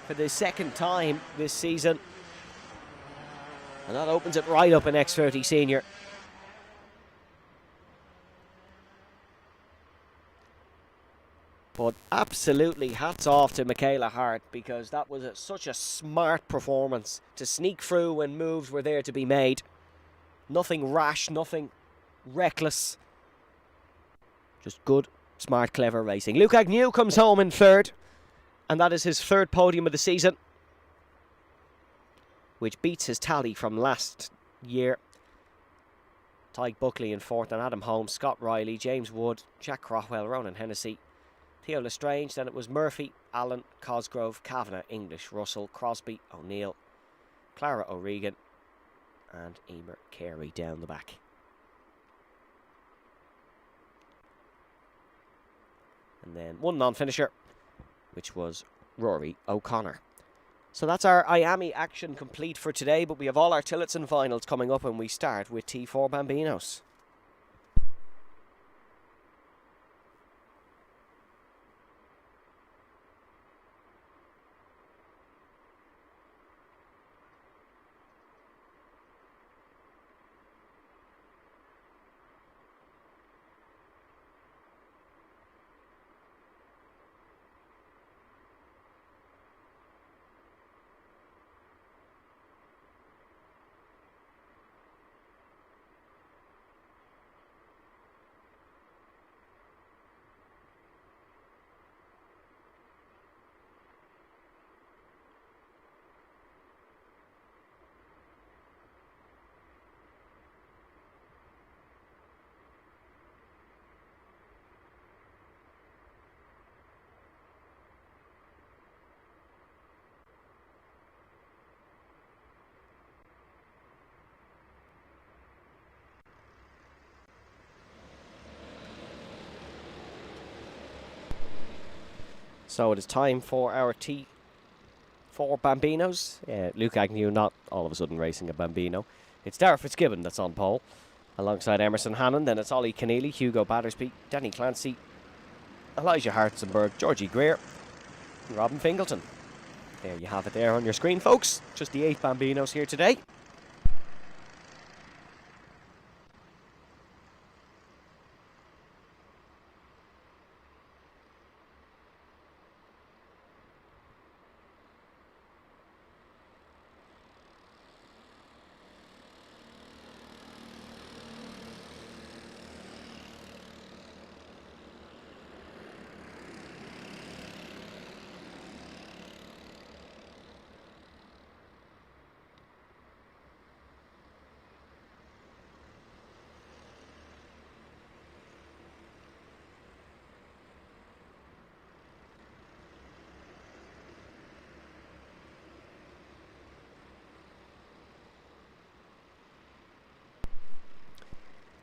for the second time this season. And that opens it right up in X30 Senior. But absolutely hats off to Michaela Hart, because that was such a smart performance to sneak through when moves were there to be made. Nothing rash, nothing reckless. Just good, smart, clever racing. Luke Agnew comes home in third, and that is his third podium of the season, which beats his tally from last year. Tyke Buckley in fourth, and Adam Holmes, Scott Riley, James Wood, Jack Crockwell, Ronan Hennessy, Theo Lestrange. Then it was Murphy, Allen, Cosgrove, Kavanagh, English, Russell, Crosby, O'Neill, Clara O'Regan, and Emer Carey down the back. And then one non-finisher, which was Rory O'Connor. So that's our IAME action complete for today, but we have all our Tillotson finals coming up, and we start with T4 Bambinos. So it is time for our T4 Bambinos. Luke Agnew not all of a sudden racing a Bambino. It's Darragh Fitzgibbon that's on pole, alongside Emerson Hannon. Then it's Ollie Keneally, Hugo Battersby, Danny Clancy, Elijah Hartzenberg, Georgie Greer, and Robin Fingleton. There you have it there on your screen, folks. Just the 8 Bambinos here today.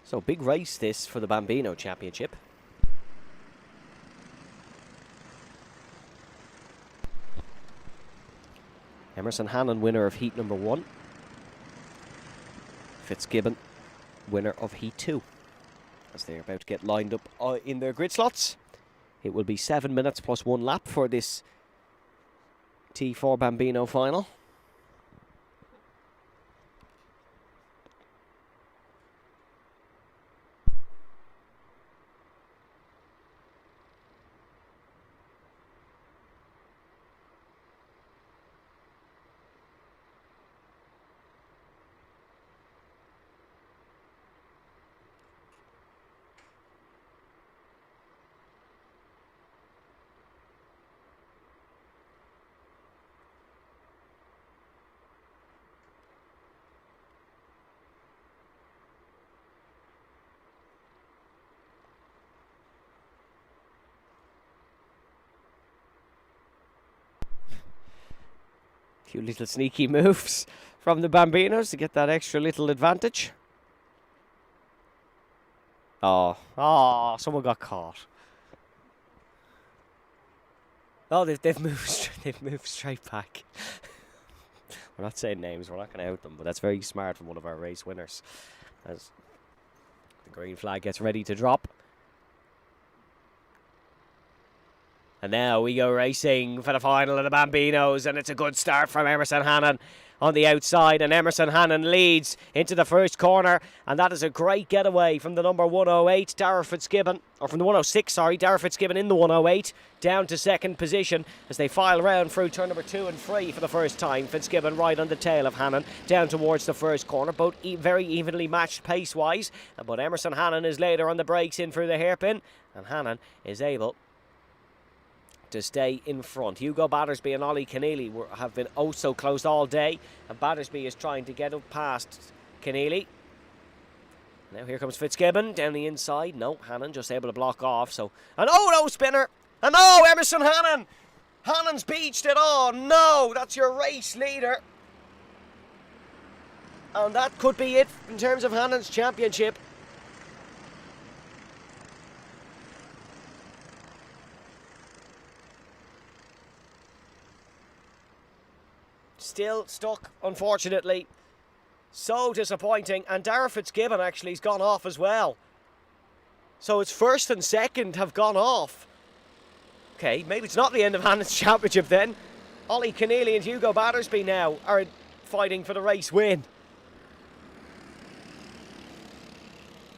So big race this for the Bambino Championship. Emerson Hannon, winner of heat number 1. Fitzgibbon, winner of heat 2. As they're about to get lined up in their grid slots. It will be 7 minutes plus 1 lap for this T4 Bambino final. Few little sneaky moves from the Bambinos to get that extra little advantage. Oh, someone got caught. Oh, they've moved straight back. We're not saying names, we're not going to out them, but that's very smart from one of our race winners. As the green flag gets ready to drop. And now we go racing for the final of the Bambinos, and it's a good start from Emerson Hannon on the outside, and Emerson Hannon leads into the first corner, and that is a great getaway from the number 108, Darragh Fitzgibbon, or from the 106, sorry, Darragh Fitzgibbon in the 108, down to second position as they file round through turn number 2 and 3 for the first time. Fitzgibbon right on the tail of Hannon, down towards the first corner, both very evenly matched pace-wise, but Emerson Hannon is later on the brakes in through the hairpin, and Hannon is able to stay in front. Hugo Battersby and Ollie Keneally have been oh so close all day, and Battersby is trying to get up past Keneally. Now here comes Fitzgibbon down the inside. No, Hannon just able to block off. So, and oh no, spinner, and oh, Emerson Hannon. Hannon's beached it. Oh no, that's your race leader, and that could be it in terms of Hannon's championship. still stuck, unfortunately. So disappointing. And Dara Fitzgibbon actually has gone off as well. So it's first and second have gone off. Okay, maybe it's not the end of Hannon's championship then. Ollie Keneally and Hugo Battersby now are fighting for the race win.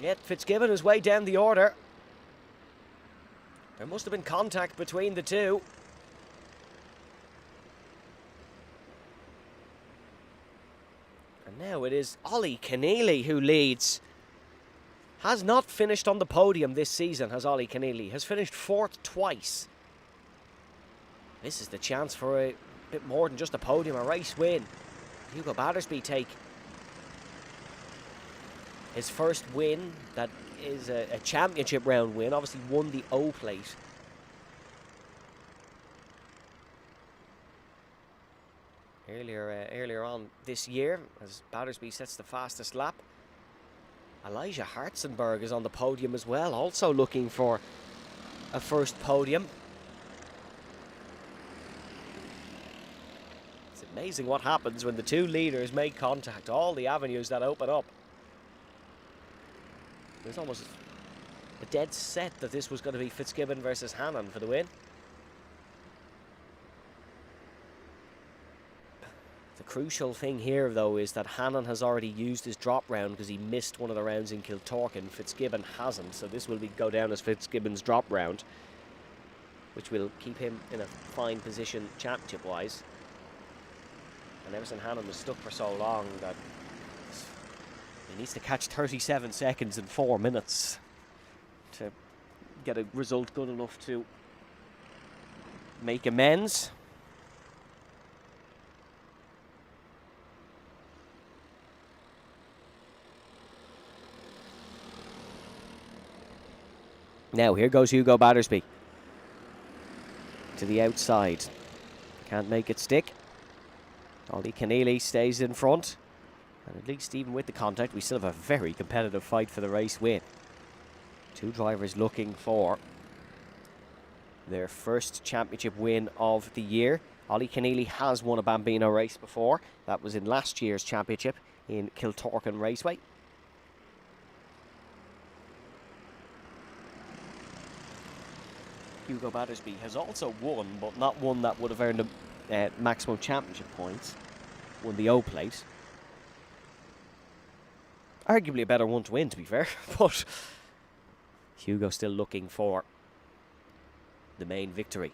Yet Fitzgibbon is way down the order. There must have been contact between the two. And now it is Ollie Keneally who leads. Has not finished on the podium this season, has Ollie Keneally. Has finished fourth twice. This is the chance for a bit more than just a podium, a race win. Hugo Battersby take his first win. That is a championship round win. Obviously won the O plate. Earlier on this year, as Battersby sets the fastest lap. Elijah Hartzenberg is on the podium as well, also looking for a first podium. It's amazing what happens when the two leaders make contact, all the avenues that open up. There's almost a dead set that this was going to be Fitzgibbon versus Hannon for the win. The crucial thing here, though, is that Hannon has already used his drop round because he missed one of the rounds in Kiltorkin. Fitzgibbon hasn't, so this will go down as Fitzgibbon's drop round, which will keep him in a fine position championship-wise. And Emerson Hannon was stuck for so long that he needs to catch 37 seconds in 4 minutes to get a result good enough to make amends. Now, here goes Hugo Battersby to the outside. Can't make it stick. Ollie Keneally stays in front. And at least even with the contact, we still have a very competitive fight for the race win. Two drivers looking for their first championship win of the year. Ollie Keneally has won a Bambino race before. That was in last year's championship in Kiltorkin Raceway. Hugo Battersby has also won, but not one that would have earned him maximum championship points. Won the O plate. Arguably a better one to win, to be fair, but Hugo still looking for the main victory.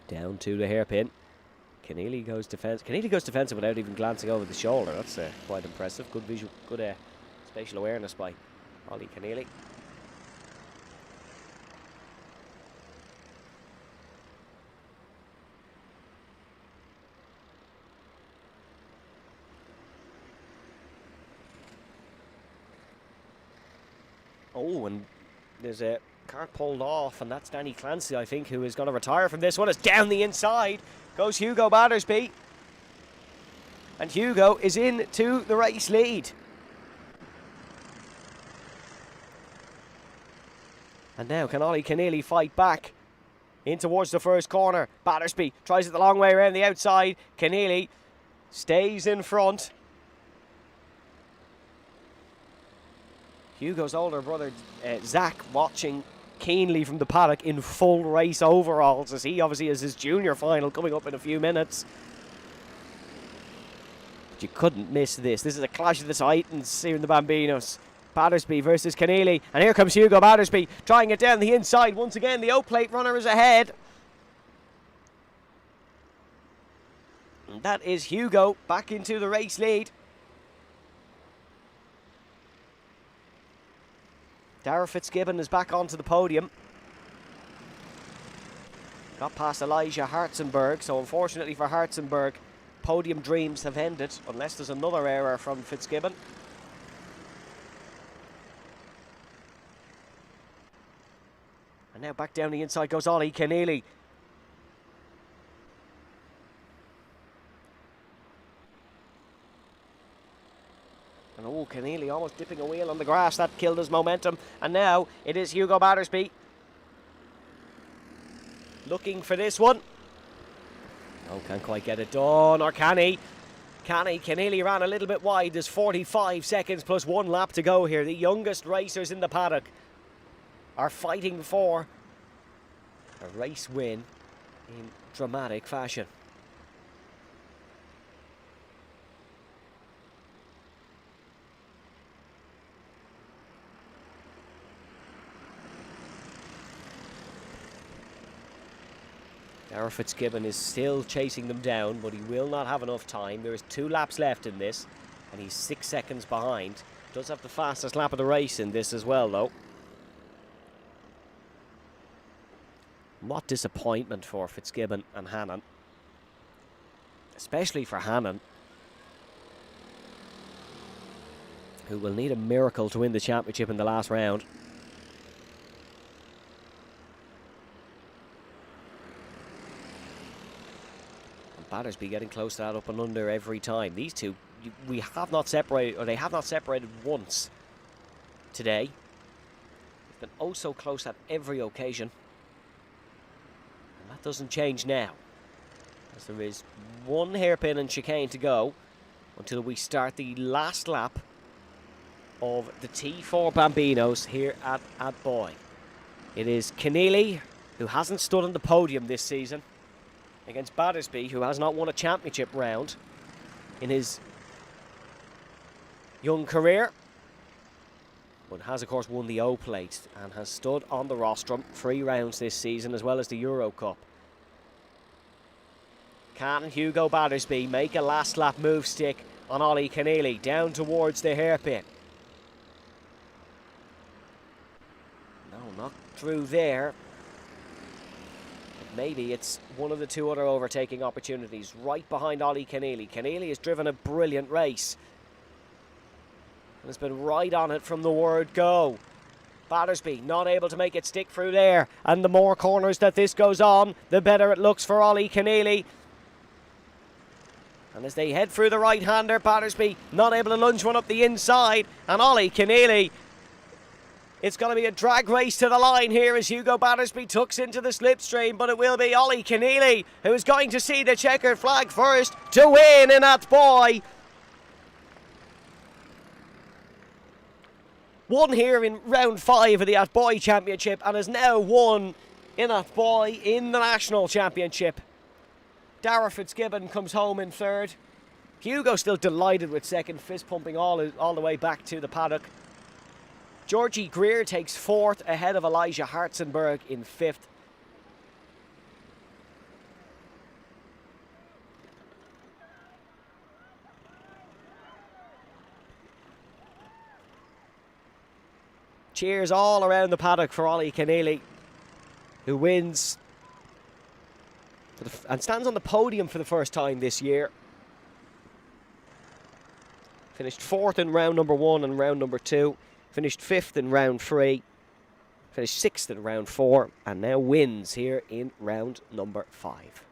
Down to the hairpin. Keneally goes defensive. Keneally goes defensive without even glancing over the shoulder. That's quite impressive. Good visual, good spatial awareness by Ollie Keneally. Oh, and there's a cart pulled off, and that's Danny Clancy, I think, who is going to retire from this one. It's down the inside. Goes Hugo Battersby. And Hugo is into the race lead. And now can Ollie Keneally fight back in towards the first corner. Battersby tries it the long way around the outside. Keneally stays in front. Hugo's older brother, Zach, watching keenly from the paddock in full race overalls, as he obviously has his junior final coming up in a few minutes. But you couldn't miss this. This is a clash of the titans here in the Bambinos. Battersby versus Keneally, and here comes Hugo Battersby trying it down the inside. Once again, the O-plate runner is ahead. And that is Hugo back into the race lead. Dara Fitzgibbon is back onto the podium. Got past Elijah Hartzenberg, so unfortunately for Hartzenberg, podium dreams have ended, unless there's another error from Fitzgibbon. And now back down the inside goes Ollie Keneally. And oh, Keneally almost dipping a wheel on the grass. That killed his momentum. And now it is Hugo Battersby looking for this one. No, can't quite get it done. Or can he? Can he? Keneally ran a little bit wide. There's 45 seconds plus 1 lap to go here. The youngest racers in the paddock are fighting for a race win in dramatic fashion. Darragh Fitzgibbon is still chasing them down, but he will not have enough time. There is 2 laps left in this, and he's 6 seconds behind. Does have the fastest lap of the race in this as well, though. What disappointment for Fitzgibbon and Hannon. Especially for Hannon, who will need a miracle to win the championship in the last round. Battersby getting close to that up and under every time. These two, we have not separated, or they have not separated once today. It's been oh so close at every occasion. And that doesn't change now, as there is 1 hairpin and chicane to go until we start the last lap of the T4 Bambinos here at Boy. It is Keneally, who hasn't stood on the podium this season, against Battersby, who has not won a championship round in his young career, but has of course won the O-Plate and has stood on the rostrum 3 rounds this season, as well as the Euro Cup. Can Hugo Battersby make a last lap move stick on Ollie Keneally down towards the hairpin? No, not through there. Maybe it's one of the 2 other overtaking opportunities right behind Ollie Keneally. Keneally has driven a brilliant race and has been right on it from the word go. Battersby not able to make it stick through there, and the more corners that this goes on, the better it looks for Ollie Keneally. And as they head through the right-hander, Battersby not able to lunge one up the inside, and Ollie Keneally, it's going to be a drag race to the line here as Hugo Battersby tucks into the slipstream, but it will be Ollie Keneally who is going to see the checkered flag first to win in Athboy. Won here in round 5 of the Athboy Championship and has now won in Athboy in the National Championship. Darragh Fitzgibbon comes home in 3rd. Hugo still delighted with 2nd, fist pumping all the way back to the paddock. Georgie Greer takes 4th ahead of Elijah Hartzenberg in 5th. Cheers all around the paddock for Ollie Keneally, who wins and stands on the podium for the first time this year. Finished 4th in round number 1 and round number 2. Finished 5th in round 3, finished 6th in round 4, and now wins here in round number 5.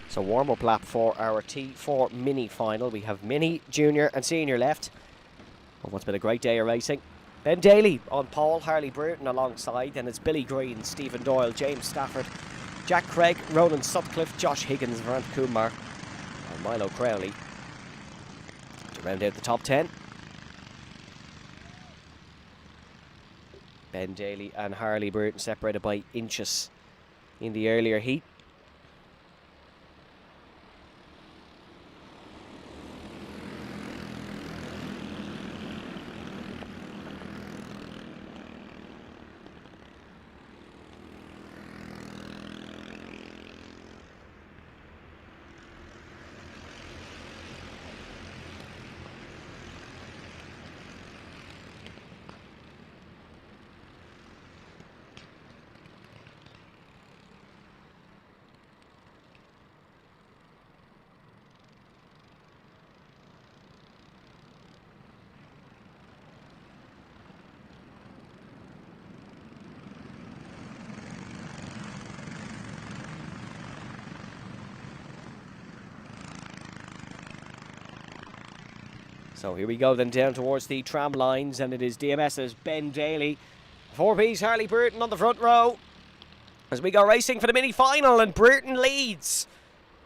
So warm-up lap for our T4 Mini final. We have Mini, Junior and Senior left. Oh, what's been a great day of racing. Ben Daly on pole, Harley Bruton alongside. Then it's Billy Green, Stephen Doyle, James Stafford, Jack Craig, Ronan Sutcliffe, Josh Higgins, Varant Kumar and Milo Crowley to round out the top 10. Ben Daly and Harley Burton separated by inches in the earlier heat. So here we go then down towards the tram lines, and it is DMS's Ben Daly. 4B's Harley Burton on the front row as we go racing for the mini final, and Burton leads.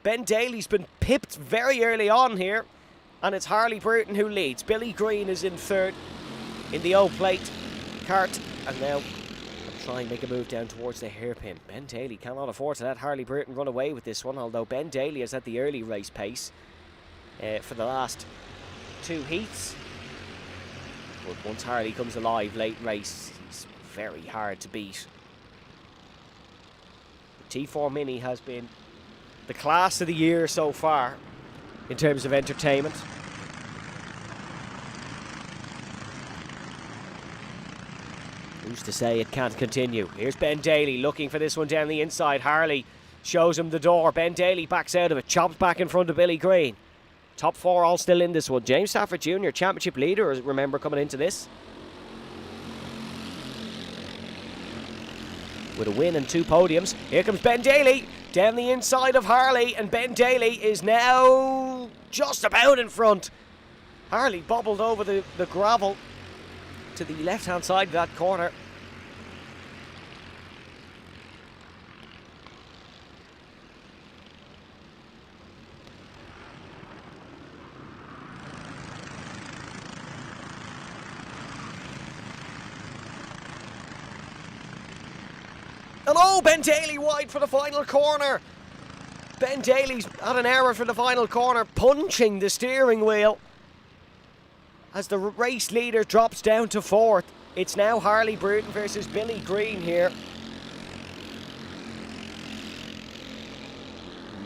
Ben Daly's been pipped very early on here, and it's Harley Burton who leads. Billy Green is in third in the O-plate cart, and now I'm trying to make a move down towards the hairpin. Ben Daly cannot afford to let Harley Burton run away with this one, although Ben Daly is at the early race pace for the last 2 heats. But once Harley comes alive late race, he's very hard to beat. The T4 Mini has been the class of the year so far in terms of entertainment. Who's to say it can't continue? Here's Ben Daly looking for this one down the inside. Harley shows him the door. Ben Daly backs out of it, chops back in front of Billy Green. Top 4 all still in this one. James Stafford Jr., championship leader, remember, coming into this. With a win and 2 podiums. Here comes Ben Daly down the inside of Harley, and Ben Daly is now just about in front. Harley bobbled over the gravel to the left-hand side of that corner. And oh, Ben Daly wide for the final corner. Ben Daly's at an error for the final corner, punching the steering wheel. As the race leader drops down to 4th, it's now Harley Burton versus Billy Green here.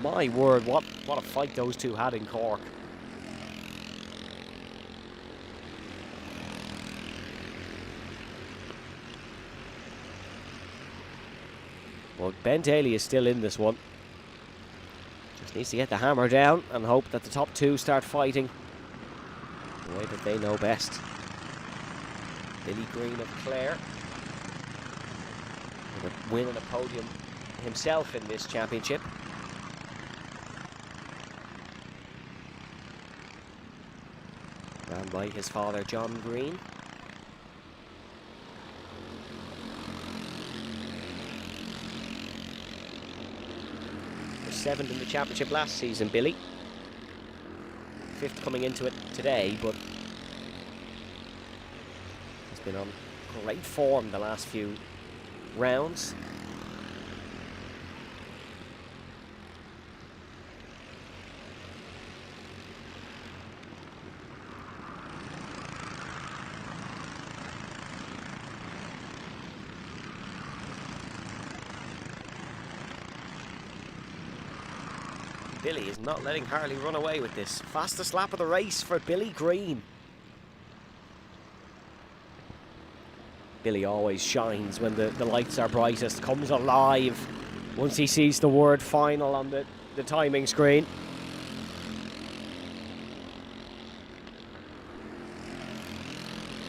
My word, what a fight those two had in Cork. Well, Ben Daly is still in this one. Just needs to get the hammer down and hope that the top 2 start fighting the way that they know best. Billy Green of Clare, with a win and a podium himself in this championship. Ran by his father, John Green. Was 7th in the championship last season, Billy. 5th coming into it today, but he's been on great form the last few rounds. Billy is not letting Harley run away with this. Fastest lap of the race for Billy Green. Billy always shines when the lights are brightest, comes alive once he sees the word final on the timing screen.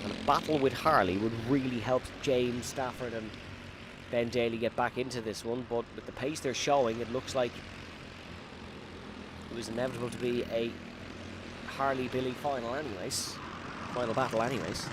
And a battle with Harley would really help James Stafford and Ben Daly get back into this one, but with the pace they're showing, it looks like it was inevitable to be a Harley-Billy final battle anyways.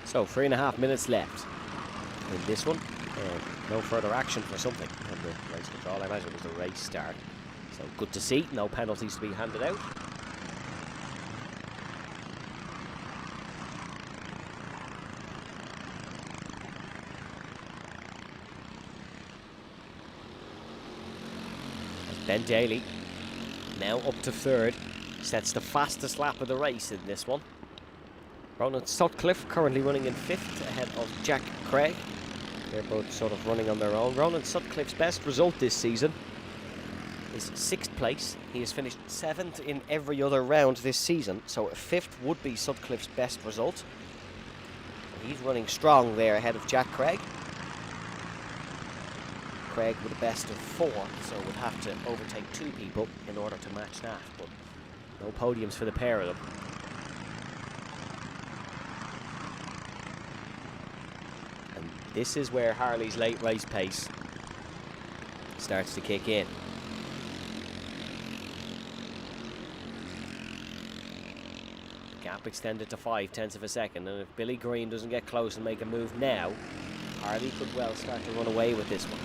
So 3.5 minutes left in this one. No further action for something on the race control. I imagine it was the race start. So good to see. No penalties to be handed out. Ben Daly, now up to third, sets the fastest lap of the race in this one. Ronan Sutcliffe currently running in fifth ahead of Jack Craig. They're both sort of running on their own. Ronan Sutcliffe's best result this season is 6th place. He has finished 7th in every other round this season, so 5th would be Sutcliffe's best result. He's running strong there ahead of Jack Craig. Craig with a best of 4, so would have to overtake 2 people in order to match that, but no podiums for the pair of them. And this is where Harley's late race pace starts to kick in. Gap extended to 0.5 of a second, and if Billy Green doesn't get close and make a move now, Harley could well start to run away with this one.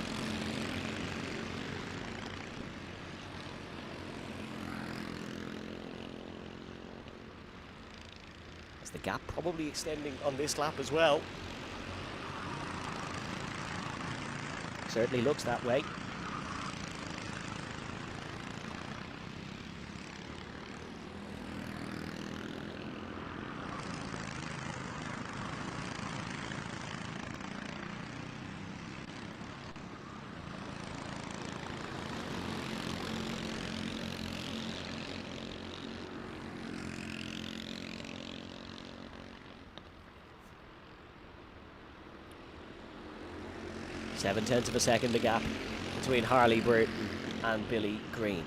The gap probably extending on this lap as well. Certainly looks that way. Seven-tenths of a second the gap between Harley Burton and Billy Green.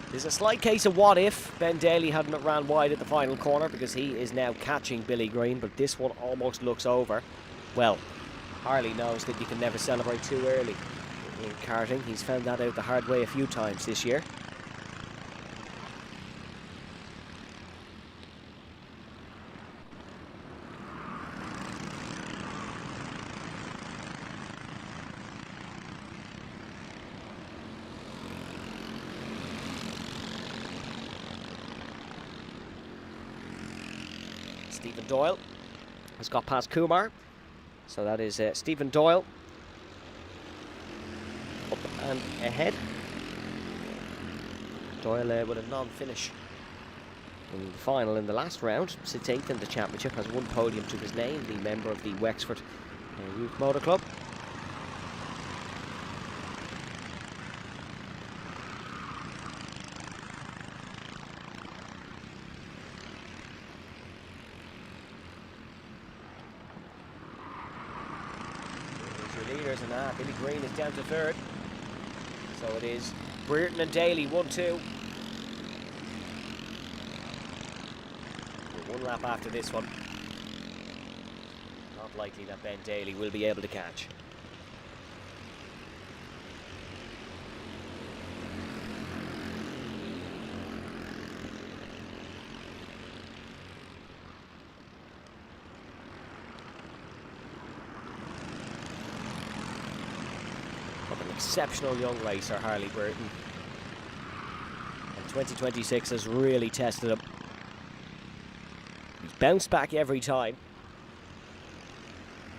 There's a slight case of what if Ben Daly hadn't ran wide at the final corner, because he is now catching Billy Green, but this one almost looks over. Well, Harley knows that you can never celebrate too early in karting. He's found that out the hard way a few times this year. Stephen Doyle has got past Kumar, so that is Stephen Doyle up and ahead. Doyle with a non-finish in the final in the last round, sits 8th in the championship, has 1 podium to his name, the member of the Wexford Youth Motor Club. Leaders, and Billy Green is down to 3rd. So it is Brereton and Daly 1-2. 1 lap after this one. Not likely that Ben Daly will be able to catch. Exceptional young racer, Harley Burton. And 2026 has really tested him. He's bounced back every time.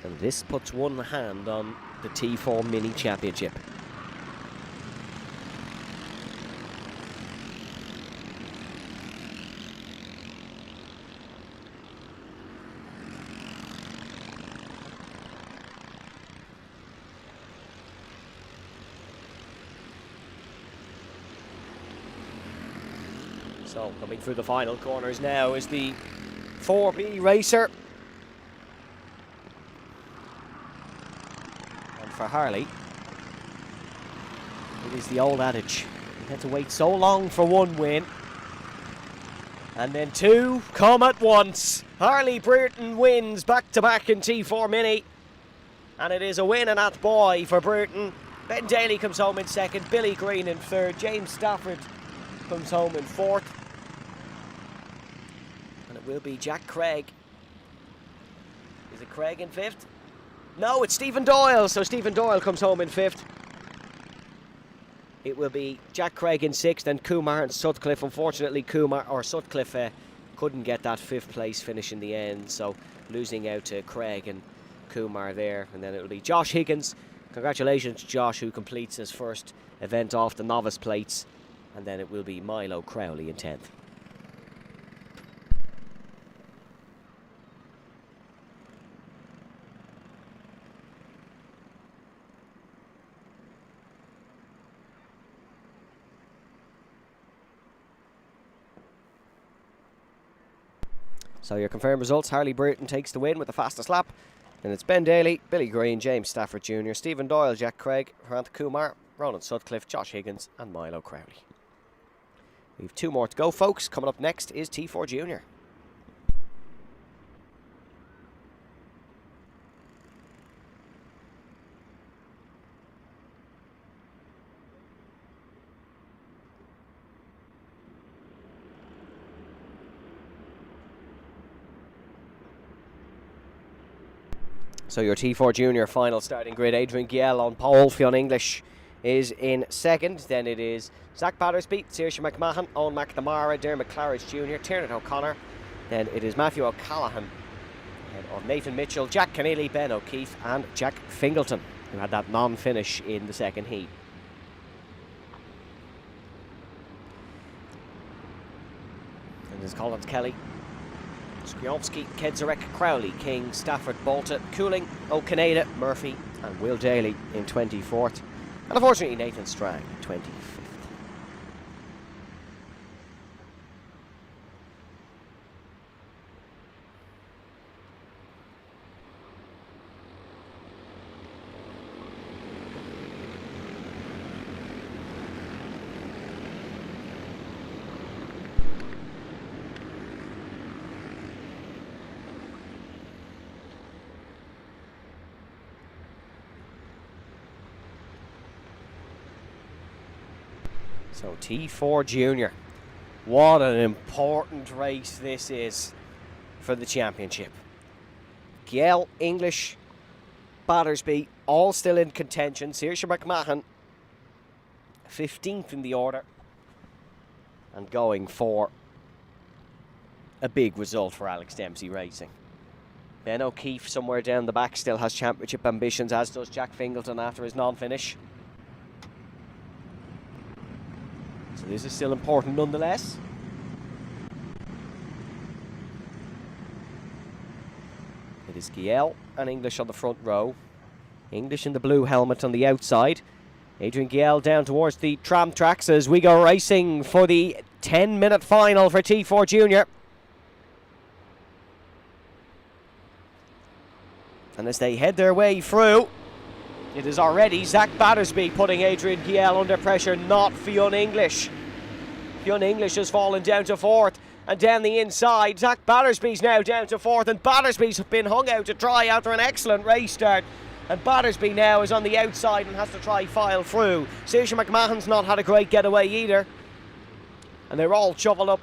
And this puts one hand on the T4 Mini Championship. So coming through the final corners now is the 4B racer. And for Harley, it is the old adage. You had to wait so long for 1 win, and then 2 come at once. Harley Brereton wins back-to-back in T4 Mini. And it is a win in Athboy for Brereton. Ben Daly comes home in 2nd, Billy Green in 3rd, James Stafford comes home in 4th. And it will be Jack Craig Is it Craig in 5th? No, it's Stephen Doyle. So Stephen Doyle comes home in 5th. It will be Jack Craig in 6th and Kumar and Sutcliffe. Unfortunately, Sutcliffe couldn't get that 5th place finish in the end. So losing out to Craig and Kumar there. And then it will be Josh Higgins. Congratulations, Josh, who completes his first event off the novice plates. And then it will be Milo Crowley in 10th. So your confirmed results: Harley Burton takes the win with the fastest lap. Then it's Ben Daly, Billy Green, James Stafford Jr., Stephen Doyle, Jack Craig, Hrant Kumar, Ronan Sutcliffe, Josh Higgins and Milo Crowley. We have 2 more to go, folks. Coming up next is T4 Junior. So your T4 Junior final starting grid: Adrian Giel on pole, Fionn English is in 2nd. Then it is Zach Battersby, Saoirse McMahon, Owen McNamara, Dermot Claridge Jr., Tiernan O'Connor. Then it is Matthew O'Callaghan of Nathan Mitchell, Jack Keneally, Ben O'Keefe and Jack Fingleton, who had that non-finish in the 2nd heat. And there's Collins Kelly, Skriowski, Kedzarek, Crowley, King, Stafford, Bolton, Cooling, O'Canada, Murphy and Will Daly in 24th. And unfortunately Nathan Strang in 25th. So T4 Junior, what an important race this is for the championship. Giel, English, Battersby, all still in contention. Saoirse McMahon, 15th in the order, and going for a big result for Alex Dempsey Racing. Ben O'Keefe somewhere down the back still has championship ambitions, as does Jack Fingleton after his non-finish. So this is still important nonetheless. It is Giel and English on the front row. English in the blue helmet on the outside. Adrian Giel down towards the tram tracks as we go racing for the 10-minute final for T4 Junior. And as they head their way through, it is already Zach Battersby putting Adrian Giel under pressure, not Fionn English. Fionn English has fallen down to 4th, and down the inside, Zach Battersby's now down to 4th, and Battersby's been hung out to dry after an excellent race start. And Battersby now is on the outside and has to try file through. Saoirse McMahon's not had a great getaway either. And they're all shuffled up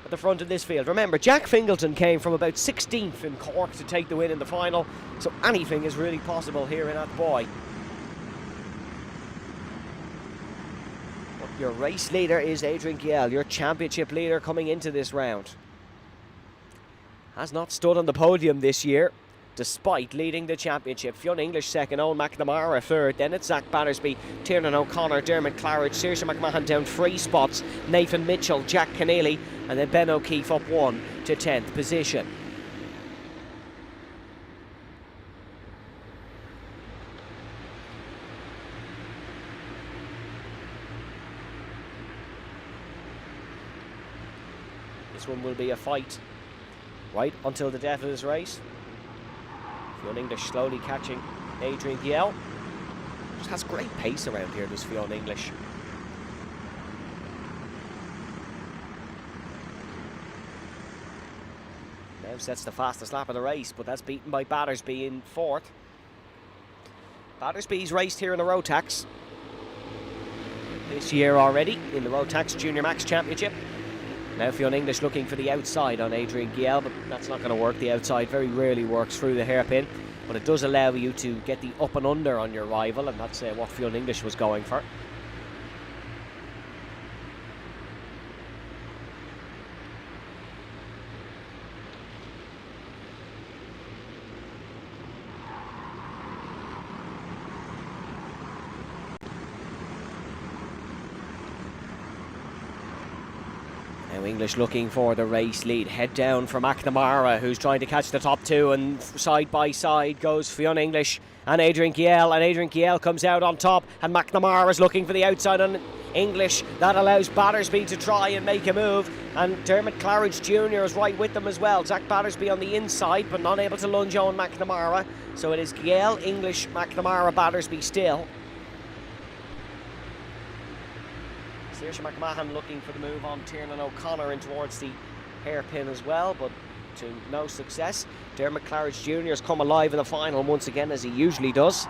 at the front of this field. Remember, Jack Fingleton came from about 16th in Cork to take the win in the final, so anything is really possible here in Athboy. But your race leader is Adrian Giel, your championship leader coming into this round. Has not stood on the podium this year, despite leading the championship. Fionn English 2nd, Owen McNamara 3rd, then it's Zach Battersby, Tiernan O'Connor, Dermot Claridge, Saoirse McMahon down 3 spots, Nathan Mitchell, Jack Keneally, and then Ben O'Keefe up 1 to 10th position. This one will be a fight right until the death of this race. Fionn English slowly catching Adrian Giel. Just has great pace around here, does Fionn English. Now sets the fastest lap of the race, but that's beaten by Battersby in 4th. Battersby's raced here in the Rotax this year already, in the Rotax Junior Max Championship. Now Fionn English looking for the outside on Adrian Giel, but that's not going to work. The outside very rarely works through the hairpin, but it does allow you to get the up and under on your rival, and that's what Fionn English was going for. Now English looking for the race lead. Head down for McNamara, who's trying to catch the top two, and side by side goes Fionn English and Adrian Giel, and Adrian Giel comes out on top, and McNamara's looking for the outside on English. That allows Battersby to try and make a move, and Dermot Claridge Jr. is right with them as well. Zach Battersby on the inside, but not able to lunge on McNamara. So it is Giel, English, McNamara, Battersby still. Saoirse McMahon looking for the move on Tiernan O'Connor in towards the hairpin as well, but to no success. Dermot Claridge Jr. has come alive in the final once again, as he usually does.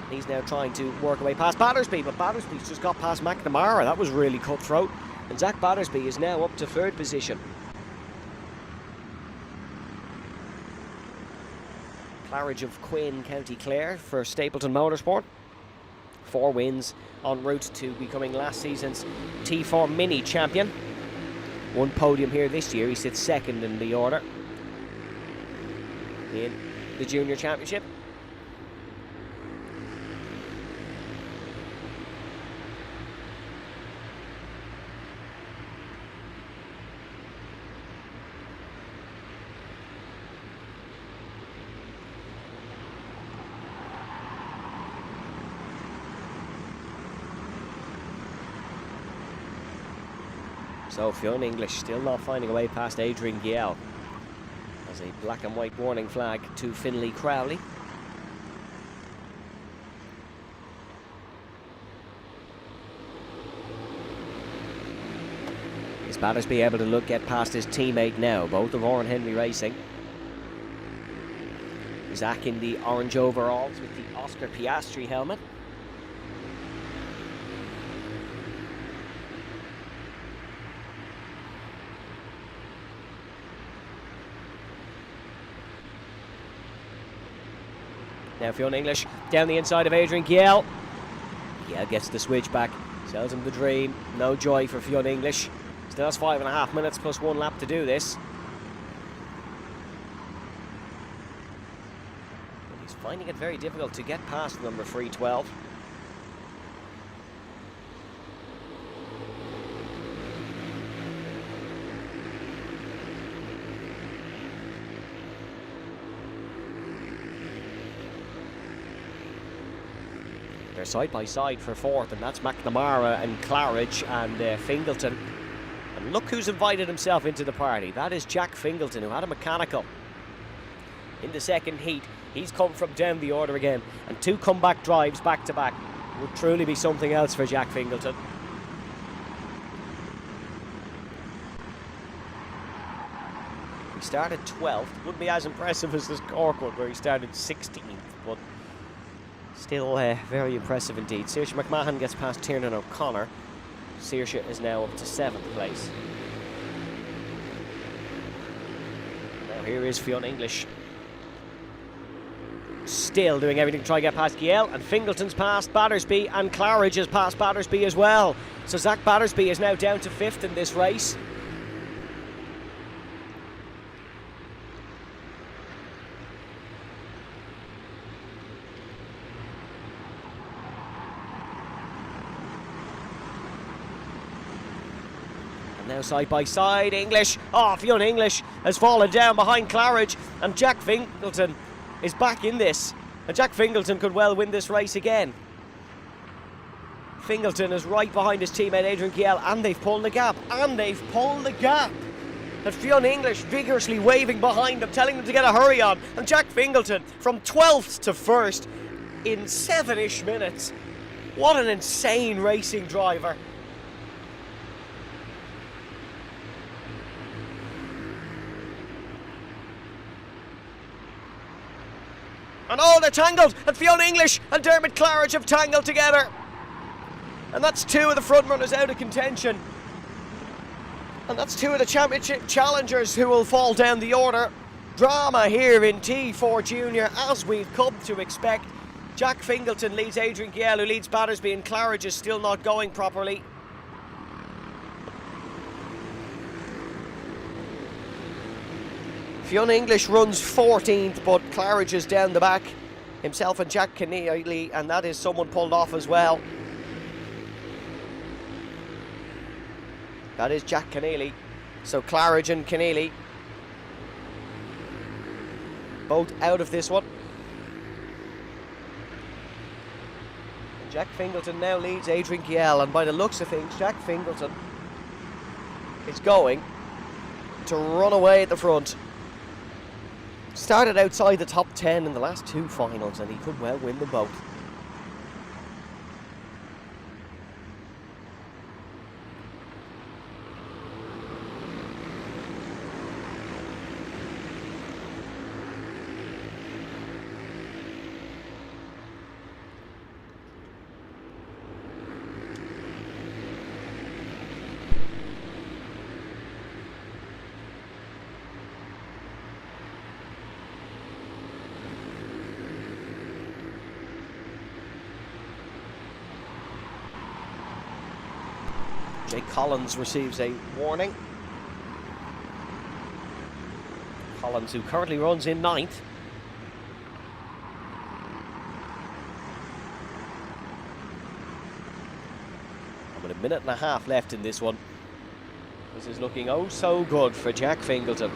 He's now trying to work away past Battersby, but Battersby's just got past McNamara. That was really cutthroat. And Zach Battersby is now up to third position. Claridge of Quinn, County Clare for Stapleton Motorsport. 4 wins en route to becoming last season's T4 Mini champion. 1 podium here this year. He sits second in the order in the Junior Championship. So Fionn English still not finding a way past Adrian Giel. As a black and white warning flag to Finlay Crowley. Is Battersby able to get past his teammate now? Both of Oran Henry Racing. Zach in the orange overalls with the Oscar Piastri helmet. Now Fionn English down the inside of Adrian Giel. Giel gets the switch back, sells him the dream. No joy for Fionn English. Still has 5.5 minutes plus 1 lap to do this. But he's finding it very difficult to get past number 312. They're side by side for 4th, and that's McNamara and Claridge and Fingleton. And look who's invited himself into the party. That is Jack Fingleton, who had a mechanical in the second heat. He's come from down the order again, and 2 comeback drives back to back would truly be something else for Jack Fingleton. He started 12th. Wouldn't be as impressive as this Cork one, where he started 16th, but still very impressive indeed. Saoirse McMahon gets past Tiernan O'Connor. Saoirse is now up to 7th place. Now here is Fionn English. Still doing everything to try to get past Giel, and Fingleton's past Battersby, and Claridge has passed Battersby as well. So Zach Battersby is now down to 5th in this race. Now side by side, English. Oh, Fionn English has fallen down behind Claridge, and Jack Fingleton is back in this. And Jack Fingleton could well win this race again. Fingleton is right behind his teammate Adrian Giel, and they've pulled the gap. And Fionn English vigorously waving behind them, telling them to get a hurry on. And Jack Fingleton from 12th to 1st in 7-ish minutes. What an insane racing driver. And oh, they're tangled, and Fionn English and Dermot Claridge have tangled together. And that's 2 of the front runners out of contention. And that's two of the championship challengers who will fall down the order. Drama here in T4 Junior, as we've come to expect. Jack Fingleton leads Adrian Giel, who leads Battersby, and Claridge is still not going properly. Fionn English runs 14th, but Claridge is down the back. Himself and Jack Keneally, and that is someone pulled off as well. That is Jack Keneally. So Claridge and Keneally both out of this one. Jack Fingleton now leads Adrian Giel, and by the looks of things, Jack Fingleton is going to run away at the front. Started outside the top 10 in the last two finals, and he could well win them both. Jake Collins receives a warning. Collins, who currently runs in 9th. And with a minute and a half left in this one, this is looking oh so good for Jack Fingleton.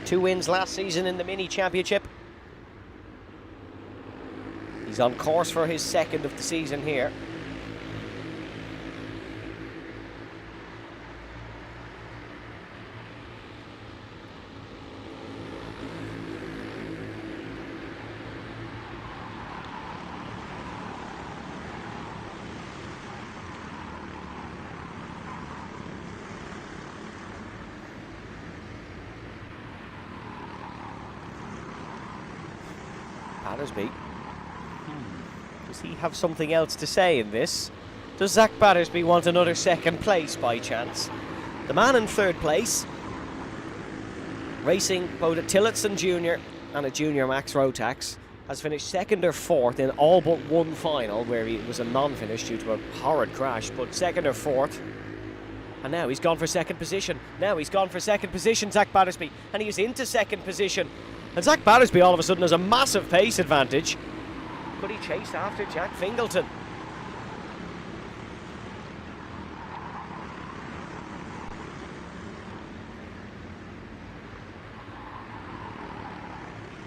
2 wins last season in the Mini Championship. He's on course for his 2nd of the season here. Battersby. Does he have something else to say in this? Does Zach Battersby want another 2nd place by chance? The man in 3rd place, racing both a Tillotson Junior and a Junior Max Rotax, has finished 2nd or 4th in all but one final, where he was a non-finish due to a horrid crash, but 2nd or 4th. And now he's gone for 2nd position. Zach Battersby, and he is into 2nd position. And Zach Battersby all of a sudden has a massive pace advantage. Could he chase after Jack Fingleton?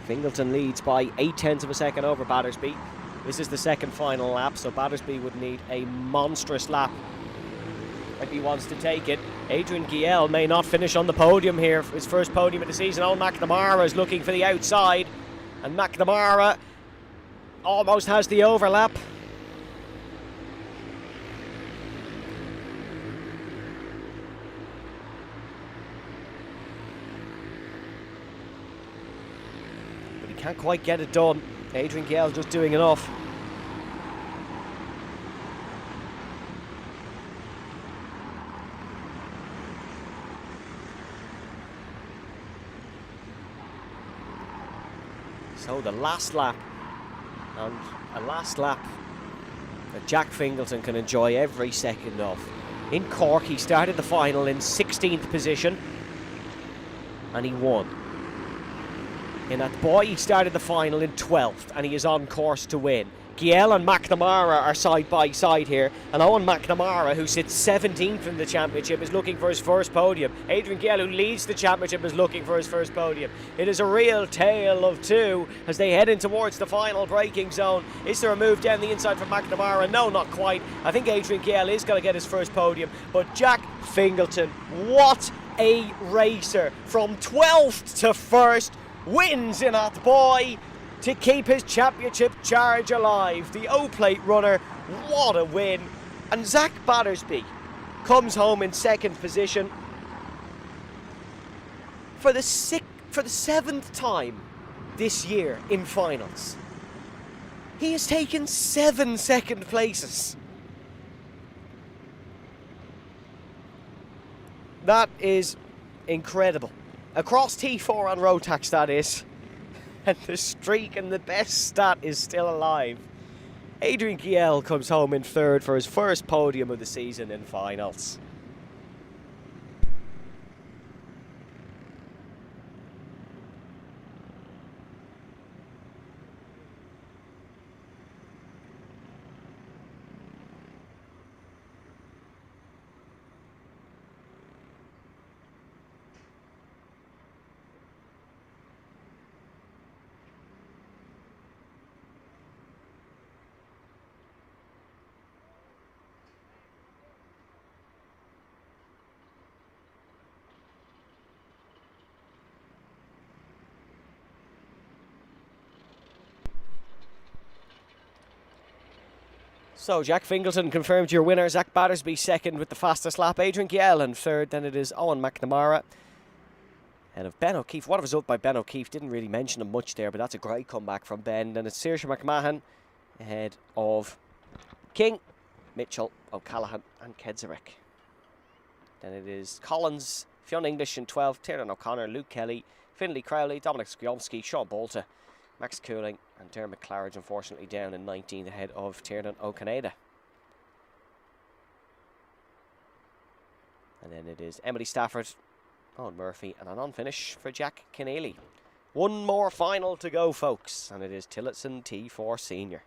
Fingleton leads by 0.8 of a second over Battersby. This is the 2nd final lap, so Battersby would need a monstrous lap if he wants to take it. Adrian Giel may not finish on the podium here for his first podium of the season. Owen McNamara is looking for the outside, and McNamara almost has the overlap. But he can't quite get it done. Adrian Giel just doing enough. So the last lap, and a last lap that Jack Fingleton can enjoy every second of. In Cork, he started the final in 16th position, and he won. In Athboy, he started the final in 12th, and he is on course to win. Giel and McNamara are side by side here, and Owen McNamara, who sits 17th in the championship, is looking for his first podium. Adrian Giel, who leads the championship, is looking for his first podium. It is a real tale of two as they head in towards the final braking zone. Is there a move down the inside from McNamara? No, not quite. I think Adrian Giel is going to get his first podium, but Jack Fingleton, what a racer! From 12th to 1st, wins in Athboy to keep his championship charge alive. The O-Plate runner, what a win. And Zach Battersby comes home in 2nd position for the 7th time this year in finals. He has taken 7 second places. That is incredible. Across T4 on Rotax, that is. And the streak and the best stat is still alive. Adrian Kiel comes home in third for his first podium of the season in finals. So Jack Fingleton confirmed your winner. Zach Battersby second with the fastest lap. Adrian Kiel in third. Then it is Owen McNamara. And of Ben O'Keefe. What a result by Ben O'Keefe. Didn't really mention him much there, but that's a great comeback from Ben. Then it's Saoirse McMahon ahead of King, Mitchell, O'Callaghan and Kedzarek. Then it is Collins, Fionn English in 12th, Tiernan O'Connor, Luke Kelly, Finlay Crowley, Dominic Skriomski, Sean Bolta, Max Cooling and Dermot Claridge unfortunately down in 19th ahead of Tiernan O'Canada. And then it is Emily Stafford, Owen Murphy and an on-finish for Jack Keneally. One more final to go, folks, and it is Tillotson T4 Senior.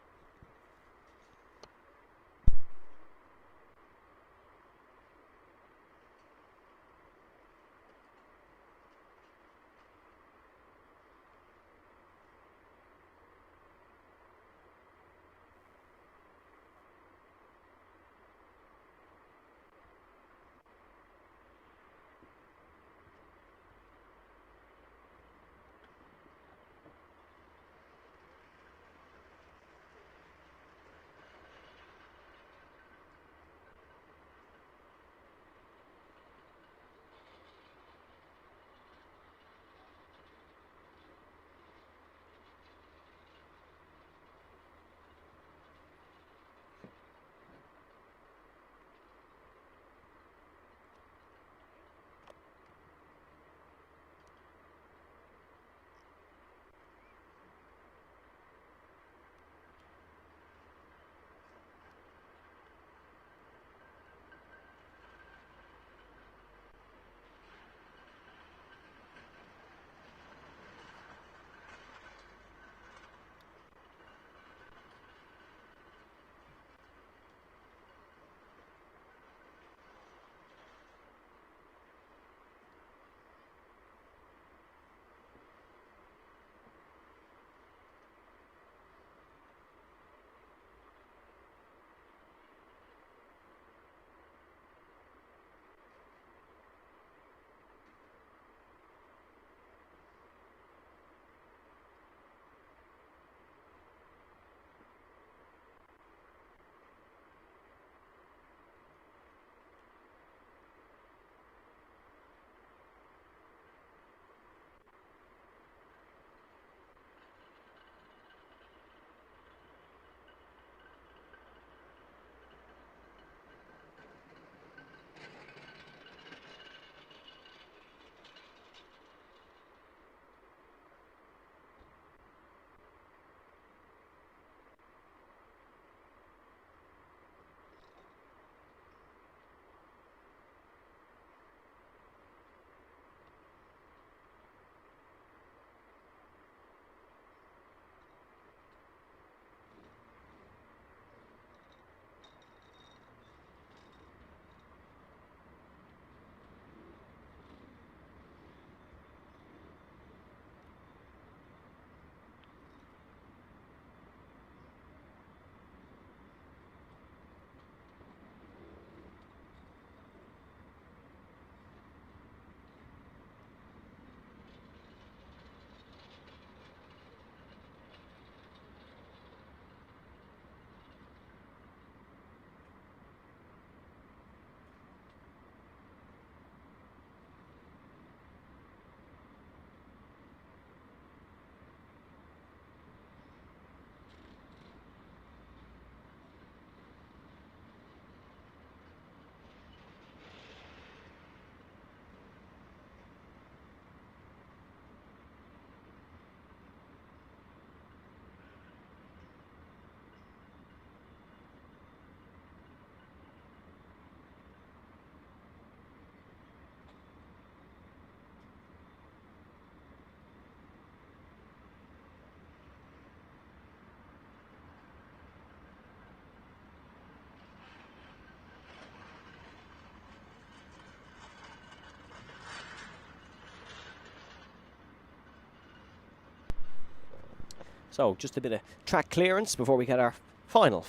So just a bit of track clearance before we get our final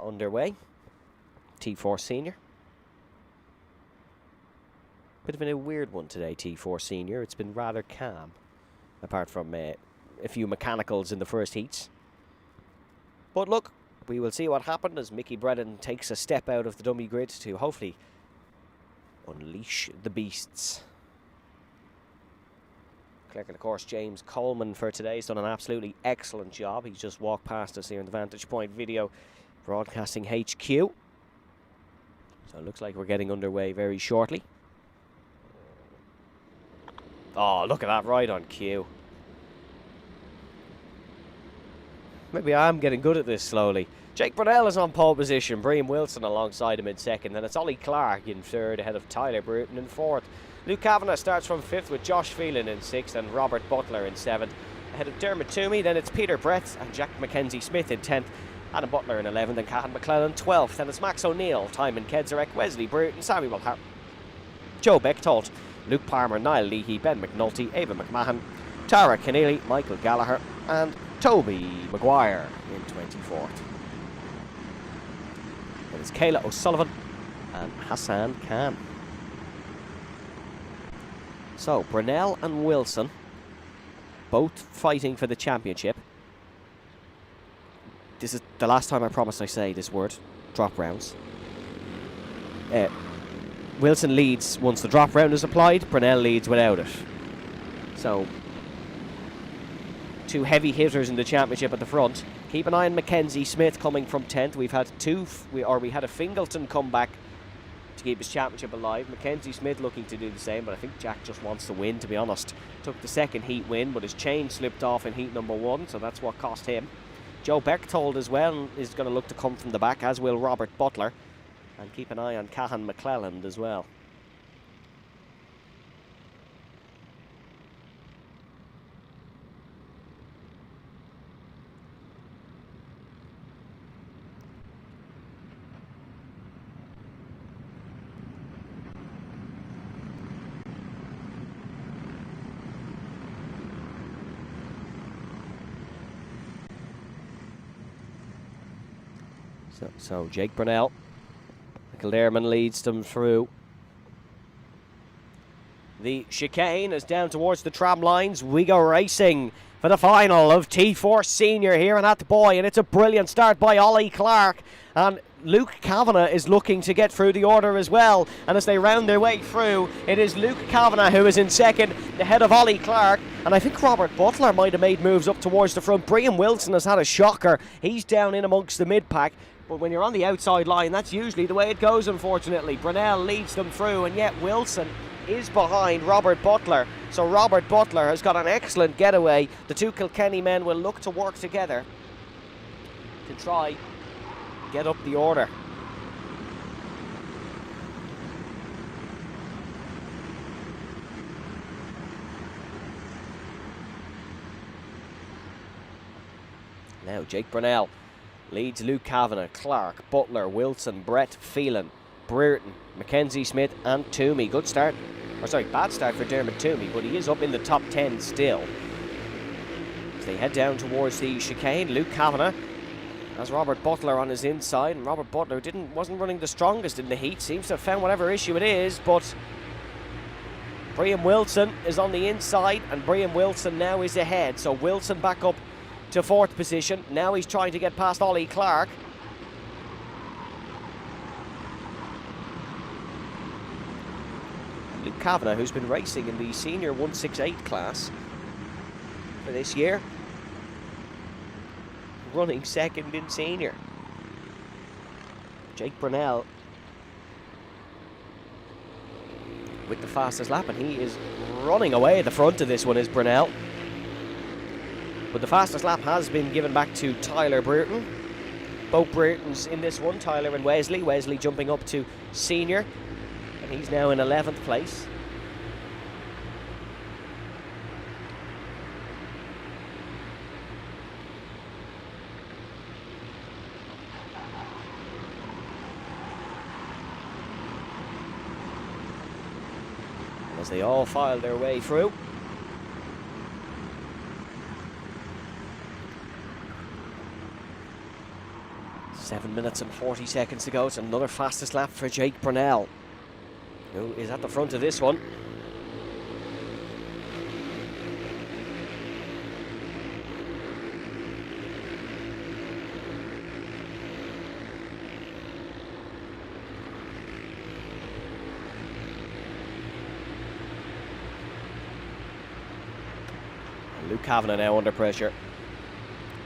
underway. T4 Senior. Bit of a weird one today, T4 Senior. It's been rather calm, apart from a few mechanicals in the first heats. But look, we will see what happened as Mickey Brennan takes a step out of the dummy grid to hopefully unleash the beasts. Clerking, of course, James Coleman for today has done an absolutely excellent job. He's just walked past us here in the Vantage Point Video Broadcasting HQ. So it looks like we're getting underway very shortly. Oh, look at that, right on cue. Maybe I'm getting good at this slowly. Jake Brunel is on pole position. Brian Wilson alongside him in second. Then it's Ollie Clark in third ahead of Tyler Bruton in fourth. Luke Kavanagh starts from fifth with Josh Phelan in sixth and Robert Butler in seventh. Ahead of Dermot Toomey, then it's Peter Brett and Jack Mackenzie Smith in 10th. Adam Butler in 11th and Cahan McClellan 12th. Then it's Max O'Neill, Timon Kedzarek, Wesley Bruton, Samuel Hart, Joe Bechtold, Luke Palmer, Niall Leahy, Ben McNulty, Ava McMahon, Tara Keneally, Michael Gallagher and Toby Maguire in 24th. Then it's Kayla O'Sullivan and Hassan Khan. So Brunel and Wilson both fighting for the championship. This is the last time I promise I say this word, drop rounds. Wilson leads once the drop round is applied, Brunel leads without it. So, two heavy hitters in the championship at the front. Keep an eye on Mackenzie Smith coming from 10th. We had a Fingleton come back to keep his championship alive. Mackenzie Smith looking to do the same, but I think Jack just wants to win, to be honest. Took the second heat win, but his chain slipped off in heat number 1, so that's what cost him. Joe Bechtold as well is going to look to come from the back, as will Robert Butler. And keep an eye on Cahan McClelland as well. So Jake Brunel. Michael Lehrman leads them through the chicane as down towards the tram lines we go racing for the final of T4 Senior here in Attaboy, and it's a brilliant start by Ollie Clark, and Luke Kavanagh is looking to get through the order as well, and as they round their way through, it is Luke Kavanagh who is in second ahead of Ollie Clark, and I think Robert Butler might have made moves up towards the front. Brian Wilson has had a shocker, he's down in amongst the mid-pack. But when you're on the outside line, that's usually the way it goes, unfortunately. Brunel leads them through, and yet Wilson is behind Robert Butler. So Robert Butler has got an excellent getaway. The two Kilkenny men will look to work together to try get up the order. Now Jake Brunel leads Luke Kavanagh, Clark, Butler, Wilson, Brett, Phelan, Brereton, Mackenzie Smith and Toomey. Good start, or sorry, bad start for Dermot Toomey, but he is up in the top 10 still. As they head down towards the chicane, Luke Kavanagh has Robert Butler on his inside, and Robert Butler wasn't running the strongest in the heat, seems to have found whatever issue it is, but Brian Wilson is on the inside, and Brian Wilson now is ahead, so Wilson back up to fourth position. Now he's trying to get past Ollie Clark. Luke Kavanagh, who's been racing in the senior 168 class for this year, running second in senior. Jake Brunel with the fastest lap, and he is running away at the front of this one, is Brunel. But the fastest lap has been given back to Tyler Bruton. Both Brutons in this one, Tyler and Wesley. Wesley jumping up to senior, and he's now in 11th place. And as they all file their way through, 7 minutes and 40 seconds to go. It's another fastest lap for Jake Brunel, who is at the front of this one. Luke Kavanagh now under pressure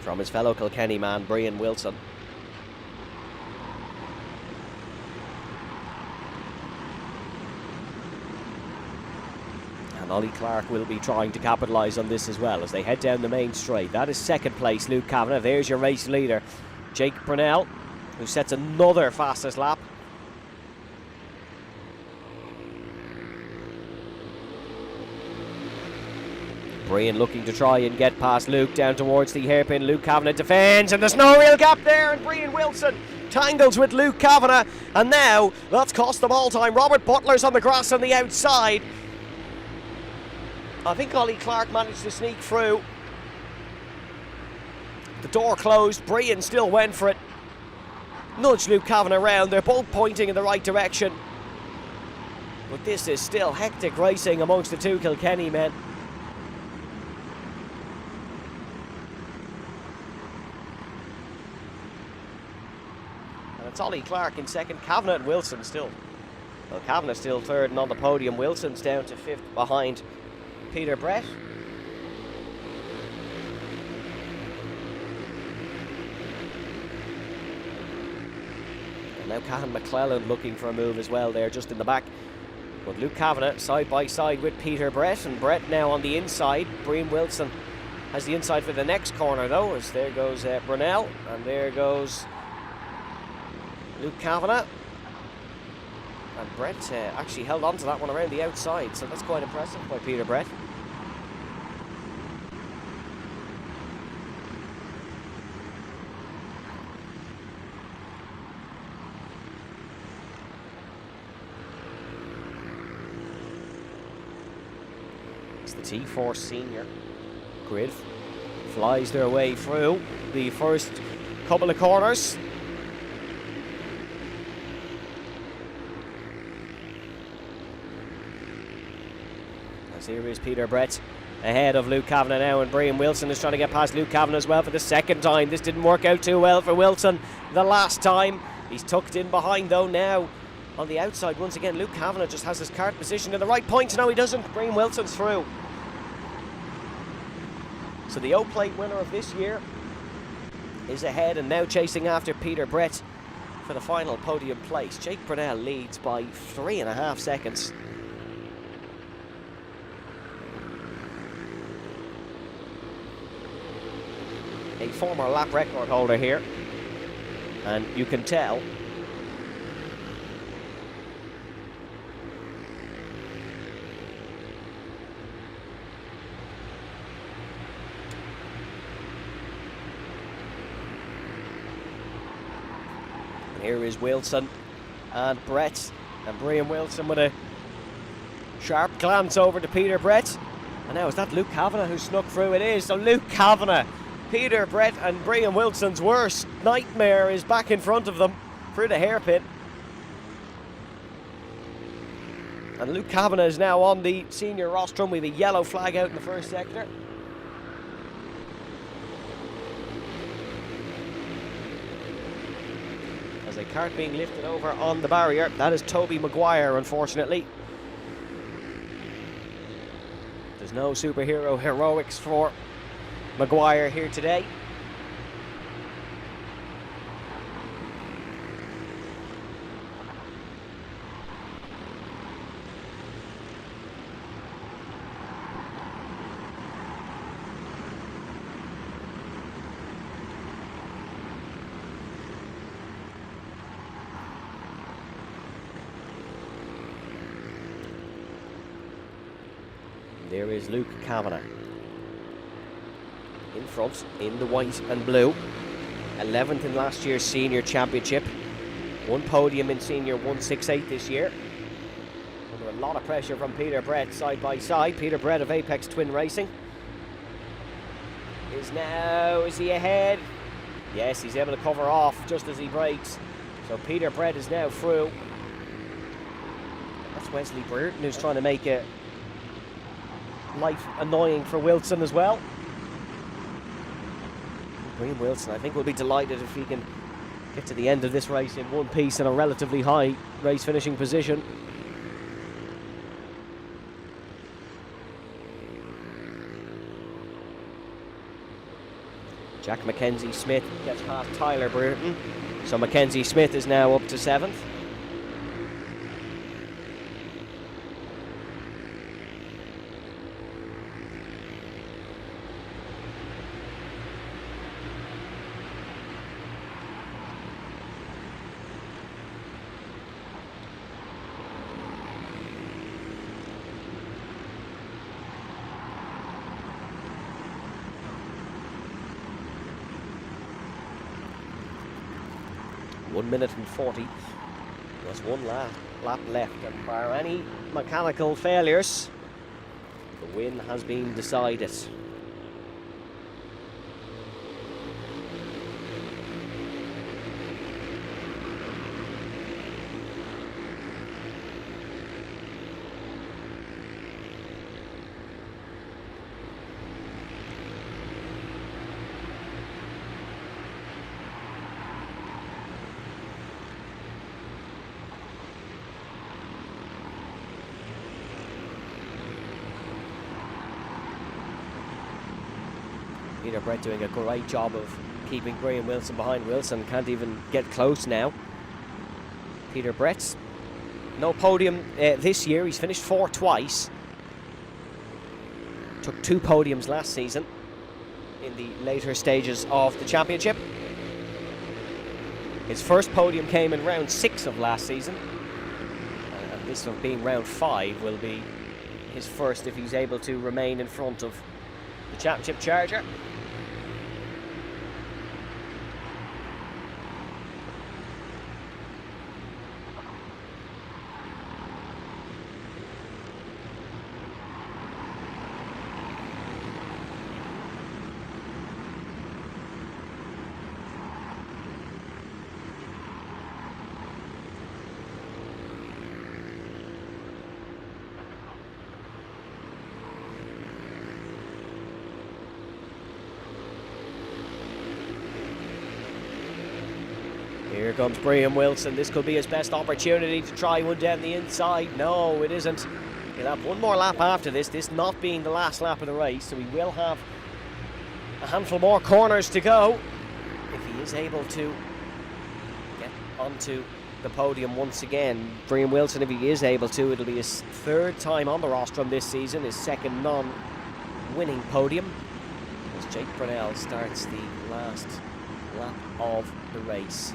from his fellow Kilkenny man, Brian Wilson. And Ollie Clark will be trying to capitalise on this as well as they head down the main straight. That is second place, Luke Kavanagh. There's your race leader, Jake Brunel, who sets another fastest lap. Brian looking to try and get past Luke down towards the hairpin. Luke Kavanagh defends, and there's no real gap there, and Brian Wilson tangles with Luke Kavanagh, and now that's cost them all time. Robert Butler's on the grass on the outside. I think Ollie Clark managed to sneak through. The door closed, Brian still went for it. Nudged Luke Kavanagh around, they're both pointing in the right direction. But this is still hectic racing amongst the two Kilkenny men. It's Ollie Clark in second, Kavanagh and Wilson still. Well, Kavanagh still third and on the podium. Wilson's down to fifth behind Peter Brett. And now Cahan McClellan looking for a move as well there, just in the back. But Luke Kavanagh side by side with Peter Brett, and Brett now on the inside. Brian Wilson has the inside for the next corner though, as there goes Brunel, and there goes Luke Kavanagh. And Brett actually held on to that one around the outside, so that's quite impressive by Peter Brett. It's the T4 senior grid. Flies their way through the first couple of corners. Here is Peter Brett ahead of Luke Kavanagh now, and Brian Wilson is trying to get past Luke Kavanagh as well for the second time. This didn't work out too well for Wilson the last time. He's tucked in behind though now on the outside once again. Luke Kavanagh just has his cart positioned in the right point. No, he doesn't. Brian Wilson's through. So the O-Plate winner of this year is ahead and now chasing after Peter Brett for the final podium place. Jake Brunel leads by 3.5 seconds. A former lap record holder here, and you can tell and here is Wilson and Brett, and Brian Wilson with a sharp glance over to Peter Brett, and now is that Luke Kavanagh who snuck through? It is. So Luke Kavanagh, Peter Brett and Brian Wilson's worst nightmare is back in front of them through the hairpin. And Luke Kavanagh is now on the senior rostrum with a yellow flag out in the first sector. As a cart being lifted over on the barrier, that is Toby Maguire, unfortunately. There's no superhero heroics for Maguire here today. There is Luke Kavanagh in front in the white and blue. 11th in last year's senior championship. One podium in senior 168 this year. Under a lot of pressure from Peter Brett side by side. Peter Brett of Apex Twin Racing is he ahead? Yes, he's able to cover off just as he brakes. So Peter Brett is now through. That's Wesley Brereton who's trying to make it life annoying for Wilson as well. Brian Wilson, I think, will be delighted if he can get to the end of this race in one piece in a relatively high race finishing position. Jack Mackenzie Smith gets past Tyler Brereton. So Mackenzie Smith is now up to 7th. One minute and 40. There's one lap left, and bar any mechanical failures, the win has been decided. Peter Brett doing a great job of keeping Brian Wilson behind. Wilson can't even get close now. Peter Brett's no podium this year. He's finished 4th twice. Took 2 podiums last season in the later stages of the championship. His first podium came in round 6 of last season. And this one being round 5 will be his first if he's able to remain in front of the championship charger. Here comes Brian Wilson. This could be his best opportunity to try one down the inside. No, it isn't. He'll have one more lap after this not being the last lap of the race, so he will have a handful more corners to go if he is able to get onto the podium once again. Brian Wilson, if he is able to, it'll be his 3rd time on the rostrum this season, his 2nd non-winning podium, as Jake Brunel starts the last lap of the race.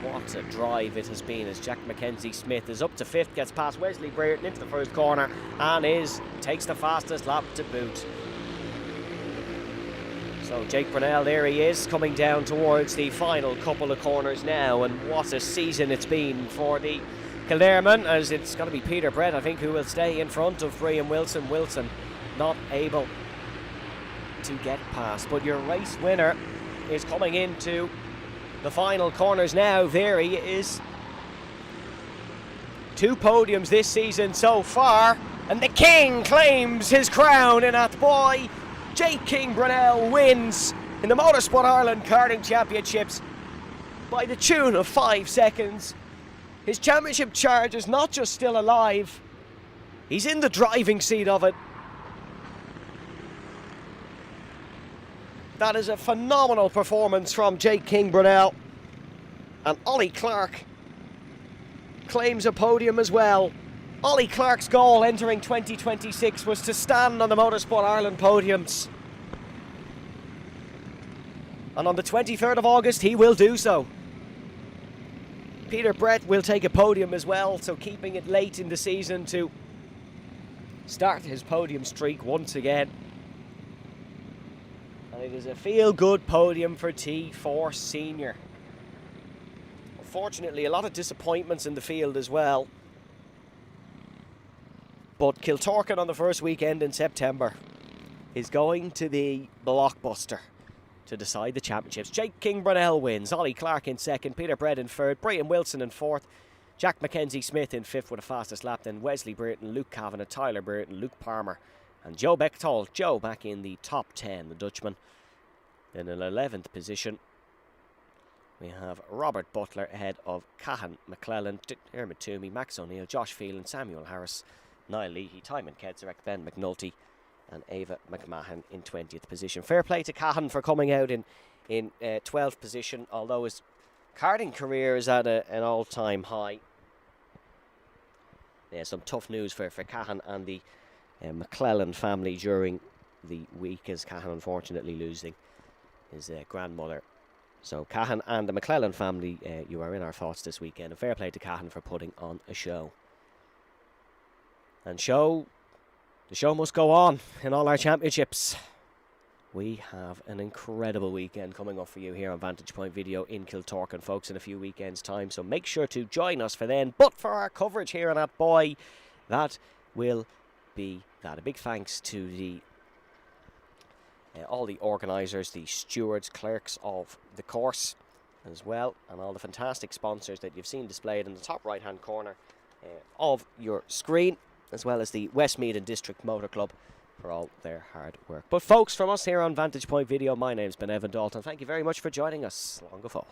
What a drive it has been as Jack Mackenzie Smith is up to 5th, gets past Wesley Brereton into the first corner and takes the fastest lap to boot. So Jake Brunel, there he is, coming down towards the final couple of corners now, and what a season it's been for the Kildareman, as it's going to be Peter Brett, I think, who will stay in front of Brian Wilson. Wilson not able to get past, but your race winner is coming into the final corners now. There he is. 2 podiums this season so far, and the King claims his crown in Athboy. Jake King Brunel wins in the Motorsport Ireland Karting Championships by the tune of 5 seconds. His championship charge is not just still alive, he's in the driving seat of it. That is a phenomenal performance from Jake King Brunel. And Ollie Clark claims a podium as well. Ollie Clark's goal entering 2026 was to stand on the Motorsport Ireland podiums. And on the 23rd of August, he will do so. Peter Brett will take a podium as well, so keeping it late in the season to start his podium streak once again. And it is a feel-good podium for T4 Senior. Unfortunately, a lot of disappointments in the field as well. But Kiltorkin on the first weekend in September. is going to be blockbuster to decide the championships. Jake King-Brunel wins, Ollie Clark in second, Peter Brett in third, Brian Wilson in fourth, Jack Mackenzie-Smith in fifth with the fastest lap, then Wesley Burton, Luke Kavanagh, Tyler Burton, Luke Palmer and Joe Bechtold. Joe back in the top 10, the Dutchman. Then in 11th position we have Robert Butler ahead of Cahan McClellan, Dermot Toomey, Max O'Neill, Josh Phelan, Samuel Harris, Niall Leahy, Timon Kedzarek, Ben McNulty and Ava McMahon in 20th position. Fair play to Cahan for coming out in 12th position, although his karting career is at an all-time high. Yeah, some tough news for Cahan and the McClellan family during the week, as Cahan unfortunately losing his grandmother. So Cahan and the McClellan family, you are in our thoughts this weekend. And fair play to Cahan for putting on a show. And the show must go on in all our championships. We have an incredible weekend coming up for you here on Vantage Point Video in Kiltorkin, folks, in a few weekends' time. So make sure to join us for then. But for our coverage here on That Boy, that will be that. A big thanks to the all the organisers, the stewards, clerks of the course as well, and all the fantastic sponsors that you've seen displayed in the top right-hand corner of your screen, as well as the Westmeath and District Motor Club for all their hard work. But folks, from us here on Vantage Point Video, my name's been Evan Dalton. Thank you very much for joining us. Long go fall.